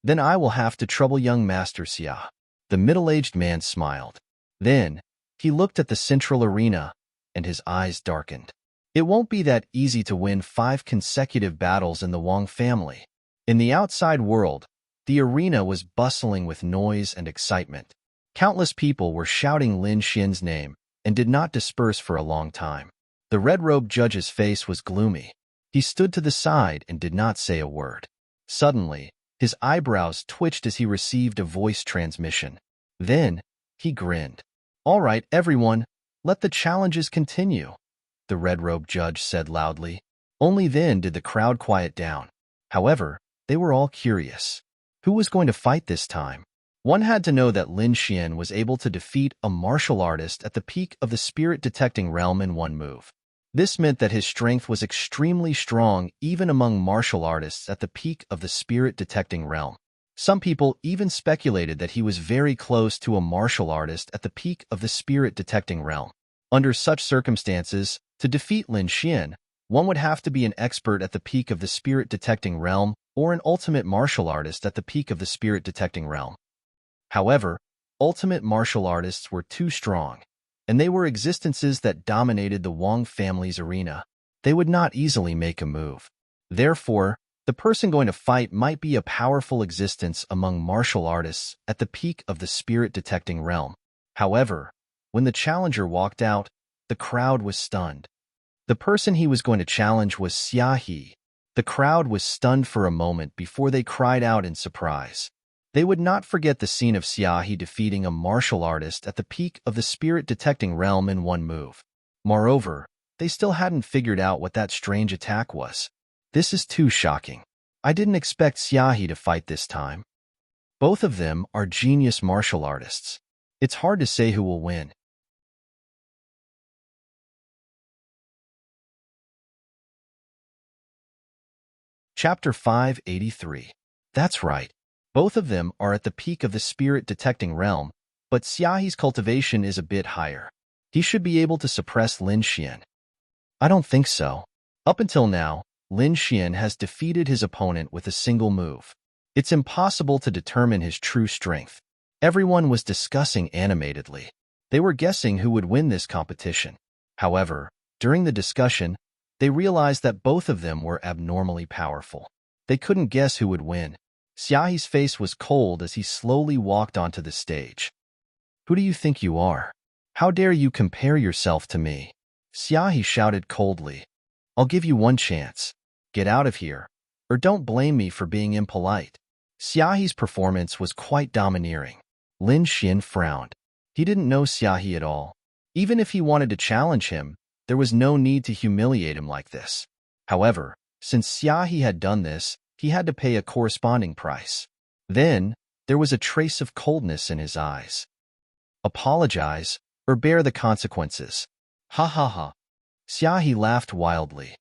Then I will have to trouble young Master Xia. The middle-aged man smiled. Then, he looked at the central arena, and his eyes darkened. It won't be that easy to win 5 consecutive battles in the Wang family. In the outside world, the arena was bustling with noise and excitement. Countless people were shouting Lin Xian's name and did not disperse for a long time. The red-robed judge's face was gloomy. He stood to the side and did not say a word. Suddenly, his eyebrows twitched as he received a voice transmission. Then, he grinned. All right, everyone, let the challenges continue, the red-robed judge said loudly. Only then did the crowd quiet down. However, they were all curious. Who was going to fight this time? One had to know that Lin Xian was able to defeat a martial artist at the peak of the spirit-detecting realm in one move. This meant that his strength was extremely strong even among martial artists at the peak of the spirit-detecting realm. Some people even speculated that he was very close to a martial artist at the peak of the spirit-detecting realm. Under such circumstances, to defeat Lin Xian, one would have to be an expert at the peak of the spirit-detecting realm or an ultimate martial artist at the peak of the spirit-detecting realm. However, ultimate martial artists were too strong, and they were existences that dominated the Wang family's arena. They would not easily make a move. Therefore, the person going to fight might be a powerful existence among martial artists at the peak of the spirit-detecting realm. However, when the challenger walked out, the crowd was stunned. The person he was going to challenge was Xiaohe. The crowd was stunned for a moment before they cried out in surprise. They would not forget the scene of Xiaohe defeating a martial artist at the peak of the spirit-detecting realm in one move. Moreover, they still hadn't figured out what that strange attack was. This is too shocking. I didn't expect Xiaohe to fight this time. Both of them are genius martial artists. It's hard to say who will win. Chapter 583. That's right. Both of them are at the peak of the spirit-detecting realm, but Xiaohe's cultivation is a bit higher. He should be able to suppress Lin Xian. I don't think so. Up until now, Lin Xian has defeated his opponent with a single move. It's impossible to determine his true strength. Everyone was discussing animatedly. They were guessing who would win this competition. However, during the discussion, they realized that both of them were abnormally powerful. They couldn't guess who would win. Xiaohe's face was cold as he slowly walked onto the stage. Who do you think you are? How dare you compare yourself to me? Xiaohe shouted coldly. I'll give you one chance. Get out of here, or don't blame me for being impolite. Xiaohe's performance was quite domineering. Lin Xian frowned. He didn't know Xiaohe at all. Even if he wanted to challenge him, there was no need to humiliate him like this. However, since Xiaohe had done this, he had to pay a corresponding price. Then, there was a trace of coldness in his eyes. Apologize, or bear the consequences. Ha ha ha. Xiaohe laughed wildly.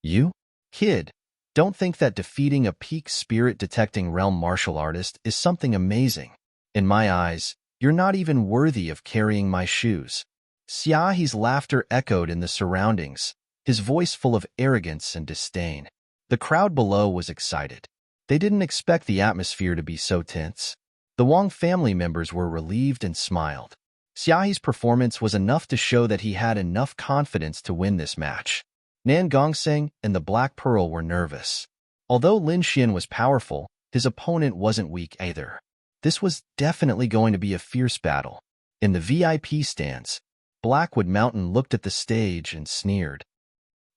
You? Kid, don't think that defeating a peak spirit-detecting realm martial artist is something amazing. In my eyes, you're not even worthy of carrying my shoes. Xiaohe's laughter echoed in the surroundings, his voice full of arrogance and disdain. The crowd below was excited. They didn't expect the atmosphere to be so tense. The Wang family members were relieved and smiled. Xiaohe's performance was enough to show that he had enough confidence to win this match. Nan Gongseng and the Black Pearl were nervous. Although Lin Xian was powerful, his opponent wasn't weak either. This was definitely going to be a fierce battle. In the VIP stands, Blackwood Mountain looked at the stage and sneered.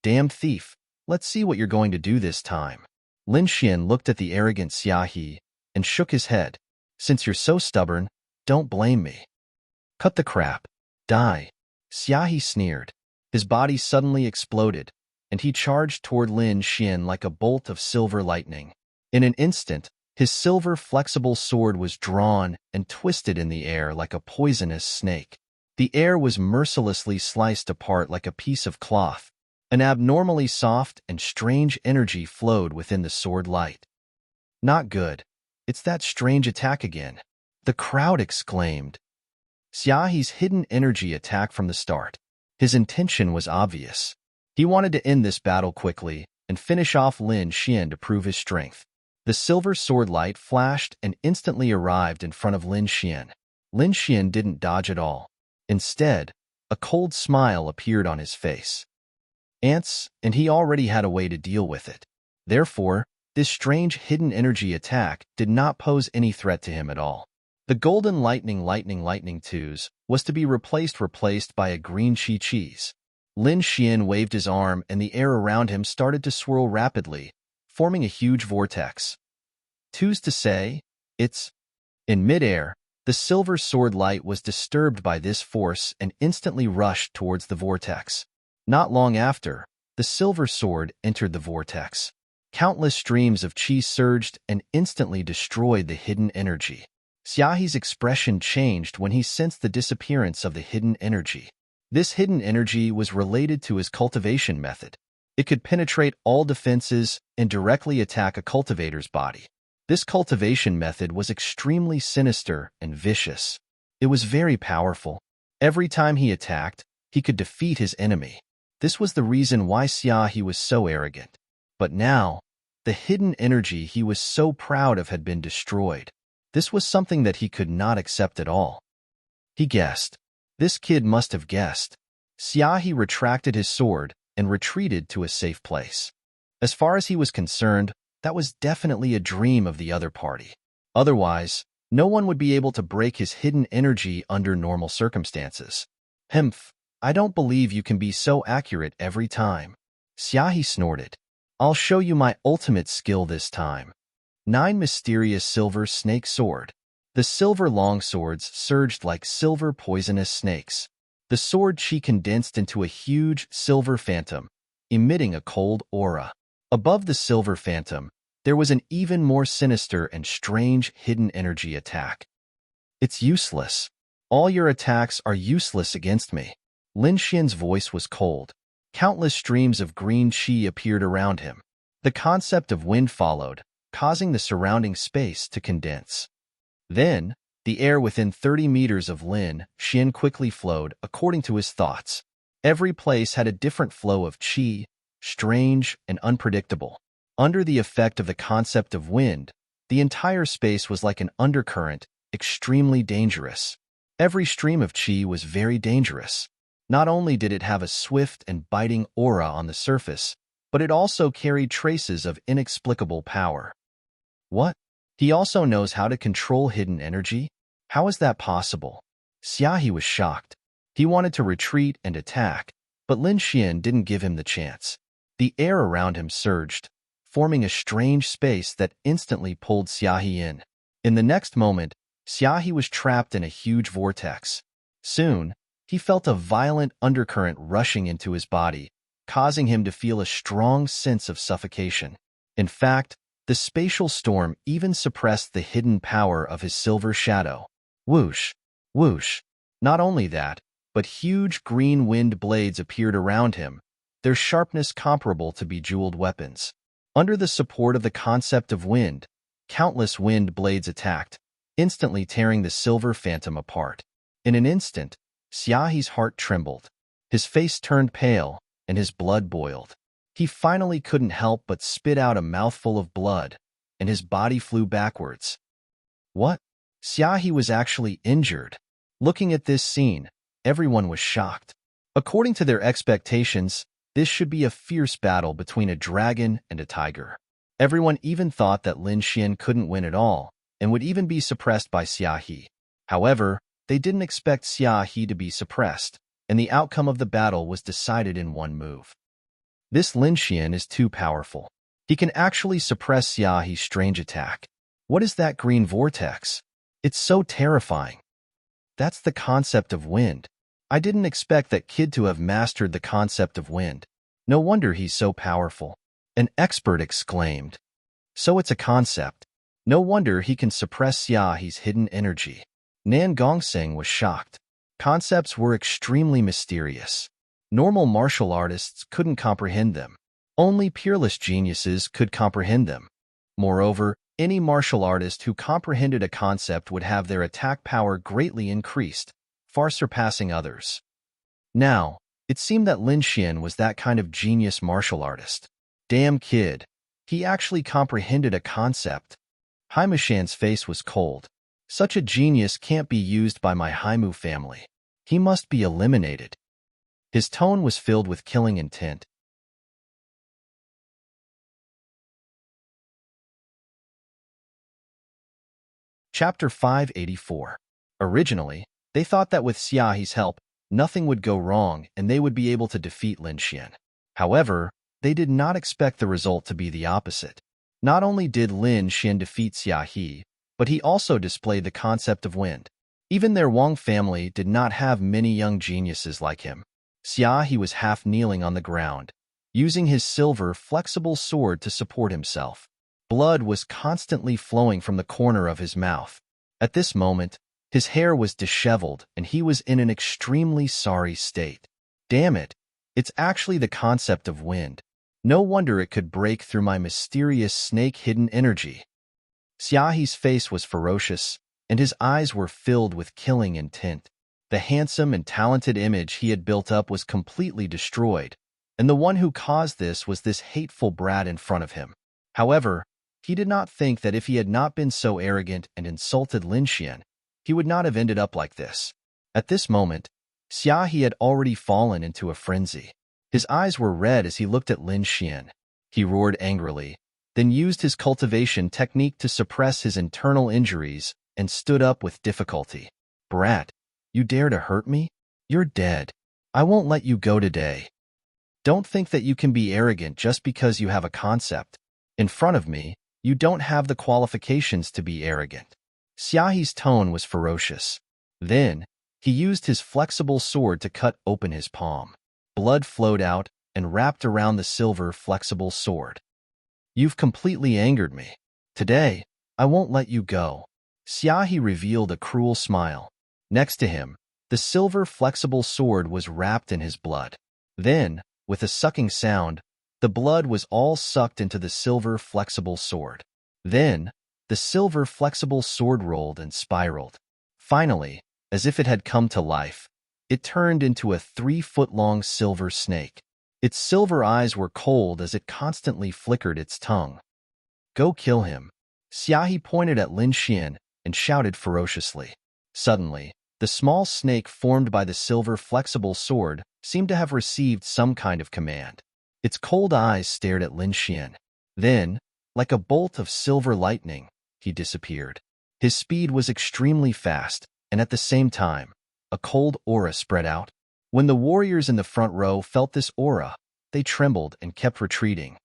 Damn thief, let's see what you're going to do this time. Lin Xian looked at the arrogant Xia He and shook his head. Since you're so stubborn, don't blame me. Cut the crap. Die. Xia He sneered. His body suddenly exploded, and he charged toward Lin Xian like a bolt of silver lightning. In an instant, his silver flexible sword was drawn and twisted in the air like a poisonous snake. The air was mercilessly sliced apart like a piece of cloth. An abnormally soft and strange energy flowed within the sword light. Not good. It's that strange attack again. The crowd exclaimed. Xia He's hidden energy attacked from the start. His intention was obvious. He wanted to end this battle quickly and finish off Lin Xian to prove his strength. The silver sword light flashed and instantly arrived in front of Lin Xian. Lin Xian didn't dodge at all. Instead, a cold smile appeared on his face. Ants, and he already had a way to deal with it. Therefore, this strange hidden energy attack did not pose any threat to him at all. The golden lightning twos was to be replaced by a green chi cheese. Lin Xian waved his arm and the air around him started to swirl rapidly, forming a huge vortex. Twos to say, it's... In midair, the silver sword light was disturbed by this force and instantly rushed towards the vortex. Not long after, the silver sword entered the vortex. Countless streams of chi surged and instantly destroyed the hidden energy. Xia He's expression changed when he sensed the disappearance of the hidden energy. This hidden energy was related to his cultivation method. It could penetrate all defenses and directly attack a cultivator's body. This cultivation method was extremely sinister and vicious. It was very powerful. Every time he attacked, he could defeat his enemy. This was the reason why Xia He was so arrogant. But now, the hidden energy he was so proud of had been destroyed. This was something that he could not accept at all. He guessed. This kid must have guessed. Xia He retracted his sword and retreated to a safe place. As far as he was concerned, that was definitely a dream of the other party. Otherwise, no one would be able to break his hidden energy under normal circumstances. Hmph, I don't believe you can be so accurate every time. Xia He snorted. I'll show you my ultimate skill this time. 9 Mysterious Silver Snake Sword. The silver longswords surged like silver poisonous snakes. The sword chi condensed into a huge silver phantom, emitting a cold aura. Above the silver phantom, there was an even more sinister and strange hidden energy attack. It's useless. All your attacks are useless against me. Lin Xian's voice was cold. Countless streams of green chi appeared around him. The concept of wind followed, causing the surrounding space to condense. Then, the air within 30 meters of Lin Xian quickly flowed according to his thoughts. Every place had a different flow of chi, strange and unpredictable. Under the effect of the concept of wind, the entire space was like an undercurrent, extremely dangerous. Every stream of chi was very dangerous. Not only did it have a swift and biting aura on the surface, but it also carried traces of inexplicable power. What? He also knows how to control hidden energy? How is that possible? Xia He was shocked. He wanted to retreat and attack, but Lin Xian didn't give him the chance. The air around him surged, forming a strange space that instantly pulled Xia He in. In the next moment, Xia He was trapped in a huge vortex. Soon, he felt a violent undercurrent rushing into his body, causing him to feel a strong sense of suffocation. In fact, the spatial storm even suppressed the hidden power of his silver shadow. Whoosh! Whoosh! Not only that, but huge green wind blades appeared around him, their sharpness comparable to bejeweled weapons. Under the support of the concept of wind, countless wind blades attacked, instantly tearing the silver phantom apart. In an instant, Xia He's heart trembled. His face turned pale, and his blood boiled. He finally couldn't help but spit out a mouthful of blood, and his body flew backwards. What? Xia He was actually injured. Looking at this scene, everyone was shocked. According to their expectations, This should be a fierce battle between a dragon and a tiger. Everyone even thought that Lin Xian couldn't win at all, and would even be suppressed by Xia He. However, they didn't expect Xia He to be suppressed, and the outcome of the battle was decided in one move. This Lin Xian is too powerful. He can actually suppress Xia He's strange attack. What is that green vortex? It's so terrifying. That's the concept of wind. I didn't expect that kid to have mastered the concept of wind. No wonder he's so powerful. An expert exclaimed. So it's a concept. No wonder he can suppress Xia He's hidden energy. Nan Gongseng was shocked. Concepts were extremely mysterious. Normal martial artists couldn't comprehend them. Only peerless geniuses could comprehend them. Moreover, any martial artist who comprehended a concept would have their attack power greatly increased, far surpassing others. Now, it seemed that Lin Xian was that kind of genius martial artist. Damn kid. He actually comprehended a concept. Haimu Shan's face was cold. Such a genius can't be used by my Haimu family. He must be eliminated. His tone was filled with killing intent. Chapter 584. Originally, they thought that with Xia He's help, nothing would go wrong and they would be able to defeat Lin Xian. However, they did not expect the result to be the opposite. Not only did Lin Xian defeat Xia He, but he also displayed the concept of wind. Even their Wang family did not have many young geniuses like him. Xia He was half kneeling on the ground, using his silver, flexible sword to support himself. Blood was constantly flowing from the corner of his mouth. At this moment, his hair was disheveled and he was in an extremely sorry state. Damn it, it's actually the concept of wind. No wonder it could break through my mysterious snake-hidden energy. Xia He's face was ferocious, and his eyes were filled with killing intent. The handsome and talented image he had built up was completely destroyed, and the one who caused this was this hateful brat in front of him. However, he did not think that if he had not been so arrogant and insulted Lin Xian, he would not have ended up like this. At this moment, Xia He had already fallen into a frenzy. His eyes were red as he looked at Lin Xian. He roared angrily, then used his cultivation technique to suppress his internal injuries and stood up with difficulty. Brat, you dare to hurt me? You're dead. I won't let you go today. Don't think that you can be arrogant just because you have a concept. In front of me, you don't have the qualifications to be arrogant. Xia He's tone was ferocious. Then, he used his flexible sword to cut open his palm. Blood flowed out and wrapped around the silver, flexible sword. You've completely angered me. Today, I won't let you go. Xia He revealed a cruel smile. Next to him, the silver, flexible sword was wrapped in his blood. Then, with a sucking sound, the blood was all sucked into the silver, flexible sword. Then, the silver, flexible sword rolled and spiraled. Finally, as if it had come to life, it turned into a 3-foot-long silver snake. Its silver eyes were cold as it constantly flickered its tongue. Go kill him. Xia He pointed at Lin Xian and shouted ferociously. Suddenly, the small snake formed by the silver, flexible sword seemed to have received some kind of command. Its cold eyes stared at Lin Xian. Then, like a bolt of silver lightning, he disappeared. His speed was extremely fast, and at the same time, a cold aura spread out. When the warriors in the front row felt this aura, they trembled and kept retreating.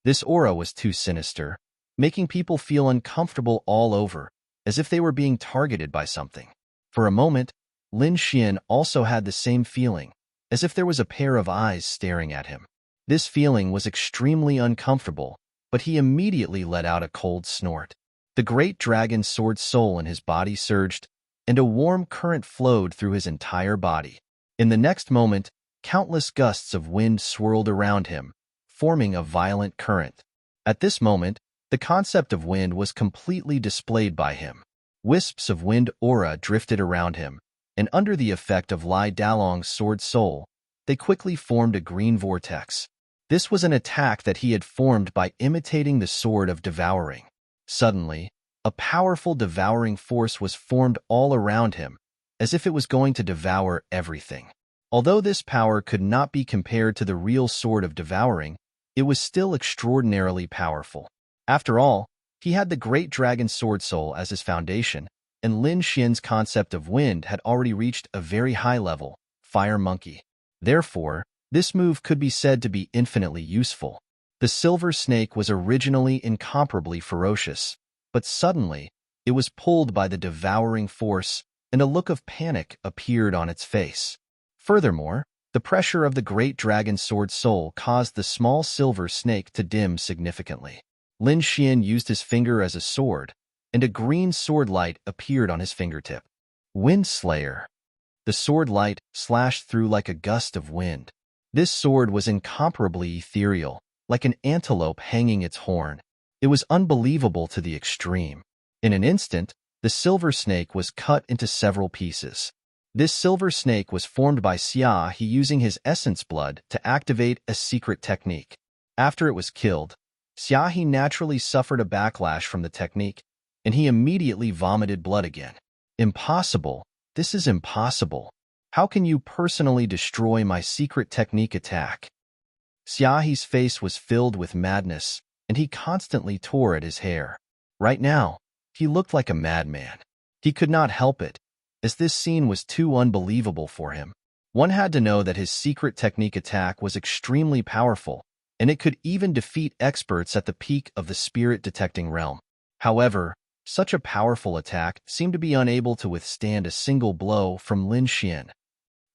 This aura was too sinister, making people feel uncomfortable all over, as if they were being targeted by something. For a moment, Lin Xian also had the same feeling, as if there was a pair of eyes staring at him. This feeling was extremely uncomfortable, but he immediately let out a cold snort. The great dragon sword soul in his body surged, and a warm current flowed through his entire body. In the next moment, countless gusts of wind swirled around him, forming a violent current. At this moment, the concept of wind was completely displayed by him. Wisps of wind aura drifted around him, and under the effect of Lai Dalong's sword soul, they quickly formed a green vortex. This was an attack that he had formed by imitating the sword of devouring. Suddenly, a powerful devouring force was formed all around him, as if it was going to devour everything. Although this power could not be compared to the real sword of devouring, it was still extraordinarily powerful. After all, he had the great dragon sword soul as his foundation, and Lin Xian's concept of wind had already reached a very high level, fire monkey. Therefore, this move could be said to be infinitely useful. The silver snake was originally incomparably ferocious, but suddenly, it was pulled by the devouring force, and a look of panic appeared on its face. Furthermore, the pressure of the great dragon sword soul caused the small silver snake to dim significantly. Lin Xian used his finger as a sword, and a green sword light appeared on his fingertip. Wind Slayer. The sword light slashed through like a gust of wind. This sword was incomparably ethereal, like an antelope hanging its horn. It was unbelievable to the extreme. In an instant, the silver snake was cut into several pieces. This silver snake was formed by Xia He using his essence blood to activate a secret technique. After it was killed, Xia He naturally suffered a backlash from the technique, and he immediately vomited blood again. Impossible. This is impossible. How can you personally destroy my secret technique attack? Xia He's face was filled with madness, and he constantly tore at his hair. Right now, he looked like a madman. He could not help it, as this scene was too unbelievable for him. One had to know that his secret technique attack was extremely powerful, and it could even defeat experts at the peak of the spirit-detecting realm. However, such a powerful attack seemed to be unable to withstand a single blow from Lin Xian.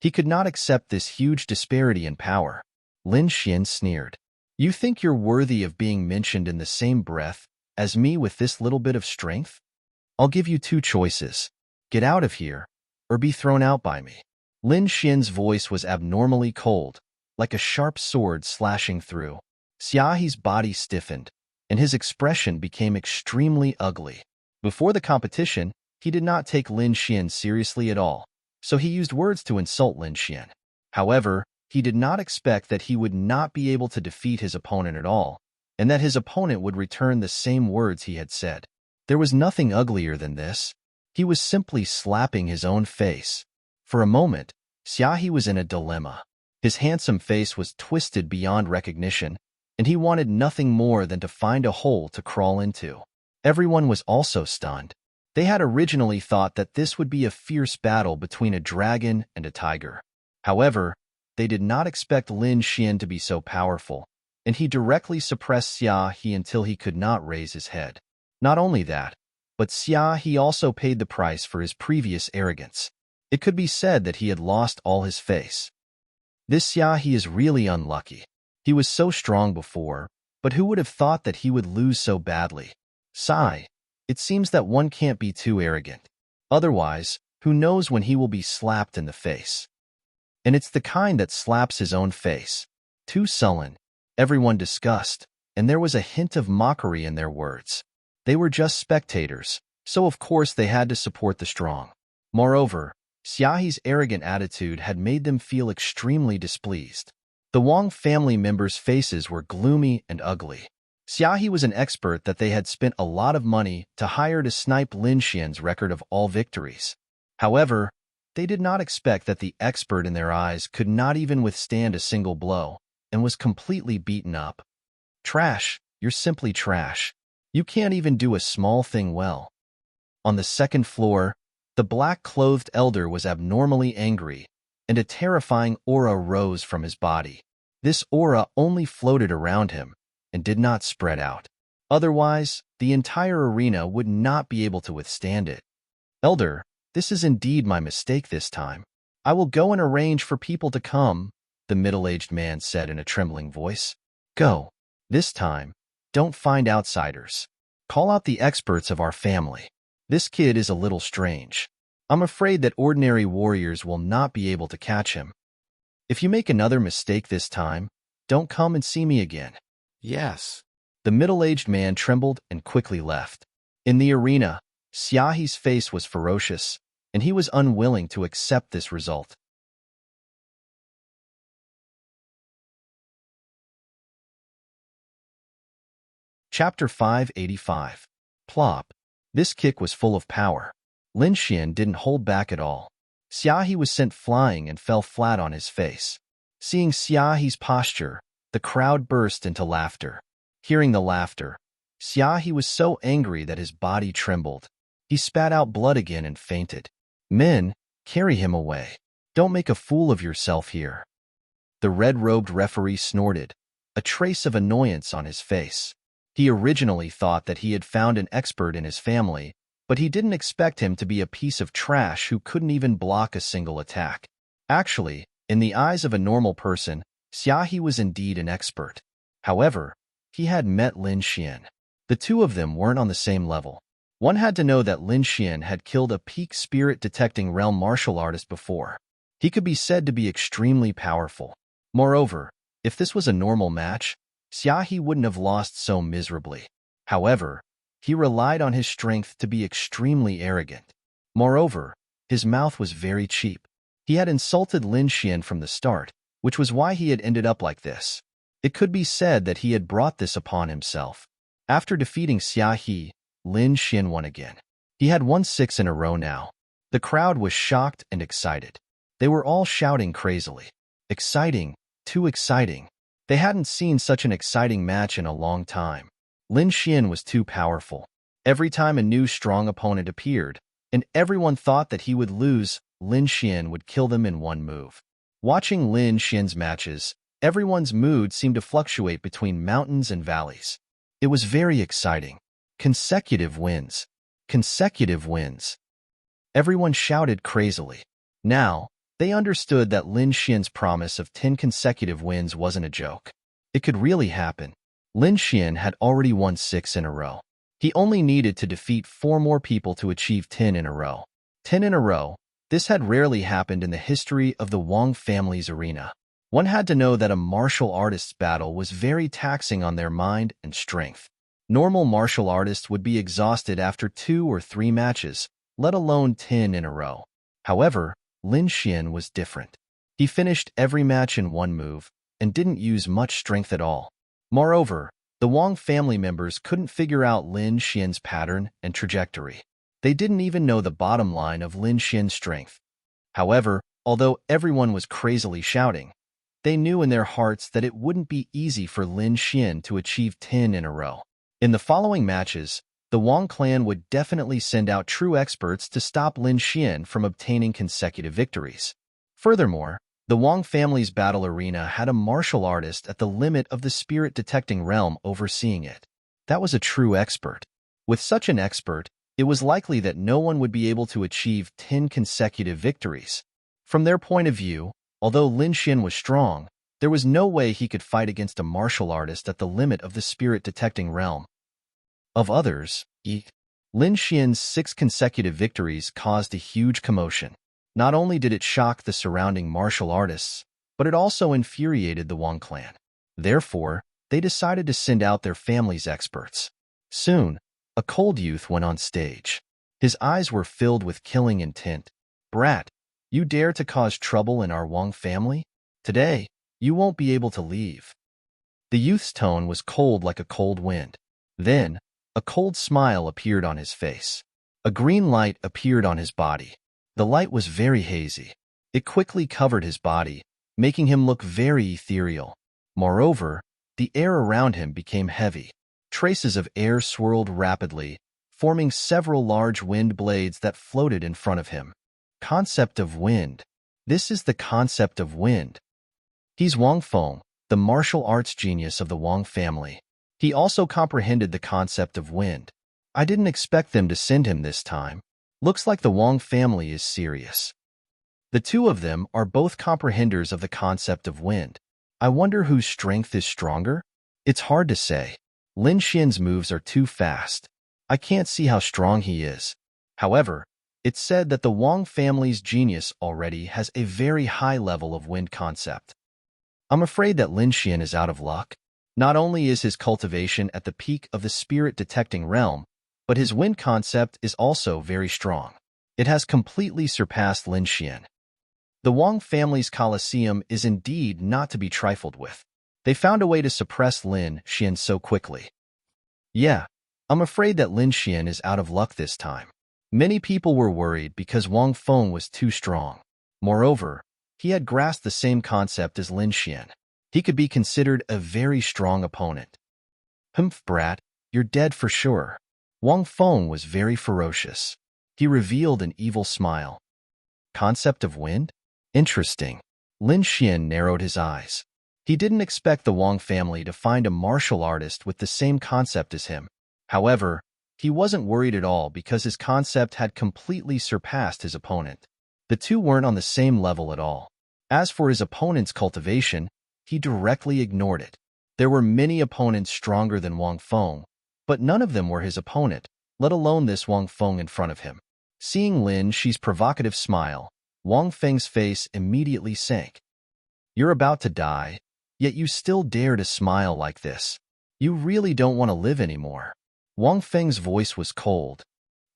He could not accept this huge disparity in power. Lin Xian sneered. You think you're worthy of being mentioned in the same breath as me with this little bit of strength? I'll give you two choices. Get out of here, or be thrown out by me. Lin Xian's voice was abnormally cold, like a sharp sword slashing through. Xia He's body stiffened, and his expression became extremely ugly. Before the competition, he did not take Lin Xian seriously at all, so he used words to insult Lin Xian. However, he did not expect that he would not be able to defeat his opponent at all, and that his opponent would return the same words he had said. There was nothing uglier than this. He was simply slapping his own face. For a moment, Xia He was in a dilemma. His handsome face was twisted beyond recognition, and he wanted nothing more than to find a hole to crawl into. Everyone was also stunned. They had originally thought that this would be a fierce battle between a dragon and a tiger. However, they did not expect Lin Xian to be so powerful, and he directly suppressed Xia He until he could not raise his head. Not only that, but Xia He also paid the price for his previous arrogance. It could be said that he had lost all his face. This Xia He is really unlucky. He was so strong before, but who would have thought that he would lose so badly? Sigh. It seems that one can't be too arrogant. Otherwise, who knows when he will be slapped in the face? And it's the kind that slaps his own face. Too sullen. Everyone discussed, and there was a hint of mockery in their words. They were just spectators, so of course they had to support the strong. Moreover, Xia He's arrogant attitude had made them feel extremely displeased. The Wang family members' faces were gloomy and ugly. Xia He was an expert that they had spent a lot of money to hire to snipe Lin Xian's record of all victories. However, they did not expect that the expert in their eyes could not even withstand a single blow, and was completely beaten up. Trash, you're simply trash. You can't even do a small thing well. On the second floor, the black-clothed elder was abnormally angry, and a terrifying aura rose from his body. This aura only floated around him, and did not spread out. Otherwise, the entire arena would not be able to withstand it. Elder, this is indeed my mistake this time. I will go and arrange for people to come, the middle-aged man said in a trembling voice. Go. This time, don't find outsiders. Call out the experts of our family. This kid is a little strange. I'm afraid that ordinary warriors will not be able to catch him. If you make another mistake this time, don't come and see me again. Yes. The middle-aged man trembled and quickly left. In the arena, Xia He's face was ferocious, and he was unwilling to accept this result. Chapter 585. Plop. This kick was full of power. Lin Xian didn't hold back at all. Xiaohe was sent flying and fell flat on his face. Seeing Xiaohe's posture, the crowd burst into laughter. Hearing the laughter, Xiaohe was so angry that his body trembled. He spat out blood again and fainted. Men, carry him away. Don't make a fool of yourself here. The red-robed referee snorted, a trace of annoyance on his face. He originally thought that he had found an expert in his family, but he didn't expect him to be a piece of trash who couldn't even block a single attack. Actually, in the eyes of a normal person, Xiaohe was indeed an expert. However, he had met Lin Xian. The two of them weren't on the same level. One had to know that Lin Xian had killed a peak spirit-detecting realm martial artist before. He could be said to be extremely powerful. Moreover, if this was a normal match, Xiaohe wouldn't have lost so miserably. However, he relied on his strength to be extremely arrogant. Moreover, his mouth was very cheap. He had insulted Lin Xian from the start, which was why he had ended up like this. It could be said that he had brought this upon himself. After defeating Xiaohe, Lin Xian won again. He had won 6 in a row now. The crowd was shocked and excited. They were all shouting crazily. Exciting, too exciting. They hadn't seen such an exciting match in a long time. Lin Xian was too powerful. Every time a new strong opponent appeared, and everyone thought that he would lose, Lin Xian would kill them in one move. Watching Lin Xian's matches, everyone's mood seemed to fluctuate between mountains and valleys. It was very exciting. Consecutive wins. Consecutive wins. Everyone shouted crazily. Now, they understood that Lin Xian's promise of 10 consecutive wins wasn't a joke. It could really happen. Lin Xian had already won 6 in a row. He only needed to defeat 4 more people to achieve 10 in a row. 10 in a row, this had rarely happened in the history of the Wang family's arena. One had to know that a martial artist's battle was very taxing on their mind and strength. Normal martial artists would be exhausted after 2 or 3 matches, let alone 10 in a row. However, Lin Xian was different. He finished every match in one move and didn't use much strength at all. Moreover, the Wang family members couldn't figure out Lin Xian's pattern and trajectory. They didn't even know the bottom line of Lin Xian's strength. However, although everyone was crazily shouting, they knew in their hearts that it wouldn't be easy for Lin Xian to achieve 10 in a row. In the following matches, the Wang clan would definitely send out true experts to stop Lin Xian from obtaining consecutive victories. Furthermore, the Wang family's battle arena had a martial artist at the limit of the spirit-detecting realm overseeing it. That was a true expert. With such an expert, it was likely that no one would be able to achieve 10 consecutive victories. From their point of view, although Lin Xian was strong, there was no way he could fight against a martial artist at the limit of the spirit-detecting realm. Of others, Lin Xian's 6 consecutive victories caused a huge commotion. Not only did it shock the surrounding martial artists, but it also infuriated the Wang clan. Therefore, they decided to send out their family's experts. Soon, a cold youth went on stage. His eyes were filled with killing intent. "Brat, you dare to cause trouble in our Wang family? Today, you won't be able to leave." The youth's tone was cold like a cold wind. Then, a cold smile appeared on his face. A green light appeared on his body. The light was very hazy. It quickly covered his body, making him look very ethereal. Moreover, the air around him became heavy. Traces of air swirled rapidly, forming several large wind blades that floated in front of him. Concept of wind. This is the concept of wind. He's Wang Feng, the martial arts genius of the Wang family. He also comprehended the concept of wind. I didn't expect them to send him this time. Looks like the Wang family is serious. The two of them are both comprehenders of the concept of wind. I wonder whose strength is stronger? It's hard to say. Lin Xian's moves are too fast. I can't see how strong he is. However, it's said that the Wang family's genius already has a very high level of wind concept. I'm afraid that Lin Xian is out of luck. Not only is his cultivation at the peak of the spirit-detecting realm, but his wind concept is also very strong. It has completely surpassed Lin Xian. The Wang family's Colosseum is indeed not to be trifled with. They found a way to suppress Lin Xian so quickly. Yeah, I'm afraid that Lin Xian is out of luck this time. Many people were worried because Wang Feng was too strong. Moreover, he had grasped the same concept as Lin Xian. He could be considered a very strong opponent. Humph, brat, you're dead for sure. Wang Feng was very ferocious. He revealed an evil smile. Concept of wind? Interesting. Lin Xian narrowed his eyes. He didn't expect the Wang family to find a martial artist with the same concept as him. However, he wasn't worried at all because his concept had completely surpassed his opponent. The two weren't on the same level at all. As for his opponent's cultivation, he directly ignored it. There were many opponents stronger than Wang Feng, but none of them were his opponent, let alone this Wang Feng in front of him. Seeing Lin Xi's provocative smile, Wang Feng's face immediately sank. You're about to die, yet you still dare to smile like this. You really don't want to live anymore. Wang Feng's voice was cold.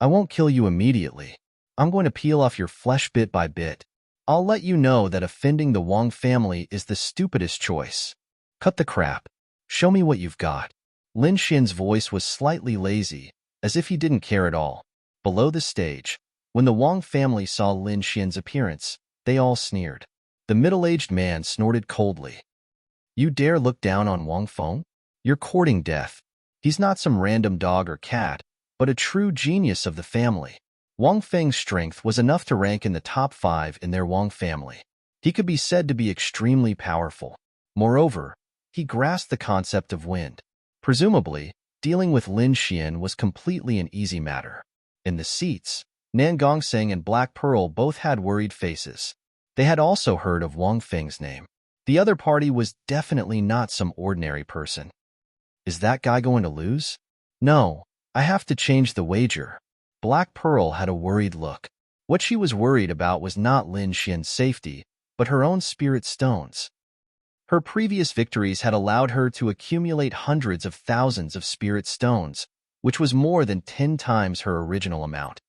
I won't kill you immediately. I'm going to peel off your flesh bit by bit. I'll let you know that offending the Wang family is the stupidest choice. Cut the crap. Show me what you've got. Lin Xian's voice was slightly lazy, as if he didn't care at all. Below the stage, when the Wang family saw Lin Xian's appearance, they all sneered. The middle-aged man snorted coldly. You dare look down on Wang Feng? You're courting death. He's not some random dog or cat, but a true genius of the family. Wang Feng's strength was enough to rank in the top 5 in their Wang family. He could be said to be extremely powerful. Moreover, he grasped the concept of wind. Presumably, dealing with Lin Xian was completely an easy matter. In the seats, Nan Gongseng and Black Pearl both had worried faces. They had also heard of Wang Feng's name. The other party was definitely not some ordinary person. Is that guy going to lose? No, I have to change the wager. Black Pearl had a worried look. What she was worried about was not Lin Xian's safety, but her own spirit stones. Her previous victories had allowed her to accumulate hundreds of thousands of spirit stones, which was more than 10 times her original amount.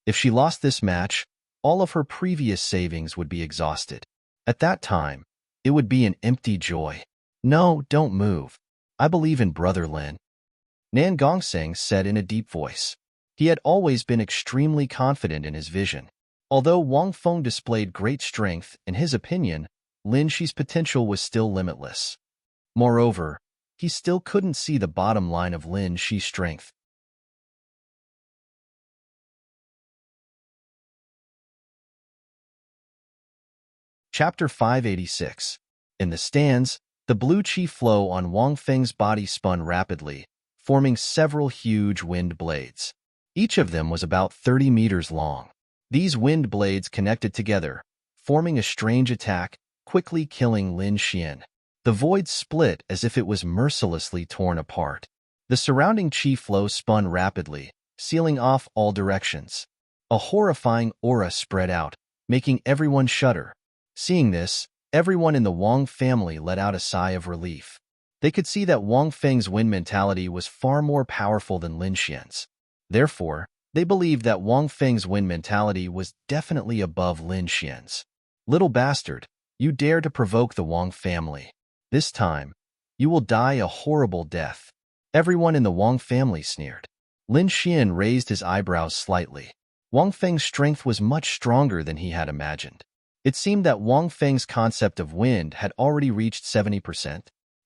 If she lost this match, all of her previous savings would be exhausted. At that time, it would be an empty joy. No, don't move. I believe in Brother Lin. Nan Gongseng said in a deep voice. He had always been extremely confident in his vision. Although Wang Feng displayed great strength, in his opinion, Lin Xi's potential was still limitless. Moreover, he still couldn't see the bottom line of Lin Xi's strength. Chapter 586. In the stands, the blue qi flow on Wang Feng's body spun rapidly, forming several huge wind blades. Each of them was about 30 meters long. These wind blades connected together, forming a strange attack, quickly killing Lin Xian. The void split as if it was mercilessly torn apart. The surrounding qi flow spun rapidly, sealing off all directions. A horrifying aura spread out, making everyone shudder. Seeing this, everyone in the Wang family let out a sigh of relief. They could see that Wang Feng's wind mentality was far more powerful than Lin Xian's. Therefore, they believed that Wang Feng's wind mentality was definitely above Lin Xian's. Little bastard, you dare to provoke the Wang family. This time, you will die a horrible death. Everyone in the Wang family sneered. Lin Xian raised his eyebrows slightly. Wang Feng's strength was much stronger than he had imagined. It seemed that Wang Feng's concept of wind had already reached 70%.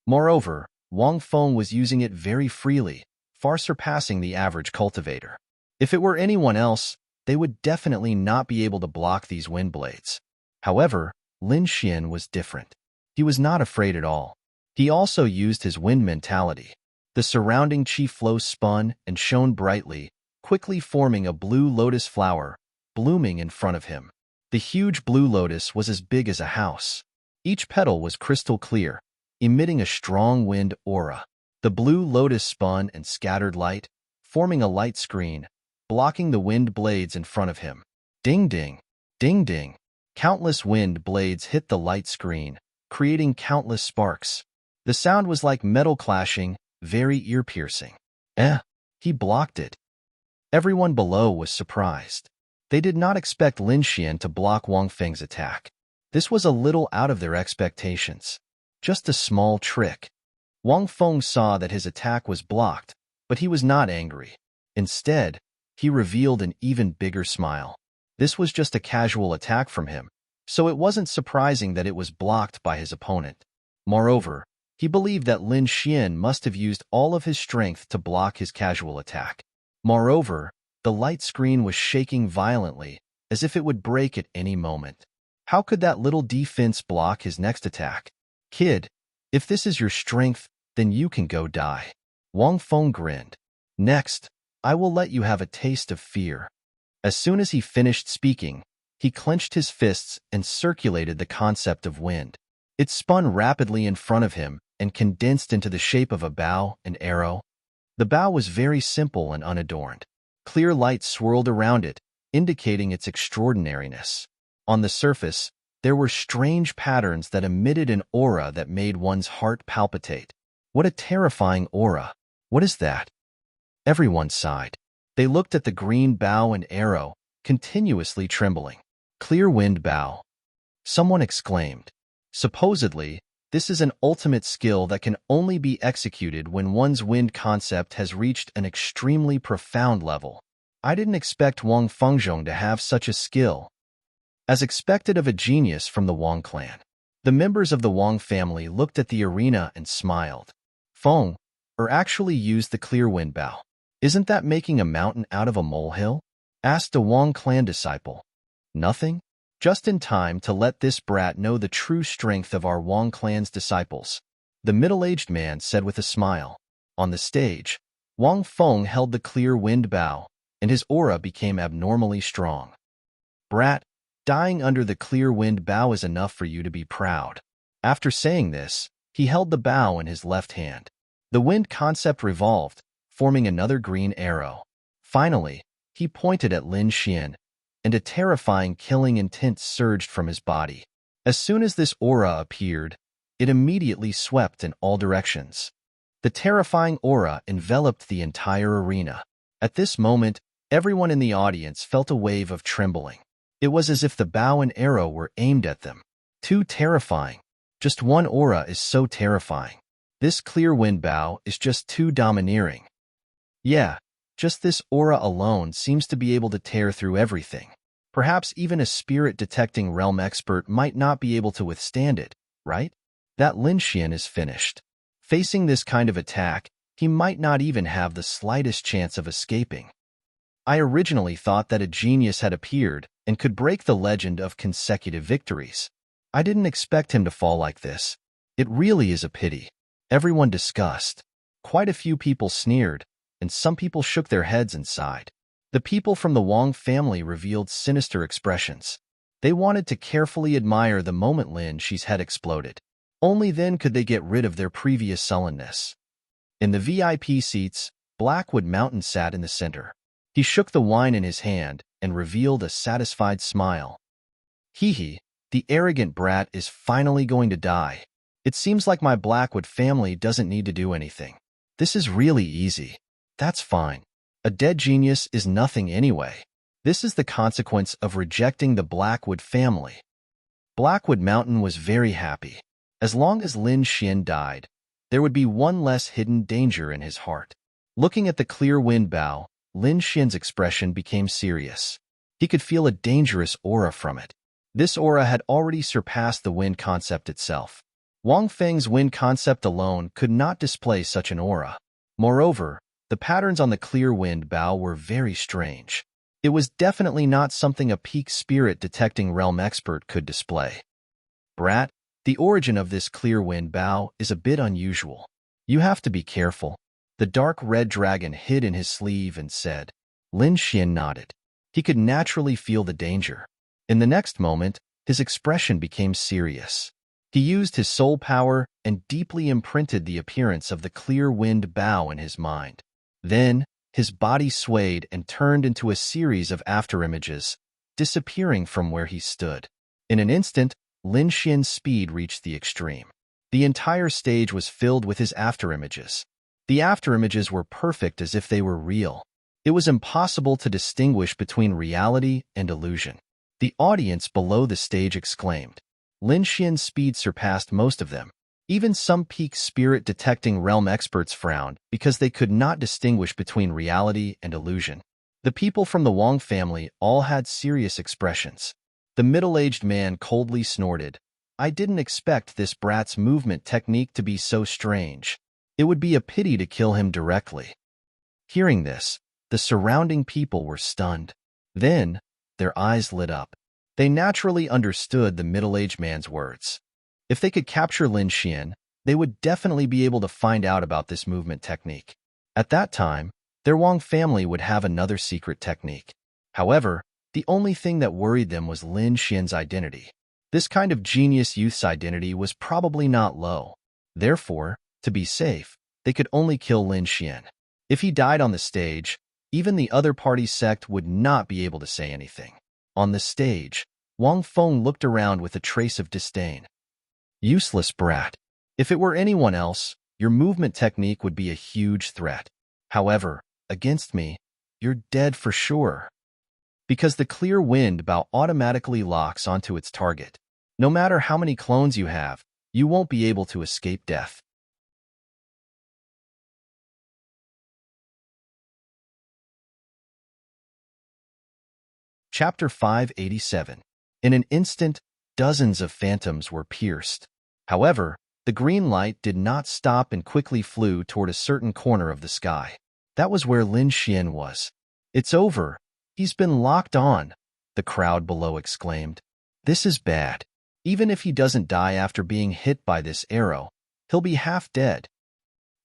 Moreover, Wang Feng was using it very freely, far surpassing the average cultivator. If it were anyone else, they would definitely not be able to block these wind blades. However, Lin Xian was different. He was not afraid at all. He also used his wind mentality. The surrounding qi flow spun and shone brightly, quickly forming a blue lotus flower, blooming in front of him. The huge blue lotus was as big as a house. Each petal was crystal clear, emitting a strong wind aura. The blue lotus spun and scattered light, forming a light screen, blocking the wind blades in front of him. Ding ding, ding ding. Countless wind blades hit the light screen, creating countless sparks. The sound was like metal clashing, very ear-piercing. He blocked it. Everyone below was surprised. They did not expect Lin Xian to block Wang Feng's attack. This was a little out of their expectations. Just a small trick. Wang Feng saw that his attack was blocked, but he was not angry. Instead, he revealed an even bigger smile. This was just a casual attack from him, so it wasn't surprising that it was blocked by his opponent. Moreover, he believed that Lin Xian must have used all of his strength to block his casual attack. Moreover, the light screen was shaking violently, as if it would break at any moment. How could that little defense block his next attack? Kid, if this is your strength, then you can go die. Wang Feng grinned. Next, I will let you have a taste of fear. As soon as he finished speaking, he clenched his fists and circulated the concept of wind. It spun rapidly in front of him and condensed into the shape of a bow and arrow. The bow was very simple and unadorned. Clear light swirled around it, indicating its extraordinariness. On the surface, there were strange patterns that emitted an aura that made one's heart palpitate. What a terrifying aura! What is that? Everyone sighed. They looked at the green bow and arrow, continuously trembling. Clear wind bow. Someone exclaimed. Supposedly, this is an ultimate skill that can only be executed when one's wind concept has reached an extremely profound level. I didn't expect Wang Fengzhong to have such a skill. As expected of a genius from the Wang clan, the members of the Wang family looked at the arena and smiled. Feng, or actually used the clear wind bow. Isn't that making a mountain out of a molehill? Asked a Wang clan disciple. Nothing? Just in time to let this brat know the true strength of our Wang clan's disciples. The middle-aged man said with a smile. On the stage, Wang Feng held the clear wind bow, and his aura became abnormally strong. Brat, dying under the clear wind bow is enough for you to be proud. After saying this, he held the bow in his left hand. The wind concept revolved, forming another green arrow. Finally, he pointed at Lin Xian, and a terrifying killing intent surged from his body. As soon as this aura appeared, it immediately swept in all directions. The terrifying aura enveloped the entire arena. At this moment, everyone in the audience felt a wave of trembling. It was as if the bow and arrow were aimed at them. Too terrifying. Just one aura is so terrifying. This clear wind bow is just too domineering. Yeah, just this aura alone seems to be able to tear through everything. Perhaps even a spirit-detecting realm expert might not be able to withstand it, right? That Lin Xian is finished. Facing this kind of attack, he might not even have the slightest chance of escaping. I originally thought that a genius had appeared and could break the legend of consecutive victories. I didn't expect him to fall like this. It really is a pity. Everyone discussed. Quite a few people sneered, and some people shook their heads and sighed. The people from the Wang family revealed sinister expressions. They wanted to carefully admire the moment Lin Xi's head exploded. Only then could they get rid of their previous sullenness. In the VIP seats, Blackwood Mountain sat in the center. He shook the wine in his hand and revealed a satisfied smile. Hee, the arrogant brat is finally going to die. It seems like my Blackwood family doesn't need to do anything. This is really easy. That's fine. A dead genius is nothing anyway. This is the consequence of rejecting the Blackwood family. Blackwood Mountain was very happy. As long as Lin Xian died, there would be one less hidden danger in his heart. Looking at the clear wind bow, Lin Xian's expression became serious. He could feel a dangerous aura from it. This aura had already surpassed the wind concept itself. Wang Feng's wind concept alone could not display such an aura. Moreover, the patterns on the clear wind bow were very strange. It was definitely not something a peak spirit-detecting realm expert could display. Brat, the origin of this clear wind bow is a bit unusual. You have to be careful. The dark red dragon hid in his sleeve and said. Lin Xian nodded. He could naturally feel the danger. In the next moment, his expression became serious. He used his soul power and deeply imprinted the appearance of the clear wind bow in his mind. Then, his body swayed and turned into a series of afterimages, disappearing from where he stood. In an instant, Lin Xian's speed reached the extreme. The entire stage was filled with his afterimages. The afterimages were perfect as if they were real. It was impossible to distinguish between reality and illusion. The audience below the stage exclaimed. Lin Xian's speed surpassed most of them. Even some peak spirit-detecting realm experts frowned because they could not distinguish between reality and illusion. The people from the Wang family all had serious expressions. The middle-aged man coldly snorted. I didn't expect this brat's movement technique to be so strange. It would be a pity to kill him directly. Hearing this, the surrounding people were stunned. Then, their eyes lit up. They naturally understood the middle-aged man's words. If they could capture Lin Xian, they would definitely be able to find out about this movement technique. At that time, their Wang family would have another secret technique. However, the only thing that worried them was Lin Xian's identity. This kind of genius youth's identity was probably not low. Therefore, to be safe, they could only kill Lin Xian. If he died on the stage, even the other party's sect would not be able to say anything. On the stage, Wang Feng looked around with a trace of disdain. Useless brat. If it were anyone else, your movement technique would be a huge threat. However, against me, you're dead for sure. Because the clear wind bow automatically locks onto its target. No matter how many clones you have, you won't be able to escape death. Chapter 587. In an instant, dozens of phantoms were pierced. However, the green light did not stop and quickly flew toward a certain corner of the sky. That was where Lin Xian was. It's over. He's been locked on, the crowd below exclaimed. This is bad. Even if he doesn't die after being hit by this arrow, he'll be half dead.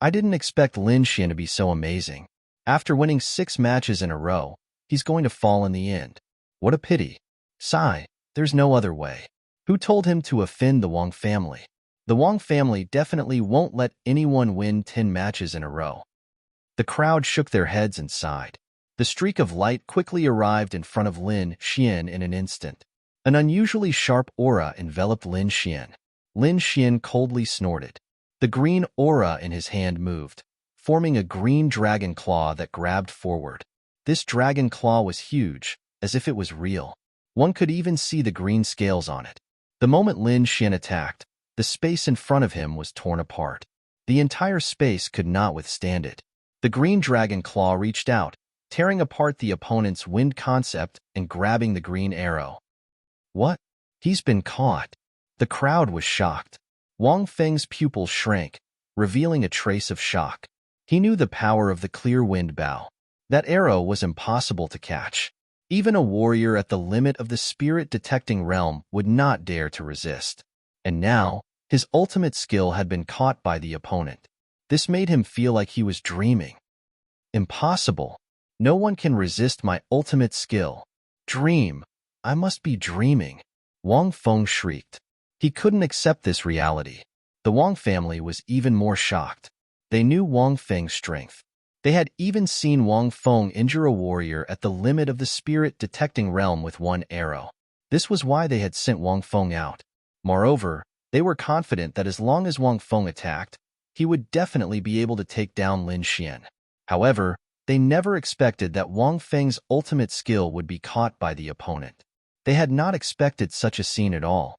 I didn't expect Lin Xian to be so amazing. After winning 6 matches in a row, he's going to fall in the end. What a pity. Sigh, there's no other way. Who told him to offend the Wang family? The Wang family definitely won't let anyone win 10 matches in a row. The crowd shook their heads and sighed. The streak of light quickly arrived in front of Lin Xian in an instant. An unusually sharp aura enveloped Lin Xian. Lin Xian coldly snorted. The green aura in his hand moved, forming a green dragon claw that grabbed forward. This dragon claw was huge, as if it was real. One could even see the green scales on it. The moment Lin Xian attacked, the space in front of him was torn apart. The entire space could not withstand it. The green dragon claw reached out, tearing apart the opponent's wind concept and grabbing the green arrow. What? He's been caught. The crowd was shocked. Wang Feng's pupils shrank, revealing a trace of shock. He knew the power of the clear wind bow. That arrow was impossible to catch. Even a warrior at the limit of the spirit-detecting realm would not dare to resist. And now, his ultimate skill had been caught by the opponent. This made him feel like he was dreaming. Impossible. No one can resist my ultimate skill. Dream. I must be dreaming. Wang Feng shrieked. He couldn't accept this reality. The Wang family was even more shocked. They knew Wang Feng's strength. They had even seen Wang Feng injure a warrior at the limit of the spirit-detecting realm with one arrow. This was why they had sent Wang Feng out. Moreover, they were confident that as long as Wang Feng attacked, he would definitely be able to take down Lin Xian. However, they never expected that Wang Feng's ultimate skill would be caught by the opponent. They had not expected such a scene at all.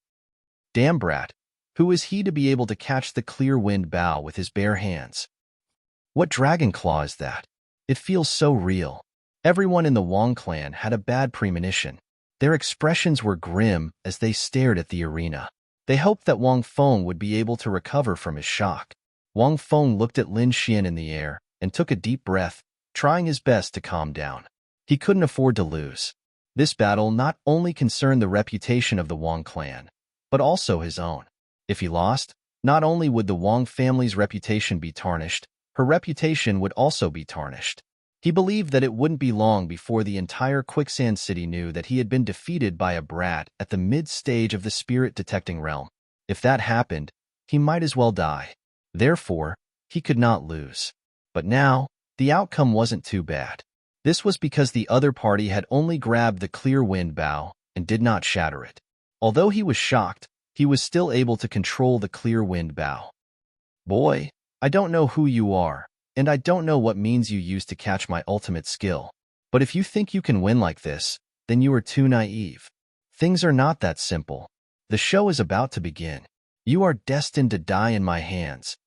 Damn brat, who is he to be able to catch the clear wind bow with his bare hands? What dragon claw is that? It feels so real. Everyone in the Wang clan had a bad premonition. Their expressions were grim as they stared at the arena. They hoped that Wang Feng would be able to recover from his shock. Wang Feng looked at Lin Xian in the air and took a deep breath, trying his best to calm down. He couldn't afford to lose. This battle not only concerned the reputation of the Wang clan, but also his own. If he lost, not only would the Wang family's reputation be tarnished, her reputation would also be tarnished. He believed that it wouldn't be long before the entire Quicksand City knew that he had been defeated by a brat at the mid-stage of the spirit-detecting realm. If that happened, he might as well die. Therefore, he could not lose. But now, the outcome wasn't too bad. This was because the other party had only grabbed the clear wind bow and did not shatter it. Although he was shocked, he was still able to control the clear wind bow. Boy, I don't know who you are, and I don't know what means you used to catch my ultimate skill. But if you think you can win like this, then you are too naive. Things are not that simple. The show is about to begin. You are destined to die in my hands.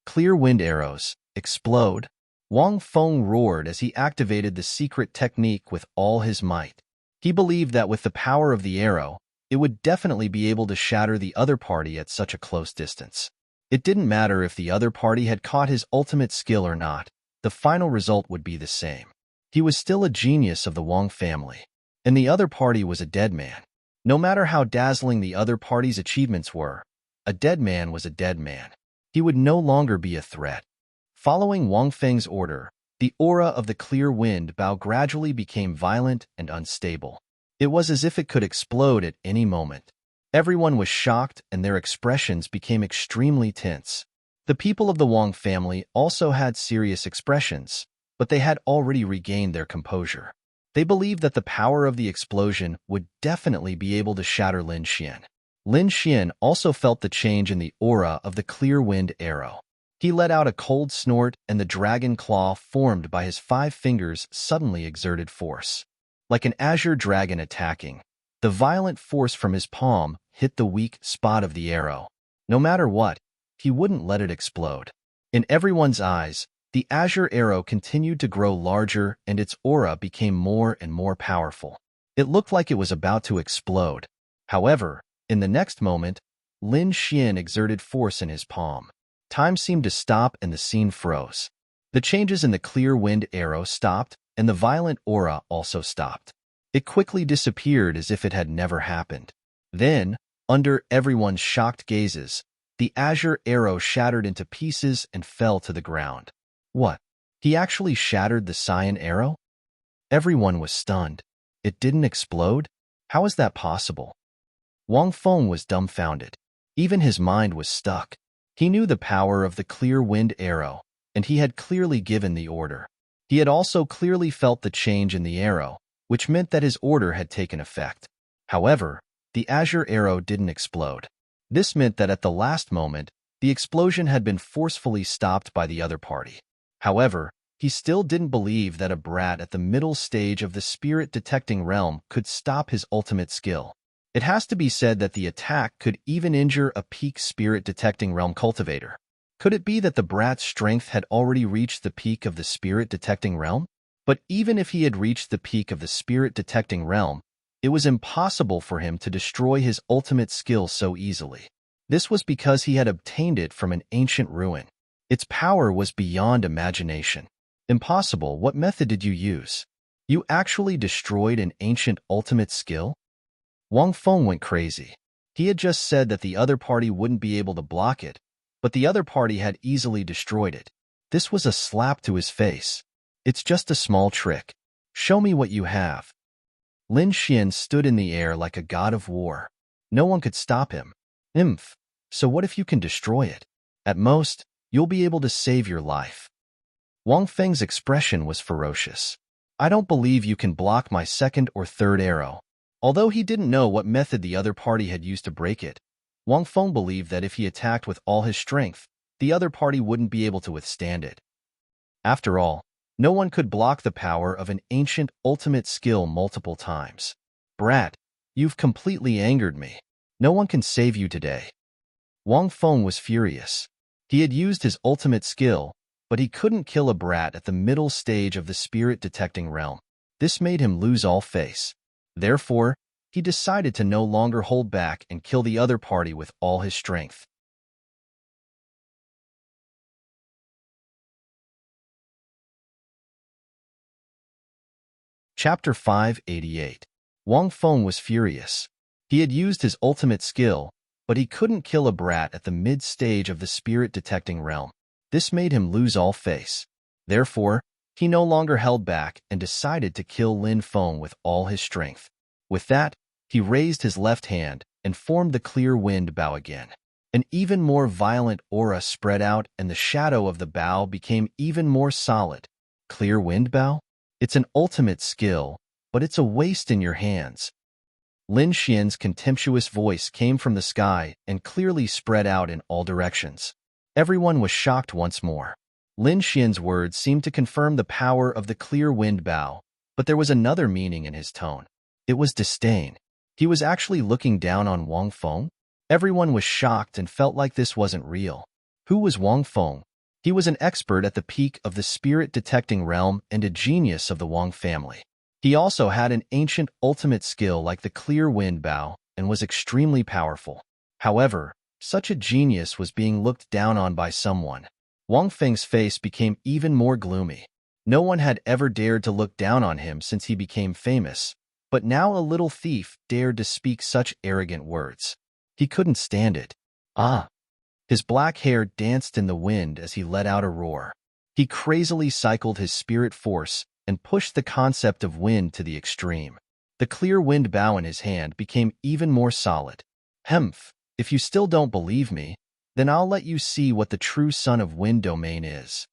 Clear wind arrows explode. Wang Feng roared as he activated the secret technique with all his might. He believed that with the power of the arrow, it would definitely be able to shatter the other party at such a close distance. It didn't matter if the other party had caught his ultimate skill or not, the final result would be the same. He was still a genius of the Wang family, and the other party was a dead man. No matter how dazzling the other party's achievements were, a dead man was a dead man. He would no longer be a threat. Following Wang Feng's order, the aura of the clear wind bow gradually became violent and unstable. It was as if it could explode at any moment. Everyone was shocked and their expressions became extremely tense. The people of the Wang family also had serious expressions, but they had already regained their composure. They believed that the power of the explosion would definitely be able to shatter Lin Xian. Lin Xian also felt the change in the aura of the clear wind arrow. He let out a cold snort and the dragon claw formed by his 5 fingers suddenly exerted force. Like an azure dragon attacking, the violent force from his palm hit the weak spot of the arrow. No matter what, he wouldn't let it explode. In everyone's eyes, the azure arrow continued to grow larger and its aura became more and more powerful. It looked like it was about to explode. However, in the next moment, Lin Xian exerted force in his palm. Time seemed to stop and the scene froze. The changes in the clear wind arrow stopped, and the violent aura also stopped. It quickly disappeared as if it had never happened. Then, under everyone's shocked gazes, the azure arrow shattered into pieces and fell to the ground. What? He actually shattered the cyan arrow? Everyone was stunned. It didn't explode? How is that possible? Wang Feng was dumbfounded. Even his mind was stuck. He knew the power of the clear wind arrow, and he had clearly given the order. He had also clearly felt the change in the arrow, which meant that his order had taken effect. However, the azure arrow didn't explode. This meant that at the last moment, the explosion had been forcefully stopped by the other party. However, he still didn't believe that a brat at the middle stage of the spirit-detecting realm could stop his ultimate skill. It has to be said that the attack could even injure a peak spirit-detecting realm cultivator. Could it be that the brat's strength had already reached the peak of the spirit-detecting realm? But even if he had reached the peak of the spirit-detecting realm, it was impossible for him to destroy his ultimate skill so easily. This was because he had obtained it from an ancient ruin. Its power was beyond imagination. Impossible, what method did you use? You actually destroyed an ancient ultimate skill? Wang Feng went crazy. He had just said that the other party wouldn't be able to block it, but the other party had easily destroyed it. This was a slap to his face. It's just a small trick. Show me what you have. Lin Xian stood in the air like a god of war. No one could stop him. So what if you can destroy it? At most, you'll be able to save your life. Wang Feng's expression was ferocious. I don't believe you can block my second or third arrow. Although he didn't know what method the other party had used to break it, Wang Feng believed that if he attacked with all his strength, the other party wouldn't be able to withstand it. After all, no one could block the power of an ancient ultimate skill multiple times. Brat, you've completely angered me. No one can save you today. Wang Feng was furious. He had used his ultimate skill, but he couldn't kill a brat at the middle stage of the spirit-detecting realm. This made him lose all face. Therefore, he decided to no longer hold back and kill the other party with all his strength. Chapter 588. Wang Feng was furious. He had used his ultimate skill, but he couldn't kill a brat at the mid-stage of the spirit-detecting realm. This made him lose all face. Therefore, he no longer held back and decided to kill Lin Feng with all his strength. With that, he raised his left hand and formed the clear wind bow again. An even more violent aura spread out and the shadow of the bow became even more solid. Clear wind bow? It's an ultimate skill, but it's a waste in your hands. Lin Xian's contemptuous voice came from the sky and clearly spread out in all directions. Everyone was shocked once more. Lin Xian's words seemed to confirm the power of the clear wind bow, but there was another meaning in his tone. It was disdain. He was actually looking down on Wang Feng. Everyone was shocked and felt like this wasn't real. Who was Wang Feng? He was an expert at the peak of the spirit-detecting realm and a genius of the Wang family. He also had an ancient ultimate skill like the clear wind bow and was extremely powerful. However, such a genius was being looked down on by someone. Wang Feng's face became even more gloomy. No one had ever dared to look down on him since he became famous, but now a little thief dared to speak such arrogant words. He couldn't stand it. Ah! His black hair danced in the wind as he let out a roar. He crazily cycled his spirit force and pushed the concept of wind to the extreme. The clear wind bow in his hand became even more solid. Hemph, if you still don't believe me, then I'll let you see what the true son of wind domain is.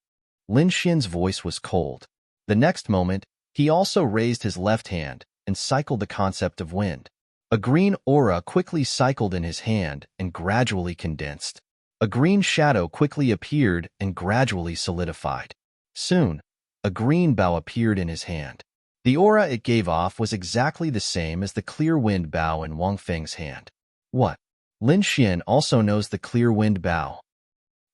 Lin Xian's voice was cold. The next moment, he also raised his left hand and cycled the concept of wind. A green aura quickly cycled in his hand and gradually condensed. A green shadow quickly appeared and gradually solidified. Soon, a green bow appeared in his hand. The aura it gave off was exactly the same as the clear wind bow in Wang Feng's hand. What? Lin Xian also knows the clear wind bow.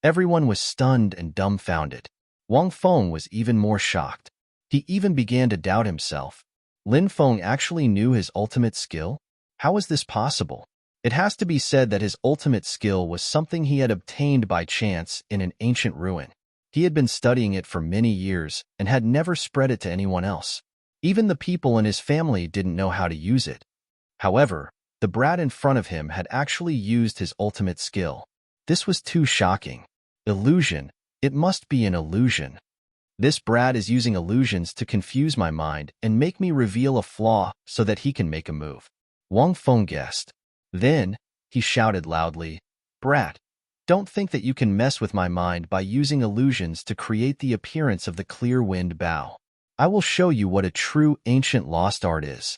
Everyone was stunned and dumbfounded. Wang Feng was even more shocked. He even began to doubt himself. Lin Feng actually knew his ultimate skill? How is this possible? It has to be said that his ultimate skill was something he had obtained by chance in an ancient ruin. He had been studying it for many years and had never spread it to anyone else. Even the people in his family didn't know how to use it. However, the brat in front of him had actually used his ultimate skill. This was too shocking. Illusion. It must be an illusion. This brat is using illusions to confuse my mind and make me reveal a flaw so that he can make a move. Wang Feng guessed. Then, he shouted loudly, "Brat, don't think that you can mess with my mind by using illusions to create the appearance of the clear wind bow. I will show you what a true ancient lost art is.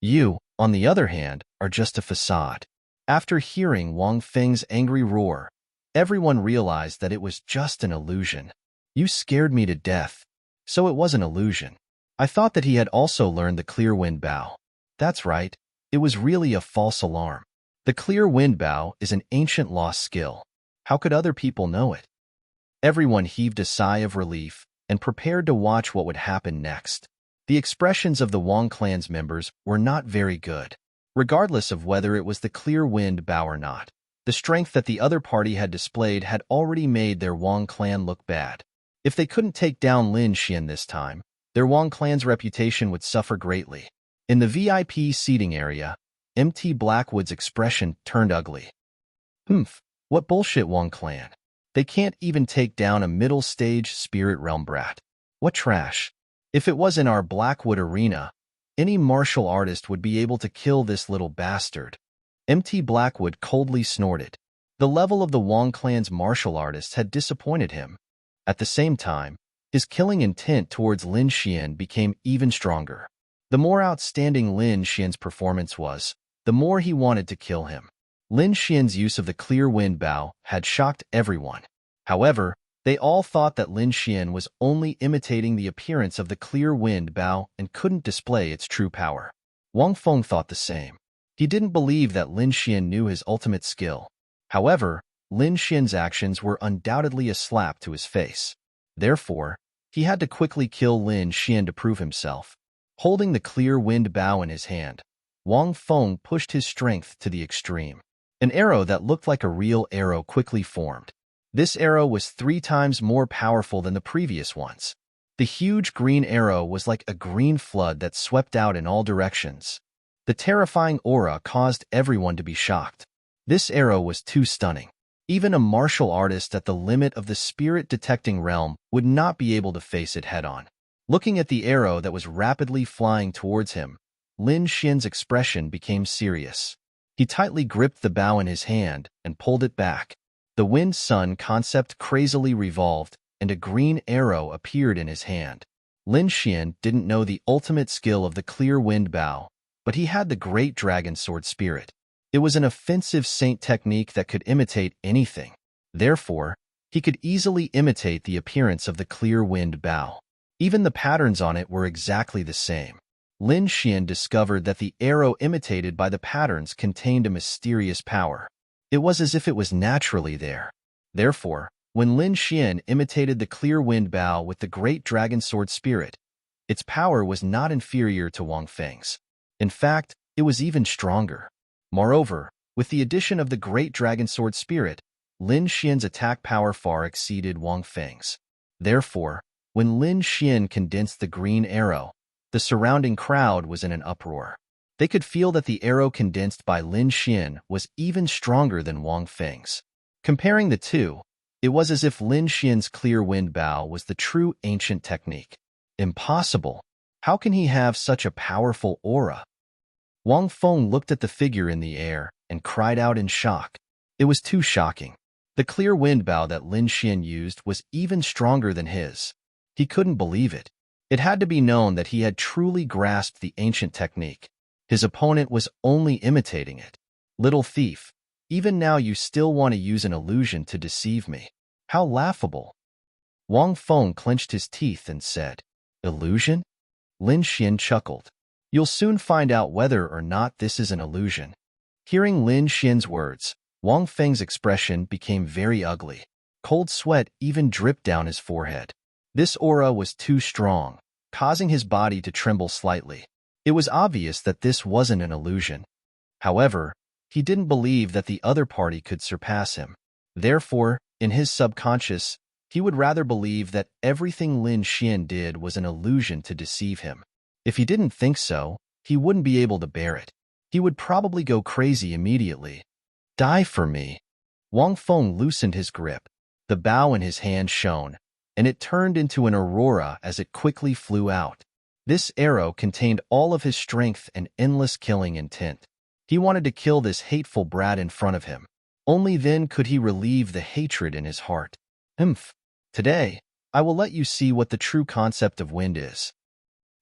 You, on the other hand, are just a facade." After hearing Wang Feng's angry roar, everyone realized that it was just an illusion. You scared me to death. So it was an illusion. I thought that he had also learned the clear wind bow. That's right. It was really a false alarm. The clear wind bow is an ancient lost skill. How could other people know it? Everyone heaved a sigh of relief and prepared to watch what would happen next. The expressions of the Wang clan's members were not very good. Regardless of whether it was the clear wind bow or not, the strength that the other party had displayed had already made their Wang clan look bad. If they couldn't take down Lin Xian this time, their Wang clan's reputation would suffer greatly. In the VIP seating area, MT Blackwood's expression turned ugly. Humph, what bullshit, Wang clan. They can't even take down a middle-stage spirit realm brat. What trash. If it was in our Blackwood arena, any martial artist would be able to kill this little bastard. MT Blackwood coldly snorted. The level of the Wang clan's martial artists had disappointed him. At the same time, his killing intent towards Lin Xian became even stronger. The more outstanding Lin Xian's performance was, the more he wanted to kill him. Lin Xian's use of the clear wind bow had shocked everyone. However, they all thought that Lin Xian was only imitating the appearance of the clear wind bow and couldn't display its true power. Wang Feng thought the same. He didn't believe that Lin Xian knew his ultimate skill. However, Lin Xian's actions were undoubtedly a slap to his face. Therefore, he had to quickly kill Lin Xian to prove himself. Holding the clear wind bow in his hand, Wang Feng pushed his strength to the extreme. An arrow that looked like a real arrow quickly formed. This arrow was 3 times more powerful than the previous ones. The huge green arrow was like a green flood that swept out in all directions. The terrifying aura caused everyone to be shocked. This arrow was too stunning. Even a martial artist at the limit of the spirit-detecting realm would not be able to face it head-on. Looking at the arrow that was rapidly flying towards him, Lin Xian's expression became serious. He tightly gripped the bow in his hand and pulled it back. The wind sun concept crazily revolved, and a green arrow appeared in his hand. Lin Xian didn't know the ultimate skill of the clear wind bow, but he had the great dragon sword spirit. It was an offensive saint technique that could imitate anything. Therefore, he could easily imitate the appearance of the clear wind bow. Even the patterns on it were exactly the same. Lin Xian discovered that the arrow imitated by the patterns contained a mysterious power. It was as if it was naturally there. Therefore, When Lin Xian imitated the clear wind bow with the great dragon sword spirit, its power was not inferior to Wang Feng's. In fact, it was even stronger. Moreover, with the addition of the great dragon sword spirit, Lin Xian's attack power far exceeded Wang Feng's. Therefore, when Lin Xian condensed the green arrow, the surrounding crowd was in an uproar. They could feel that the arrow condensed by Lin Xian was even stronger than Wang Feng's. Comparing the two, it was as if Lin Xian's clear wind bow was the true ancient technique. Impossible! How can he have such a powerful aura? Wang Feng looked at the figure in the air and cried out in shock. It was too shocking. The clear wind bow that Lin Xian used was even stronger than his. He couldn't believe it. It had to be known that he had truly grasped the ancient technique. His opponent was only imitating it. Little thief, even now you still want to use an illusion to deceive me. How laughable. Wang Feng clenched his teeth and said, "Illusion?" Lin Xian chuckled. "You'll soon find out whether or not this is an illusion." Hearing Lin Xian's words, Wang Feng's expression became very ugly. Cold sweat even dripped down his forehead. This aura was too strong, causing his body to tremble slightly. It was obvious that this wasn't an illusion. However, he didn't believe that the other party could surpass him. Therefore, in his subconscious, he would rather believe that everything Lin Xian did was an illusion to deceive him. If he didn't think so, he wouldn't be able to bear it. He would probably go crazy immediately. Die for me. Wang Feng loosened his grip. The bow in his hand shone, and it turned into an aurora as it quickly flew out. This arrow contained all of his strength and endless killing intent. He wanted to kill this hateful brat in front of him. Only then could he relieve the hatred in his heart. Today, I will let you see what the true concept of wind is.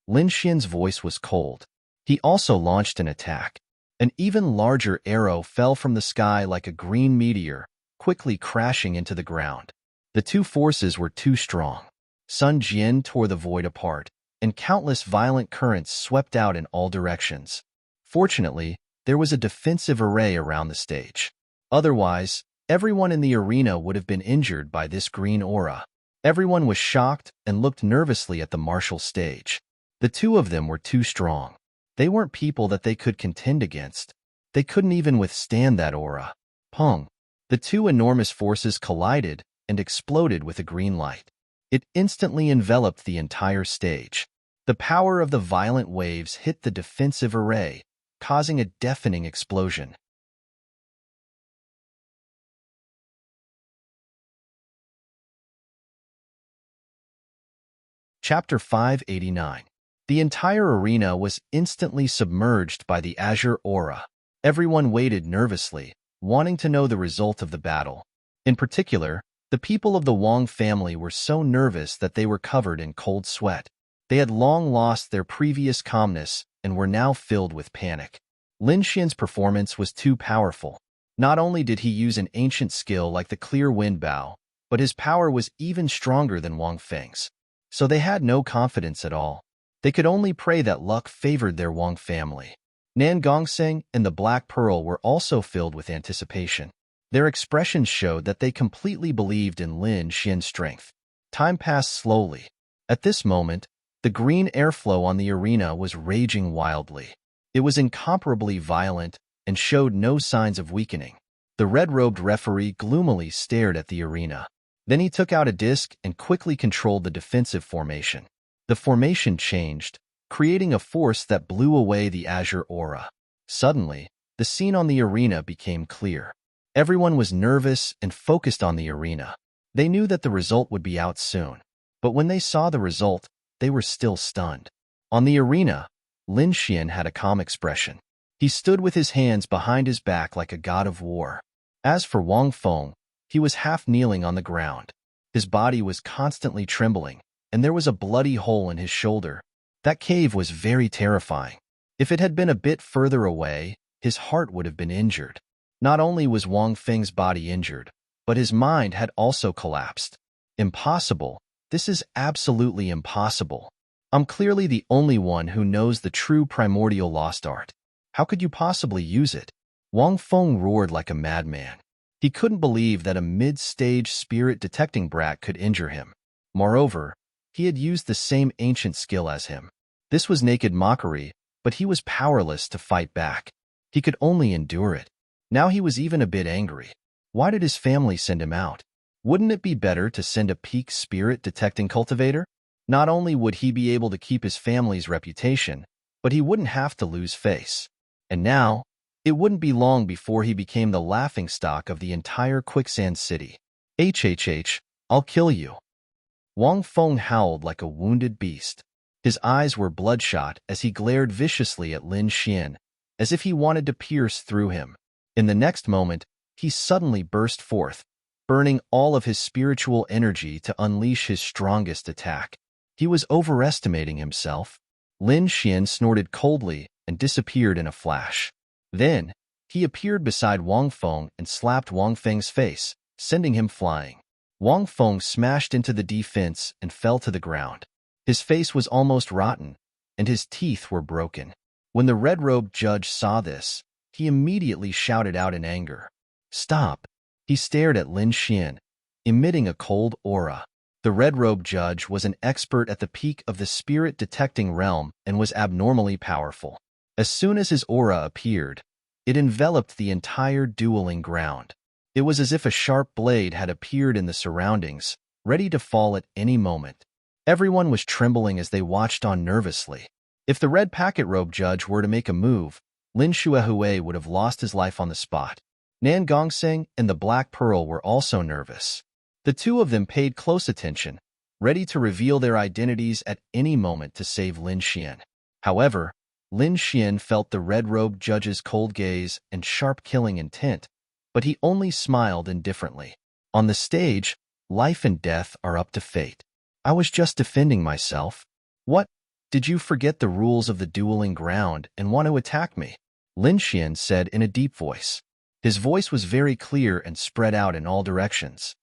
Lin Xian's voice was cold. He also launched an attack. An even larger arrow fell from the sky like a green meteor, quickly crashing into the ground. The two forces were too strong. Sun Jian tore the void apart, and countless violent currents swept out in all directions. Fortunately, there was a defensive array around the stage. Otherwise, everyone in the arena would have been injured by this green aura. Everyone was shocked and looked nervously at the martial stage. The two of them were too strong. They weren't people that they could contend against. They couldn't even withstand that aura. Pong! The two enormous forces collided and exploded with a green light. It instantly enveloped the entire stage. The power of the violent waves hit the defensive array, causing a deafening explosion. Chapter 589. The entire arena was instantly submerged by the azure aura. Everyone waited nervously, wanting to know the result of the battle. In particular, the people of the Wang family were so nervous that they were covered in cold sweat. They had long lost their previous calmness and were now filled with panic. Lin Xian's performance was too powerful. Not only did he use an ancient skill like the clear wind bow, but his power was even stronger than Wang Feng's. So they had no confidence at all. They could only pray that luck favored their Wang family. Nan Gongseng and the Black Pearl were also filled with anticipation. Their expressions showed that they completely believed in Lin Xian's strength. Time passed slowly. At this moment, the green airflow on the arena was raging wildly. It was incomparably violent and showed no signs of weakening. The red-robed referee gloomily stared at the arena. Then he took out a disc and quickly controlled the defensive formation. The formation changed, creating a force that blew away the azure aura. Suddenly, the scene on the arena became clear. Everyone was nervous and focused on the arena. They knew that the result would be out soon. But when they saw the result, they were still stunned. On the arena, Lin Xian had a calm expression. He stood with his hands behind his back like a god of war. As for Wang Feng, he was half kneeling on the ground. His body was constantly trembling, and there was a bloody hole in his shoulder. That cave was very terrifying. If it had been a bit further away, his heart would have been injured. Not only was Wang Feng's body injured, but his mind had also collapsed. Impossible. This is absolutely impossible. I'm clearly the only one who knows the true primordial lost art. How could you possibly use it? Wang Feng roared like a madman. He couldn't believe that a mid-stage spirit-detecting brat could injure him. Moreover, he had used the same ancient skill as him. This was naked mockery, but he was powerless to fight back. He could only endure it. Now he was even a bit angry. Why did his family send him out? Wouldn't it be better to send a peak spirit-detecting cultivator? Not only would he be able to keep his family's reputation, but he wouldn't have to lose face. And now, it wouldn't be long before he became the laughingstock of the entire Quicksand City. HHH, I'll kill you. Wang Feng howled like a wounded beast. His eyes were bloodshot as he glared viciously at Lin Xian, as if he wanted to pierce through him. In the next moment, he suddenly burst forth, burning all of his spiritual energy to unleash his strongest attack. He was overestimating himself. Lin Xian snorted coldly and disappeared in a flash. Then, he appeared beside Wang Feng and slapped Wang Feng's face, sending him flying. Wang Feng smashed into the defense and fell to the ground. His face was almost rotten, and his teeth were broken. When the red-robed judge saw this, he immediately shouted out in anger. "Stop!" He stared at Lin Xian, emitting a cold aura. The red-robed judge was an expert at the peak of the spirit-detecting realm and was abnormally powerful. As soon as his aura appeared, it enveloped the entire dueling ground. It was as if a sharp blade had appeared in the surroundings, ready to fall at any moment. Everyone was trembling as they watched on nervously. If the red packet robe judge were to make a move, Lin Shuehui would have lost his life on the spot. Nan Gongseng and the Black Pearl were also nervous. The two of them paid close attention, ready to reveal their identities at any moment to save Lin Xian. However, Lin Xian felt the red-robed judge's cold gaze and sharp killing intent, but he only smiled indifferently. On the stage, life and death are up to fate. I was just defending myself. What? Did you forget the rules of the dueling ground and want to attack me? Lin Xian said in a deep voice. His voice was very clear and spread out in all directions.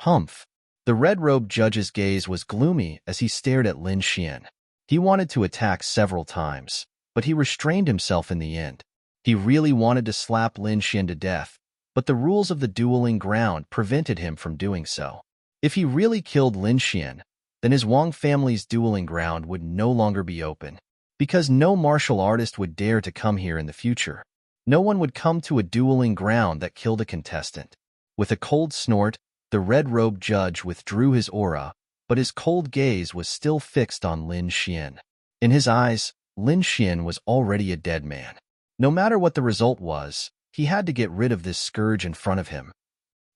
Humph. The red-robed judge's gaze was gloomy as he stared at Lin Xian. He wanted to attack several times, but he restrained himself in the end. He really wanted to slap Lin Xian to death, but the rules of the dueling ground prevented him from doing so. If he really killed Lin Xian, then his Wang family's dueling ground would no longer be open, because no martial artist would dare to come here in the future. No one would come to a dueling ground that killed a contestant. With a cold snort, the red-robed judge withdrew his aura, but his cold gaze was still fixed on Lin Xian. In his eyes, Lin Xian was already a dead man. No matter what the result was, he had to get rid of this scourge in front of him.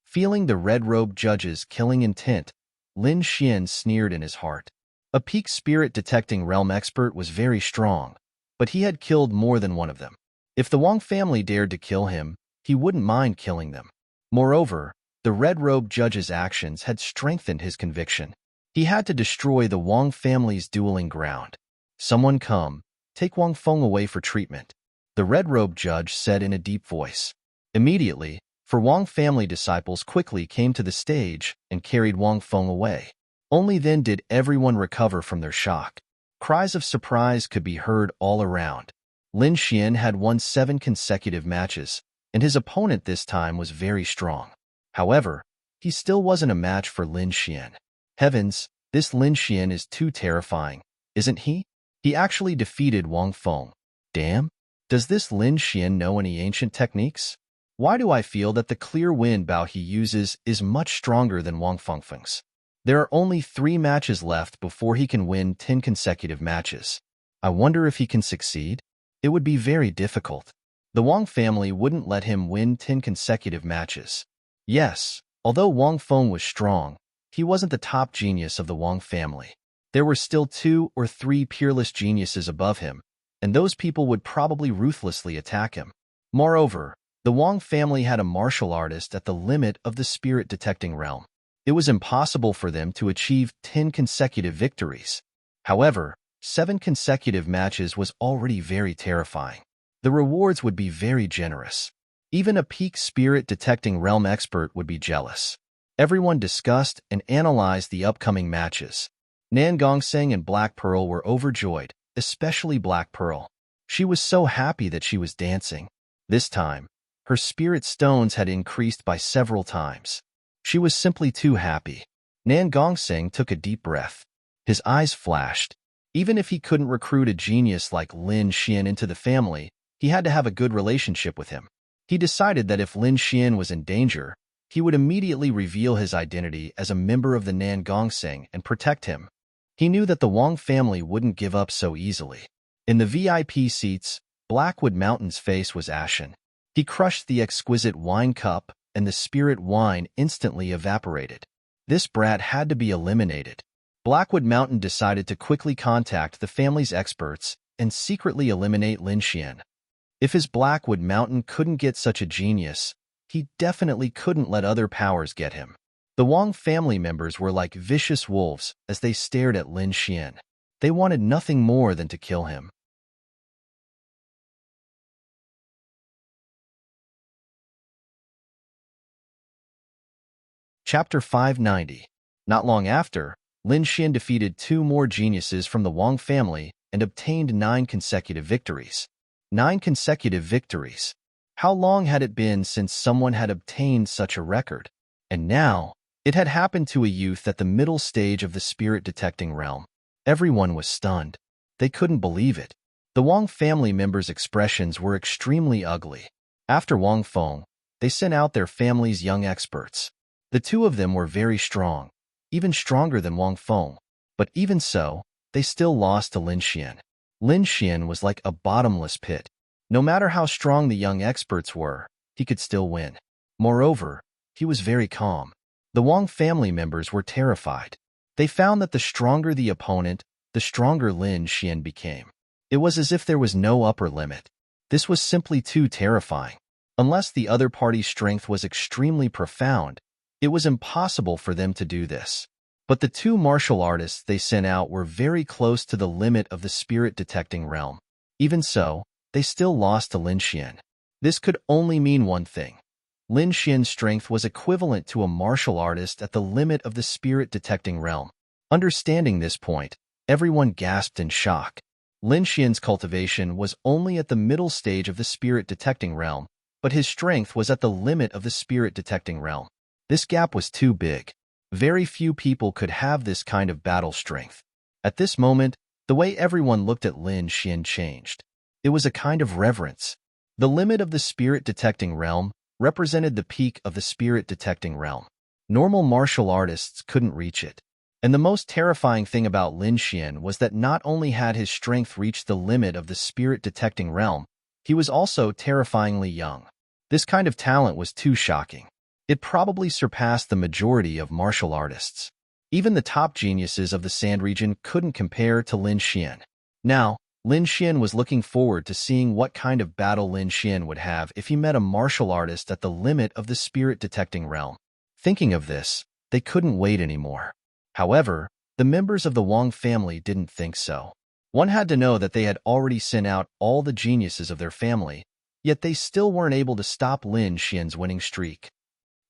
Feeling the red-robed judge's killing intent, Lin Xian sneered in his heart. A peak spirit-detecting realm expert was very strong, but he had killed more than one of them. If the Wang family dared to kill him, he wouldn't mind killing them. Moreover, the red-robed judge's actions had strengthened his conviction. He had to destroy the Wang family's dueling ground. Someone come, take Wang Feng away for treatment, the red-robed judge said in a deep voice. Immediately, Wang family disciples quickly came to the stage and carried Wang Feng away. Only then did everyone recover from their shock. Cries of surprise could be heard all around. Lin Xian had won 7 consecutive matches, and his opponent this time was very strong. However, he still wasn't a match for Lin Xian. Heavens, this Lin Xian is too terrifying, isn't he? He actually defeated Wang Feng. Damn, does this Lin Xian know any ancient techniques? Why do I feel that the clear wind bow he uses is much stronger than Wang Fengfeng's? There are only 3 matches left before he can win 10 consecutive matches. I wonder if he can succeed? It would be very difficult. The Wang family wouldn't let him win 10 consecutive matches. Yes, although Wang Feng was strong, he wasn't the top genius of the Wang family. There were still 2 or 3 peerless geniuses above him, and those people would probably ruthlessly attack him. Moreover, the Wang family had a martial artist at the limit of the spirit-detecting realm. It was impossible for them to achieve 10 consecutive victories. However, 7 consecutive matches was already very terrifying. The rewards would be very generous. Even a peak spirit-detecting realm expert would be jealous. Everyone discussed and analyzed the upcoming matches. Nan Gongseng and Black Pearl were overjoyed, especially Black Pearl. She was so happy that she was dancing. This time, Her spirit stones had increased by several times. She was simply too happy. Nan Gongseng took a deep breath. His eyes flashed. Even if he couldn't recruit a genius like Lin Xian into the family, he had to have a good relationship with him. He decided that if Lin Xian was in danger, he would immediately reveal his identity as a member of the Nan Gongseng and protect him. He knew that the Wang family wouldn't give up so easily. In the VIP seats, Blackwood Mountain's face was ashen. He crushed the exquisite wine cup, and the spirit wine instantly evaporated. This brat had to be eliminated. Blackwood Mountain decided to quickly contact the family's experts and secretly eliminate Lin Xian. If his Blackwood Mountain couldn't get such a genius, he definitely couldn't let other powers get him. The Wang family members were like vicious wolves as they stared at Lin Xian. They wanted nothing more than to kill him. Chapter 590. Not long after, Lin Xian defeated 2 more geniuses from the Wang family and obtained 9 consecutive victories. 9 consecutive victories. How long had it been since someone had obtained such a record? And now, it had happened to a youth at the middle stage of the spirit-detecting realm. Everyone was stunned. They couldn't believe it. The Wang family members' expressions were extremely ugly. After Wang Feng, they sent out their family's young experts. The 2 of them were very strong, even stronger than Wang Feng. But even so, they still lost to Lin Xian. Lin Xian was like a bottomless pit. No matter how strong the young experts were, he could still win. Moreover, he was very calm. The Wang family members were terrified. They found that the stronger the opponent, the stronger Lin Xian became. It was as if there was no upper limit. This was simply too terrifying. Unless the other party's strength was extremely profound, it was impossible for them to do this. But the 2 martial artists they sent out were very close to the limit of the spirit-detecting realm. Even so, they still lost to Lin Xian. This could only mean one thing. Lin Xian's strength was equivalent to a martial artist at the limit of the spirit-detecting realm. Understanding this point, everyone gasped in shock. Lin Xian's cultivation was only at the middle stage of the spirit-detecting realm, but his strength was at the limit of the spirit-detecting realm. This gap was too big. Very few people could have this kind of battle strength. At this moment, the way everyone looked at Lin Xian changed. It was a kind of reverence. The limit of the spirit-detecting realm represented the peak of the spirit-detecting realm. Normal martial artists couldn't reach it. And the most terrifying thing about Lin Xian was that not only had his strength reached the limit of the spirit-detecting realm, he was also terrifyingly young. This kind of talent was too shocking. It probably surpassed the majority of martial artists. Even the top geniuses of the Sand region couldn't compare to Lin Xian. Now, Lin Xian was looking forward to seeing what kind of battle Lin Xian would have if he met a martial artist at the limit of the spirit-detecting realm. Thinking of this, they couldn't wait anymore. However, the members of the Wang family didn't think so. One had to know that they had already sent out all the geniuses of their family, yet they still weren't able to stop Lin Xian's winning streak.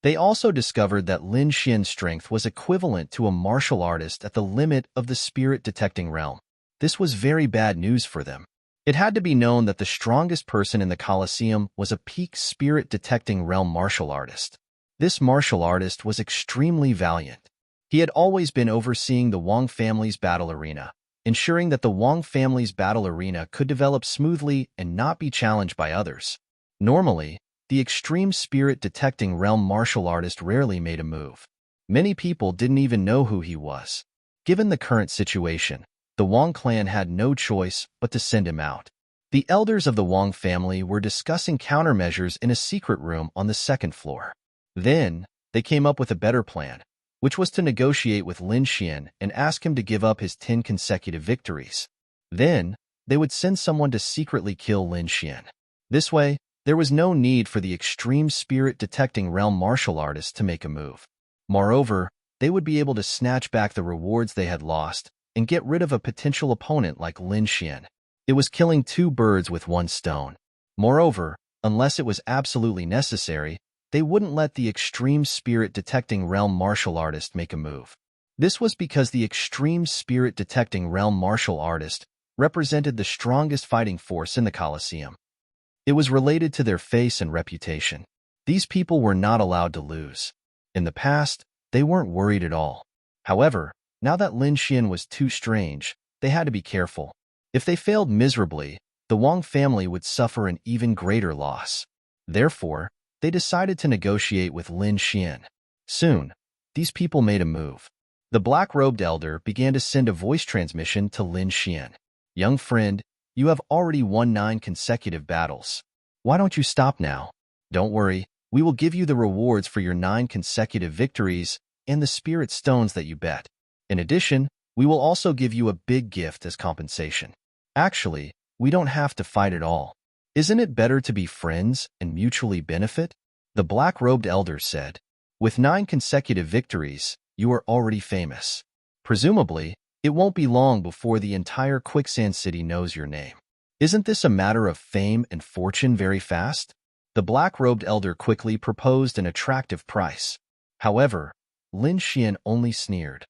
They also discovered that Lin Xian's strength was equivalent to a martial artist at the limit of the spirit-detecting realm. This was very bad news for them. It had to be known that the strongest person in the Colosseum was a peak spirit-detecting realm martial artist. This martial artist was extremely valiant. He had always been overseeing the Wang family's battle arena, ensuring that the Wang family's battle arena could develop smoothly and not be challenged by others. Normally, the extreme spirit-detecting realm martial artist rarely made a move. Many people didn't even know who he was. Given the current situation, the Wang clan had no choice but to send him out. The elders of the Wang family were discussing countermeasures in a secret room on the 2nd floor. Then, they came up with a better plan, which was to negotiate with Lin Xian and ask him to give up his 10 consecutive victories. Then, they would send someone to secretly kill Lin Xian. This way, there was no need for the extreme spirit-detecting realm martial artist to make a move. Moreover, they would be able to snatch back the rewards they had lost and get rid of a potential opponent like Lin Xian. It was killing 2 birds with 1 stone. Moreover, unless it was absolutely necessary, they wouldn't let the extreme spirit-detecting realm martial artist make a move. This was because the extreme spirit-detecting realm martial artist represented the strongest fighting force in the Colosseum. It was related to their face and reputation. These people were not allowed to lose. In the past, they weren't worried at all. However, now that Lin Xian was too strange, they had to be careful. If they failed miserably, the Wang family would suffer an even greater loss. Therefore, they decided to negotiate with Lin Xian. Soon, these people made a move. The black-robed elder began to send a voice transmission to Lin Xian. Young friend, you have already won 9 consecutive battles. Why don't you stop now? Don't worry, we will give you the rewards for your 9 consecutive victories and the spirit stones that you bet. In addition, we will also give you a big gift as compensation. Actually, we don't have to fight at all. Isn't it better to be friends and mutually benefit? The black-robed elder said. With 9 consecutive victories, you are already famous. Presumably, it won't be long before the entire Quicksand City knows your name. Isn't this a matter of fame and fortune very fast? The black-robed elder quickly proposed an attractive price. However, Lin Xian only sneered.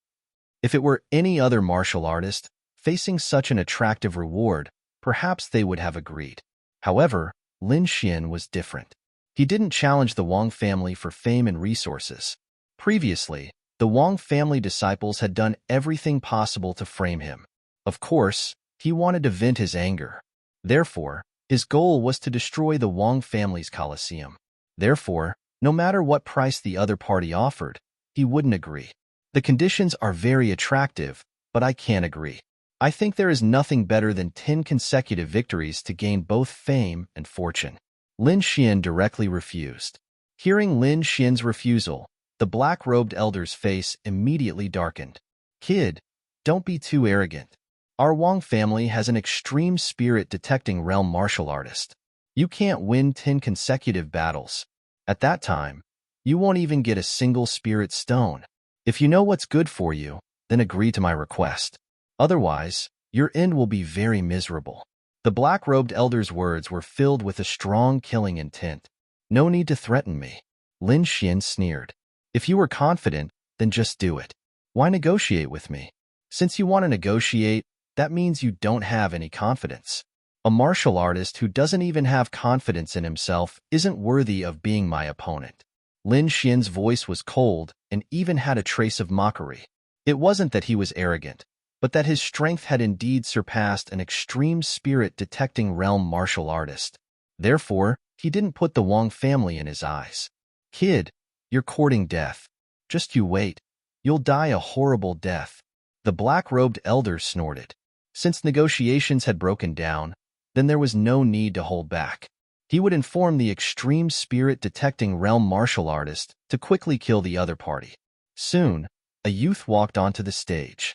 If it were any other martial artist, facing such an attractive reward, perhaps they would have agreed. However, Lin Xian was different. He didn't challenge the Wang family for fame and resources. Previously, the Wang family disciples had done everything possible to frame him. Of course, he wanted to vent his anger. Therefore, his goal was to destroy the Wang family's Colosseum. Therefore, no matter what price the other party offered, he wouldn't agree. The conditions are very attractive, but I can't agree. I think there is nothing better than 10 consecutive victories to gain both fame and fortune. Lin Xian directly refused. Hearing Lin Xian's refusal, the black-robed elder's face immediately darkened. Kid, don't be too arrogant. Our Wang family has an extreme spirit-detecting realm martial artist. You can't win 10 consecutive battles. At that time, you won't even get a single spirit stone. If you know what's good for you, then agree to my request. Otherwise, your end will be very miserable. The black-robed elder's words were filled with a strong killing intent. No need to threaten me. Lin Xian sneered. If you were confident, then just do it. Why negotiate with me? Since you want to negotiate, that means you don't have any confidence. A martial artist who doesn't even have confidence in himself isn't worthy of being my opponent. Lin Xian's voice was cold and even had a trace of mockery. It wasn't that he was arrogant, but that his strength had indeed surpassed an extreme spirit-detecting realm martial artist. Therefore, he didn't put the Wang family in his eyes. Kid, you're courting death. Just you wait. You'll die a horrible death. The black-robed elder snorted. Since negotiations had broken down, then there was no need to hold back. He would inform the extreme spirit-detecting realm martial artist to quickly kill the other party. Soon, a youth walked onto the stage.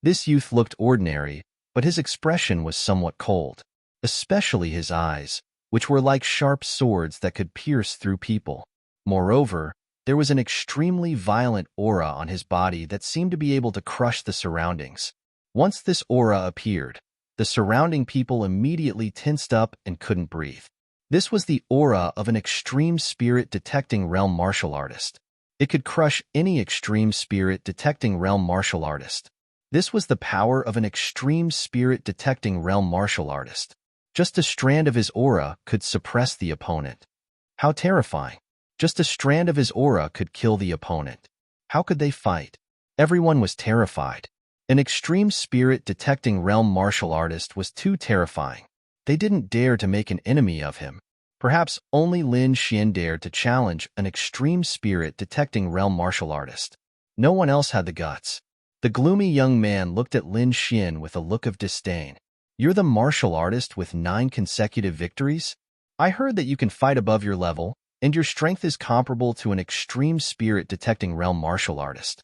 This youth looked ordinary, but his expression was somewhat cold, especially his eyes, which were like sharp swords that could pierce through people. Moreover, there was an extremely violent aura on his body that seemed to be able to crush the surroundings. Once this aura appeared, the surrounding people immediately tensed up and couldn't breathe. This was the aura of an extreme spirit-detecting realm martial artist. It could crush any extreme spirit-detecting realm martial artist. This was the power of an extreme spirit-detecting realm martial artist. Just a strand of his aura could suppress the opponent. How terrifying. Just a strand of his aura could kill the opponent. How could they fight? Everyone was terrified. An extreme spirit-detecting realm martial artist was too terrifying. They didn't dare to make an enemy of him. Perhaps only Lin Xian dared to challenge an extreme spirit-detecting realm martial artist. No one else had the guts. The gloomy young man looked at Lin Xian with a look of disdain. You're the martial artist with 9 consecutive victories? I heard that you can fight above your level, and your strength is comparable to an extreme spirit-detecting realm martial artist.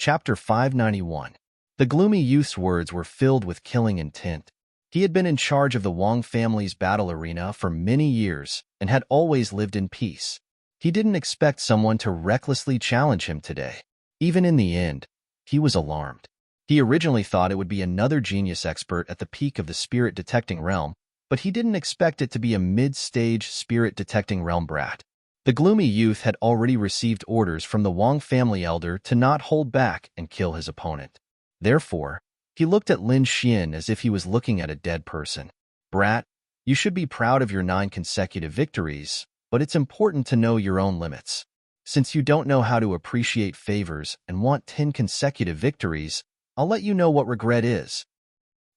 Chapter 591. The gloomy youth's words were filled with killing intent. He had been in charge of the Wang family's battle arena for many years and had always lived in peace. He didn't expect someone to recklessly challenge him today. Even in the end, he was alarmed. He originally thought it would be another genius expert at the peak of the spirit-detecting realm, but he didn't expect it to be a mid-stage spirit-detecting realm brat. The gloomy youth had already received orders from the Wang family elder to not hold back and kill his opponent. Therefore, he looked at Lin Xian as if he was looking at a dead person. Brat, you should be proud of your 9 consecutive victories, but it's important to know your own limits. Since you don't know how to appreciate favors and want 10 consecutive victories, I'll let you know what regret is.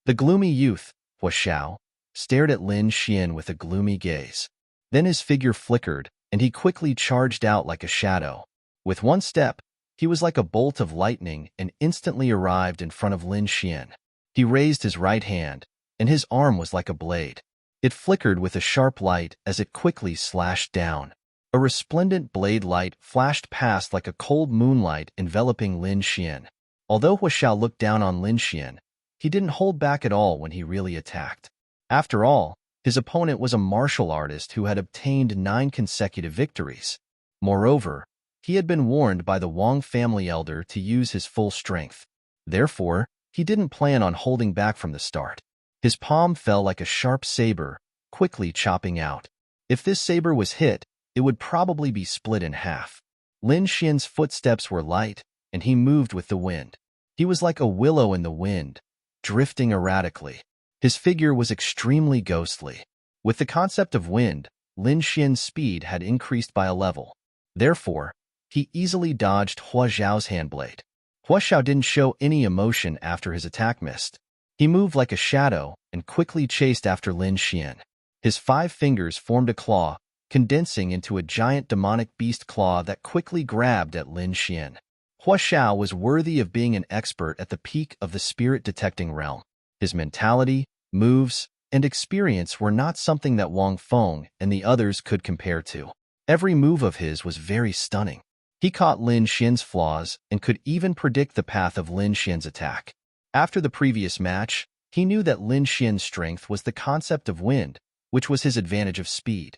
The gloomy youth, Hua Xiao, stared at Lin Xian with a gloomy gaze. Then his figure flickered, and he quickly charged out like a shadow. With one step, he was like a bolt of lightning and instantly arrived in front of Lin Xian. He raised his right hand, and his arm was like a blade. It flickered with a sharp light as it quickly slashed down. A resplendent blade light flashed past like a cold moonlight enveloping Lin Xian. Although Hua Xiao looked down on Lin Xian, he didn't hold back at all when he really attacked. After all, his opponent was a martial artist who had obtained 9 consecutive victories. Moreover, he had been warned by the Wang family elder to use his full strength. Therefore, he didn't plan on holding back from the start. His palm fell like a sharp saber, quickly chopping out. If this saber was hit, it would probably be split in half. Lin Xian's footsteps were light, and he moved with the wind. He was like a willow in the wind, drifting erratically. His figure was extremely ghostly. With the concept of wind, Lin Xian's speed had increased by a level. Therefore, he easily dodged Hua Xiao's handblade. Hua Xiao didn't show any emotion after his attack missed. He moved like a shadow and quickly chased after Lin Xian. His 5 fingers formed a claw, condensing into a giant demonic beast claw that quickly grabbed at Lin Xian. Hua Xiao was worthy of being an expert at the peak of the spirit-detecting realm. His mentality, moves, and experience were not something that Wang Feng and the others could compare to. Every move of his was very stunning. He caught Lin Xian's flaws and could even predict the path of Lin Xian's attack. After the previous match, he knew that Lin Xian's strength was the concept of wind, which was his advantage of speed.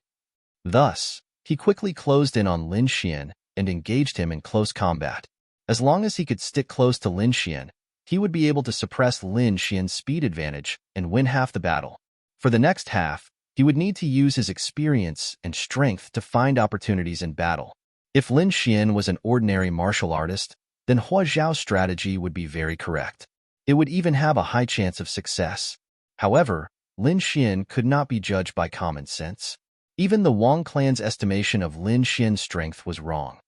Thus, he quickly closed in on Lin Xian and engaged him in close combat. As long as he could stick close to Lin Xian, he would be able to suppress Lin Xian's speed advantage and win half the battle. For the next half, he would need to use his experience and strength to find opportunities in battle. If Lin Xian was an ordinary martial artist, then Hua Xiao's strategy would be very correct. It would even have a high chance of success. However, Lin Xian could not be judged by common sense. Even the Wang clan's estimation of Lin Xian's strength was wrong.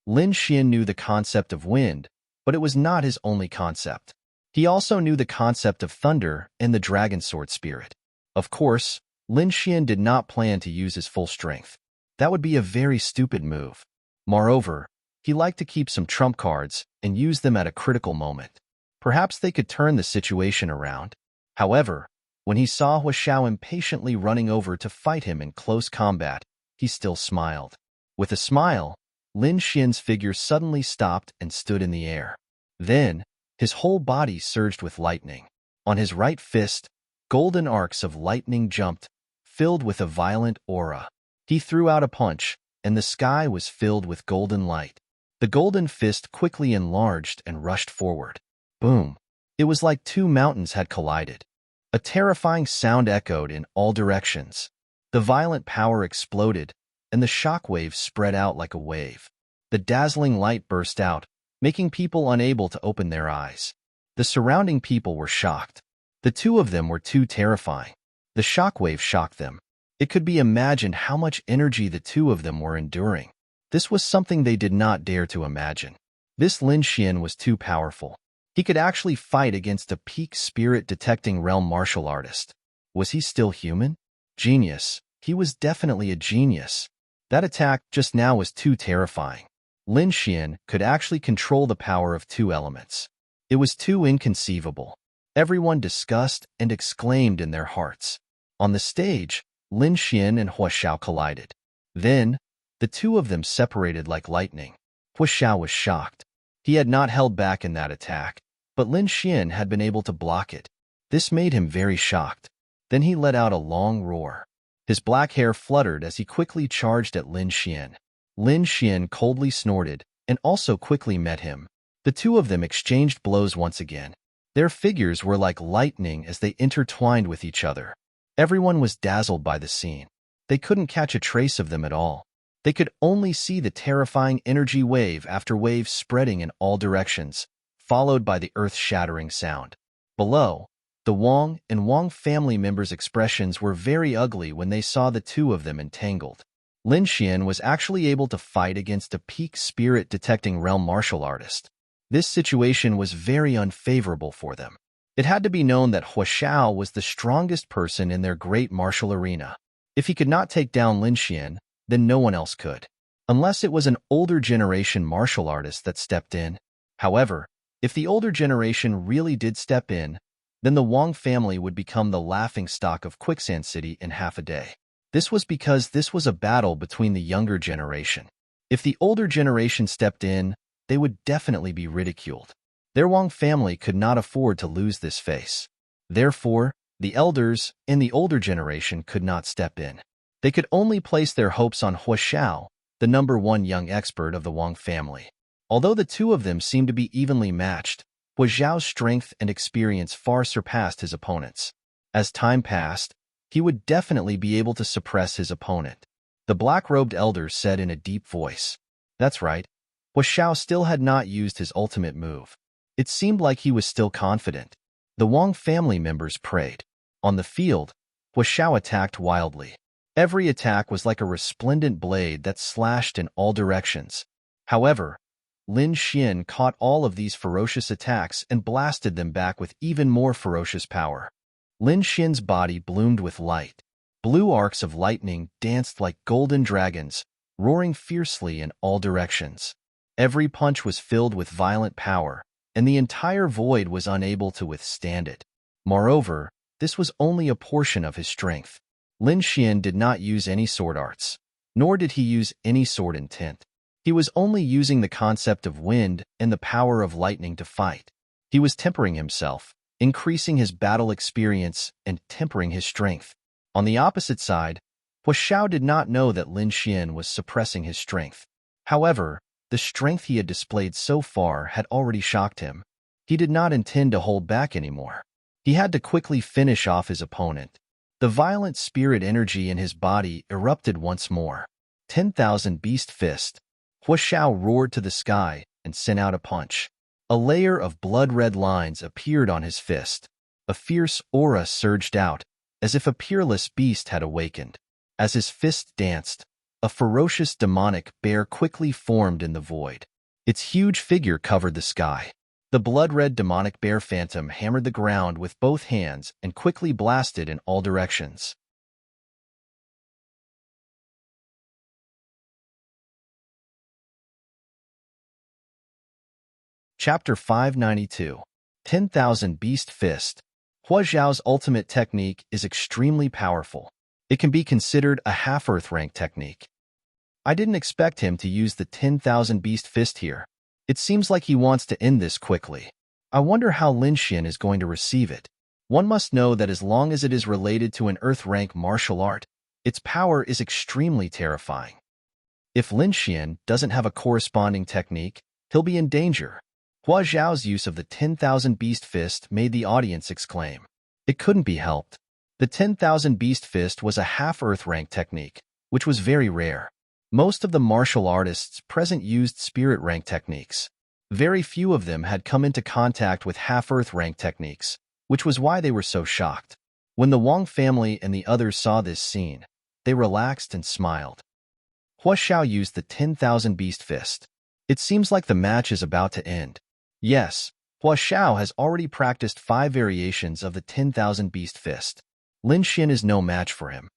Lin Xian knew the concept of wind, but it was not his only concept. He also knew the concept of thunder and the dragon sword spirit. Of course, Lin Xian did not plan to use his full strength. That would be a very stupid move. Moreover, he liked to keep some trump cards and use them at a critical moment. Perhaps they could turn the situation around. However, when he saw Hua Xiao impatiently running over to fight him in close combat, he still smiled. With a smile, Lin Xian's figure suddenly stopped and stood in the air. Then, his whole body surged with lightning. On his right fist, golden arcs of lightning jumped, filled with a violent aura. He threw out a punch, and the sky was filled with golden light. The golden fist quickly enlarged and rushed forward. Boom! It was like 2 mountains had collided. A terrifying sound echoed in all directions. The violent power exploded, and the shockwave spread out like a wave. The dazzling light burst out, making people unable to open their eyes. The surrounding people were shocked. The 2 of them were too terrifying. The shockwave shocked them. It could be imagined how much energy the 2 of them were enduring. This was something they did not dare to imagine. This Lin Xian was too powerful. He could actually fight against a peak spirit-detecting realm martial artist. Was he still human? Genius. He was definitely a genius. That attack just now was too terrifying. Lin Xian could actually control the power of 2 elements. It was too inconceivable. Everyone discussed and exclaimed in their hearts. On the stage, Lin Xian and Hua Xiao collided. Then, the 2 of them separated like lightning. Hua Xiao was shocked. He had not held back in that attack, but Lin Xian had been able to block it. This made him very shocked. Then he let out a long roar. His black hair fluttered as he quickly charged at Lin Xian. Lin Xian coldly snorted and also quickly met him. The 2 of them exchanged blows once again. Their figures were like lightning as they intertwined with each other. Everyone was dazzled by the scene. They couldn't catch a trace of them at all. They could only see the terrifying energy wave after wave spreading in all directions, followed by the earth-shattering sound. Below, the Wang and Wang family members' expressions were very ugly when they saw the two of them entangled. Lin Xian was actually able to fight against a peak spirit-detecting realm martial artist. This situation was very unfavorable for them. It had to be known that Hua Xiao was the strongest person in their great martial arena. If he could not take down Lin Xian, then no one else could. Unless it was an older generation martial artist that stepped in. However, if the older generation really did step in, then the Wang family would become the laughingstock of Quicksand City in half a day. This was because this was a battle between the younger generation. If the older generation stepped in, they would definitely be ridiculed. Their Wang family could not afford to lose this face. Therefore, the elders in the older generation could not step in. They could only place their hopes on Hua Xiao, the #1 young expert of the Wang family. Although the two of them seemed to be evenly matched, Hua Xiao's strength and experience far surpassed his opponent's. As time passed, he would definitely be able to suppress his opponent. The black-robed elder said in a deep voice. That's right. Hua Xiao still had not used his ultimate move. It seemed like he was still confident. The Wang family members prayed. On the field, Hua Xiao attacked wildly. Every attack was like a resplendent blade that slashed in all directions. However, Lin Xian caught all of these ferocious attacks and blasted them back with even more ferocious power. Lin Xian's body bloomed with light. Blue arcs of lightning danced like golden dragons, roaring fiercely in all directions. Every punch was filled with violent power, and the entire void was unable to withstand it. Moreover, this was only a portion of his strength. Lin Xian did not use any sword arts, nor did he use any sword intent. He was only using the concept of wind and the power of lightning to fight. He was tempering himself, increasing his battle experience and tempering his strength. On the opposite side, Hua Xiao did not know that Lin Xian was suppressing his strength. However, the strength he had displayed so far had already shocked him. He did not intend to hold back anymore. He had to quickly finish off his opponent. The violent spirit energy in his body erupted once more. 10,000 Beast Fist. Hua Xiao roared to the sky and sent out a punch. A layer of blood-red lines appeared on his fist. A fierce aura surged out, as if a peerless beast had awakened. As his fist danced, a ferocious demonic bear quickly formed in the void. Its huge figure covered the sky. The blood-red demonic bear phantom hammered the ground with both hands and quickly blasted in all directions. Chapter 592. 10,000 Beast Fist. Hua Xiao's ultimate technique is extremely powerful. It can be considered a half-earth rank technique. I didn't expect him to use the 10,000 Beast Fist here. It seems like he wants to end this quickly. I wonder how Lin Xian is going to receive it. One must know that as long as it is related to an earth rank martial art, its power is extremely terrifying. If Lin Xian doesn't have a corresponding technique, he'll be in danger. Hua Xiao's use of the 10,000 Beast Fist made the audience exclaim. It couldn't be helped. The 10,000 Beast Fist was a half-earth rank technique, which was very rare. Most of the martial artists present used spirit rank techniques. Very few of them had come into contact with half-earth rank techniques, which was why they were so shocked. When the Wang family and the others saw this scene, they relaxed and smiled. Hua Xiao used the 10,000 Beast Fist. It seems like the match is about to end. Yes, Hua Xiao has already practiced 5 variations of the 10,000 Beast Fist. Lin Xian is no match for him.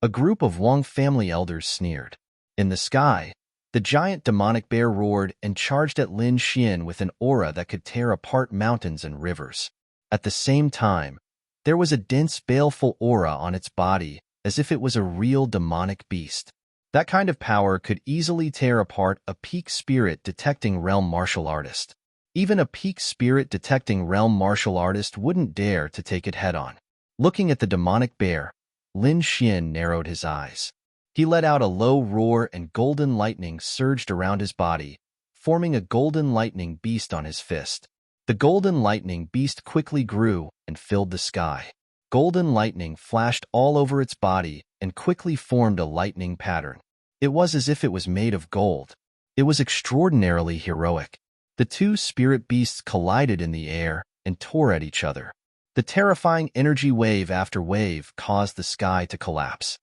A group of Wang family elders sneered. In the sky, the giant demonic bear roared and charged at Lin Xian with an aura that could tear apart mountains and rivers. At the same time, there was a dense, baleful aura on its body, as if it was a real demonic beast. That kind of power could easily tear apart a peak spirit-detecting realm martial artist. Even a peak spirit-detecting realm martial artist wouldn't dare to take it head-on. Looking at the demonic bear, Lin Xian narrowed his eyes. He let out a low roar and golden lightning surged around his body, forming a golden lightning beast on his fist. The golden lightning beast quickly grew and filled the sky. Golden lightning flashed all over its body and quickly formed a lightning pattern. It was as if it was made of gold. It was extraordinarily heroic. The two spirit beasts collided in the air and tore at each other. The terrifying energy wave after wave caused the sky to collapse.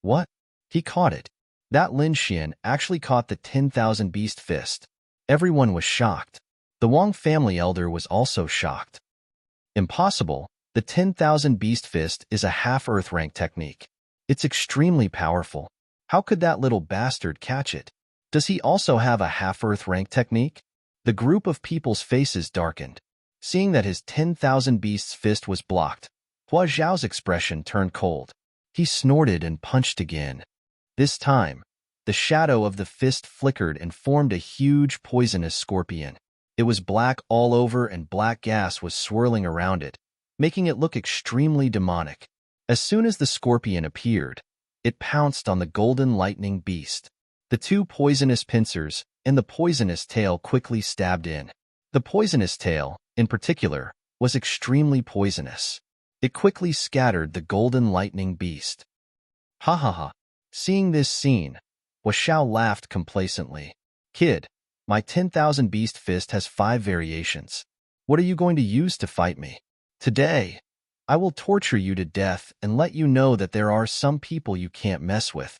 What? He caught it. That Lin Xian actually caught the 10,000 beast fist. Everyone was shocked. The Wang family elder was also shocked. Impossible. The 10,000 beast fist is a half-earth rank technique. It's extremely powerful. How could that little bastard catch it? Does he also have a half-earth rank technique? The group of people's faces darkened. Seeing that his 10,000 beasts fist was blocked, Hua Zhao's expression turned cold. He snorted and punched again. This time, the shadow of the fist flickered and formed a huge poisonous scorpion. It was black all over and black gas was swirling around it, making it look extremely demonic. As soon as the scorpion appeared, it pounced on the golden lightning beast. The two poisonous pincers and the poisonous tail quickly stabbed in. The poisonous tail, in particular, was extremely poisonous. It quickly scattered the golden lightning beast. Ha ha ha. Seeing this scene, Hua Xiao laughed complacently. Kid, my 10,000 beast fist has 5 variations. What are you going to use to fight me? Today, I will torture you to death and let you know that there are some people you can't mess with.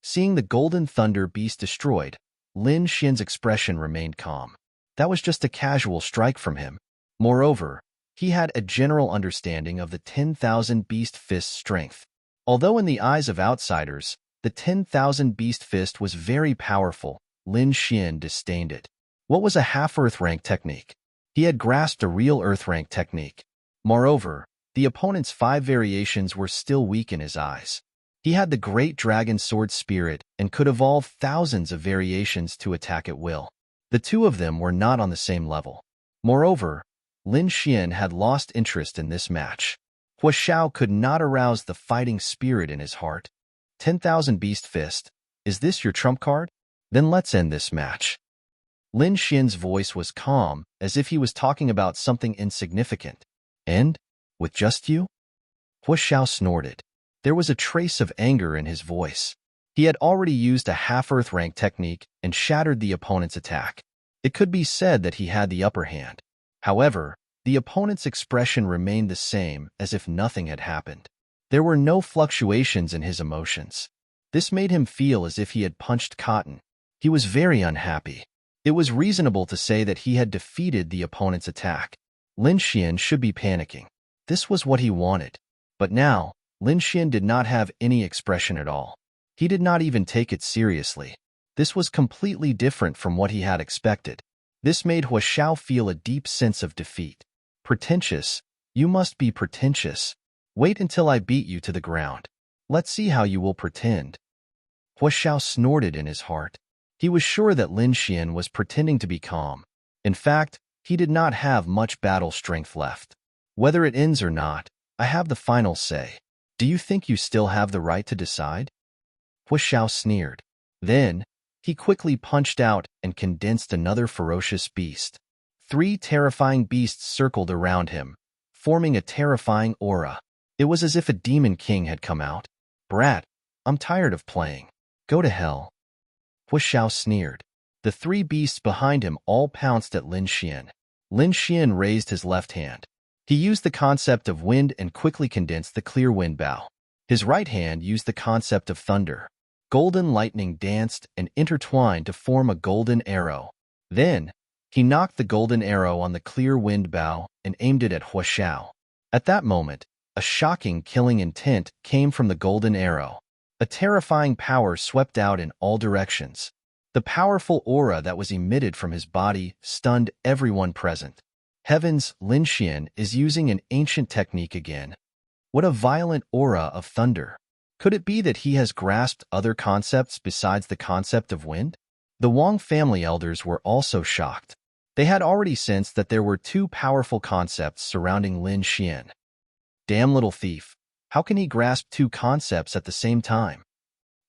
Seeing the golden thunder beast destroyed, Lin Xian's expression remained calm. That was just a casual strike from him. Moreover, he had a general understanding of the 10,000 beast fist's strength. Although in the eyes of outsiders, the 10,000 beast fist was very powerful, Lin Xian disdained it. What was a half-earth rank technique? He had grasped a real earth rank technique. Moreover, the opponent's 5 variations were still weak in his eyes. He had the great dragon sword spirit and could evolve thousands of variations to attack at will. The two of them were not on the same level. Moreover, Lin Xian had lost interest in this match. Hua Xiao could not arouse the fighting spirit in his heart. 10,000 beast fist, is this your trump card? Then let's end this match. Lin Xian's voice was calm, as if he was talking about something insignificant. End? With just you? Hua Xiao snorted. There was a trace of anger in his voice. He had already used a half-earth rank technique and shattered the opponent's attack. It could be said that he had the upper hand. However, the opponent's expression remained the same as if nothing had happened. There were no fluctuations in his emotions. This made him feel as if he had punched cotton. He was very unhappy. It was reasonable to say that he had defeated the opponent's attack. Lin Xian should be panicking. This was what he wanted. But now, Lin Xian did not have any expression at all. He did not even take it seriously. This was completely different from what he had expected. This made Hua Xiao feel a deep sense of defeat. Pretentious, you must be pretentious. Wait until I beat you to the ground. Let's see how you will pretend. Hua Xiao snorted in his heart. He was sure that Lin Xian was pretending to be calm. In fact, he did not have much battle strength left. Whether it ends or not, I have the final say. Do you think you still have the right to decide? Hua Xiao sneered. Then, he quickly punched out and condensed another ferocious beast. 3 terrifying beasts circled around him, forming a terrifying aura. It was as if a demon king had come out. Brat, I'm tired of playing. Go to hell. Hua Xiao sneered. The 3 beasts behind him all pounced at Lin Xian. Lin Xian raised his left hand. He used the concept of wind and quickly condensed the clear wind bow. His right hand used the concept of thunder. Golden lightning danced and intertwined to form a golden arrow. Then, he knocked the golden arrow on the clear wind bow and aimed it at Hua Xiao. At that moment, a shocking killing intent came from the golden arrow. A terrifying power swept out in all directions. The powerful aura that was emitted from his body stunned everyone present. Heavens, Lin Xian is using an ancient technique again. What a violent aura of thunder. Could it be that he has grasped other concepts besides the concept of wind? The Wang family elders were also shocked. They had already sensed that there were 2 powerful concepts surrounding Lin Xian. Damn little thief. How can he grasp 2 concepts at the same time?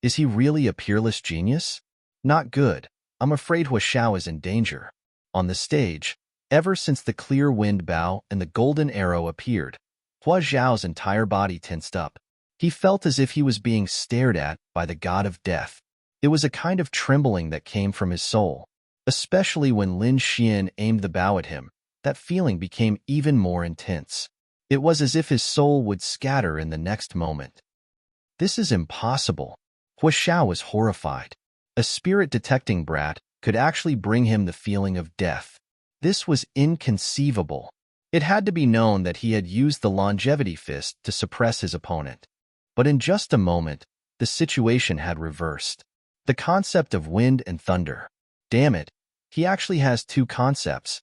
Is he really a peerless genius? Not good. I'm afraid Hua Xiao is in danger. On the stage, ever since the clear wind bow and the golden arrow appeared, Hua Zhao's entire body tensed up. He felt as if he was being stared at by the god of death. It was a kind of trembling that came from his soul. Especially when Lin Xian aimed the bow at him, that feeling became even more intense. It was as if his soul would scatter in the next moment. This is impossible. Hua Xiao was horrified. A spirit-detecting brat could actually bring him the feeling of death. This was inconceivable. It had to be known that he had used the longevity fist to suppress his opponent. But in just a moment, the situation had reversed. The concept of wind and thunder. Damn it, he actually has two concepts.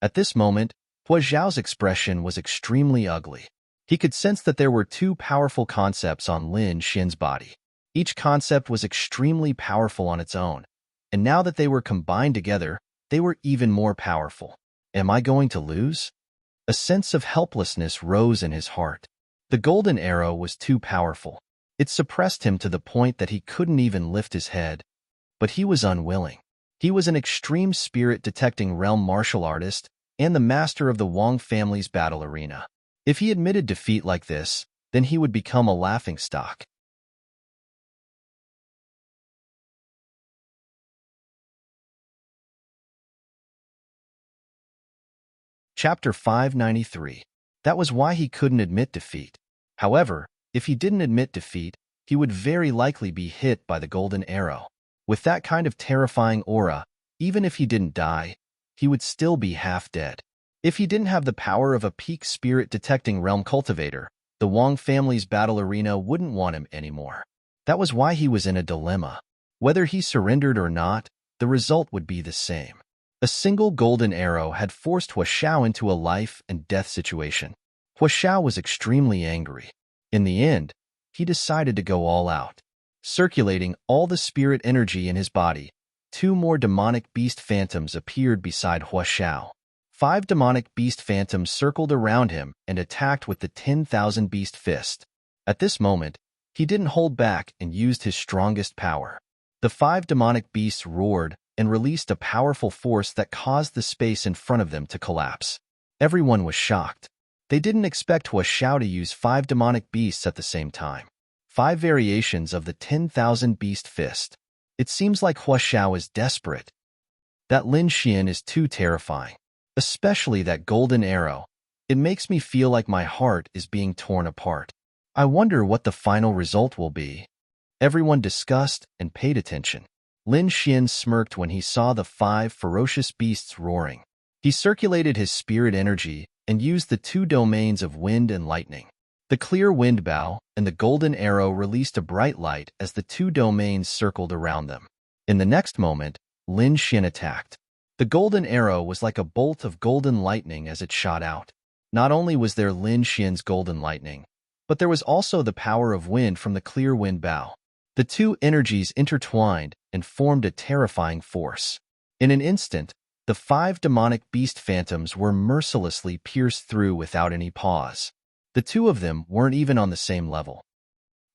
At this moment, Hua Xiao's expression was extremely ugly. He could sense that there were two powerful concepts on Lin Xian's body. Each concept was extremely powerful on its own, and now that they were combined together, they were even more powerful. Am I going to lose? A sense of helplessness rose in his heart. The golden arrow was too powerful. It suppressed him to the point that he couldn't even lift his head. But he was unwilling. He was an extreme spirit-detecting realm martial artist and the master of the Wang family's battle arena. If he admitted defeat like this, then he would become a laughingstock. Chapter 593. That was why he couldn't admit defeat. However, if he didn't admit defeat, he would very likely be hit by the golden arrow. With that kind of terrifying aura, even if he didn't die, he would still be half dead. If he didn't have the power of a peak spirit-detecting realm cultivator, the Wang family's battle arena wouldn't want him anymore. That was why he was in a dilemma. Whether he surrendered or not, the result would be the same. A single golden arrow had forced Hua Xiao into a life and death situation. Hua Xiao was extremely angry. In the end, he decided to go all out. Circulating all the spirit energy in his body, two more demonic beast phantoms appeared beside Hua Xiao. 5 demonic beast phantoms circled around him and attacked with the 10,000 beast fist. At this moment, he didn't hold back and used his strongest power. The 5 demonic beasts roared and released a powerful force that caused the space in front of them to collapse. Everyone was shocked. They didn't expect Hua Xiao to use 5 demonic beasts at the same time. 5 variations of the 10,000 beast fist. It seems like Hua Xiao is desperate. That Lin Xian is too terrifying. Especially that golden arrow. It makes me feel like my heart is being torn apart. I wonder what the final result will be. Everyone discussed and paid attention. Lin Xian smirked when he saw the 5 ferocious beasts roaring. He circulated his spirit energy and used the 2 domains of wind and lightning. The clear wind bow and the golden arrow released a bright light as the 2 domains circled around them. In the next moment, Lin Xian attacked. The golden arrow was like a bolt of golden lightning as it shot out. Not only was there Lin Xian's golden lightning, but there was also the power of wind from the clear wind bow. The 2 energies intertwined and formed a terrifying force. In an instant, the 5 demonic beast phantoms were mercilessly pierced through without any pause. The 2 of them weren't even on the same level.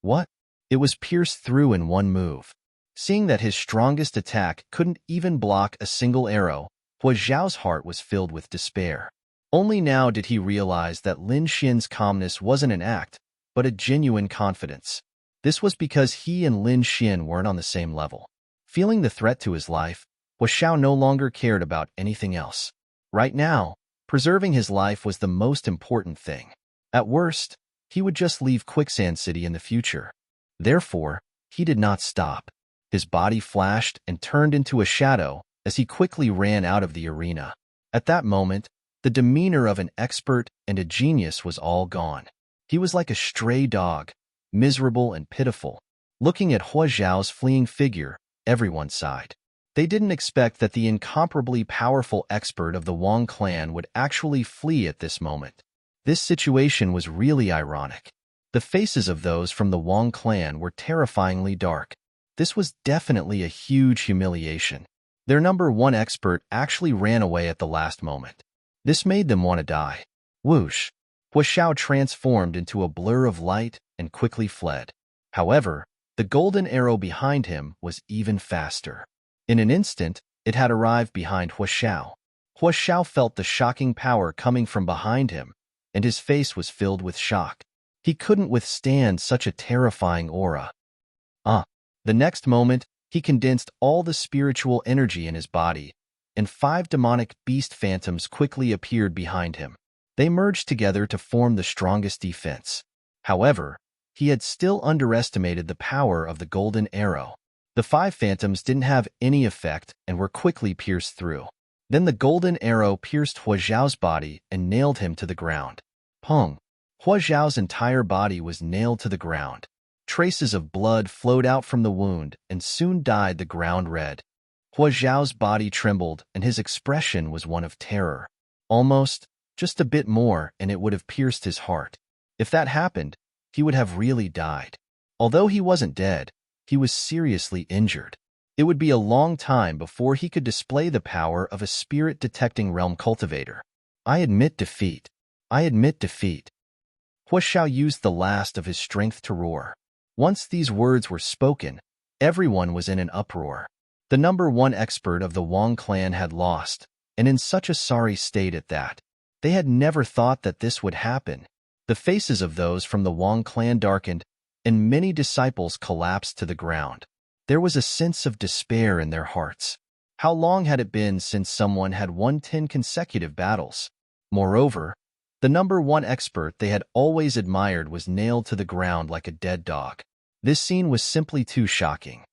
What? It was pierced through in one move. Seeing that his strongest attack couldn't even block a single arrow, Hua Xiao's heart was filled with despair. Only now did he realize that Lin Xian's calmness wasn't an act, but a genuine confidence. This was because he and Lin Xian weren't on the same level. Feeling the threat to his life, Hua Xiao no longer cared about anything else. Right now, preserving his life was the most important thing. At worst, he would just leave Quicksand City in the future. Therefore, he did not stop. His body flashed and turned into a shadow as he quickly ran out of the arena. At that moment, the demeanor of an expert and a genius was all gone. He was like a stray dog, miserable and pitiful. Looking at Hua Xiao's fleeing figure, everyone sighed. They didn't expect that the incomparably powerful expert of the Wang clan would actually flee at this moment. This situation was really ironic. The faces of those from the Wang clan were terrifyingly dark. This was definitely a huge humiliation. Their number 1 expert actually ran away at the last moment. This made them want to die. Whoosh! Hua Xiao transformed into a blur of light and quickly fled. However, the golden arrow behind him was even faster. In an instant, it had arrived behind Hua Xiao. Hua Xiao felt the shocking power coming from behind him, and his face was filled with shock. He couldn't withstand such a terrifying aura. The next moment, He condensed all the spiritual energy in his body, and 5 demonic beast phantoms quickly appeared behind him. They merged together to form the strongest defense. However, he had still underestimated the power of the golden arrow. The 5 phantoms didn't have any effect and were quickly pierced through. Then the golden arrow pierced Hua Zhao's body and nailed him to the ground. Pong! Hua Zhao's entire body was nailed to the ground. Traces of blood flowed out from the wound and soon dyed the ground red. Hua Zhao's body trembled and his expression was one of terror. Almost, just a bit more, and it would have pierced his heart. If that happened, he would have really died. Although he wasn't dead, he was seriously injured. It would be a long time before he could display the power of a spirit-detecting realm cultivator. I admit defeat. I admit defeat. Hua Zhao used the last of his strength to roar. Once these words were spoken, everyone was in an uproar. The number 1 expert of the Wang clan had lost, and in such a sorry state at that. They had never thought that this would happen. The faces of those from the Wang clan darkened, and many disciples collapsed to the ground. There was a sense of despair in their hearts. How long had it been since someone had won 10 consecutive battles? Moreover, the number 1 expert they had always admired was nailed to the ground like a dead dog. This scene was simply too shocking.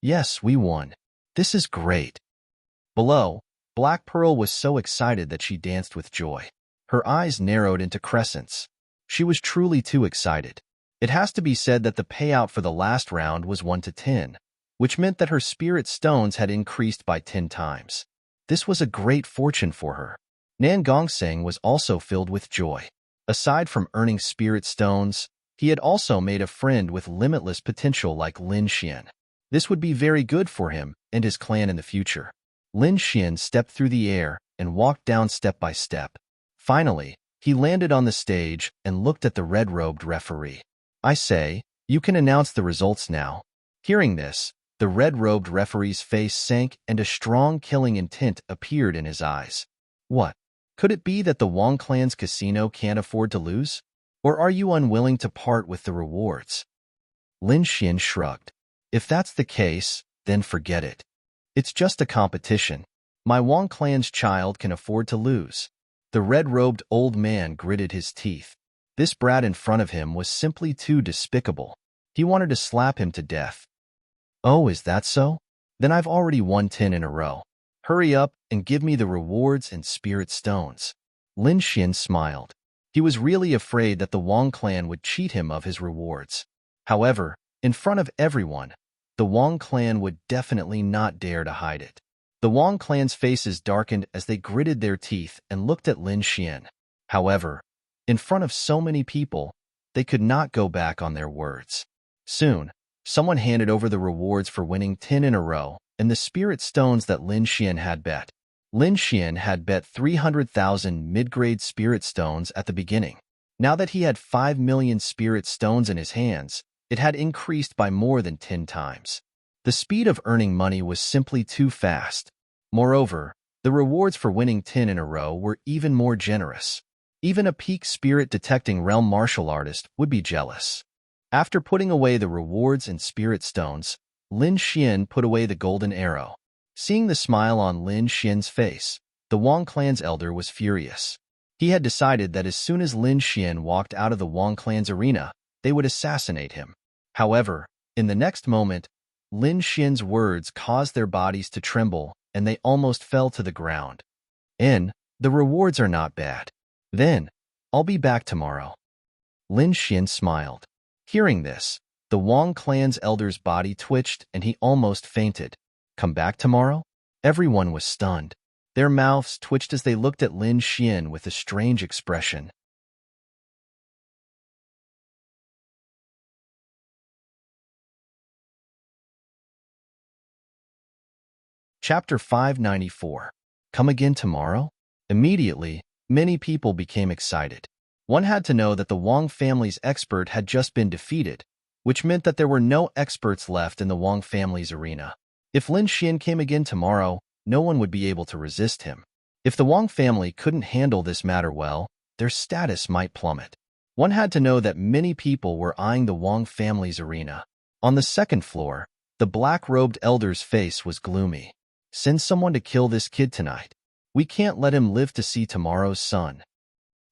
Yes, we won. This is great. Below, Black Pearl was so excited that she danced with joy. Her eyes narrowed into crescents. She was truly too excited. It has to be said that the payout for the last round was 1 to 10, which meant that her spirit stones had increased by 10 times. This was a great fortune for her. Nan Gongseng was also filled with joy. Aside from earning spirit stones, he had also made a friend with limitless potential like Lin Xian. This would be very good for him and his clan in the future. Lin Xian stepped through the air and walked down step by step. Finally, he landed on the stage and looked at the red-robed referee. I say, you can announce the results now. Hearing this, the red-robed referee's face sank and a strong killing intent appeared in his eyes. What? Could it be that the Wang clan's casino can't afford to lose? Or are you unwilling to part with the rewards? Lin Xian shrugged. If that's the case, then forget it. It's just a competition. My Wang clan's child can afford to lose. The red-robed old man gritted his teeth. This brat in front of him was simply too despicable. He wanted to slap him to death. Oh, is that so? Then I've already won 10 in a row. Hurry up and give me the rewards and spirit stones. Lin Xian smiled. He was really afraid that the Wang clan would cheat him of his rewards. However, in front of everyone, the Wang clan would definitely not dare to hide it. The Wang clan's faces darkened as they gritted their teeth and looked at Lin Xian. However, in front of so many people, they could not go back on their words. Soon, someone handed over the rewards for winning 10 in a row and the spirit stones that Lin Xian had bet. Lin Xian had bet 300,000 mid-grade spirit stones at the beginning. Now that he had 5 million spirit stones in his hands, it had increased by more than 10 times. The speed of earning money was simply too fast. Moreover, the rewards for winning 10 in a row were even more generous. Even a peak spirit-detecting realm martial artist would be jealous. After putting away the rewards and spirit stones, Lin Xian put away the golden arrow. Seeing the smile on Lin Xian's face, the Wang clan's elder was furious. He had decided that as soon as Lin Xian walked out of the Wang clan's arena, they would assassinate him. However, in the next moment, Lin Xian's words caused their bodies to tremble and they almost fell to the ground. The rewards are not bad. Then, I'll be back tomorrow. Lin Xian smiled. Hearing this, the Wang clan's elder's body twitched and he almost fainted. Come back tomorrow? Everyone was stunned. Their mouths twitched as they looked at Lin Xian with a strange expression. Chapter 594. Come again tomorrow? Immediately, many people became excited. One had to know that the Wang family's expert had just been defeated, which meant that there were no experts left in the Wang family's arena. If Lin Xian came again tomorrow, no one would be able to resist him. If the Wang family couldn't handle this matter well, their status might plummet. One had to know that many people were eyeing the Wang family's arena. On the second floor, The black-robed elder's face was gloomy. Send someone to kill this kid tonight. We can't let him live to see tomorrow's sun.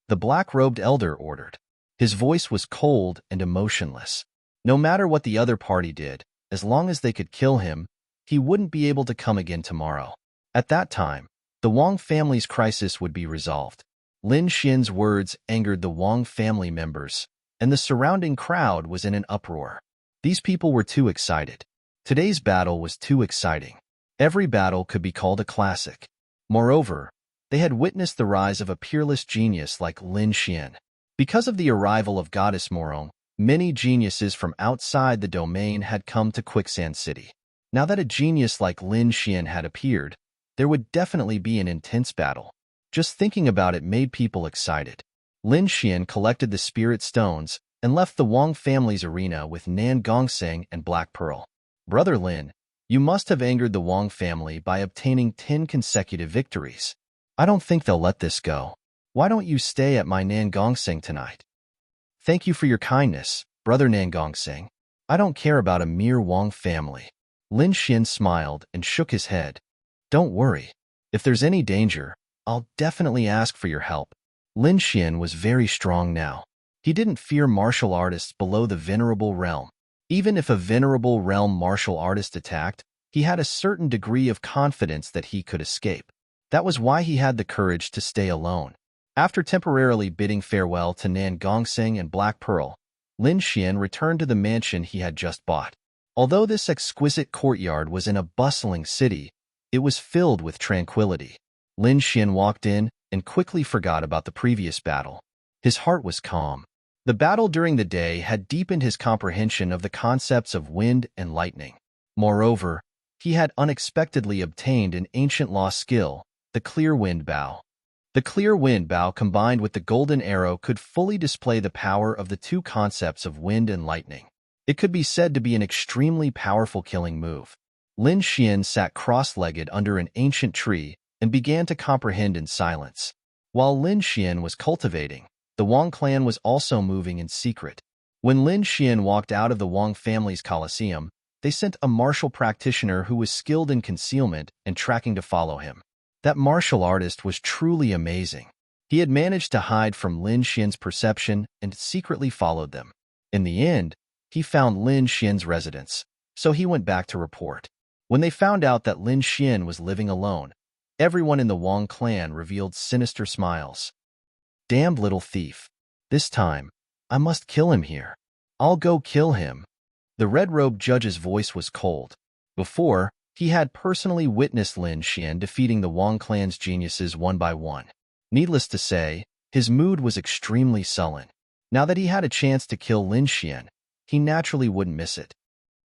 The black-robed elder ordered. His voice was cold and emotionless. No matter what the other party did, as long as they could kill him, he wouldn't be able to come again tomorrow. At that time, the Wang family's crisis would be resolved. Lin Xian's words angered the Wang family members, and the surrounding crowd was in an uproar. These people were too excited. Today's battle was too exciting. Every battle could be called a classic. Moreover, they had witnessed the rise of a peerless genius like Lin Xian. Because of the arrival of Goddess Morong, many geniuses from outside the domain had come to Quicksand City. Now that a genius like Lin Xian had appeared, there would definitely be an intense battle. Just thinking about it made people excited. Lin Xian collected the spirit stones and left the Wang family's arena with Nan Gongseng and Black Pearl. Brother Lin, you must have angered the Wang family by obtaining 10 consecutive victories. I don't think they'll let this go. Why don't you stay at my Nan Gongseng tonight? Thank you for your kindness, Brother Nan Gongseng. I don't care about a mere Wang family. Lin Xian smiled and shook his head. Don't worry. If there's any danger, I'll definitely ask for your help. Lin Xian was very strong now. He didn't fear martial artists below the venerable realm. Even if a venerable realm martial artist attacked, he had a certain degree of confidence that he could escape. That was why he had the courage to stay alone. After temporarily bidding farewell to Nan Gongseng and Black Pearl, Lin Xian returned to the mansion he had just bought. Although this exquisite courtyard was in a bustling city, it was filled with tranquility. Lin Xian walked in and quickly forgot about the previous battle. His heart was calm. The battle during the day had deepened his comprehension of the concepts of wind and lightning. Moreover, he had unexpectedly obtained an ancient lost skill, the clear wind bow. The clear wind bow combined with the golden arrow could fully display the power of the two concepts of wind and lightning. It could be said to be an extremely powerful killing move. Lin Xian sat cross-legged under an ancient tree and began to comprehend in silence. While Lin Xian was cultivating, the Wang clan was also moving in secret. When Lin Xian walked out of the Wang family's coliseum, they sent a martial practitioner who was skilled in concealment and tracking to follow him. That martial artist was truly amazing. He had managed to hide from Lin Xian's perception and secretly followed them. In the end, he found Lin Xian's residence, so he went back to report. When they found out that Lin Xian was living alone, everyone in the Wang clan revealed sinister smiles. Damned little thief. This time, I must kill him here. I'll go kill him. The red-robed judge's voice was cold. Before, he had personally witnessed Lin Xian defeating the Wang clan's geniuses one by one. Needless to say, his mood was extremely sullen. Now that he had a chance to kill Lin Xian, he naturally wouldn't miss it.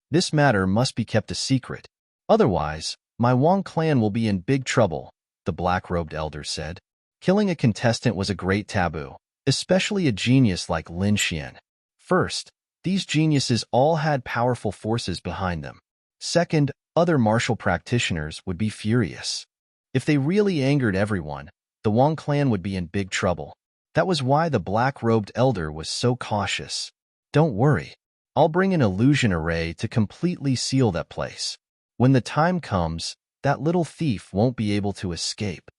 This matter must be kept a secret. Otherwise, my Wang clan will be in big trouble, the black-robed elder said. Killing a contestant was a great taboo, especially a genius like Lin Xian. First, these geniuses all had powerful forces behind them. Second, other martial practitioners would be furious. If they really angered everyone, the Wang clan would be in big trouble. That was why the black-robed elder was so cautious. Don't worry, I'll bring an illusion array to completely seal that place. When the time comes, that little thief won't be able to escape.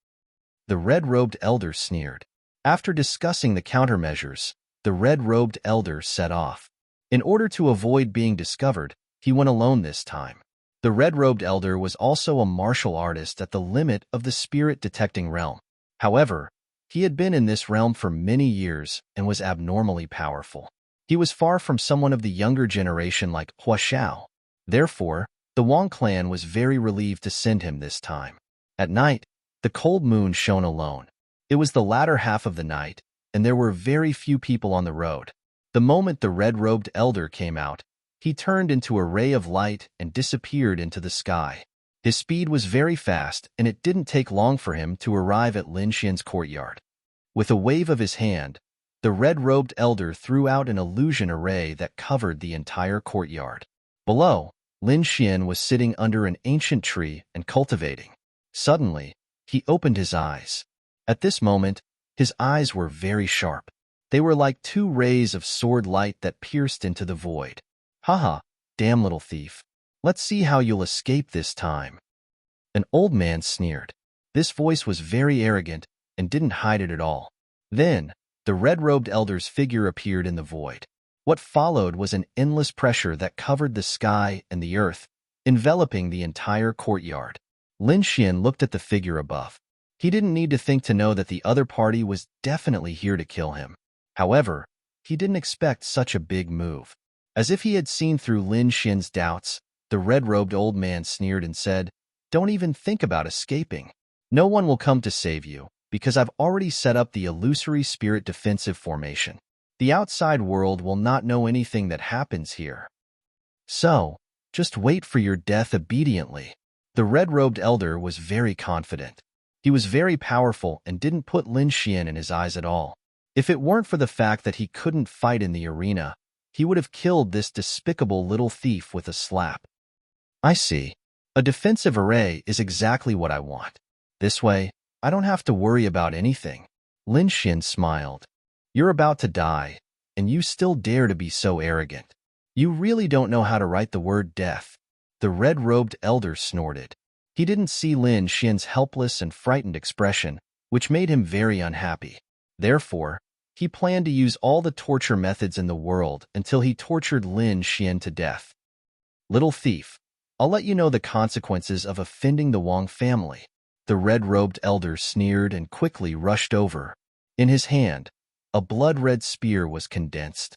The red-robed elder sneered. After discussing the countermeasures, the red-robed elder set off. In order to avoid being discovered, he went alone this time. The red-robed elder was also a martial artist at the limit of the spirit-detecting realm. However, he had been in this realm for many years and was abnormally powerful. He was far from someone of the younger generation like Hua Xiao. Therefore, the Wang clan was very relieved to send him this time. At night, the cold moon shone alone. It was the latter half of the night, and there were very few people on the road. The moment the red-robed elder came out, he turned into a ray of light and disappeared into the sky. His speed was very fast, and it didn't take long for him to arrive at Lin Xian's courtyard. With a wave of his hand, the red-robed elder threw out an illusion array that covered the entire courtyard. Below, Lin Xian was sitting under an ancient tree and cultivating. Suddenly, he opened his eyes. At this moment, his eyes were very sharp. They were like two rays of sword light that pierced into the void. Haha, damn little thief. Let's see how you'll escape this time." An old man sneered. This voice was very arrogant and didn't hide it at all. Then, the red-robed elder's figure appeared in the void. What followed was an endless pressure that covered the sky and the earth, enveloping the entire courtyard. Lin Xian looked at the figure above. He didn't need to think to know that the other party was definitely here to kill him. However, he didn't expect such a big move. As if he had seen through Lin Xian's doubts, the red-robed old man sneered and said, "Don't even think about escaping. No one will come to save you, because I've already set up the illusory spirit defensive formation. The outside world will not know anything that happens here. So, just wait for your death obediently." The red-robed elder was very confident. He was very powerful and didn't put Lin Xian in his eyes at all. If it weren't for the fact that he couldn't fight in the arena, he would have killed this despicable little thief with a slap. "I see. A defensive array is exactly what I want. This way, I don't have to worry about anything." Lin Xian smiled. "You're about to die, and you still dare to be so arrogant. You really don't know how to write the word death." The red-robed elder snorted. He didn't see Lin Xian's helpless and frightened expression, which made him very unhappy. Therefore, he planned to use all the torture methods in the world until he tortured Lin Xian to death. "Little thief, I'll let you know the consequences of offending the Wang family." The red-robed elder sneered and quickly rushed over. In his hand, a blood-red spear was condensed.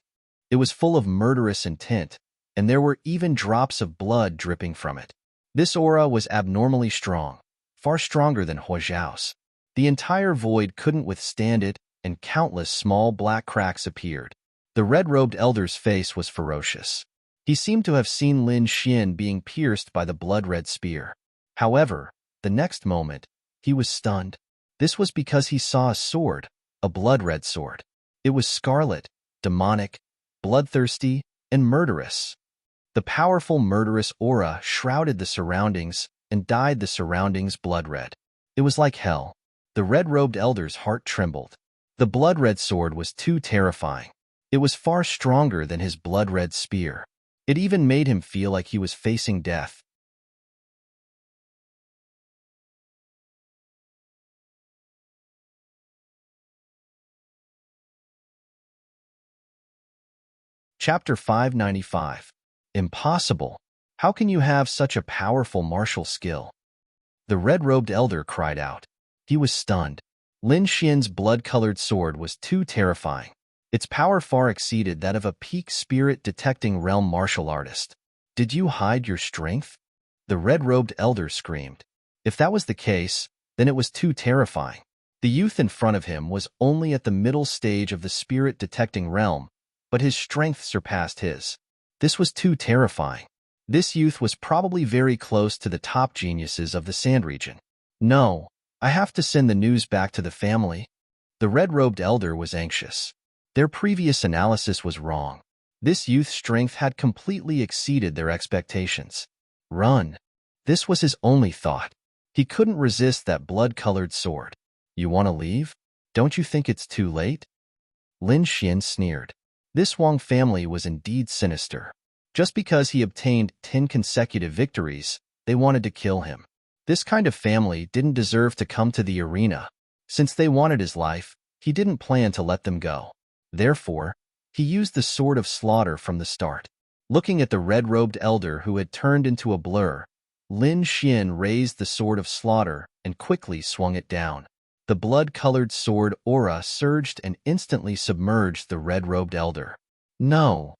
It was full of murderous intent, and there were even drops of blood dripping from it. This aura was abnormally strong, far stronger than Hua Zhao's. The entire void couldn't withstand it, and countless small black cracks appeared. The red-robed elder's face was ferocious. He seemed to have seen Lin Xian being pierced by the blood-red spear. However, the next moment, he was stunned. This was because he saw a sword, a blood-red sword. It was scarlet, demonic, bloodthirsty, and murderous. The powerful murderous aura shrouded the surroundings and dyed the surroundings blood-red. It was like hell. The red-robed elder's heart trembled. The blood-red sword was too terrifying. It was far stronger than his blood-red spear. It even made him feel like he was facing death. Chapter 595. Impossible. How can you have such a powerful martial skill? The red-robed elder cried out. He was stunned. Lin Xian's blood-colored sword was too terrifying. Its power far exceeded that of a peak spirit-detecting realm martial artist. "Did you hide your strength?" The red-robed elder screamed. If that was the case, then it was too terrifying. The youth in front of him was only at the middle stage of the spirit-detecting realm, but his strength surpassed his. This was too terrifying. This youth was probably very close to the top geniuses of the Sand region. "No, I have to send the news back to the family." The red-robed elder was anxious. Their previous analysis was wrong. This youth's strength had completely exceeded their expectations. Run. This was his only thought. He couldn't resist that blood-colored sword. "You want to leave? Don't you think it's too late?" Lin Xian sneered. This Wang family was indeed sinister. Just because he obtained 10 consecutive victories, they wanted to kill him. This kind of family didn't deserve to come to the arena. Since they wanted his life, he didn't plan to let them go. Therefore, he used the sword of slaughter from the start. Looking at the red-robed elder who had turned into a blur, Lin Xian raised the sword of slaughter and quickly swung it down. The blood-colored sword aura surged and instantly submerged the red-robed elder. "No!"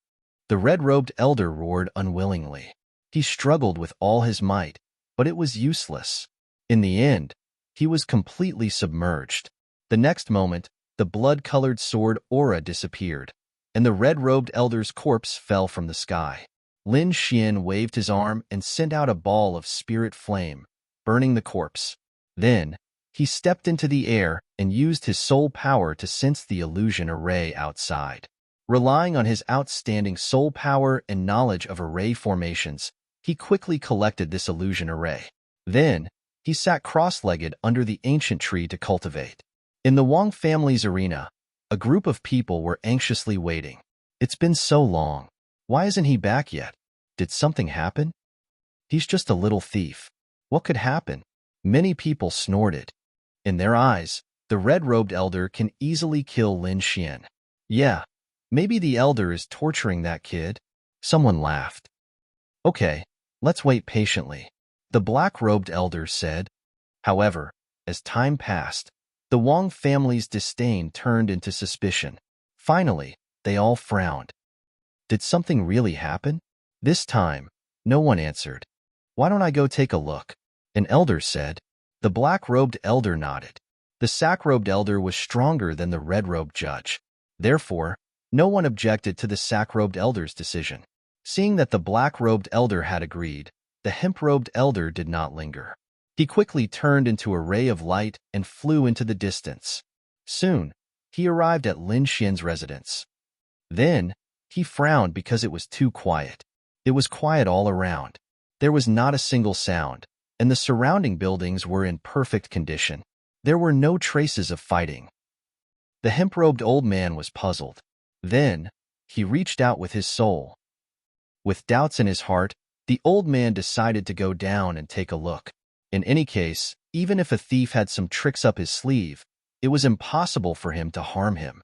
The red-robed elder roared unwillingly. He struggled with all his might, but it was useless. In the end, he was completely submerged. The next moment, the blood-colored sword aura disappeared, and the red-robed elder's corpse fell from the sky. Lin Xian waved his arm and sent out a ball of spirit flame, burning the corpse. Then, he stepped into the air and used his soul power to sense the illusion array outside. Relying on his outstanding soul power and knowledge of array formations, he quickly collected this illusion array. Then, he sat cross-legged under the ancient tree to cultivate. In the Wang family's arena, a group of people were anxiously waiting. "It's been so long. Why isn't he back yet? Did something happen?" He's just a little thief. What could happen? Many people snorted. In their eyes, the red-robed elder can easily kill Lin Xian. Yeah, maybe the elder is torturing that kid. Someone laughed. Okay, let's wait patiently, the black-robed elder said. However, as time passed, the Wang family's disdain turned into suspicion. Finally, they all frowned. Did something really happen? This time, no one answered. Why don't I go take a look? An elder said. The black-robed elder nodded. The sack-robed elder was stronger than the red-robed judge. Therefore, no one objected to the sack-robed elder's decision. Seeing that the black-robed elder had agreed, the hemp-robed elder did not linger. He quickly turned into a ray of light and flew into the distance. Soon, he arrived at Lin Xian's residence. Then, he frowned because it was too quiet. It was quiet all around. There was not a single sound, and the surrounding buildings were in perfect condition. There were no traces of fighting. The hemp-robed old man was puzzled. Then, he reached out with his soul. With doubts in his heart, the old man decided to go down and take a look. In any case, even if a thief had some tricks up his sleeve, it was impossible for him to harm him.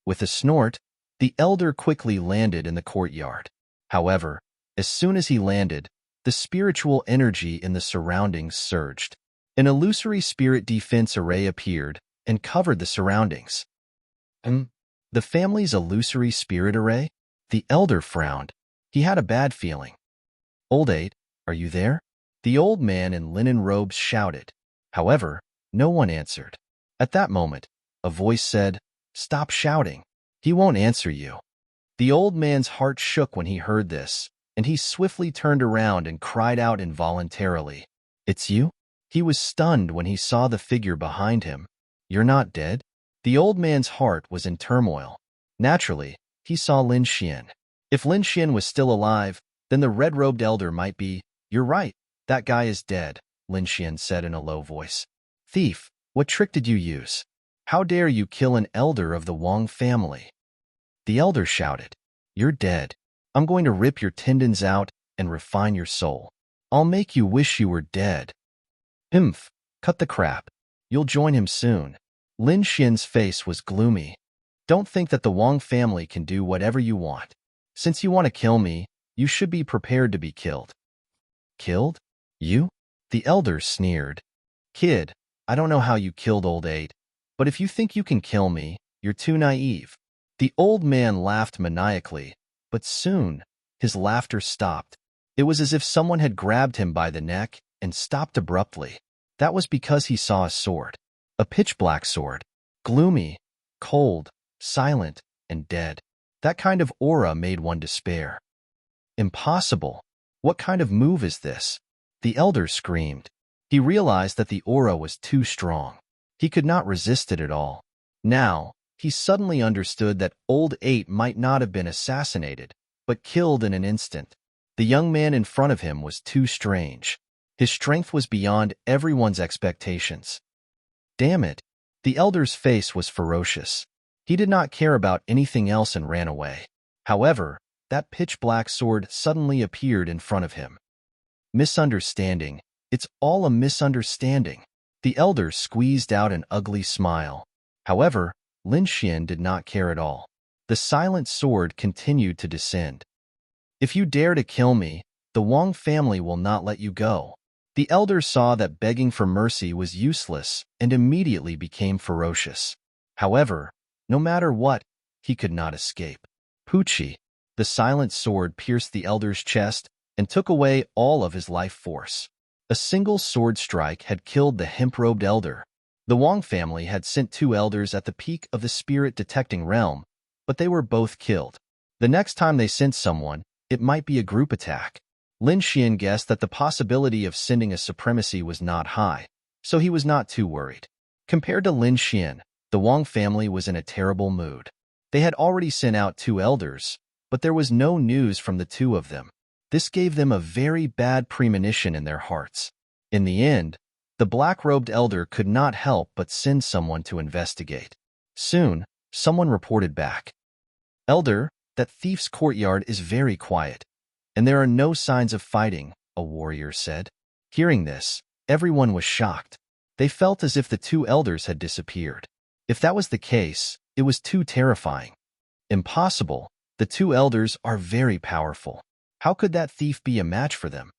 With a snort, the elder quickly landed in the courtyard. However, as soon as he landed, the spiritual energy in the surroundings surged. An illusory spirit defense array appeared and covered the surroundings. The family's illusory spirit array? The elder frowned. He had a bad feeling. Old Eight, are you there? The old man in linen robes shouted. However, no one answered. At that moment, a voice said, "Stop shouting. He won't answer you." The old man's heart shook when he heard this, and he swiftly turned around and cried out involuntarily, "It's you?" He was stunned when he saw the figure behind him. "You're not dead?" The old man's heart was in turmoil. Naturally, he saw Lin Xian. If Lin Xian was still alive, then the red-robed elder might be. "You're right, that guy is dead," Lin Xian said in a low voice. "Thief, what trick did you use? How dare you kill an elder of the Wang family?" The elder shouted, "You're dead. I'm going to rip your tendons out and refine your soul. I'll make you wish you were dead." "Humph, cut the crap. You'll join him soon." Lin Xian's face was gloomy. "Don't think that the Wang family can do whatever you want. Since you want to kill me, you should be prepared to be killed." "Killed? You?" The elder sneered. "Kid, I don't know how you killed Old Eight, but if you think you can kill me, you're too naive." The old man laughed maniacally, but soon, his laughter stopped. It was as if someone had grabbed him by the neck and stopped abruptly. That was because he saw a sword. A pitch-black sword. Gloomy, cold, silent, and dead. That kind of aura made one despair. "Impossible. What kind of move is this?" The elder screamed. He realized that the aura was too strong. He could not resist it at all. Now, he suddenly understood that Old Eight might not have been assassinated, but killed in an instant. The young man in front of him was too strange. His strength was beyond everyone's expectations. Damn it! The elder's face was ferocious. He did not care about anything else and ran away. However, that pitch-black sword suddenly appeared in front of him. Misunderstanding. It's all a misunderstanding. The elder squeezed out an ugly smile. However, Lin Xian did not care at all. The silent sword continued to descend. "If you dare to kill me, the Wang family will not let you go." The elder saw that begging for mercy was useless and immediately became ferocious. However, no matter what, he could not escape. Poochie, the silent sword pierced the elder's chest and took away all of his life force. A single sword strike had killed the hemp-robed elder. The Wang family had sent 2 elders at the peak of the spirit-detecting realm, but they were both killed. The next time they sent someone, it might be a group attack. Lin Xian guessed that the possibility of sending a supremacy was not high, so he was not too worried. Compared to Lin Xian, the Wang family was in a terrible mood. They had already sent out 2 elders, but there was no news from the 2 of them. This gave them a very bad premonition in their hearts. In the end, the black-robed elder could not help but send someone to investigate. Soon, someone reported back. "Elder, that thief's courtyard is very quiet, and there are no signs of fighting, a warrior said. Hearing this, everyone was shocked. They felt as if the two elders had disappeared. If that was the case, it was too terrifying. Impossible. The two elders are very powerful. How could that thief be a match for them?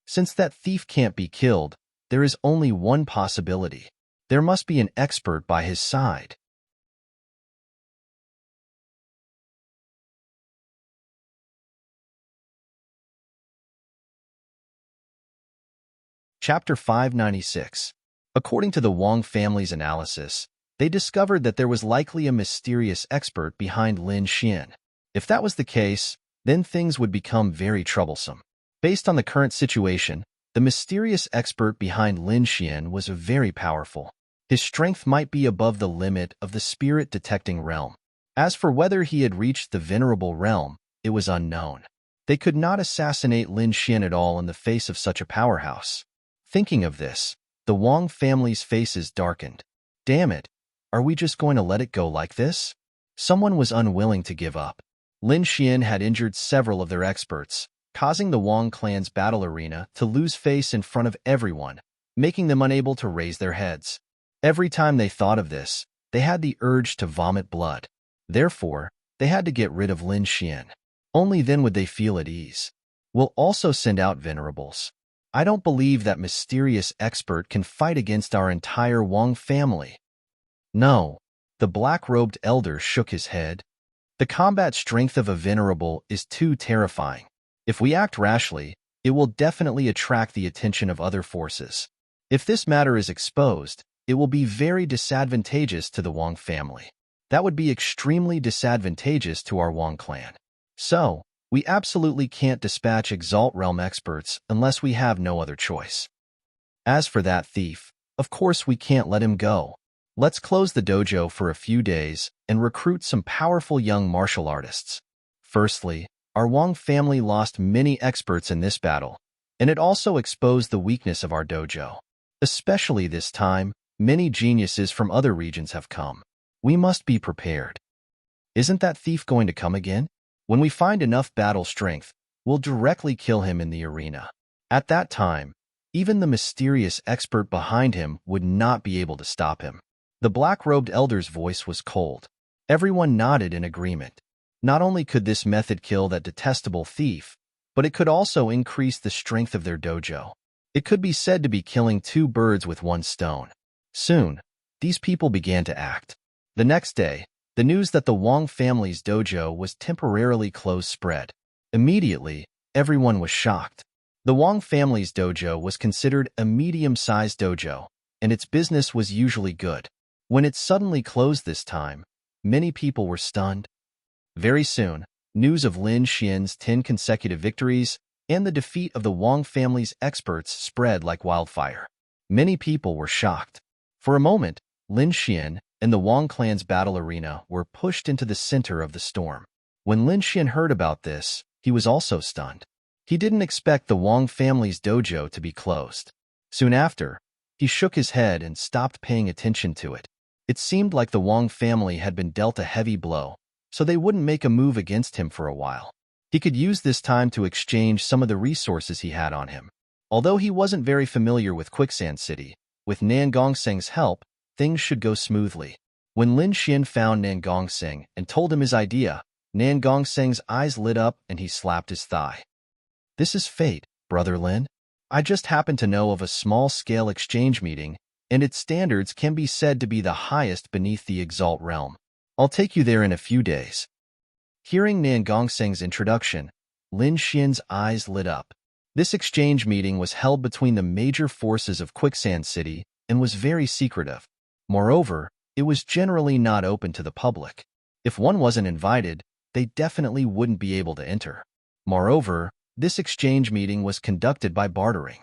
Since that thief can't be killed, there is only one possibility. There must be an expert by his side. Chapter 596. According to the Wang family's analysis, they discovered that there was likely a mysterious expert behind Lin Xian. If that was the case, then things would become very troublesome. Based on the current situation, the mysterious expert behind Lin Xian was very powerful. His strength might be above the limit of the spirit-detecting realm. As for whether he had reached the venerable realm, it was unknown. They could not assassinate Lin Xian at all in the face of such a powerhouse. Thinking of this, the Wang family's faces darkened. Damn it, are we just going to let it go like this? Someone was unwilling to give up. Lin Xian had injured several of their experts, causing the Wang clan's battle arena to lose face in front of everyone, making them unable to raise their heads. Every time they thought of this, they had the urge to vomit blood. Therefore, they had to get rid of Lin Xian. Only then would they feel at ease. We'll also send out venerables. I don't believe that mysterious expert can fight against our entire Wang family. No, the black-robed elder shook his head. The combat strength of a venerable is too terrifying. If we act rashly, it will definitely attract the attention of other forces. If this matter is exposed, it will be very disadvantageous to the Wang family. That would be extremely disadvantageous to our Wang clan. So, we absolutely can't dispatch Exalt Realm experts unless we have no other choice. As for that thief, of course we can't let him go. Let's close the dojo for a few days and recruit some powerful young martial artists. Firstly, our Wang family lost many experts in this battle, and it also exposed the weakness of our dojo. Especially this time, many geniuses from other regions have come. We must be prepared. Isn't that thief going to come again? When we find enough battle strength, we'll directly kill him in the arena. At that time, even the mysterious expert behind him would not be able to stop him. The black-robed elder's voice was cold. Everyone nodded in agreement. Not only could this method kill that detestable thief, but it could also increase the strength of their dojo. It could be said to be killing two birds with one stone. Soon, these people began to act. The next day, the news that the Wang family's dojo was temporarily closed spread. Immediately, everyone was shocked. The Wang family's dojo was considered a medium-sized dojo, and its business was usually good. When it suddenly closed this time, many people were stunned. Very soon, news of Lin Xian's 10 consecutive victories and the defeat of the Wang family's experts spread like wildfire. Many people were shocked. For a moment, Lin Xian and the Wang clan's battle arena were pushed into the center of the storm. When Lin Xian heard about this, he was also stunned. He didn't expect the Wang family's dojo to be closed. Soon after, he shook his head and stopped paying attention to it. It seemed like the Wang family had been dealt a heavy blow, so they wouldn't make a move against him for a while. He could use this time to exchange some of the resources he had on him. Although he wasn't very familiar with Quicksand City, with Nan Gongseng's help, things should go smoothly. When Lin Xian found Nan Gongseng and told him his idea, Nan Gongseng's eyes lit up and he slapped his thigh. This is fate, Brother Lin. I just happened to know of a small-scale exchange meeting, and its standards can be said to be the highest beneath the Exalt realm. I'll take you there in a few days. Hearing Nan Gongseng's introduction, Lin Xian's eyes lit up. This exchange meeting was held between the major forces of Quicksand City and was very secretive. Moreover, it was generally not open to the public. If one wasn't invited, they definitely wouldn't be able to enter. Moreover, this exchange meeting was conducted by bartering.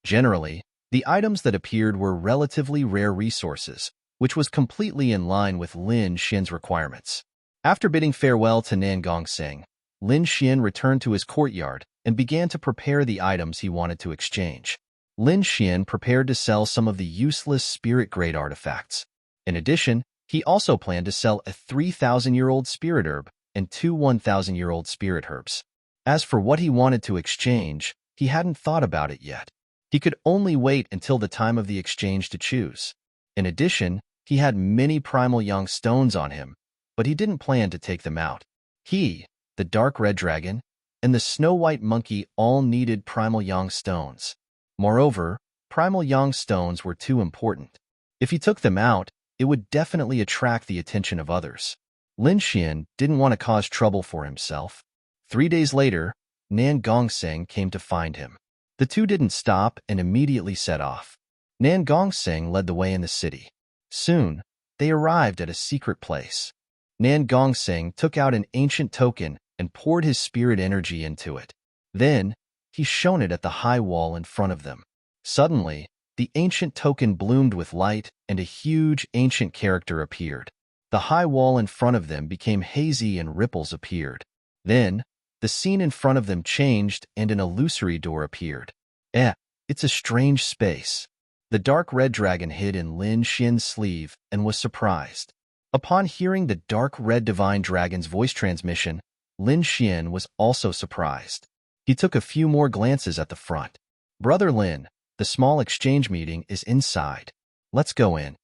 Generally, the items that appeared were relatively rare resources, which was completely in line with Lin Xian's requirements. After bidding farewell to Nan Gongseng, Lin Xian returned to his courtyard and began to prepare the items he wanted to exchange. Lin Xian prepared to sell some of the useless spirit-grade artifacts. In addition, he also planned to sell a 3,000-year-old spirit herb and two 1,000-year-old spirit herbs. As for what he wanted to exchange, He hadn't thought about it yet. He could only wait until the time of the exchange to choose. In addition, he had many primal young stones on him, but he didn't plan to take them out. He, the dark red dragon, and the snow-white monkey all needed primal yang stones. Moreover, primal yang stones were too important. If he took them out, it would definitely attract the attention of others. Lin Xian didn't want to cause trouble for himself. 3 days later, Nan Gongseng came to find him. The two didn't stop and immediately set off. Nan Gongseng led the way in the city. Soon, they arrived at a secret place. Nan Gongseng took out an ancient token and poured his spirit energy into it. Then, he shone it at the high wall in front of them. Suddenly, the ancient token bloomed with light and a huge ancient character appeared. The high wall in front of them became hazy and ripples appeared. Then, the scene in front of them changed and an illusory door appeared. It's a strange space. The dark red dragon hid in Lin Xian's sleeve and was surprised. Upon hearing the dark red divine dragon's voice transmission, Lin Xian was also surprised. He took a few more glances at the front. Brother Lin, the small exchange meeting is inside. Let's go in.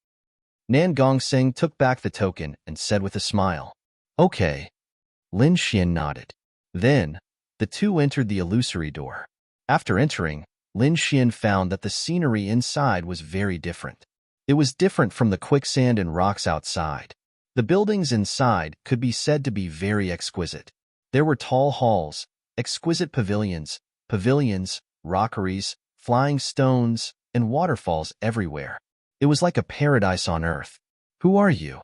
Nan Gongseng took back the token and said with a smile, Okay. Lin Xian nodded. Then, the two entered the illusory door. After entering, Lin Xian found that the scenery inside was very different. It was different from the quicksand and rocks outside. The buildings inside could be said to be very exquisite. There were tall halls, exquisite pavilions, rockeries, flying stones, and waterfalls everywhere. It was like a paradise on earth. Who are you?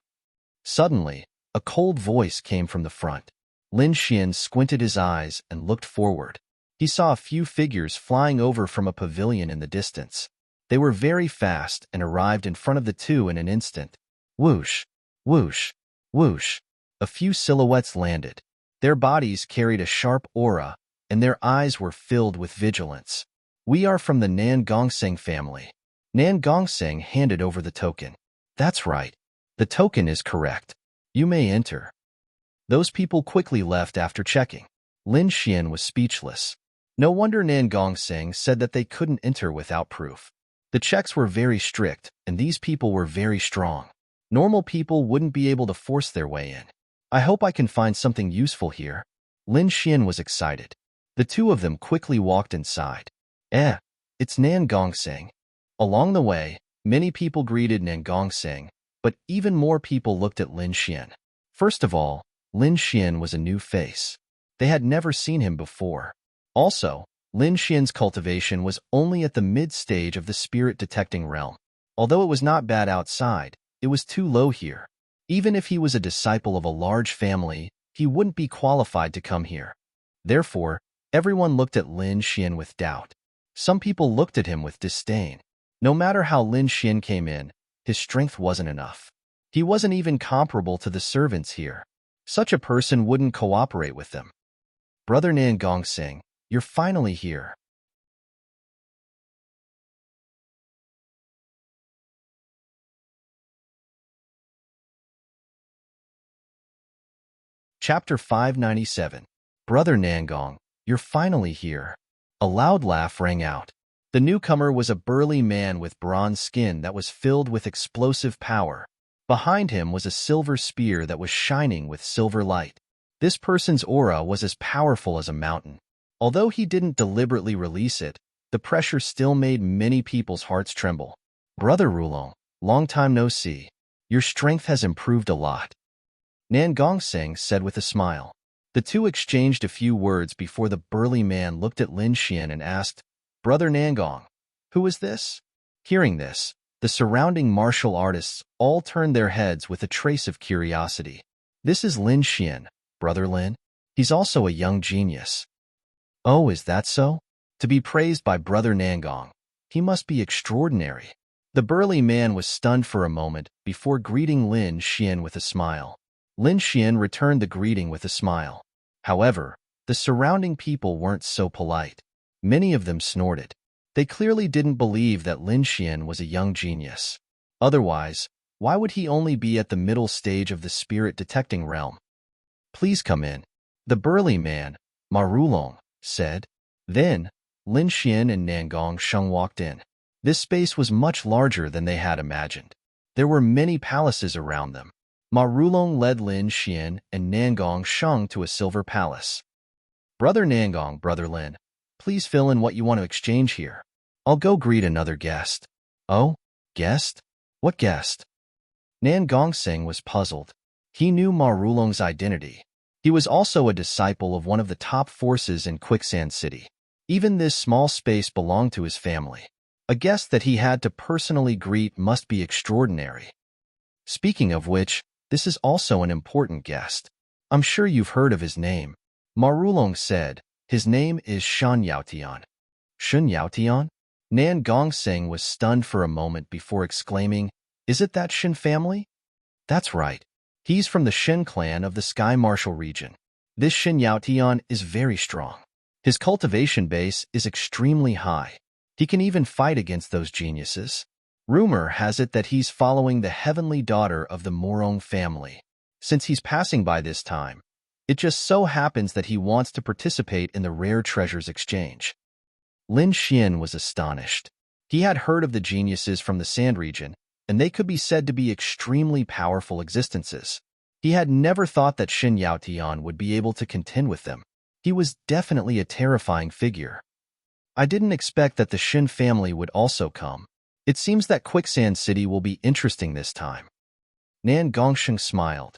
Suddenly, a cold voice came from the front. Lin Xian squinted his eyes and looked forward. He saw a few figures flying over from a pavilion in the distance. They were very fast and arrived in front of the two in an instant. Whoosh, whoosh, whoosh. A few silhouettes landed. Their bodies carried a sharp aura, and their eyes were filled with vigilance. We are from the Nan Gongseng family. Nan Gongseng handed over the token. That's right. The token is correct. You may enter. Those people quickly left after checking. Lin Xian was speechless. No wonder Nan Gongseng said that they couldn't enter without proof. The checks were very strict, and these people were very strong. Normal people wouldn't be able to force their way in. I hope I can find something useful here. Lin Xian was excited. The two of them quickly walked inside. It's Nan Gongseng. Along the way, many people greeted Nan Gongseng, but even more people looked at Lin Xian. First of all, Lin Xian was a new face. They had never seen him before. Also, Lin Xian's cultivation was only at the mid-stage of the spirit-detecting realm. Although it was not bad outside, it was too low here. Even if he was a disciple of a large family, he wouldn't be qualified to come here. Therefore, everyone looked at Lin Xian with doubt. Some people looked at him with disdain. No matter how Lin Xian came in, his strength wasn't enough. He wasn't even comparable to the servants here. Such a person wouldn't cooperate with them. Brother Nan Gongseng, you're finally here. Chapter 597. Brother Nangong, you're finally here. A loud laugh rang out. The newcomer was a burly man with bronze skin that was filled with explosive power. Behind him was a silver spear that was shining with silver light. This person's aura was as powerful as a mountain. Although he didn't deliberately release it, the pressure still made many people's hearts tremble. Brother Rulong, long time no see. Your strength has improved a lot. Nan Gongseng said with a smile. The two exchanged a few words before the burly man looked at Lin Xian and asked, Brother Nangong, who is this? Hearing this, the surrounding martial artists all turned their heads with a trace of curiosity. This is Lin Xian, Brother Lin. He's also a young genius. Oh, is that so? To be praised by Brother Nangong. He must be extraordinary. The burly man was stunned for a moment before greeting Lin Xian with a smile. Lin Xian returned the greeting with a smile. However, the surrounding people weren't so polite. Many of them snorted. They clearly didn't believe that Lin Xian was a young genius. Otherwise, why would he only be at the middle stage of the spirit-detecting realm? Please come in. The burly man, Marulong, said. Then, Lin Xian and Nan Gongsheng walked in. This space was much larger than they had imagined. There were many palaces around them. Ma Rulong led Lin Xian and Nan Gongsheng to a silver palace. Brother Nangong, Brother Lin, please fill in what you want to exchange here. I'll go greet another guest. Oh, guest? What guest? Nan Gongseng was puzzled. He knew Ma Rulong's identity. He was also a disciple of one of the top forces in Quicksand City. Even this small space belonged to his family. A guest that he had to personally greet must be extraordinary. Speaking of which, this is also an important guest. I'm sure you've heard of his name. Ma Rulong said, his name is Shan Yaotian. Shun Yaotian? Nan Gongseng was stunned for a moment before exclaiming, is it that Shin family? That's right. He's from the Shin clan of the Sky Martial region. This Shin Yaotian is very strong. His cultivation base is extremely high. He can even fight against those geniuses. Rumor has it that he's following the heavenly daughter of the Morong family. Since he's passing by this time, it just so happens that he wants to participate in the rare treasures exchange. Lin Xian was astonished. He had heard of the geniuses from the Sand region, and they could be said to be extremely powerful existences. He had never thought that Shin Yaotian would be able to contend with them. He was definitely a terrifying figure. I didn't expect that the Shin family would also come. It seems that Quicksand City will be interesting this time. Nan Gongsheng smiled.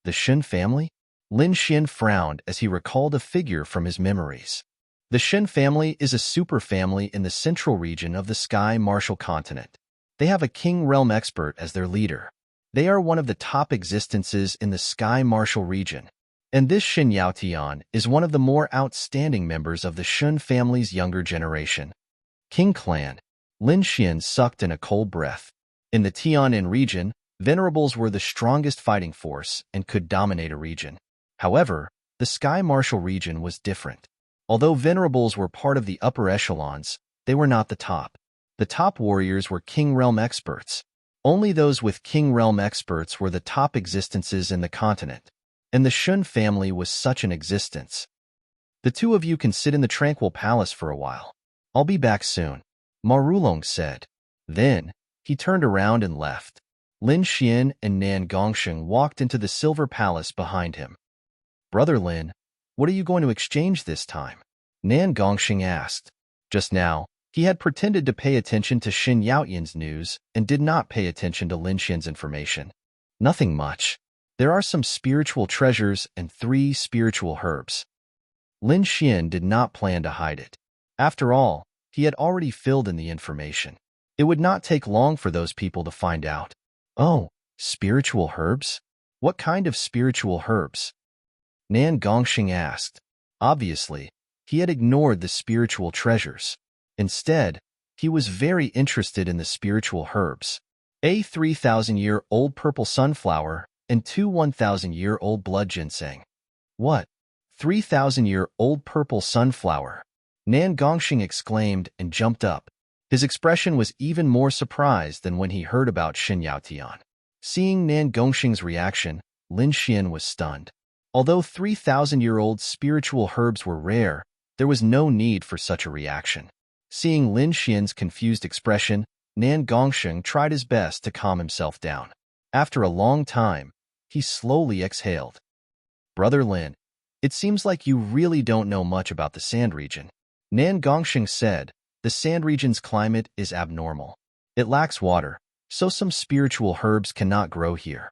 The Shin family? Lin Xian frowned as he recalled a figure from his memories. The Shin family is a super family in the central region of the Sky Martial continent. They have a King Realm expert as their leader. They are one of the top existences in the Sky Martial region. And this Shin Yaotian is one of the more outstanding members of the Shun family's younger generation. King Clan. Lin Xian sucked in a cold breath. In the Tianan region, Venerables were the strongest fighting force and could dominate a region. However, the Sky Martial region was different. Although Venerables were part of the upper echelons, they were not the top. The top warriors were King Realm experts. Only those with King Realm experts were the top existences in the continent. And the Shun family was such an existence. The two of you can sit in the Tranquil Palace for a while. I'll be back soon, Ma Rulong said. Then, he turned around and left. Lin Xian and Nan Gongsheng walked into the Silver Palace behind him. Brother Lin, what are you going to exchange this time? Nan Gongsheng asked. Just now, he had pretended to pay attention to Shin Yaotian's news and did not pay attention to Lin Xian's information. Nothing much. There are some spiritual treasures and 3 spiritual herbs. Lin Xian did not plan to hide it. After all, he had already filled in the information. It would not take long for those people to find out. Oh, spiritual herbs? What kind of spiritual herbs? Nan Gongsheng asked. Obviously, he had ignored the spiritual treasures. Instead, he was very interested in the spiritual herbs. A 3,000-year-old purple sunflower and 2 1,000-year-old blood ginseng. What? 3,000-year-old purple sunflower? Nan Gongsheng exclaimed and jumped up. His expression was even more surprised than when he heard about Shin Yaotian. Seeing Nan Gongsheng's reaction, Lin Xian was stunned. Although 3,000-year-old spiritual herbs were rare, there was no need for such a reaction. Seeing Lin Xian's confused expression, Nan Gongsheng tried his best to calm himself down. After a long time, he slowly exhaled. Brother Lin, it seems like you really don't know much about the Sand region. Nan Gongsheng said, the Sand region's climate is abnormal. It lacks water, so some spiritual herbs cannot grow here.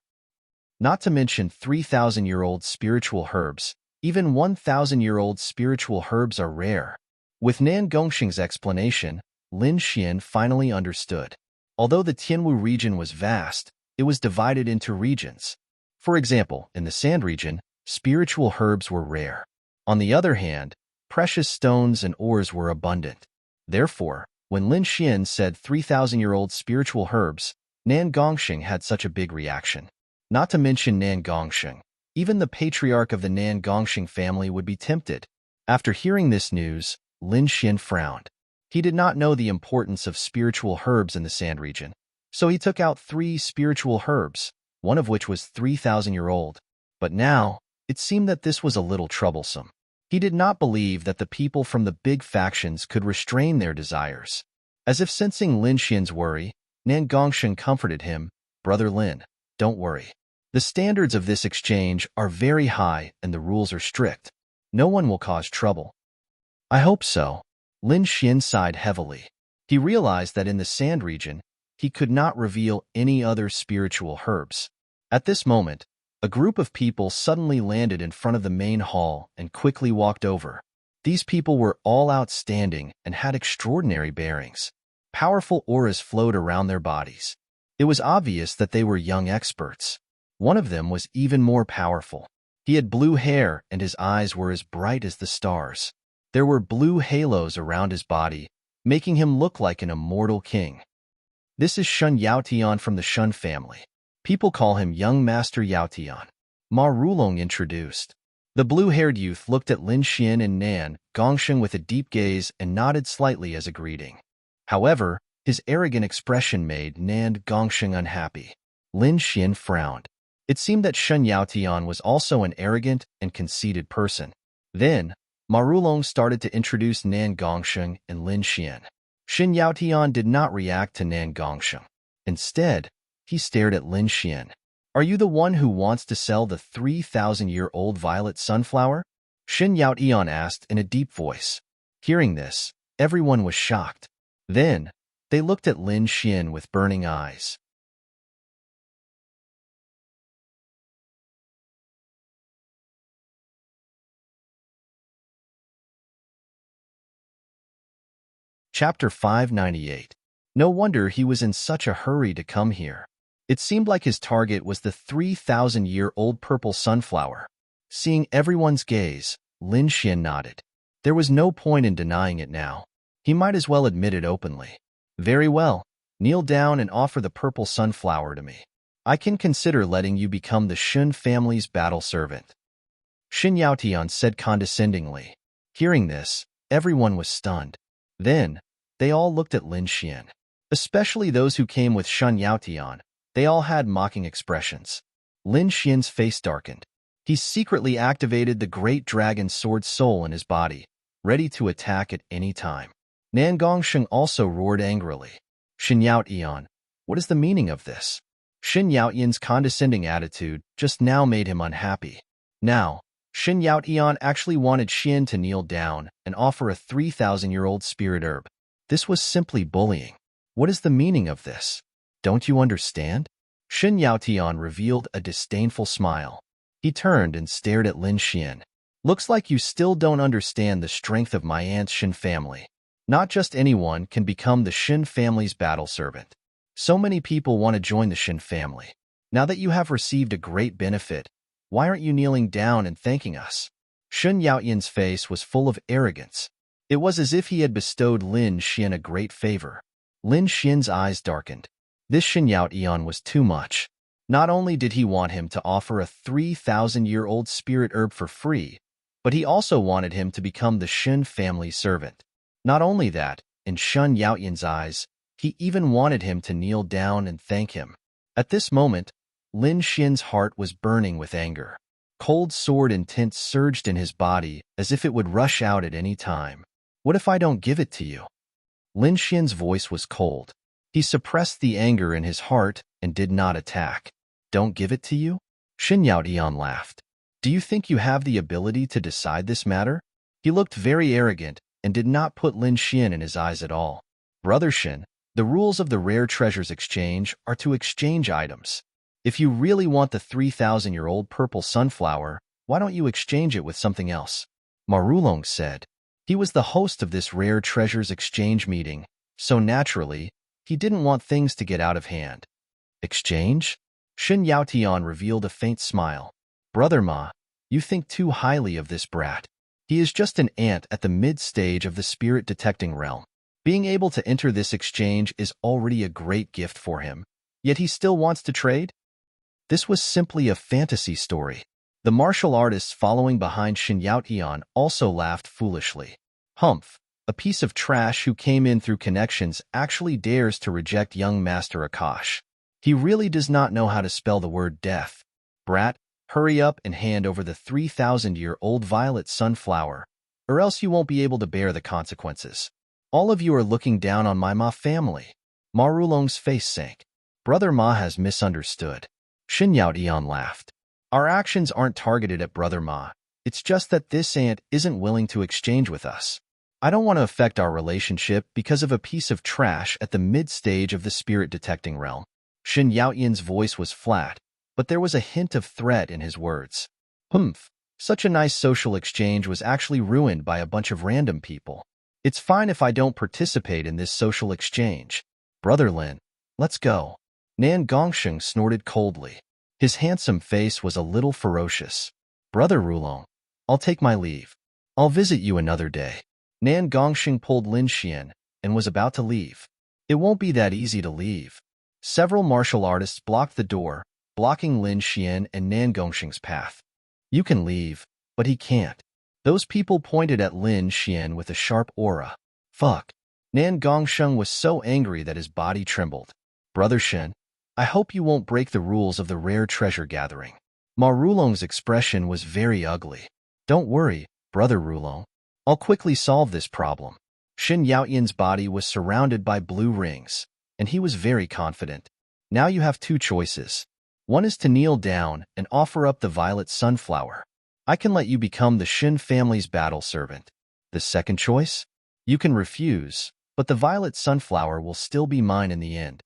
Not to mention 3,000-year-old spiritual herbs, even 1,000-year-old spiritual herbs are rare. With Nan Gongsheng's explanation, Lin Xian finally understood. Although the Tianwu region was vast, it was divided into regions. For example, in the Sand region, spiritual herbs were rare. On the other hand, precious stones and ores were abundant. Therefore, when Lin Xian said 3,000-year-old spiritual herbs, Nan Gongsheng had such a big reaction. Not to mention Nan Gongsheng, even the patriarch of the Nan Gongsheng family would be tempted. After hearing this news, Lin Xian frowned. He did not know the importance of spiritual herbs in the Sand region, so he took out 3 spiritual herbs, one of which was 3,000-year-old. But now, it seemed that this was a little troublesome. He did not believe that the people from the big factions could restrain their desires. As if sensing Lin Xian's worry, Nan Gongsheng comforted him, "Brother Lin, don't worry. The standards of this exchange are very high and the rules are strict. No one will cause trouble." "I hope so." Lin Xian sighed heavily. He realized that in the sand region, he could not reveal any other spiritual herbs. At this moment, a group of people suddenly landed in front of the main hall and quickly walked over. These people were all outstanding and had extraordinary bearings. Powerful auras flowed around their bodies. It was obvious that they were young experts. One of them was even more powerful. He had blue hair and his eyes were as bright as the stars. There were blue halos around his body, making him look like an immortal king. "This is Shun Yaotian from the Shun family. People call him Young Master Yaotian," Ma Rulong introduced. The blue-haired youth looked at Lin Xian and Nan Gongsheng with a deep gaze and nodded slightly as a greeting. However, his arrogant expression made Nan Gongsheng unhappy. Lin Xian frowned. It seemed that Shun Yaotian was also an arrogant and conceited person. Then, Ma Rulong started to introduce Nan Gongsheng and Lin Xian. Shun Yaotian did not react to Nan Gongsheng. Instead, he stared at Lin Xian. "Are you the one who wants to sell the 3,000-year-old violet sunflower?" Shun Yaotian asked in a deep voice. Hearing this, everyone was shocked. Then, they looked at Lin Xian with burning eyes. Chapter 598. No wonder he was in such a hurry to come here. It seemed like his target was the 3,000-year-old purple sunflower. Seeing everyone's gaze, Lin Xian nodded. There was no point in denying it now. He might as well admit it openly. "Very well. Kneel down and offer the purple sunflower to me. I can consider letting you become the Shun family's battle servant," Shun Yaotian said condescendingly. Hearing this, everyone was stunned. Then, they all looked at Lin Xian. Especially those who came with Shun Yaotian. They all had mocking expressions. Lin Xian's face darkened. He secretly activated the great dragon sword soul in his body, ready to attack at any time. Nan Gongsheng also roared angrily. "Shun Yaotian, what is the meaning of this?" Shun Yaotian's condescending attitude just now made him unhappy. Now, Shun Yaotian actually wanted Xian to kneel down and offer a 3,000-year-old spirit herb. This was simply bullying. What is the meaning of this? Don't you understand? Shun Yaotian revealed a disdainful smile. He turned and stared at Lin Xian. "Looks like you still don't understand the strength of my aunt's Shin family. Not just anyone can become the Shin family's battle servant. So many people want to join the Shin family. Now that you have received a great benefit, why aren't you kneeling down and thanking us?" Shun Yaotian's face was full of arrogance. It was as if he had bestowed Lin Xian a great favor. Lin Xian's eyes darkened. This Shun Yaotian was too much. Not only did he want him to offer a 3,000-year-old spirit herb for free, but he also wanted him to become the Shin family servant. Not only that, in Shun Yaotian's eyes, he even wanted him to kneel down and thank him. At this moment, Lin Xian's heart was burning with anger. Cold sword intent surged in his body as if it would rush out at any time. "What if I don't give it to you?" Lin Xian's voice was cold. He suppressed the anger in his heart and did not attack. "Don't give it to you?" Shun Yaotian laughed. "Do you think you have the ability to decide this matter?" He looked very arrogant and did not put Lin Xian in his eyes at all. "Brother Shin, the rules of the rare treasures exchange are to exchange items. If you really want the 3,000-year-old purple sunflower, why don't you exchange it with something else?" Ma Rulong said. He was the host of this rare treasures exchange meeting, so naturally, he didn't want things to get out of hand. "Exchange?" Shun Yaotian revealed a faint smile. "Brother Ma, you think too highly of this brat. He is just an ant at the mid-stage of the spirit-detecting realm. Being able to enter this exchange is already a great gift for him, yet he still wants to trade?" This was simply a fantasy story. The martial artists following behind Shun Yaotian also laughed foolishly. "Humph, a piece of trash who came in through connections actually dares to reject young Master Akash. He really does not know how to spell the word death. Brat, Hurry up and hand over the 3,000-year-old violet sunflower, or else you won't be able to bear the consequences. All of you are looking down on my Ma family. Ma Rulong's face sank. Brother Ma has misunderstood. Shin Yao Tian laughed. Our actions aren't targeted at Brother Ma. It's just that this aunt isn't willing to exchange with us. I don't want to affect our relationship because of a piece of trash at the mid-stage of the spirit-detecting realm. Shin Yaotian's voice was flat, but there was a hint of threat in his words. Humph, such a nice social exchange was actually ruined by a bunch of random people. It's fine if I don't participate in this social exchange. Brother Lin, let's go. Nan Gongsheng snorted coldly. His handsome face was a little ferocious. Brother Rulong, I'll take my leave. I'll visit you another day. Nan Gongsheng pulled Lin Xian and was about to leave. It won't be that easy to leave. Several martial artists blocked the door, blocking Lin Xian and Nan Gongsheng's path. You can leave, but he can't. Those people pointed at Lin Xian with a sharp aura. Fuck. Nan Gongsheng was so angry that his body trembled. Brother Shen, I hope you won't break the rules of the rare treasure gathering. Ma Rulong's expression was very ugly. Don't worry, Brother Rulong. I'll quickly solve this problem. Shin Yaotian's body was surrounded by blue rings, and he was very confident. Now you have two choices. One is to kneel down and offer up the violet sunflower. I can let you become the Shin family's battle servant. The second choice? You can refuse, but the violet sunflower will still be mine in the end.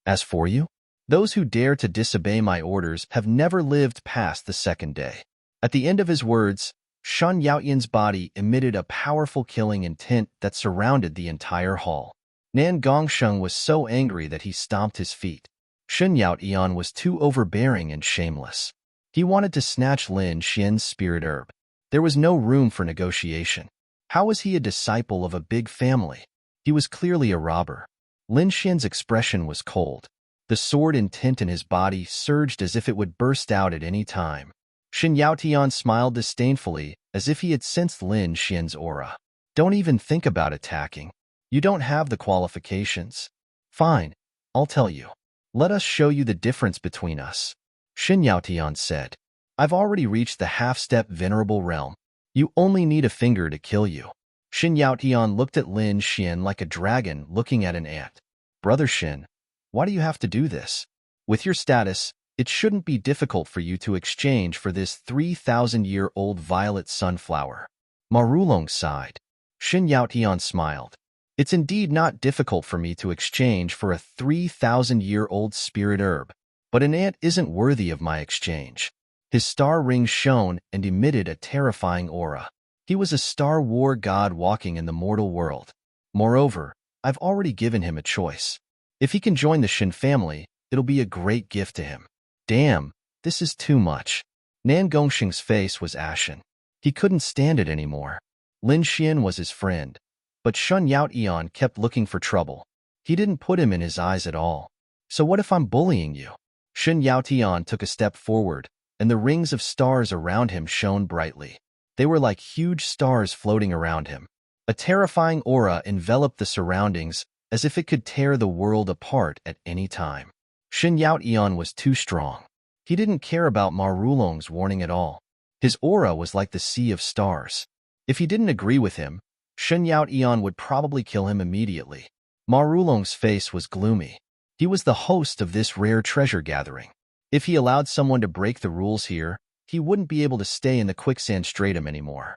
As for you, those who dare to disobey my orders have never lived past the second day. At the end of his words, Shin Yaotian's body emitted a powerful killing intent that surrounded the entire hall. Nan Gongsheng was so angry that he stomped his feet. Shin Yaotian was too overbearing and shameless. He wanted to snatch Lin Xian's spirit herb. There was no room for negotiation. How was he a disciple of a big family? He was clearly a robber. Lin Xian's expression was cold. The sword intent in his body surged as if it would burst out at any time. Shin Yaotian smiled disdainfully, as if he had sensed Lin Xian's aura. Don't even think about attacking. You don't have the qualifications. Fine, I'll tell you. Let us show you the difference between us. Shin Yaotian said. I've already reached the half-step venerable realm. You only need a finger to kill you. Shin Yaotian looked at Lin Xian like a dragon looking at an ant. Brother Shin, why do you have to do this? With your status, it shouldn't be difficult for you to exchange for this 3,000-year-old violet sunflower. Ma Rulong sighed. Shin Yaotian smiled. It's indeed not difficult for me to exchange for a 3,000-year-old spirit herb, but an ant isn't worthy of my exchange. His star ring shone and emitted a terrifying aura. He was a Star War god walking in the mortal world. Moreover, I've already given him a choice. If he can join the Shin family, it'll be a great gift to him. Damn, this is too much. Nan Gongsheng's face was ashen. He couldn't stand it anymore. Lin Xian was his friend, but Shin Yaotian kept looking for trouble. He didn't put him in his eyes at all. So what if I'm bullying you? Shin Yaotian took a step forward, and the rings of stars around him shone brightly. They were like huge stars floating around him. A terrifying aura enveloped the surroundings as if it could tear the world apart at any time. Shin Yaotian was too strong. He didn't care about Ma Rulong's warning at all. His aura was like the sea of stars. If he didn't agree with him, Shin Yaotian would probably kill him immediately. Ma Rulong's face was gloomy. He was the host of this rare treasure gathering. If he allowed someone to break the rules here, he wouldn't be able to stay in the quicksand stratum anymore.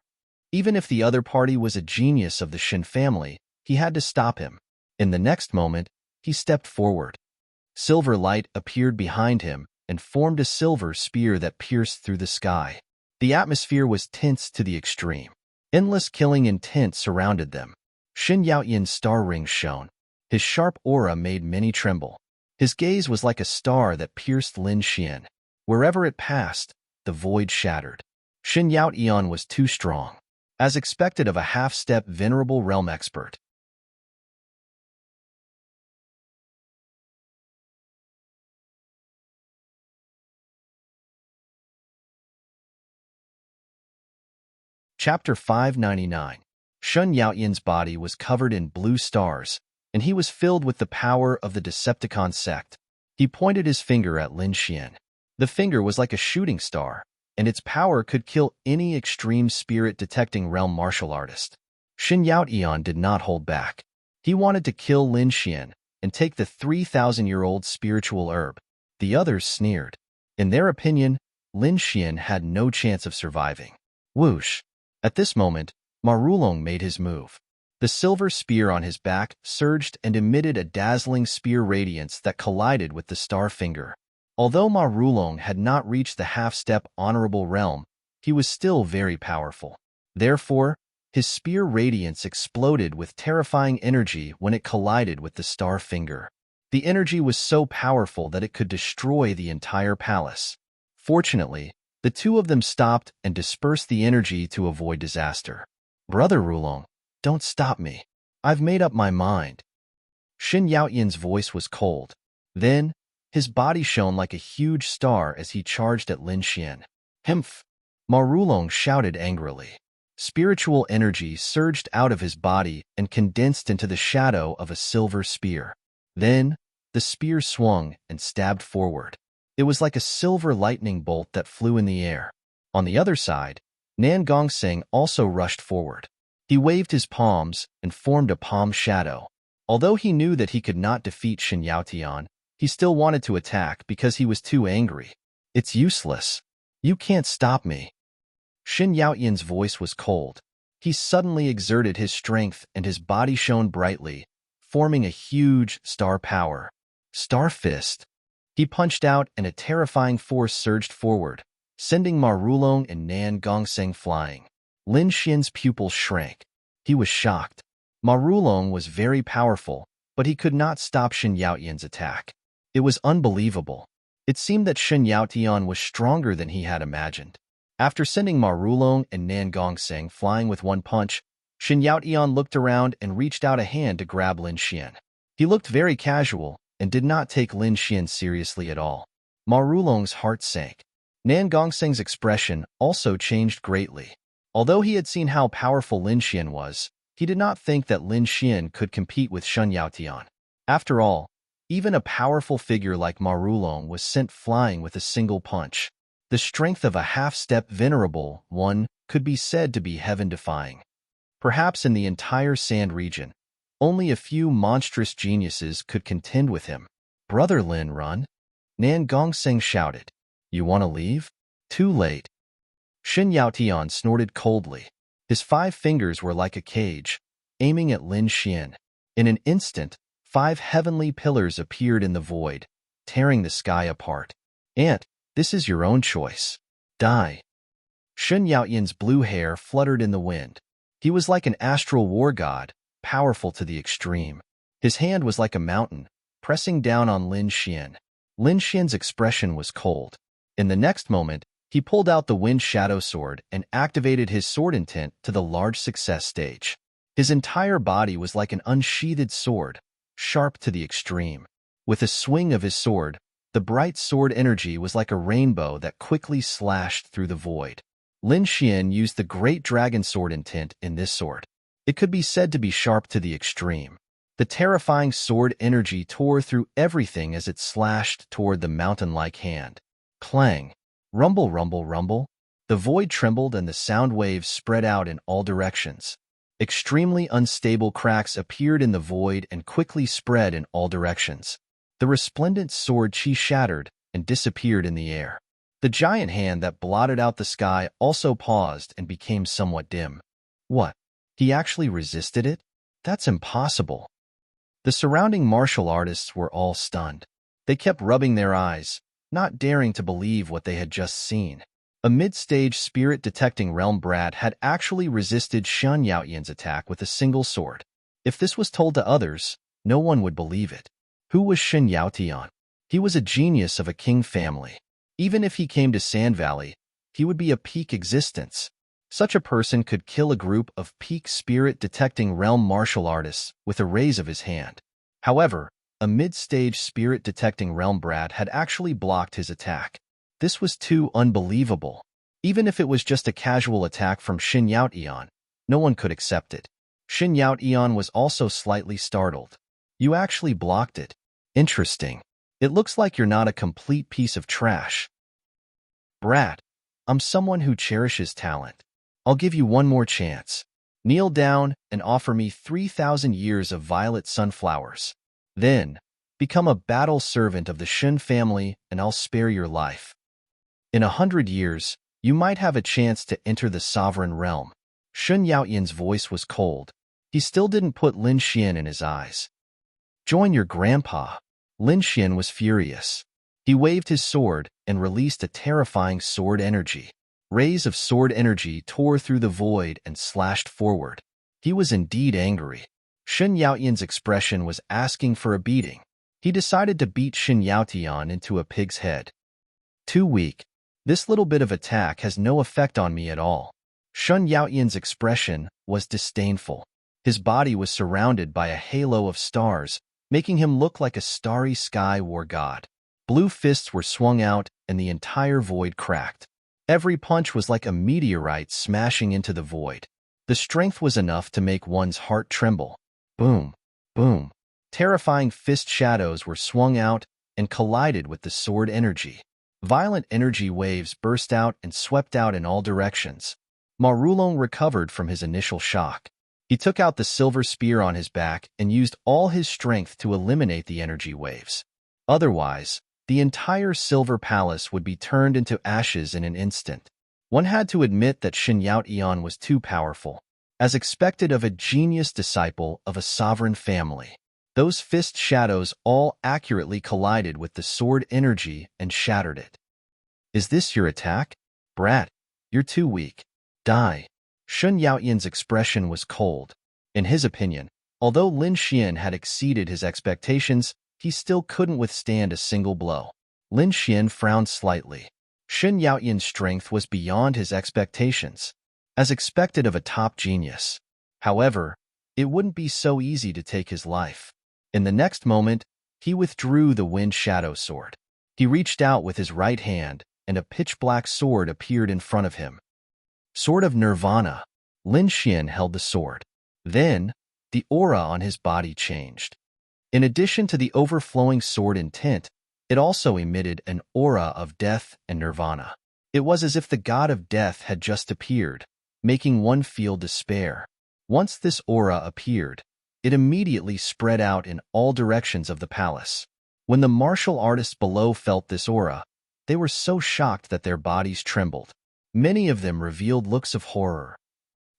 Even if the other party was a genius of the Shin family, he had to stop him. In the next moment, he stepped forward. Silver light appeared behind him and formed a silver spear that pierced through the sky. The atmosphere was tense to the extreme. Endless killing intent surrounded them. Shin Yaotian's star ring shone. His sharp aura made many tremble. His gaze was like a star that pierced Lin Xian. Wherever it passed, the void shattered. Shin Yaotian was too strong, as expected of a half-step venerable realm expert. Chapter 599. Shin Yaotian's body was covered in blue stars, and he was filled with the power of the Decepticon sect. He pointed his finger at Lin Xian. The finger was like a shooting star, and its power could kill any extreme spirit-detecting realm martial artist. Shin Yaotian did not hold back. He wanted to kill Lin Xian and take the 3,000-year-old spiritual herb. The others sneered. In their opinion, Lin Xian had no chance of surviving. Whoosh! At this moment, Ma Rulong made his move. The silver spear on his back surged and emitted a dazzling spear radiance that collided with the star finger. Although Ma Rulong had not reached the half-step honorable realm, he was still very powerful. Therefore, his spear radiance exploded with terrifying energy when it collided with the star finger. The energy was so powerful that it could destroy the entire palace. Fortunately, the two of them stopped and dispersed the energy to avoid disaster. Brother Rulong, don't stop me. I've made up my mind. Shin Yaotian's voice was cold. Then, his body shone like a huge star as he charged at Lin Xian. Hmph! Ma Rulong shouted angrily. Spiritual energy surged out of his body and condensed into the shadow of a silver spear. Then, the spear swung and stabbed forward. It was like a silver lightning bolt that flew in the air. On the other side, Nan Gongseng also rushed forward. He waved his palms and formed a palm shadow. Although he knew that he could not defeat Shin Yaotian, he still wanted to attack because he was too angry. It's useless. You can't stop me. Shin Yaotian's voice was cold. He suddenly exerted his strength and his body shone brightly, forming a huge star power. Star Fist. He punched out and a terrifying force surged forward, sending Ma Rulong and Nan Gongseng flying. Lin Xian's pupils shrank. He was shocked. Ma Rulong was very powerful, but he could not stop Shin Yaotian's attack. It was unbelievable. It seemed that Shin Yaotian was stronger than he had imagined. After sending Ma Rulong and Nan Gongseng flying with one punch, Shin Yaotian looked around and reached out a hand to grab Lin Xian. He looked very casual and did not take Lin Xian seriously at all. Ma Rulong's heart sank. Nan Gongseng's expression also changed greatly. Although he had seen how powerful Lin Xian was, he did not think that Lin Xian could compete with Shin Yaotian. After all, even a powerful figure like Ma Rulong was sent flying with a single punch. The strength of a half-step venerable one could be said to be heaven-defying. Perhaps in the entire Sand region, only a few monstrous geniuses could contend with him. Brother Lin, run! Nan Gongseng shouted. You want to leave? Too late. Shin Yaotian snorted coldly. His 5 fingers were like a cage, aiming at Lin Xian. In an instant, 5 heavenly pillars appeared in the void, tearing the sky apart. Ant, this is your own choice. Die. Shin Yaotian's blue hair fluttered in the wind. He was like an astral war god, powerful to the extreme. His hand was like a mountain, pressing down on Lin Xian. Lin Xian's expression was cold. In the next moment, he pulled out the Wind Shadow Sword and activated his sword intent to the large success stage. His entire body was like an unsheathed sword, sharp to the extreme. With a swing of his sword, the bright sword energy was like a rainbow that quickly slashed through the void. Lin Xian used the Great Dragon Sword intent in this sword. It could be said to be sharp to the extreme. The terrifying sword energy tore through everything as it slashed toward the mountain-like hand. Clang! Rumble, rumble, rumble. The void trembled and the sound waves spread out in all directions. Extremely unstable cracks appeared in the void and quickly spread in all directions. The resplendent sword chi shattered and disappeared in the air. The giant hand that blotted out the sky also paused and became somewhat dim. What? He actually resisted it? That's impossible. The surrounding martial artists were all stunned. They kept rubbing their eyes, not daring to believe what they had just seen. A mid-stage spirit-detecting realm brat had actually resisted Shin Yaotian's attack with a single sword. If this was told to others, no one would believe it. Who was Shin Yaotian? He was a genius of a king family. Even if he came to Sand Valley, he would be a peak existence. Such a person could kill a group of peak spirit-detecting realm martial artists with a raise of his hand. However, a mid-stage spirit-detecting realm brat had actually blocked his attack. This was too unbelievable. Even if it was just a casual attack from Shin Yaotian, no one could accept it. Shin Yaotian was also slightly startled. You actually blocked it. Interesting. It looks like you're not a complete piece of trash. Brat, I'm someone who cherishes talent. I'll give you one more chance. Kneel down and offer me 3,000 years of violet sunflowers. Then, become a battle servant of the Shen family and I'll spare your life. In 100 years, you might have a chance to enter the sovereign realm. Shun Yaoyan's voice was cold. He still didn't put Lin Xian in his eyes. Join your grandpa. Lin Xian was furious. He waved his sword and released a terrifying sword energy. Rays of sword energy tore through the void and slashed forward. He was indeed angry. Shen Yaoyan's expression was asking for a beating. He decided to beat Shen Yaotian into a pig's head. Too weak. This little bit of attack has no effect on me at all. Shen Yaoyan's expression was disdainful. His body was surrounded by a halo of stars, making him look like a starry sky war god. Blue fists were swung out and the entire void cracked. Every punch was like a meteorite smashing into the void. The strength was enough to make one's heart tremble. Boom, boom. Terrifying fist shadows were swung out and collided with the sword energy. Violent energy waves burst out and swept out in all directions. Ma Rulong recovered from his initial shock. He took out the silver spear on his back and used all his strength to eliminate the energy waves. Otherwise, the entire silver palace would be turned into ashes in an instant. One had to admit that Shen Yaotian was too powerful. As expected of a genius disciple of a sovereign family, those fist shadows all accurately collided with the sword energy and shattered it. Is this your attack? Brat, you're too weak. Die. Shun Yaotian's expression was cold. In his opinion, although Lin Xian had exceeded his expectations, he still couldn't withstand a single blow. Lin Xian frowned slightly. Shun Yaotian's strength was beyond his expectations, as expected of a top genius. However, it wouldn't be so easy to take his life. In the next moment, he withdrew the wind shadow sword. He reached out with his right hand, and a pitch-black sword appeared in front of him. Sword of Nirvana. Lin Xian held the sword. Then, the aura on his body changed. In addition to the overflowing sword intent, it also emitted an aura of death and nirvana. It was as if the god of death had just appeared, making one feel despair. Once this aura appeared, it immediately spread out in all directions of the palace. When the martial artists below felt this aura, they were so shocked that their bodies trembled. Many of them revealed looks of horror,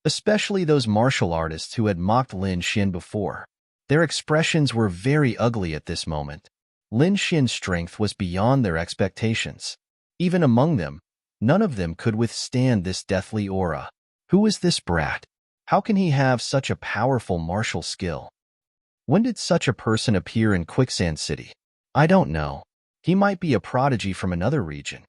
especially those martial artists who had mocked Lin Xian before. Their expressions were very ugly at this moment. Lin Xian's strength was beyond their expectations. Even among them, none of them could withstand this deathly aura. Who is this brat? How can he have such a powerful martial skill? When did such a person appear in Quicksand City? I don't know. He might be a prodigy from another region.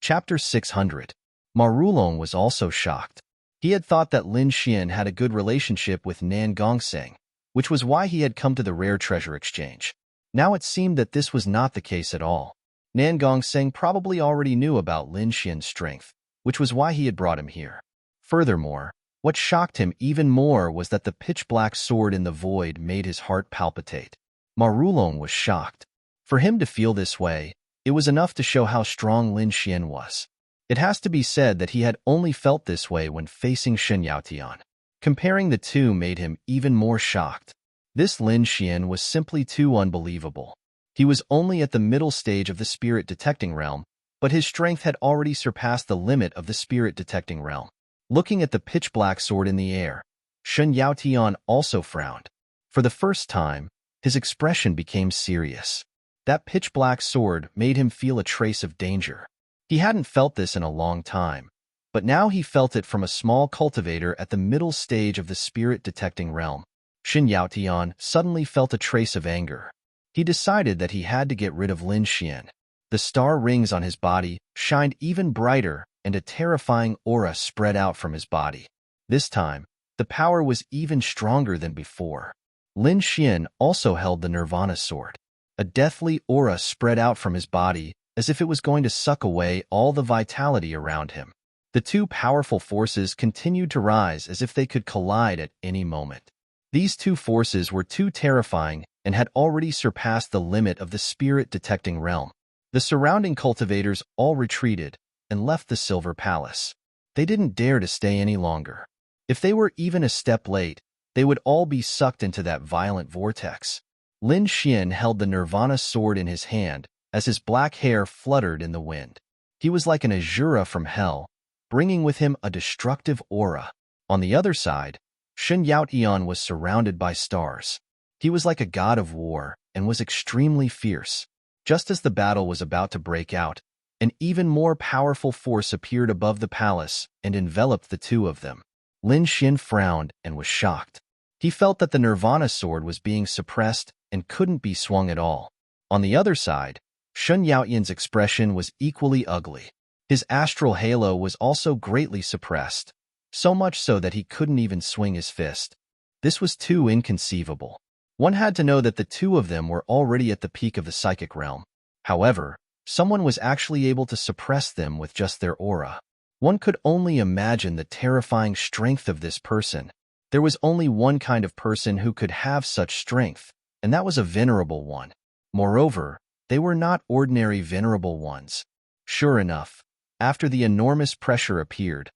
Chapter 600. Ma Rulong was also shocked. He had thought that Lin Xian had a good relationship with Nan Gongseng, which was why he had come to the rare treasure exchange. Now it seemed that this was not the case at all. Nan Gongseng probably already knew about Lin Xian's strength, which was why he had brought him here. Furthermore, what shocked him even more was that the pitch-black sword in the void made his heart palpitate. Ma Rulong was shocked. For him to feel this way, it was enough to show how strong Lin Xian was. It has to be said that he had only felt this way when facing Shen Yaotian. Comparing the two made him even more shocked. This Lin Xian was simply too unbelievable. He was only at the middle stage of the spirit detecting realm, but his strength had already surpassed the limit of the spirit detecting realm. Looking at the pitch-black sword in the air, Shen Yaotian also frowned. For the first time, his expression became serious. That pitch-black sword made him feel a trace of danger. He hadn't felt this in a long time, but now he felt it from a small cultivator at the middle stage of the spirit-detecting realm. Shen Yaotian suddenly felt a trace of anger. He decided that he had to get rid of Lin Xian. The star rings on his body shined even brighter, and a terrifying aura spread out from his body. This time, the power was even stronger than before. Lin Xian also held the Nirvana sword. A deathly aura spread out from his body as if it was going to suck away all the vitality around him. The two powerful forces continued to rise as if they could collide at any moment. These two forces were too terrifying and had already surpassed the limit of the spirit-detecting realm. The surrounding cultivators all retreated and left the Silver Palace. They didn't dare to stay any longer. If they were even a step late, they would all be sucked into that violent vortex. Lin Xian held the Nirvana sword in his hand as his black hair fluttered in the wind. He was like an Azura from hell, bringing with him a destructive aura. On the other side, Shen Yaotian was surrounded by stars. He was like a god of war and was extremely fierce. Just as the battle was about to break out, an even more powerful force appeared above the palace and enveloped the two of them. Lin Xian frowned and was shocked. He felt that the Nirvana sword was being suppressed and couldn't be swung at all. On the other side, Shen Yaotian's expression was equally ugly. His astral halo was also greatly suppressed, so much so that he couldn't even swing his fist. This was too inconceivable. One had to know that the two of them were already at the peak of the psychic realm. However, someone was actually able to suppress them with just their aura. One could only imagine the terrifying strength of this person. There was only one kind of person who could have such strength, and that was a venerable one. Moreover, they were not ordinary venerable ones. Sure enough, after the enormous pressure appeared,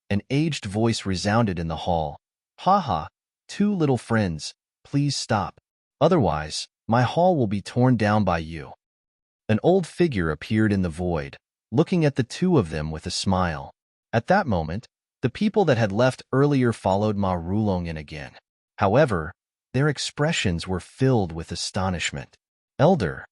an aged voice resounded in the hall. "Ha ha, two little friends, please stop. Otherwise, my hall will be torn down by you." An old figure appeared in the void, looking at the two of them with a smile. At that moment, the people that had left earlier followed Ma Rulong in again. However, their expressions were filled with astonishment. "Elder,"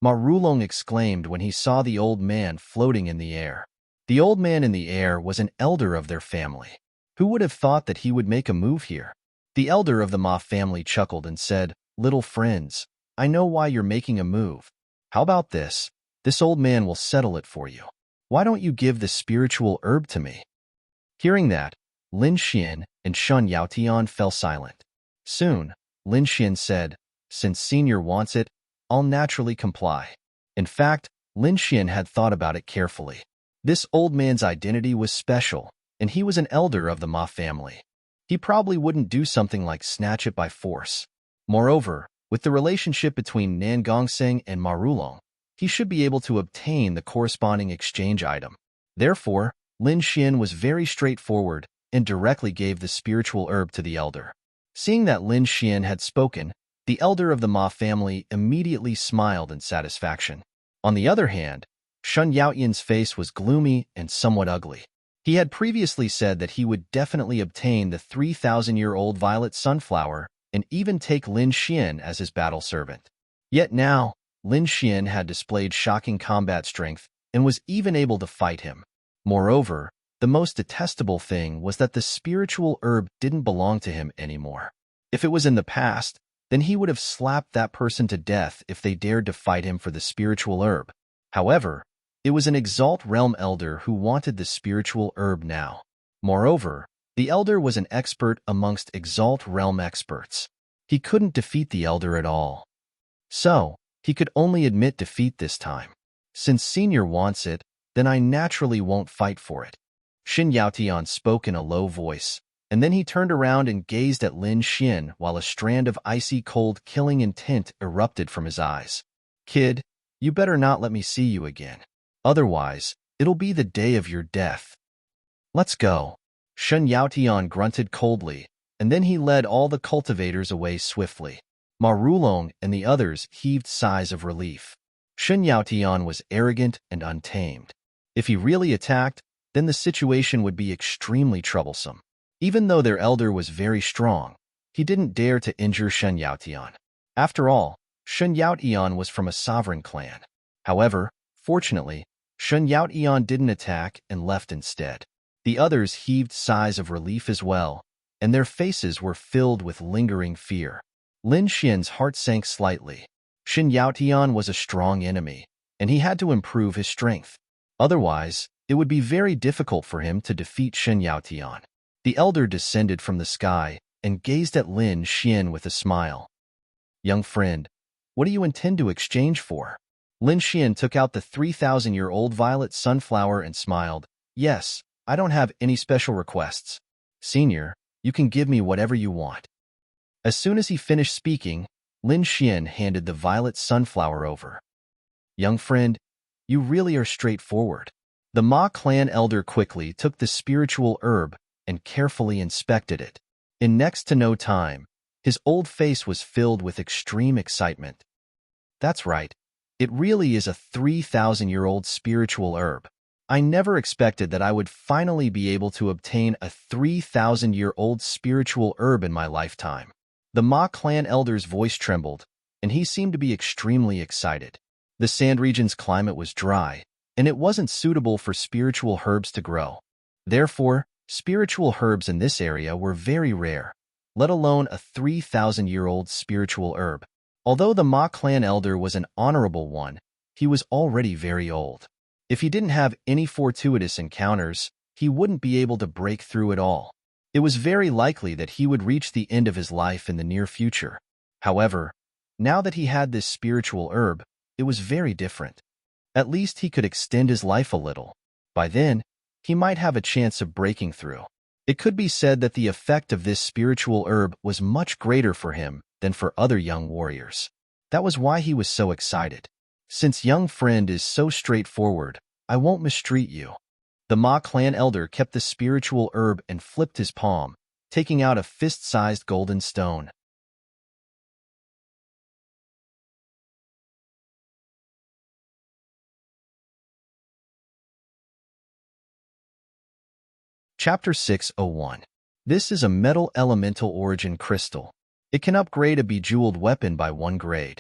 Ma Rulong exclaimed when he saw the old man floating in the air. The old man in the air was an elder of their family. Who would have thought that he would make a move here? The elder of the Ma family chuckled and said, "Little friends, I know why you're making a move. How about this? This old man will settle it for you. Why don't you give the spiritual herb to me?" Hearing that, Lin Xian and Shen Yaotian fell silent. Soon, Lin Xian said, "Since Senior wants it, I'll naturally comply." In fact, Lin Xian had thought about it carefully. This old man's identity was special, and he was an elder of the Ma family. He probably wouldn't do something like snatch it by force. Moreover, with the relationship between Nan Gongseng and Ma Rulong, he should be able to obtain the corresponding exchange item. Therefore, Lin Xian was very straightforward and directly gave the spiritual herb to the elder. Seeing that Lin Xian had spoken, the elder of the Ma family immediately smiled in satisfaction. On the other hand, Shen Yaotian's face was gloomy and somewhat ugly. He had previously said that he would definitely obtain the 3,000-year-old violet sunflower and even take Lin Xian as his battle servant. Yet now, Lin Xian had displayed shocking combat strength and was even able to fight him. Moreover, the most detestable thing was that the spiritual herb didn't belong to him anymore. If it was in the past, then he would have slapped that person to death if they dared to fight him for the spiritual herb. However, it was an Exalt Realm elder who wanted the spiritual herb now. Moreover, the elder was an expert amongst Exalt Realm experts. He couldn't defeat the elder at all. So, he could only admit defeat this time. Since Senior wants it, then I naturally won't fight for it. Shen Yaotian spoke in a low voice, and then he turned around and gazed at Lin Xian while a strand of icy cold killing intent erupted from his eyes. "Kid, you better not let me see you again. Otherwise, it'll be the day of your death. Let's go." Shen Yaotian grunted coldly, and then he led all the cultivators away swiftly. Ma Rulong and the others heaved sighs of relief. Shen Yaotian was arrogant and untamed. If he really attacked, then the situation would be extremely troublesome. Even though their elder was very strong, he didn't dare to injure Shen Yaotian. After all, Shen Yaotian was from a sovereign clan. However, fortunately, Shen Yaotian didn't attack and left instead. The others heaved sighs of relief as well, and their faces were filled with lingering fear. Lin Xian's heart sank slightly. Shen Yaotian was a strong enemy, and he had to improve his strength. Otherwise, it would be very difficult for him to defeat Shen Yaotian. The elder descended from the sky and gazed at Lin Xian with a smile. "Young friend, what do you intend to exchange for?" Lin Xian took out the 3,000-year-old violet sunflower and smiled. "Yes, I don't have any special requests. Senior, you can give me whatever you want. As soon as he finished speaking, Lin Xian handed the violet sunflower over. Young friend, you really are straightforward. The Ma clan elder quickly took the spiritual herb and carefully inspected it. In next to no time, his old face was filled with extreme excitement. That's right. It really is a 3,000-year-old spiritual herb. I never expected that I would finally be able to obtain a 3,000-year-old spiritual herb in my lifetime. The Ma clan elder's voice trembled, and he seemed to be extremely excited. The sand region's climate was dry, and it wasn't suitable for spiritual herbs to grow. Therefore, spiritual herbs in this area were very rare, let alone a 3,000-year-old spiritual herb. Although the Ma clan elder was an honorable one, he was already very old. If he didn't have any fortuitous encounters, he wouldn't be able to break through at all. It was very likely that he would reach the end of his life in the near future. However, now that he had this spiritual herb, it was very different. At least he could extend his life a little. By then, he might have a chance of breaking through. It could be said that the effect of this spiritual herb was much greater for him than for other young warriors. That was why he was so excited. Since young friend is so straightforward, I won't mistreat you. The Ma clan elder kept the spiritual herb and flipped his palm, taking out a fist-sized golden stone. Chapter 601. This is a metal elemental origin crystal. It can upgrade a bejeweled weapon by 1 grade.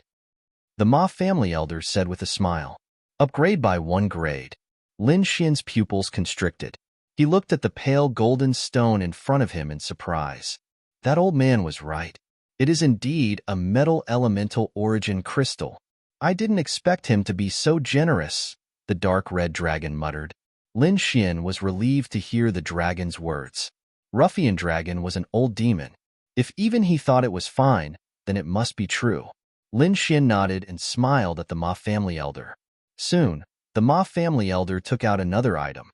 The Ma family elder said with a smile. Upgrade by 1 grade. Lin Xian's pupils constricted. He looked at the pale golden stone in front of him in surprise. That old man was right. It is indeed a metal elemental origin crystal. I didn't expect him to be so generous, the dark red dragon muttered. Lin Xian was relieved to hear the dragon's words. Ruffian Dragon was an old demon. If even he thought it was fine, then it must be true. Lin Xian nodded and smiled at the Ma family elder. Soon, the Ma family elder took out another item.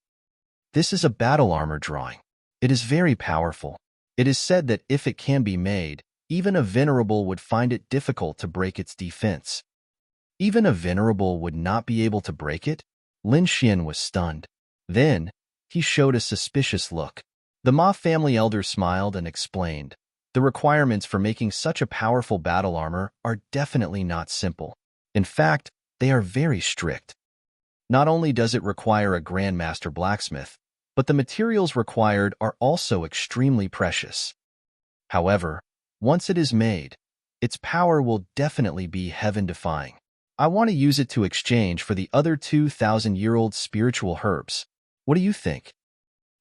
This is a battle armor drawing. It is very powerful. It is said that if it can be made, even a venerable would find it difficult to break its defense. Even a venerable would not be able to break it? Lin Xian was stunned. Then, he showed a suspicious look. The Ma family elder smiled and explained, the requirements for making such a powerful battle armor are definitely not simple. In fact, they are very strict. Not only does it require a grandmaster blacksmith, but the materials required are also extremely precious. However, once it is made, its power will definitely be heaven-defying. I want to use it to exchange for the other 2,000-year-old spiritual herbs. What do you think?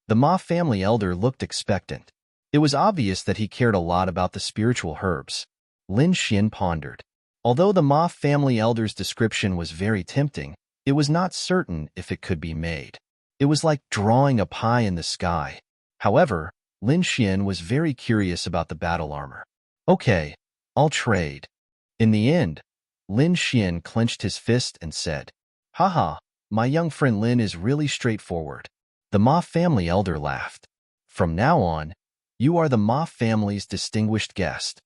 The Ma family elder looked expectant. It was obvious that he cared a lot about the spiritual herbs. Lin Xian pondered. Although the Ma family elder's description was very tempting, it was not certain if it could be made. It was like drawing a pie in the sky. However, Lin Xian was very curious about the battle armor. Okay, I'll trade. In the end, Lin Xian clenched his fist and said, Haha, my young friend Lin is really straightforward. The Ma family elder laughed. From now on, you are the Ma family's distinguished guest.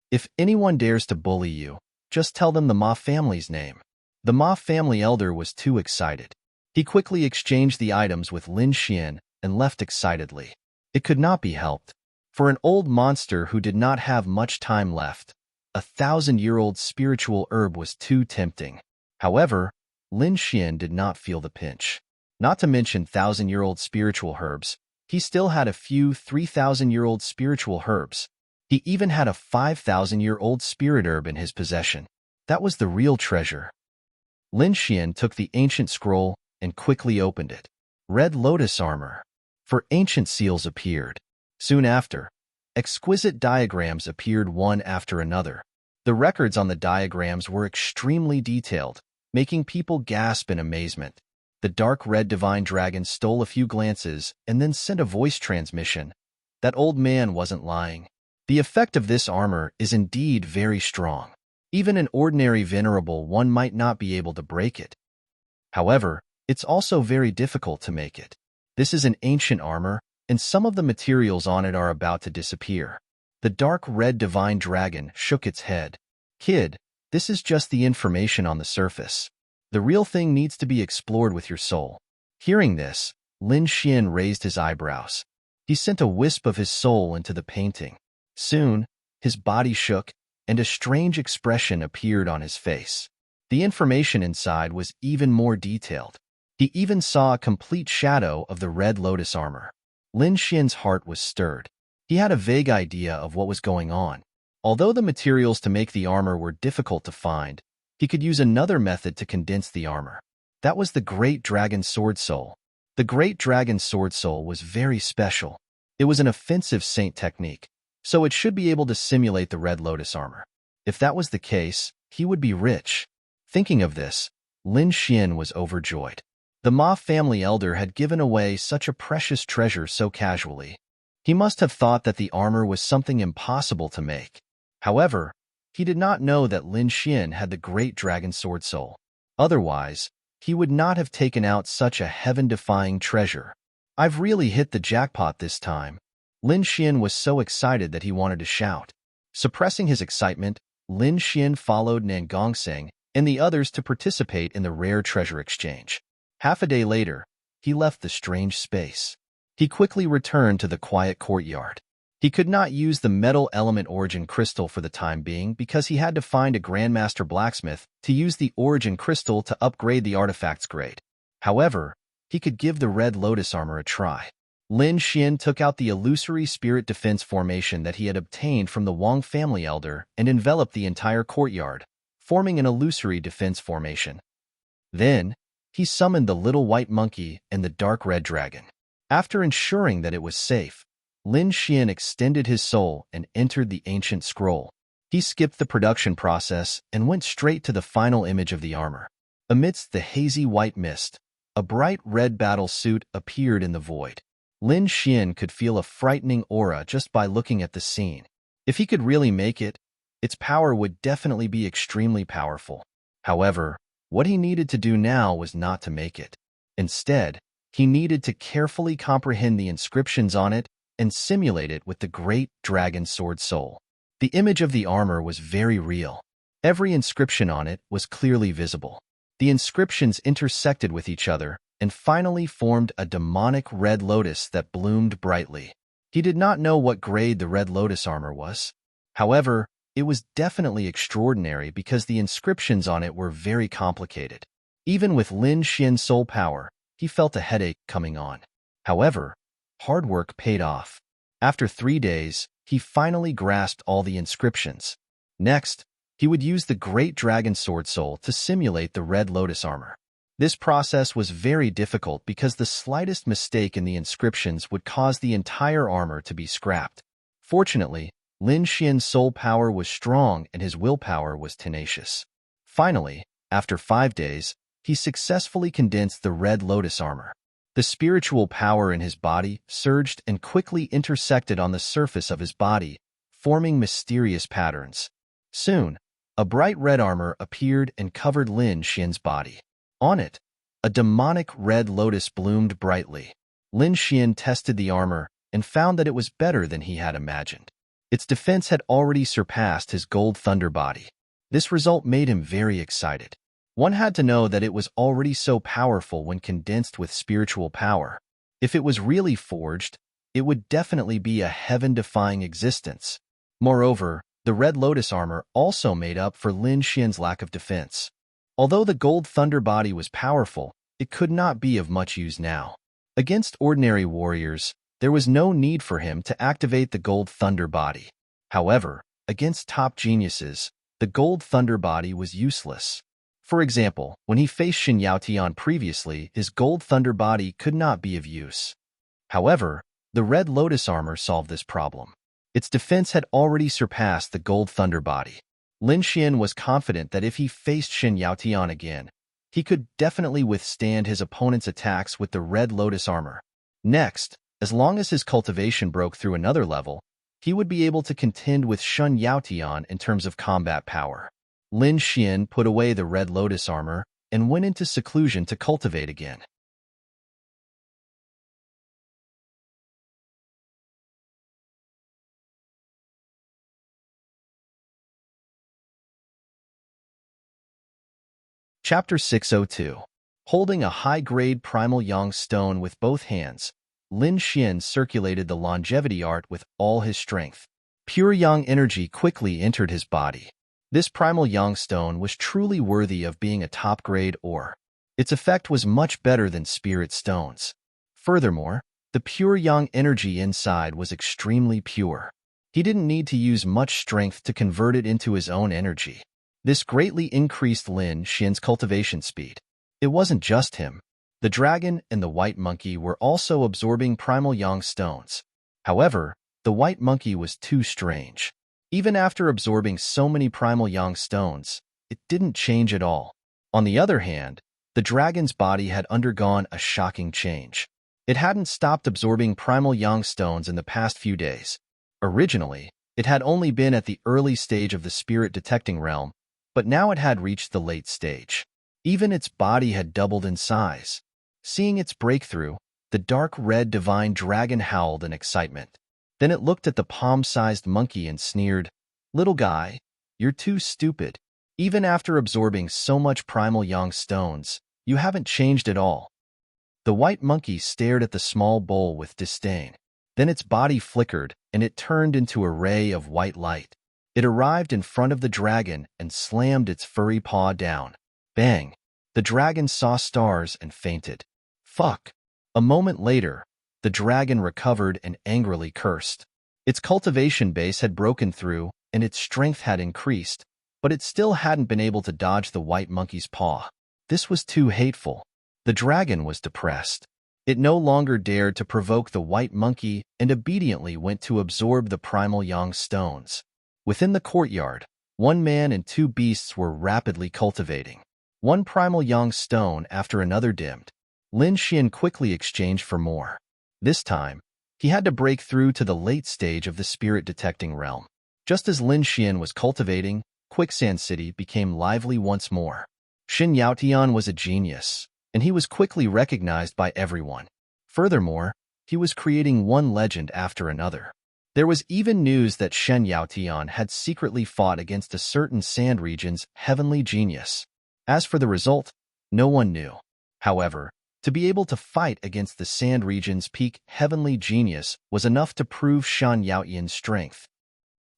If anyone dares to bully you, just tell them the Ma family's name. The Ma family elder was too excited. He quickly exchanged the items with Lin Xian and left excitedly. It could not be helped. For an old monster who did not have much time left, a 1,000-year-old spiritual herb was too tempting. However, Lin Xian did not feel the pinch. Not to mention 1,000-year-old spiritual herbs, he still had a few 3,000-year-old spiritual herbs. He even had a 5,000-year-old spirit herb in his possession. That was the real treasure. Lin Xian took the ancient scroll and quickly opened it. Red lotus armor. For ancient seals appeared. Soon after, exquisite diagrams appeared one after another. The records on the diagrams were extremely detailed, making people gasp in amazement. The dark red divine dragon stole a few glances and then sent a voice transmission. That old man wasn't lying. The effect of this armor is indeed very strong. Even an ordinary venerable one might not be able to break it. However, it's also very difficult to make it. This is an ancient armor, and some of the materials on it are about to disappear. The dark red divine dragon shook its head. Kid, this is just the information on the surface. The real thing needs to be explored with your soul. Hearing this, Lin Xian raised his eyebrows. He sent a wisp of his soul into the painting. Soon, his body shook, and a strange expression appeared on his face. The information inside was even more detailed. He even saw a complete shadow of the red lotus armor. Lin Xian's heart was stirred. He had a vague idea of what was going on. Although the materials to make the armor were difficult to find, he could use another method to condense the armor. That was the Great Dragon Sword Soul. The Great Dragon Sword Soul was very special. It was an offensive saint technique, so it should be able to simulate the red lotus armor. If that was the case, he would be rich. Thinking of this, Lin Xian was overjoyed. The Ma family elder had given away such a precious treasure so casually. He must have thought that the armor was something impossible to make. However, he did not know that Lin Xian had the Great Dragon Sword Soul. Otherwise, he would not have taken out such a heaven-defying treasure. I've really hit the jackpot this time. Lin Xian was so excited that he wanted to shout. Suppressing his excitement, Lin Xian followed Nan Gongseng and the others to participate in the rare treasure exchange. Half a day later, he left the strange space. He quickly returned to the quiet courtyard. He could not use the metal element origin crystal for the time being because he had to find a grandmaster blacksmith to use the origin crystal to upgrade the artifact's grade. However, he could give the red lotus armor a try. Lin Xian took out the illusory spirit defense formation that he had obtained from the Wang family elder and enveloped the entire courtyard, forming an illusory defense formation. Then, he summoned the little white monkey and the dark red dragon. After ensuring that it was safe, Lin Xian extended his soul and entered the ancient scroll. He skipped the production process and went straight to the final image of the armor. Amidst the hazy white mist, a bright red battle suit appeared in the void. Lin Xian could feel a frightening aura just by looking at the scene. If he could really make it, its power would definitely be extremely powerful. However, what he needed to do now was not to make it. Instead, he needed to carefully comprehend the inscriptions on it and simulate it with the Great Dragon Sword Soul. The image of the armor was very real. Every inscription on it was clearly visible. The inscriptions intersected with each other and finally formed a demonic red lotus that bloomed brightly. He did not know what grade the red lotus armor was. However, it was definitely extraordinary because the inscriptions on it were very complicated. Even with Lin Xian's soul power, he felt a headache coming on. However, hard work paid off. After 3 days, he finally grasped all the inscriptions. Next, he would use the Great Dragon Sword Soul to simulate the red lotus armor. This process was very difficult because the slightest mistake in the inscriptions would cause the entire armor to be scrapped. Fortunately, Lin Xian's soul power was strong and his willpower was tenacious. Finally, after 5 days, he successfully condensed the red lotus armor. The spiritual power in his body surged and quickly intersected on the surface of his body, forming mysterious patterns. Soon, a bright red armor appeared and covered Lin Xian's body. On it, a demonic red lotus bloomed brightly. Lin Xian tested the armor and found that it was better than he had imagined. Its defense had already surpassed his gold thunder body. This result made him very excited. One had to know that it was already so powerful when condensed with spiritual power. If it was really forged, it would definitely be a heaven-defying existence. Moreover, the red lotus armor also made up for Lin Xian's lack of defense. Although the gold thunder body was powerful, it could not be of much use now. Against ordinary warriors, there was no need for him to activate the gold thunder body. However, against top geniuses, the gold thunder body was useless. For example, when he faced Shin Yaotian previously, his gold thunder body could not be of use. However, the red lotus armor solved this problem. Its defense had already surpassed the gold thunder body. Lin Xian was confident that if he faced Shin Yaotian again, he could definitely withstand his opponent's attacks with the red lotus armor. Next, as long as his cultivation broke through another level, he would be able to contend with Shin Yaotian in terms of combat power. Lin Xian put away the red lotus armor and went into seclusion to cultivate again. Chapter 602. Holding a high-grade primal yang stone with both hands, Lin Xian circulated the longevity art with all his strength. Pure yang energy quickly entered his body. This primal yang stone was truly worthy of being a top-grade ore. Its effect was much better than spirit stones. Furthermore, the pure yang energy inside was extremely pure. He didn't need to use much strength to convert it into his own energy. This greatly increased Lin Xian's cultivation speed. It wasn't just him. The dragon and the white monkey were also absorbing primal yang stones. However, the white monkey was too strange. Even after absorbing so many primal yang stones, it didn't change at all. On the other hand, the dragon's body had undergone a shocking change. It hadn't stopped absorbing primal yang stones in the past few days. Originally, it had only been at the early stage of the spirit detecting realm, but now it had reached the late stage. Even its body had doubled in size. Seeing its breakthrough, the dark red divine dragon howled in excitement. Then it looked at the palm-sized monkey and sneered, "Little guy, you're too stupid. Even after absorbing so much primal yang stones, you haven't changed at all." The white monkey stared at the small bowl with disdain. Then its body flickered, and it turned into a ray of white light. It arrived in front of the dragon and slammed its furry paw down. Bang! The dragon saw stars and fainted. Fuck! A moment later, the dragon recovered and angrily cursed. Its cultivation base had broken through, and its strength had increased, but it still hadn't been able to dodge the white monkey's paw. This was too hateful. The dragon was depressed. It no longer dared to provoke the white monkey and obediently went to absorb the primal yang stones. Within the courtyard, one man and two beasts were rapidly cultivating. One primal yang stone after another dimmed. Lin Xian quickly exchanged for more. This time, he had to break through to the late stage of the spirit detecting realm. Just as Lin Xian was cultivating, Quicksand City became lively once more. Xin Yaotian was a genius, and he was quickly recognized by everyone. Furthermore, he was creating one legend after another. There was even news that Shen Yaotian had secretly fought against a certain sand region's heavenly genius. As for the result, no one knew. However, to be able to fight against the sand region's peak heavenly genius was enough to prove Shen Yaotian's strength.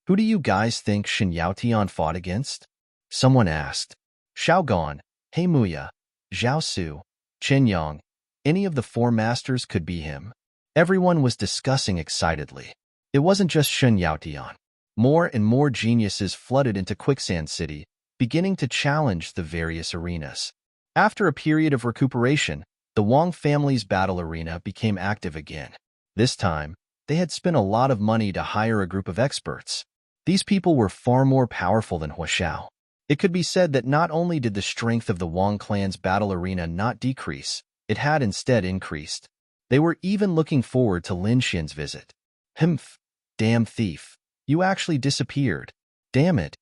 "Who do you guys think Shen Yaotian fought against?" Someone asked. Xiaogan, Heimuya, Zhao Su, Chen Yang, any of the four masters could be him. Everyone was discussing excitedly. It wasn't just Shen Yaotian. More and more geniuses flooded into Quicksand City, beginning to challenge the various arenas. After a period of recuperation, the Wang family's battle arena became active again. This time, they had spent a lot of money to hire a group of experts. These people were far more powerful than Huaxiao. It could be said that not only did the strength of the Wang clan's battle arena not decrease, it had instead increased. They were even looking forward to Lin Xian's visit. Humph! Damn thief. You actually disappeared. Damn it.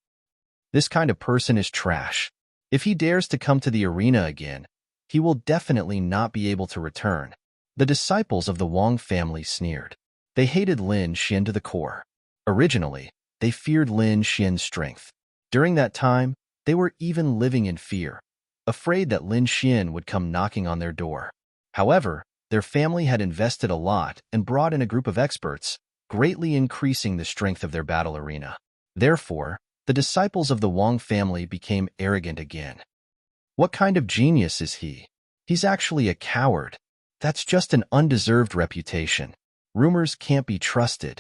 This kind of person is trash. If he dares to come to the arena again, he will definitely not be able to return. The disciples of the Wang family sneered. They hated Lin Xian to the core. Originally, they feared Lin Xian's strength. During that time, they were even living in fear, afraid that Lin Xian would come knocking on their door. However, their family had invested a lot and brought in a group of experts, greatly increasing the strength of their battle arena. Therefore, the disciples of the Wang family became arrogant again. What kind of genius is he? He's actually a coward. That's just an undeserved reputation. Rumors can't be trusted.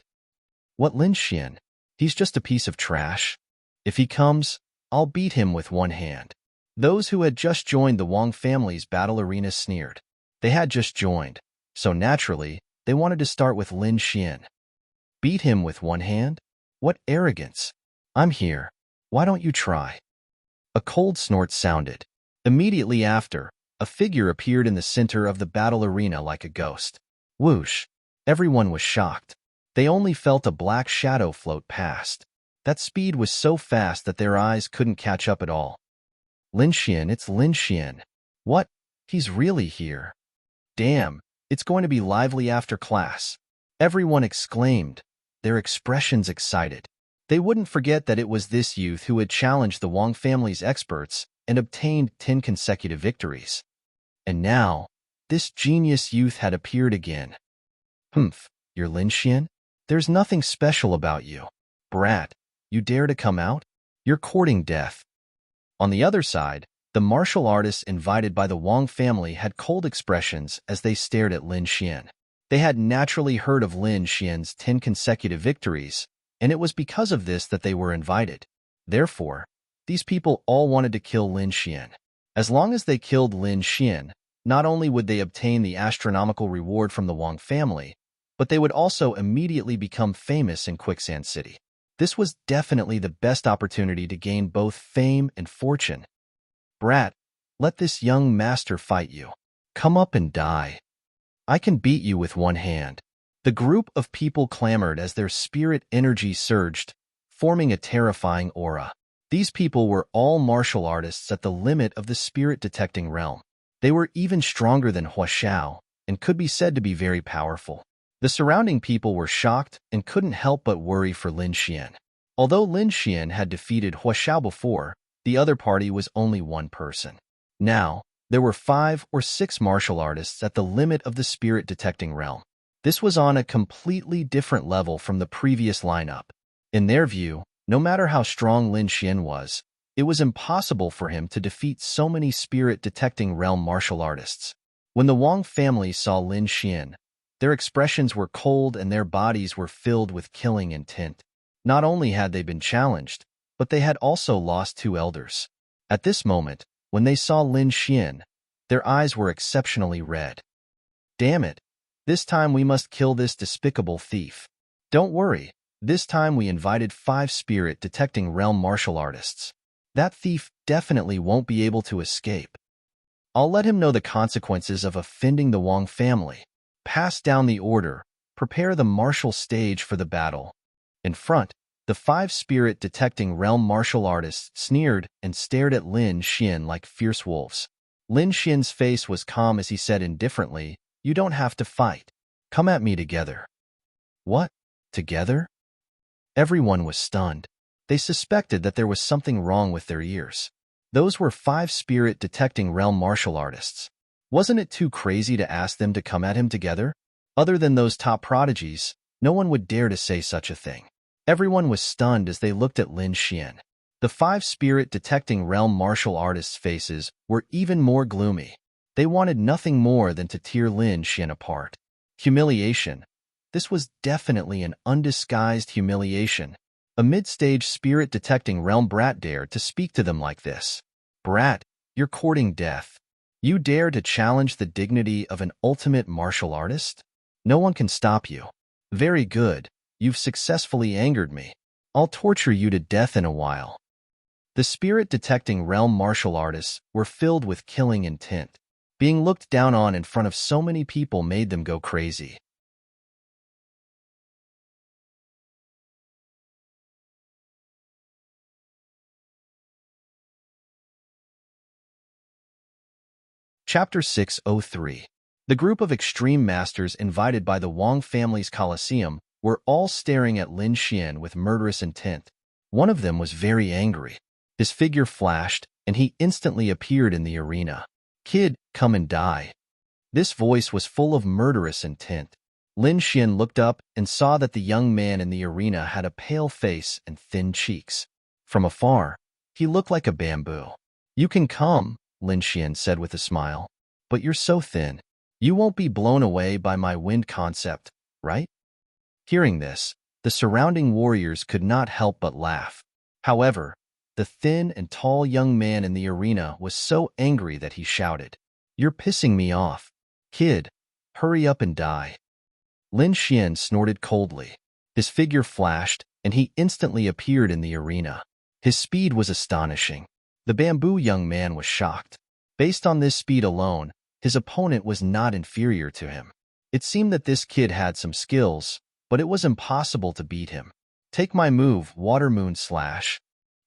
What Lin Xian? He's just a piece of trash. If he comes, I'll beat him with one hand. Those who had just joined the Wang family's battle arena sneered. They had just joined, so naturally, they wanted to start with Lin Xian. Beat him with one hand? What arrogance! I'm here. Why don't you try? A cold snort sounded. Immediately after, a figure appeared in the center of the battle arena like a ghost. Whoosh! Everyone was shocked. They only felt a black shadow float past. That speed was so fast that their eyes couldn't catch up at all. Lin Xian, it's Lin Xian. What? He's really here. Damn, it's going to be lively after class. Everyone exclaimed, their expressions excited. They wouldn't forget that it was this youth who had challenged the Wang family's experts and obtained 10 consecutive victories. And now, this genius youth had appeared again. Humph, you're Lin Xian? There's nothing special about you. Brat, you dare to come out? You're courting death. On the other side, the martial artists invited by the Wang family had cold expressions as they stared at Lin Xian. They had naturally heard of Lin Xian's 10 consecutive victories, and it was because of this that they were invited. Therefore, these people all wanted to kill Lin Xian. As long as they killed Lin Xian, not only would they obtain the astronomical reward from the Wang family, but they would also immediately become famous in Quicksand City. This was definitely the best opportunity to gain both fame and fortune. Brat, let this young master fight you. Come up and die. I can beat you with one hand. The group of people clamored as their spirit energy surged, forming a terrifying aura. These people were all martial artists at the limit of the spirit-detecting realm. They were even stronger than Hua Xiao and could be said to be very powerful. The surrounding people were shocked and couldn't help but worry for Lin Xian. Although Lin Xian had defeated Hua Xiao before, the other party was only one person. Now, there were 5 or 6 martial artists at the limit of the spirit-detecting realm. This was on a completely different level from the previous lineup. In their view, no matter how strong Lin Xian was, it was impossible for him to defeat so many spirit-detecting realm martial artists. When the Wang family saw Lin Xian, their expressions were cold and their bodies were filled with killing intent. Not only had they been challenged, but they had also lost 2 elders. At this moment, when they saw Lin Xian, their eyes were exceptionally red. Damn it! This time we must kill this despicable thief. Don't worry, this time we invited 5 spirit-detecting realm martial artists. That thief definitely won't be able to escape. I'll let him know the consequences of offending the Wang family. Pass down the order, prepare the martial stage for the battle. In front, the 5 spirit-detecting realm martial artists sneered and stared at Lin Xian like fierce wolves. Lin Xian's face was calm as he said indifferently, "You don't have to fight. Come at me together." What? Together? Everyone was stunned. They suspected that there was something wrong with their ears. Those were 5 spirit-detecting realm martial artists. Wasn't it too crazy to ask them to come at him together? Other than those top prodigies, no one would dare to say such a thing. Everyone was stunned as they looked at Lin Xian. The 5 spirit-detecting realm martial artists' faces were even more gloomy. They wanted nothing more than to tear Lin Xian apart. Humiliation. This was definitely an undisguised humiliation. A mid-stage spirit-detecting realm brat dared to speak to them like this. Brat, you're courting death. You dare to challenge the dignity of an ultimate martial artist? No one can stop you. Very good. You've successfully angered me. I'll torture you to death in a while. The spirit-detecting realm martial artists were filled with killing intent. Being looked down on in front of so many people made them go crazy. Chapter 603. The group of extreme masters invited by the Wang family's Colosseum were all staring at Lin Xian with murderous intent. One of them was very angry. His figure flashed, and he instantly appeared in the arena. "Kid, come and die." This voice was full of murderous intent. Lin Xian looked up and saw that the young man in the arena had a pale face and thin cheeks. From afar, he looked like a bamboo. "You can come," Lin Xian said with a smile. "But you're so thin. You won't be blown away by my wind concept, right?" Hearing this, the surrounding warriors could not help but laugh. However, the thin and tall young man in the arena was so angry that he shouted, "You're pissing me off. Kid, hurry up and die." Lin Xian snorted coldly. His figure flashed, and he instantly appeared in the arena. His speed was astonishing. The bamboo young man was shocked. Based on this speed alone, his opponent was not inferior to him. It seemed that this kid had some skills, but it was impossible to beat him. "Take my move, Water Moon Slash."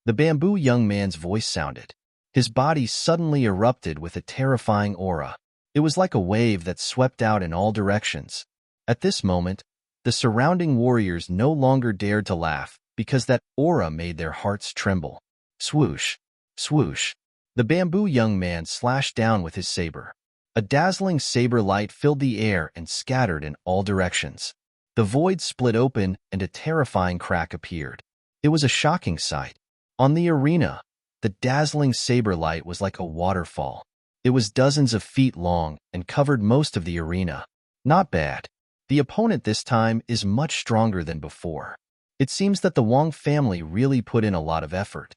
The bamboo young man's voice sounded. His body suddenly erupted with a terrifying aura. It was like a wave that swept out in all directions. At this moment, the surrounding warriors no longer dared to laugh because that aura made their hearts tremble. Swoosh, swoosh. The bamboo young man slashed down with his saber. A dazzling saber light filled the air and scattered in all directions. The void split open and a terrifying crack appeared. It was a shocking sight. On the arena, the dazzling saber light was like a waterfall. It was dozens of feet long and covered most of the arena. Not bad. The opponent this time is much stronger than before. It seems that the Wong family really put in a lot of effort.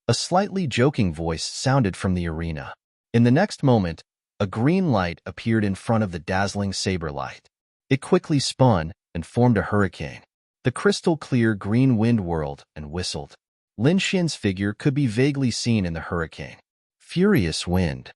A slightly joking voice sounded from the arena. In the next moment, a green light appeared in front of the dazzling saber light. It quickly spun and formed a hurricane. The crystal-clear green wind whirled and whistled. Lin Xian's figure could be vaguely seen in the hurricane. Furious wind.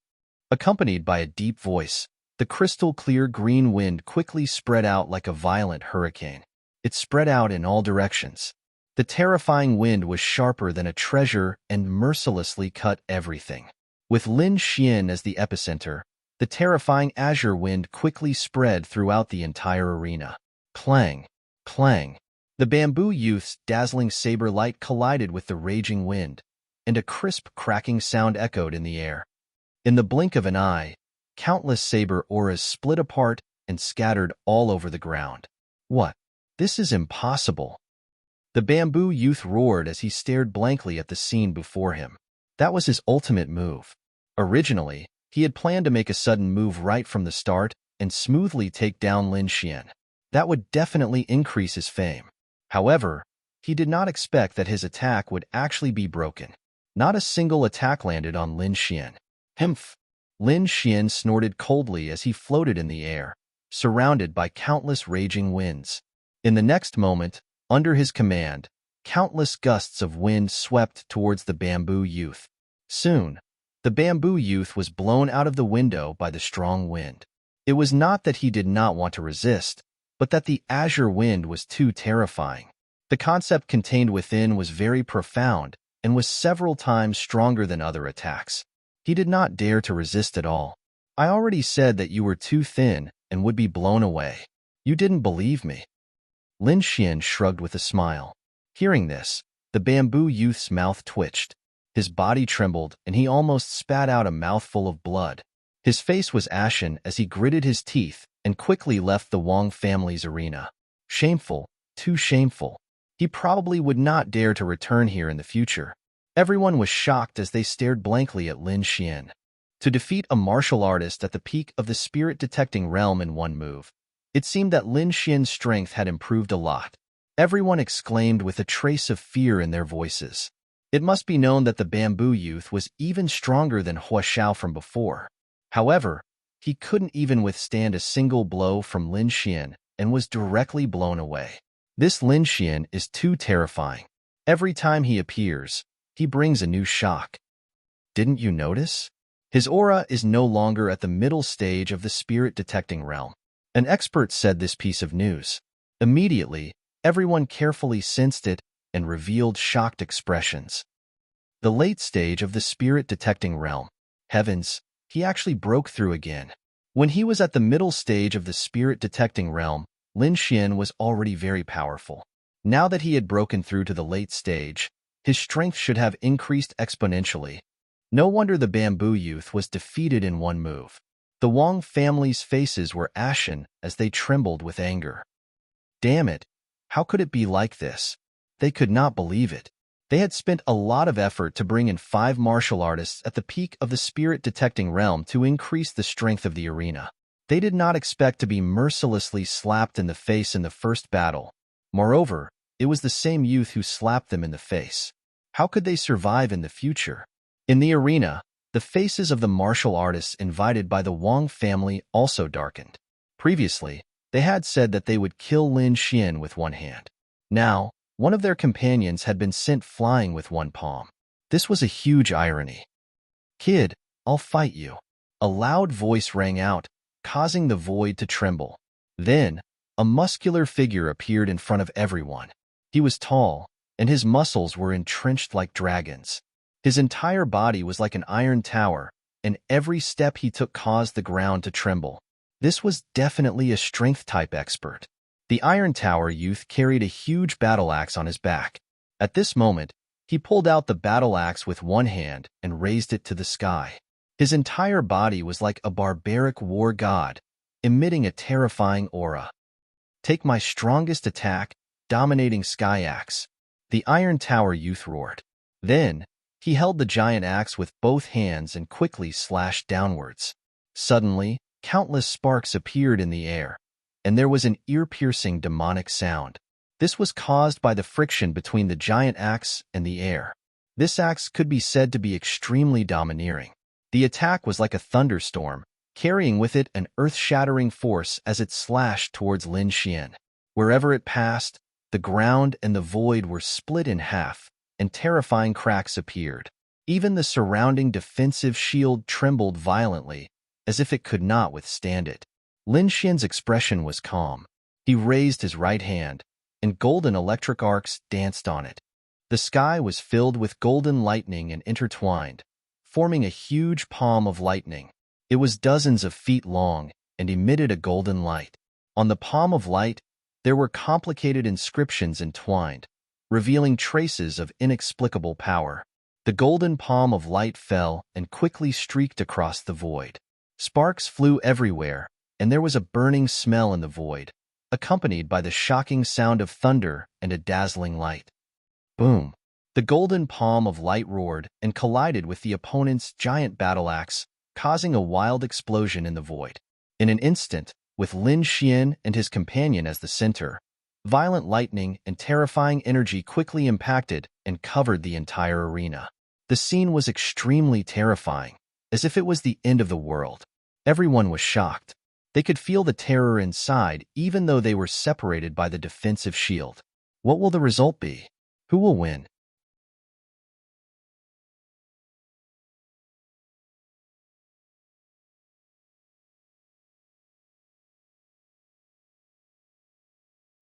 Accompanied by a deep voice, the crystal-clear green wind quickly spread out like a violent hurricane. It spread out in all directions. The terrifying wind was sharper than a treasure and mercilessly cut everything. With Lin Xian as the epicenter, the terrifying azure wind quickly spread throughout the entire arena. Clang, clang. The bamboo youth's dazzling saber light collided with the raging wind, and a crisp cracking sound echoed in the air. In the blink of an eye, countless saber auras split apart and scattered all over the ground. What? This is impossible. The bamboo youth roared as he stared blankly at the scene before him. That was his ultimate move. Originally, he had planned to make a sudden move right from the start and smoothly take down Lin Xian. That would definitely increase his fame. However, he did not expect that his attack would actually be broken. Not a single attack landed on Lin Xian. Humph! Lin Xian snorted coldly as he floated in the air, surrounded by countless raging winds. In the next moment, under his command, countless gusts of wind swept towards the bamboo youth. Soon, the bamboo youth was blown out of the window by the strong wind. It was not that he did not want to resist, but that the azure wind was too terrifying. The concept contained within was very profound and was several times stronger than other attacks. He did not dare to resist at all. I already said that you were too thin and would be blown away. You didn't believe me. Lin Xian shrugged with a smile. Hearing this, the bamboo youth's mouth twitched. His body trembled and he almost spat out a mouthful of blood. His face was ashen as he gritted his teeth and quickly left the Wong family's arena. Shameful, too shameful. He probably would not dare to return here in the future. Everyone was shocked as they stared blankly at Lin Xian. To defeat a martial artist at the peak of the spirit-detecting realm in one move, it seemed that Lin Xian's strength had improved a lot. Everyone exclaimed with a trace of fear in their voices. It must be known that the bamboo youth was even stronger than Hua Xiao from before. However, he couldn't even withstand a single blow from Lin Xian and was directly blown away. This Lin Xian is too terrifying. Every time he appears, he brings a new shock. Didn't you notice? His aura is no longer at the middle stage of the spirit-detecting realm. An expert said this piece of news. Immediately, everyone carefully sensed it and revealed shocked expressions. The late stage of the spirit-detecting realm. Heavens, he actually broke through again. When he was at the middle stage of the spirit-detecting realm, Lin Xian was already very powerful. Now that he had broken through to the late stage, his strength should have increased exponentially. No wonder the bamboo youth was defeated in one move. The Wong family's faces were ashen as they trembled with anger. Damn it! How could it be like this? They could not believe it. They had spent a lot of effort to bring in 5 martial artists at the peak of the spirit-detecting realm to increase the strength of the arena. They did not expect to be mercilessly slapped in the face in the first battle. Moreover, it was the same youth who slapped them in the face. How could they survive in the future? In the arena, the faces of the martial artists invited by the Wong family also darkened. Previously, they had said that they would kill Lin Xian with one hand. Now, one of their companions had been sent flying with one palm. This was a huge irony. Kid, I'll fight you. A loud voice rang out, causing the void to tremble. Then, a muscular figure appeared in front of everyone. He was tall, and his muscles were entrenched like dragons. His entire body was like an iron tower, and every step he took caused the ground to tremble. This was definitely a strength-type expert. The Iron Tower youth carried a huge battle axe on his back. At this moment, He pulled out the battle axe with one hand and raised it to the sky. His entire body was like a barbaric war god, emitting a terrifying aura. "Take my strongest attack, dominating sky axe," the Iron Tower youth roared. Then, he held the giant axe with both hands and quickly slashed downwards. Suddenly, countless sparks appeared in the air, and there was an ear-piercing demonic sound. This was caused by the friction between the giant axe and the air. This axe could be said to be extremely domineering. The attack was like a thunderstorm, carrying with it an earth-shattering force as it slashed towards Lin Xian. Wherever it passed, the ground and the void were split in half, and terrifying cracks appeared. Even the surrounding defensive shield trembled violently, as if it could not withstand it. Lin Xian's expression was calm. He raised his right hand, and golden electric arcs danced on it. The sky was filled with golden lightning and intertwined, forming a huge palm of lightning. It was dozens of feet long and emitted a golden light. On the palm of light, there were complicated inscriptions entwined, revealing traces of inexplicable power. The golden palm of light fell and quickly streaked across the void. Sparks flew everywhere, and there was a burning smell in the void, accompanied by the shocking sound of thunder and a dazzling light. Boom! The golden palm of light roared and collided with the opponent's giant battle axe, causing a wild explosion in the void. In an instant, with Lin Xian and his companion as the center, violent lightning and terrifying energy quickly impacted and covered the entire arena. The scene was extremely terrifying, as if it was the end of the world. Everyone was shocked. They could feel the terror inside even though they were separated by the defensive shield. What will the result be? Who will win?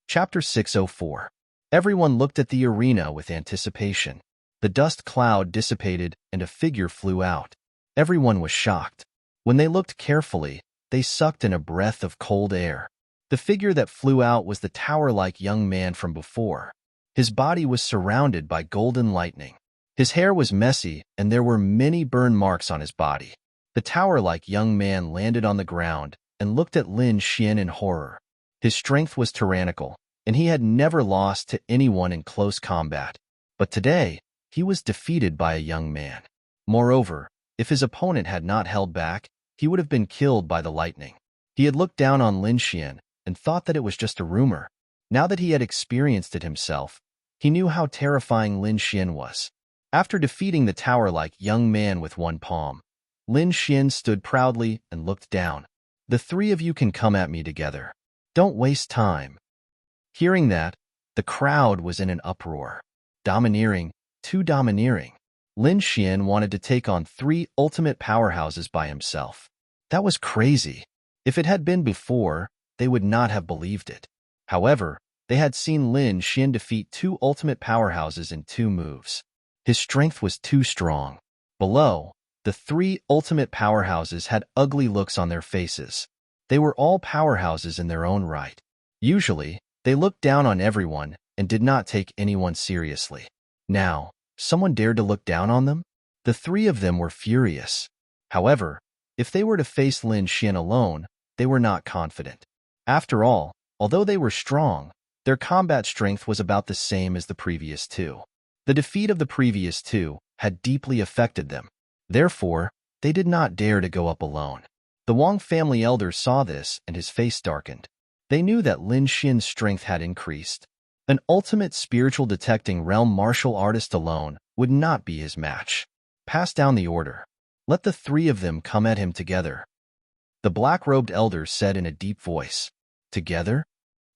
Chapter 604. Everyone looked at the arena with anticipation. The dust cloud dissipated and a figure flew out. Everyone was shocked. When they looked carefully, they sucked in a breath of cold air. The figure that flew out was the tower-like young man from before. His body was surrounded by golden lightning. His hair was messy, and there were many burn marks on his body. The tower-like young man landed on the ground and looked at Lin Xian in horror. His strength was tyrannical, and he had never lost to anyone in close combat. But today, he was defeated by a young man. Moreover, if his opponent had not held back, he would have been killed by the lightning. He had looked down on Lin Xian and thought that it was just a rumor. Now that he had experienced it himself, he knew how terrifying Lin Xian was. After defeating the tower-like young man with one palm, Lin Xian stood proudly and looked down. "The three of you can come at me together. Don't waste time." Hearing that, the crowd was in an uproar. Domineering, too domineering. Lin Xian wanted to take on 3 ultimate powerhouses by himself. That was crazy. If it had been before, they would not have believed it. However, they had seen Lin Xian defeat 2 ultimate powerhouses in 2 moves. His strength was too strong. Below, the 3 ultimate powerhouses had ugly looks on their faces. They were all powerhouses in their own right. Usually, they looked down on everyone and did not take anyone seriously. Now, someone dared to look down on them? The 3 of them were furious. However, if they were to face Lin Xian alone, they were not confident. After all, although they were strong, their combat strength was about the same as the previous 2. The defeat of the previous 2 had deeply affected them. Therefore, they did not dare to go up alone. The Wang family elder saw this and his face darkened. They knew that Lin Xian's strength had increased. An ultimate spiritual detecting realm martial artist alone would not be his match. Pass down the order. Let the 3 of them come at him together. The black-robed elder said in a deep voice. Together?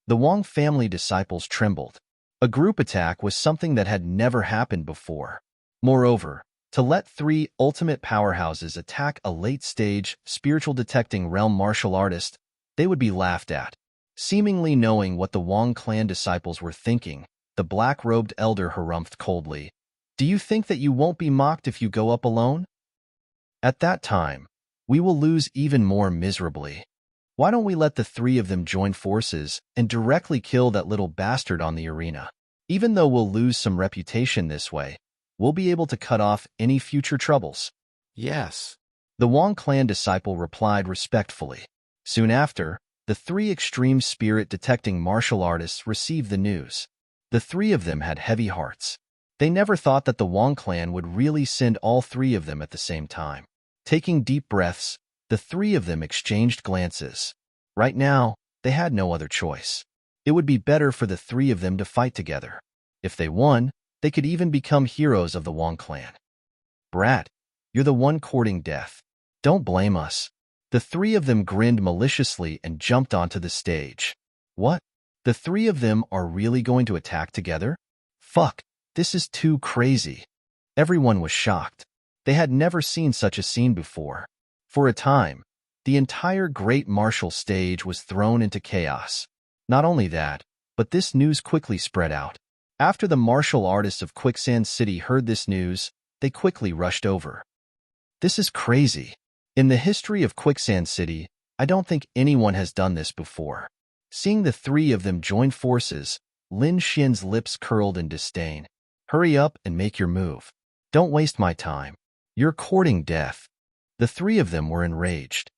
The Wang family disciples trembled. A group attack was something that had never happened before. Moreover, to let 3 ultimate powerhouses attack a late-stage spiritual detecting realm martial artist, they would be laughed at. Seemingly knowing what the Wang clan disciples were thinking, the black-robed elder harumphed coldly. "Do you think that you won't be mocked if you go up alone? At that time, we will lose even more miserably. Why don't we let the 3 of them join forces and directly kill that little bastard on the arena? Even though we'll lose some reputation this way, we'll be able to cut off any future troubles. Yes. The Wang clan disciple replied respectfully. Soon after, the three extreme spirit-detecting martial artists received the news. The three of them had heavy hearts. They never thought that the Wang clan would really send all three of them at the same time. Taking deep breaths, the three of them exchanged glances. Right now, they had no other choice. It would be better for the three of them to fight together. If they won, they could even become heroes of the Wang clan. Brat, you're the one courting death. Don't blame us. The three of them grinned maliciously and jumped onto the stage. What? The three of them are really going to attack together? Fuck, this is too crazy. Everyone was shocked. They had never seen such a scene before. For a time, the entire great martial stage was thrown into chaos. Not only that, but this news quickly spread out. After the martial artists of Quicksand City heard this news, they quickly rushed over. This is crazy. In the history of Quicksand City, I don't think anyone has done this before. Seeing the three of them join forces, Lin Xian's lips curled in disdain. Hurry up and make your move. Don't waste my time. You're courting death. The three of them were enraged.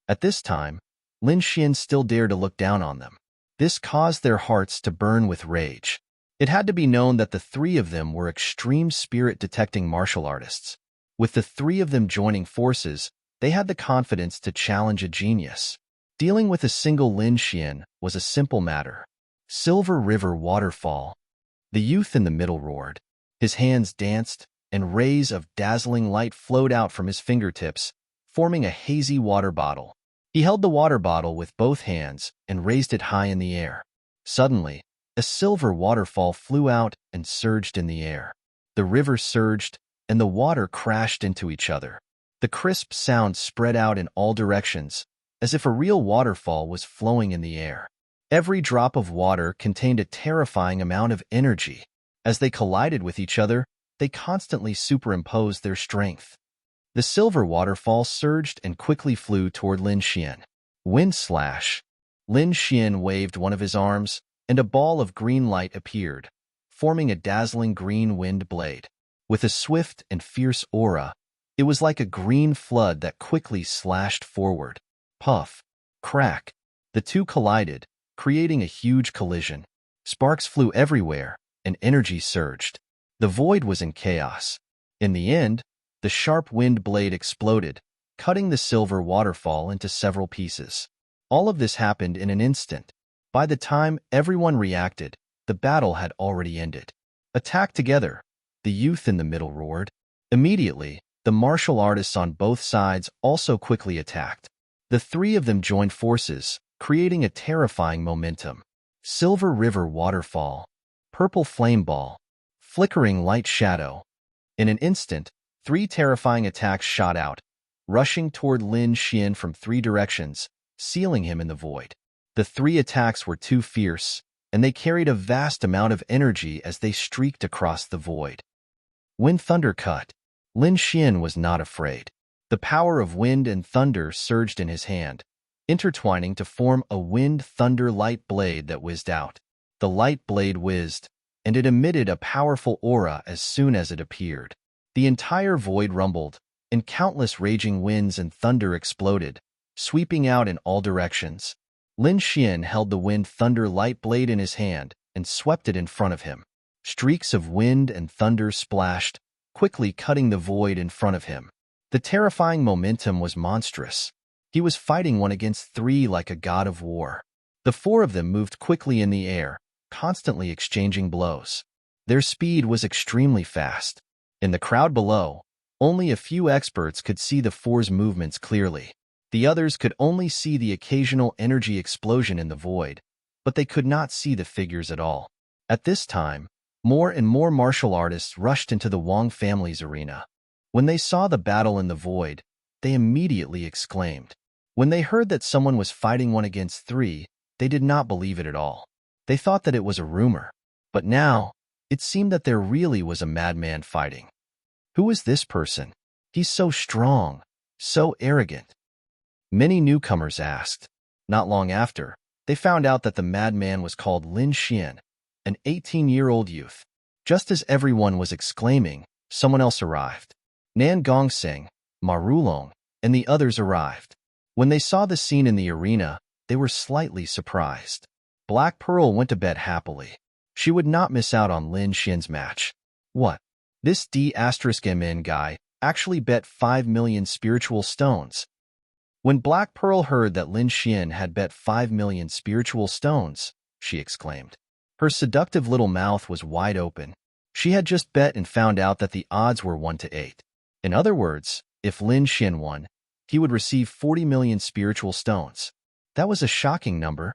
At this time, Lin Xian still dared to look down on them. This caused their hearts to burn with rage. It had to be known that the three of them were extreme spirit-detecting martial artists. With the three of them joining forces, they had the confidence to challenge a genius. Dealing with a single Lin Xian was a simple matter. Silver River Waterfall. The youth in the middle roared. His hands danced, and rays of dazzling light flowed out from his fingertips, forming a hazy water bottle. He held the water bottle with both hands and raised it high in the air. Suddenly, a silver waterfall flew out and surged in the air. The river surged, and the water crashed into each other. The crisp sound spread out in all directions, as if a real waterfall was flowing in the air. Every drop of water contained a terrifying amount of energy. As they collided with each other, they constantly superimposed their strength. The silver waterfall surged and quickly flew toward Lin Xian. Wind slash. Lin Xian waved one of his arms, and a ball of green light appeared, forming a dazzling green wind blade. With a swift and fierce aura, it was like a green flood that quickly slashed forward. Puff. Crack. The two collided, creating a huge collision. Sparks flew everywhere, and energy surged. The void was in chaos. In the end, the sharp wind blade exploded, cutting the silver waterfall into several pieces. All of this happened in an instant. By the time everyone reacted, the battle had already ended. Attack together, the youth in the middle roared. Immediately, the martial artists on both sides also quickly attacked. The three of them joined forces, creating a terrifying momentum. Silver River Waterfall. Purple Flame Ball. Flickering Light Shadow. In an instant, three terrifying attacks shot out, rushing toward Lin Xian from three directions, sealing him in the void. The three attacks were too fierce, and they carried a vast amount of energy as they streaked across the void. Wind Thunder Cut. Lin Xian was not afraid. The power of wind and thunder surged in his hand, intertwining to form a wind thunder light blade that whizzed out. The light blade whizzed, and it emitted a powerful aura as soon as it appeared. The entire void rumbled, and countless raging winds and thunder exploded, sweeping out in all directions. Lin Xian held the wind thunder light blade in his hand and swept it in front of him. Streaks of wind and thunder splashed, quickly cutting the void in front of him. The terrifying momentum was monstrous. He was fighting one against three like a god of war. The four of them moved quickly in the air, constantly exchanging blows. Their speed was extremely fast. In the crowd below, only a few experts could see the four's movements clearly. The others could only see the occasional energy explosion in the void, but they could not see the figures at all. At this time, more and more martial artists rushed into the Wang family's arena. When they saw the battle in the void, they immediately exclaimed. When they heard that someone was fighting one against three, they did not believe it at all. They thought that it was a rumor. But now, it seemed that there really was a madman fighting. Who is this person? He's so strong, so arrogant. Many newcomers asked. Not long after, they found out that the madman was called Lin Xian, an 18-year-old youth. Just as everyone was exclaiming, someone else arrived. Nan Gongsing, Marulong, and the others arrived. When they saw the scene in the arena, they were slightly surprised. Black Pearl went to bed happily. She would not miss out on Lin Xian's match. What? This D*MN guy actually bet 5 million spiritual stones. When Black Pearl heard that Lin Xian had bet 5 million spiritual stones, she exclaimed. Her seductive little mouth was wide open. She had just bet and found out that the odds were 1 to 8. In other words, if Lin Xian won, he would receive 40 million spiritual stones. That was a shocking number.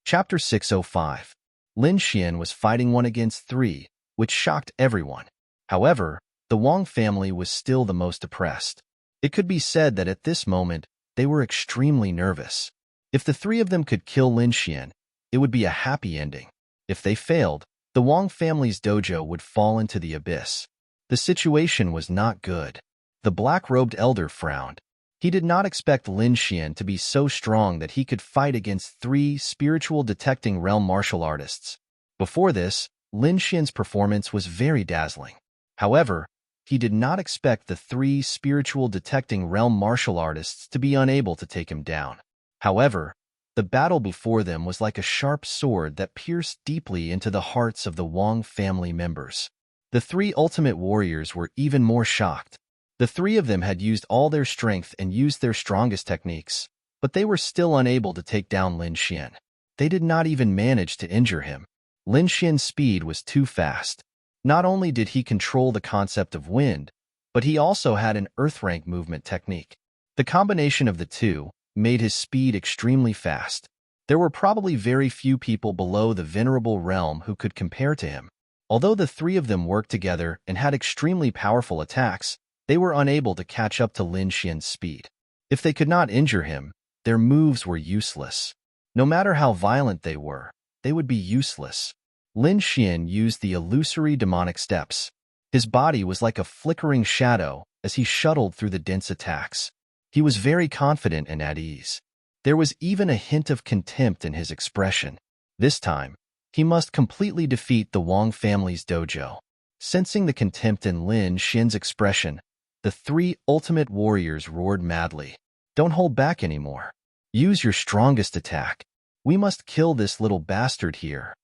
Chapter 605. Lin Xian was fighting 1 against 3, which shocked everyone. However, the Wang family was still the most oppressed. It could be said that at this moment, they were extremely nervous. If the 3 of them could kill Lin Xian, it would be a happy ending. If they failed, the Wang family's dojo would fall into the abyss. The situation was not good. The black-robed elder frowned. He did not expect Lin Xian to be so strong that he could fight against 3 spiritual detecting realm martial artists. Before this, Lin Xian's performance was very dazzling. However, he did not expect the 3 spiritual detecting realm martial artists to be unable to take him down. However, the battle before them was like a sharp sword that pierced deeply into the hearts of the Wang family members. The 3 ultimate warriors were even more shocked. The 3 of them had used all their strength and used their strongest techniques, but they were still unable to take down Lin Xian. They did not even manage to injure him. Lin Xian's speed was too fast. Not only did he control the concept of wind, but he also had an earth-rank movement technique. The combination of the two made his speed extremely fast. There were probably very few people below the venerable realm who could compare to him. Although the 3 of them worked together and had extremely powerful attacks, they were unable to catch up to Lin Xian's speed. If they could not injure him, their moves were useless. No matter how violent they would be useless. Lin Xian used the illusory demonic steps. His body was like a flickering shadow as he shuttled through the dense attacks. He was very confident and at ease. There was even a hint of contempt in his expression. This time, he must completely defeat the Wang family's dojo. Sensing the contempt in Lin Xian's expression, the 3 ultimate warriors roared madly. Don't hold back anymore. Use your strongest attack. We must kill this little bastard here.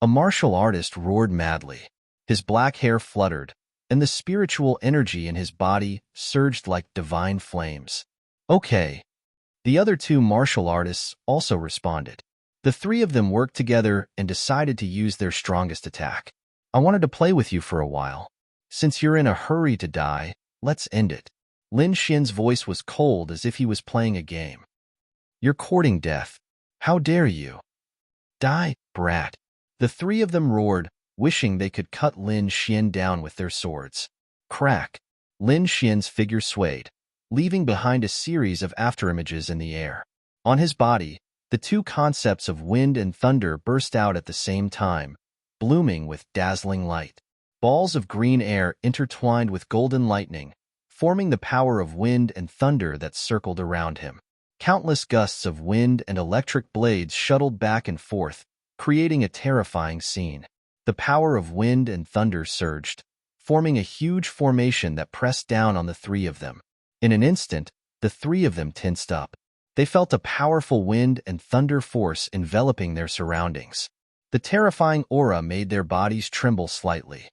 A martial artist roared madly. His black hair fluttered, and the spiritual energy in his body surged like divine flames. Okay. The other 2 martial artists also responded. The 3 of them worked together and decided to use their strongest attack. I wanted to play with you for a while. Since you're in a hurry to die, let's end it. Lin Xian's voice was cold as if he was playing a game. You're courting death. How dare you? Die, brat. The 3 of them roared, wishing they could cut Lin Xian down with their swords. Crack. Lin Xian's figure swayed, leaving behind a series of afterimages in the air. On his body, the 2 concepts of wind and thunder burst out at the same time, blooming with dazzling light. Balls of green air intertwined with golden lightning, forming the power of wind and thunder that circled around him. Countless gusts of wind and electric blades shuttled back and forth, creating a terrifying scene. The power of wind and thunder surged, forming a huge formation that pressed down on the 3 of them. In an instant, the 3 of them tensed up. They felt a powerful wind and thunder force enveloping their surroundings. The terrifying aura made their bodies tremble slightly.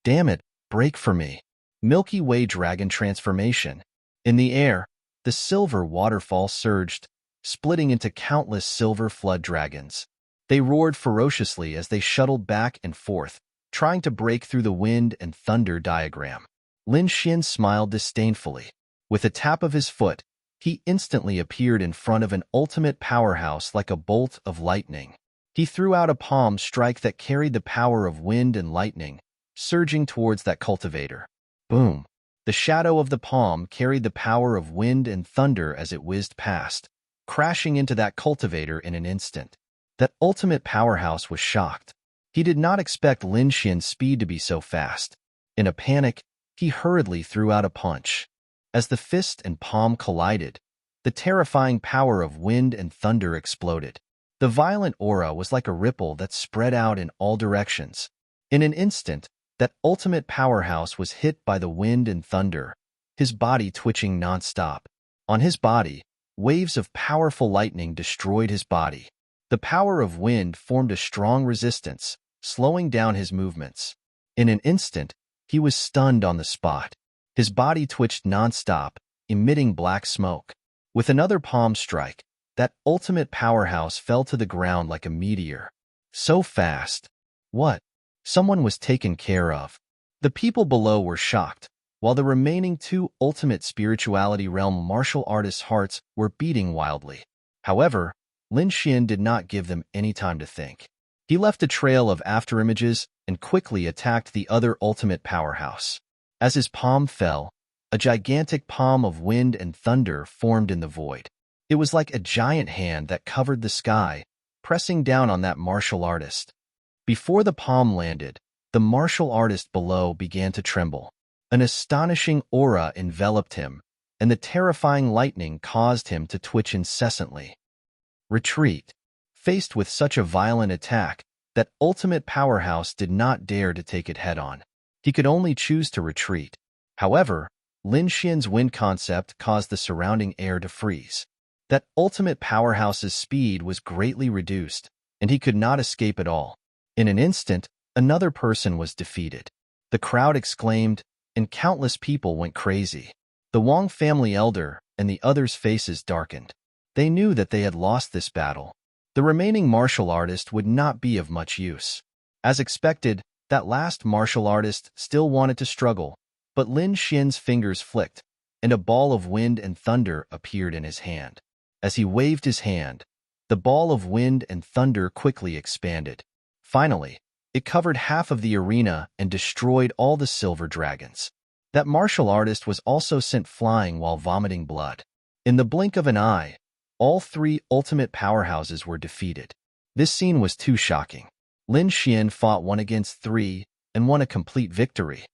Damn it, break for me. Milky Way dragon transformation. In the air, the silver waterfall surged, splitting into countless silver flood dragons. They roared ferociously as they shuttled back and forth, trying to break through the wind and thunder diagram. Lin Xian smiled disdainfully. With a tap of his foot, he instantly appeared in front of an ultimate powerhouse like a bolt of lightning. He threw out a palm strike that carried the power of wind and lightning, surging towards that cultivator. Boom! The shadow of the palm carried the power of wind and thunder as it whizzed past, crashing into that cultivator in an instant. That ultimate powerhouse was shocked. He did not expect Lin Xian's speed to be so fast. In a panic, he hurriedly threw out a punch. As the fist and palm collided, the terrifying power of wind and thunder exploded. The violent aura was like a ripple that spread out in all directions. In an instant, that ultimate powerhouse was hit by the wind and thunder, his body twitching nonstop. On his body, waves of powerful lightning destroyed his body. The power of wind formed a strong resistance, slowing down his movements. In an instant, he was stunned on the spot. His body twitched nonstop, emitting black smoke. With another palm strike, that ultimate powerhouse fell to the ground like a meteor. So fast. What? Someone was taken care of. The people below were shocked, while the remaining two ultimate spirituality realm martial artists' hearts were beating wildly. However, Lin Xian did not give them any time to think. He left a trail of afterimages and quickly attacked the other ultimate powerhouse. As his palm fell, a gigantic palm of wind and thunder formed in the void. It was like a giant hand that covered the sky, pressing down on that martial artist. Before the palm landed, the martial artist below began to tremble. An astonishing aura enveloped him, and the terrifying lightning caused him to twitch incessantly. Retreat. Faced with such a violent attack, that ultimate powerhouse did not dare to take it head-on. He could only choose to retreat. However, Lin Xian's wind concept caused the surrounding air to freeze. That ultimate powerhouse's speed was greatly reduced, and he could not escape at all. In an instant, another person was defeated. The crowd exclaimed, and countless people went crazy. The Wang family elder and the others' faces darkened. They knew that they had lost this battle. The remaining martial artist would not be of much use. As expected, that last martial artist still wanted to struggle, but Lin Xian's fingers flicked, and a ball of wind and thunder appeared in his hand. As he waved his hand, the ball of wind and thunder quickly expanded. Finally, it covered half of the arena and destroyed all the silver dragons. That martial artist was also sent flying while vomiting blood. In the blink of an eye, all three ultimate powerhouses were defeated. This scene was too shocking. Lin Xian fought 1 against 3 and won a complete victory.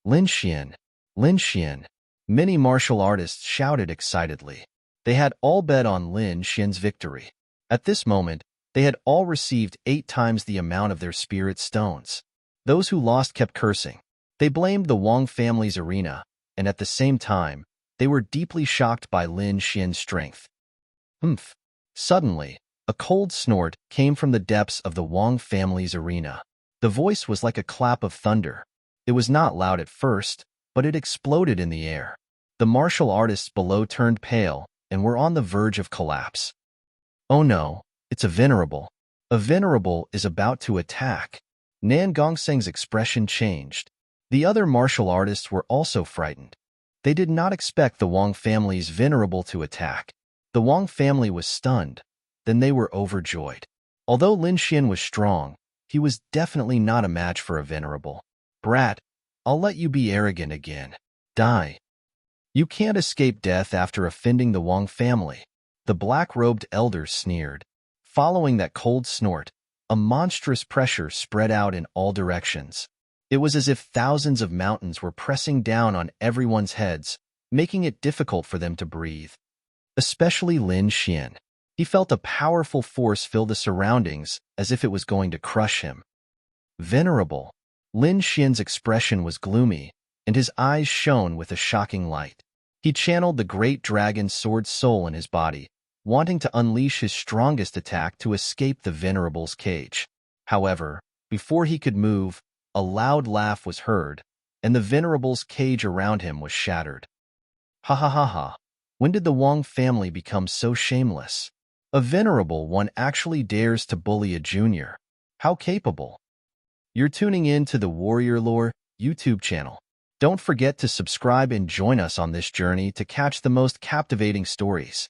Lin Xian! Lin Xian! Many martial artists shouted excitedly. They had all bet on Lin Xian's victory. At this moment, they had all received 8 times the amount of their spirit stones. Those who lost kept cursing. They blamed the Wang family's arena, and at the same time, they were deeply shocked by Lin Xian's strength. Humph! Suddenly, a cold snort came from the depths of the Wang family's arena. The voice was like a clap of thunder. It was not loud at first, but it exploded in the air. The martial artists below turned pale and were on the verge of collapse. Oh no, it's a venerable. A venerable is about to attack. Nan Gongseng's expression changed. The other martial artists were also frightened. They did not expect the Wang family's venerable to attack. The Wang family was stunned. Then they were overjoyed. Although Lin Xian was strong, he was definitely not a match for a venerable. Brat, I'll let you be arrogant again. Die. You can't escape death after offending the Wang family. The black-robed elder sneered. Following that cold snort, a monstrous pressure spread out in all directions. It was as if thousands of mountains were pressing down on everyone's heads, making it difficult for them to breathe. Especially Lin Xian. He felt a powerful force fill the surroundings as if it was going to crush him. Venerable. Lin Xian's expression was gloomy, and his eyes shone with a shocking light. He channeled the great dragon sword soul in his body, wanting to unleash his strongest attack to escape the venerable's cage. However, before he could move, a loud laugh was heard, and the venerable's cage around him was shattered. Ha ha ha ha. When did the Wang family become so shameless? A venerable one actually dares to bully a junior. How capable. You're tuning in to the Warrior Lore YouTube channel. Don't forget to subscribe and join us on this journey to catch the most captivating stories.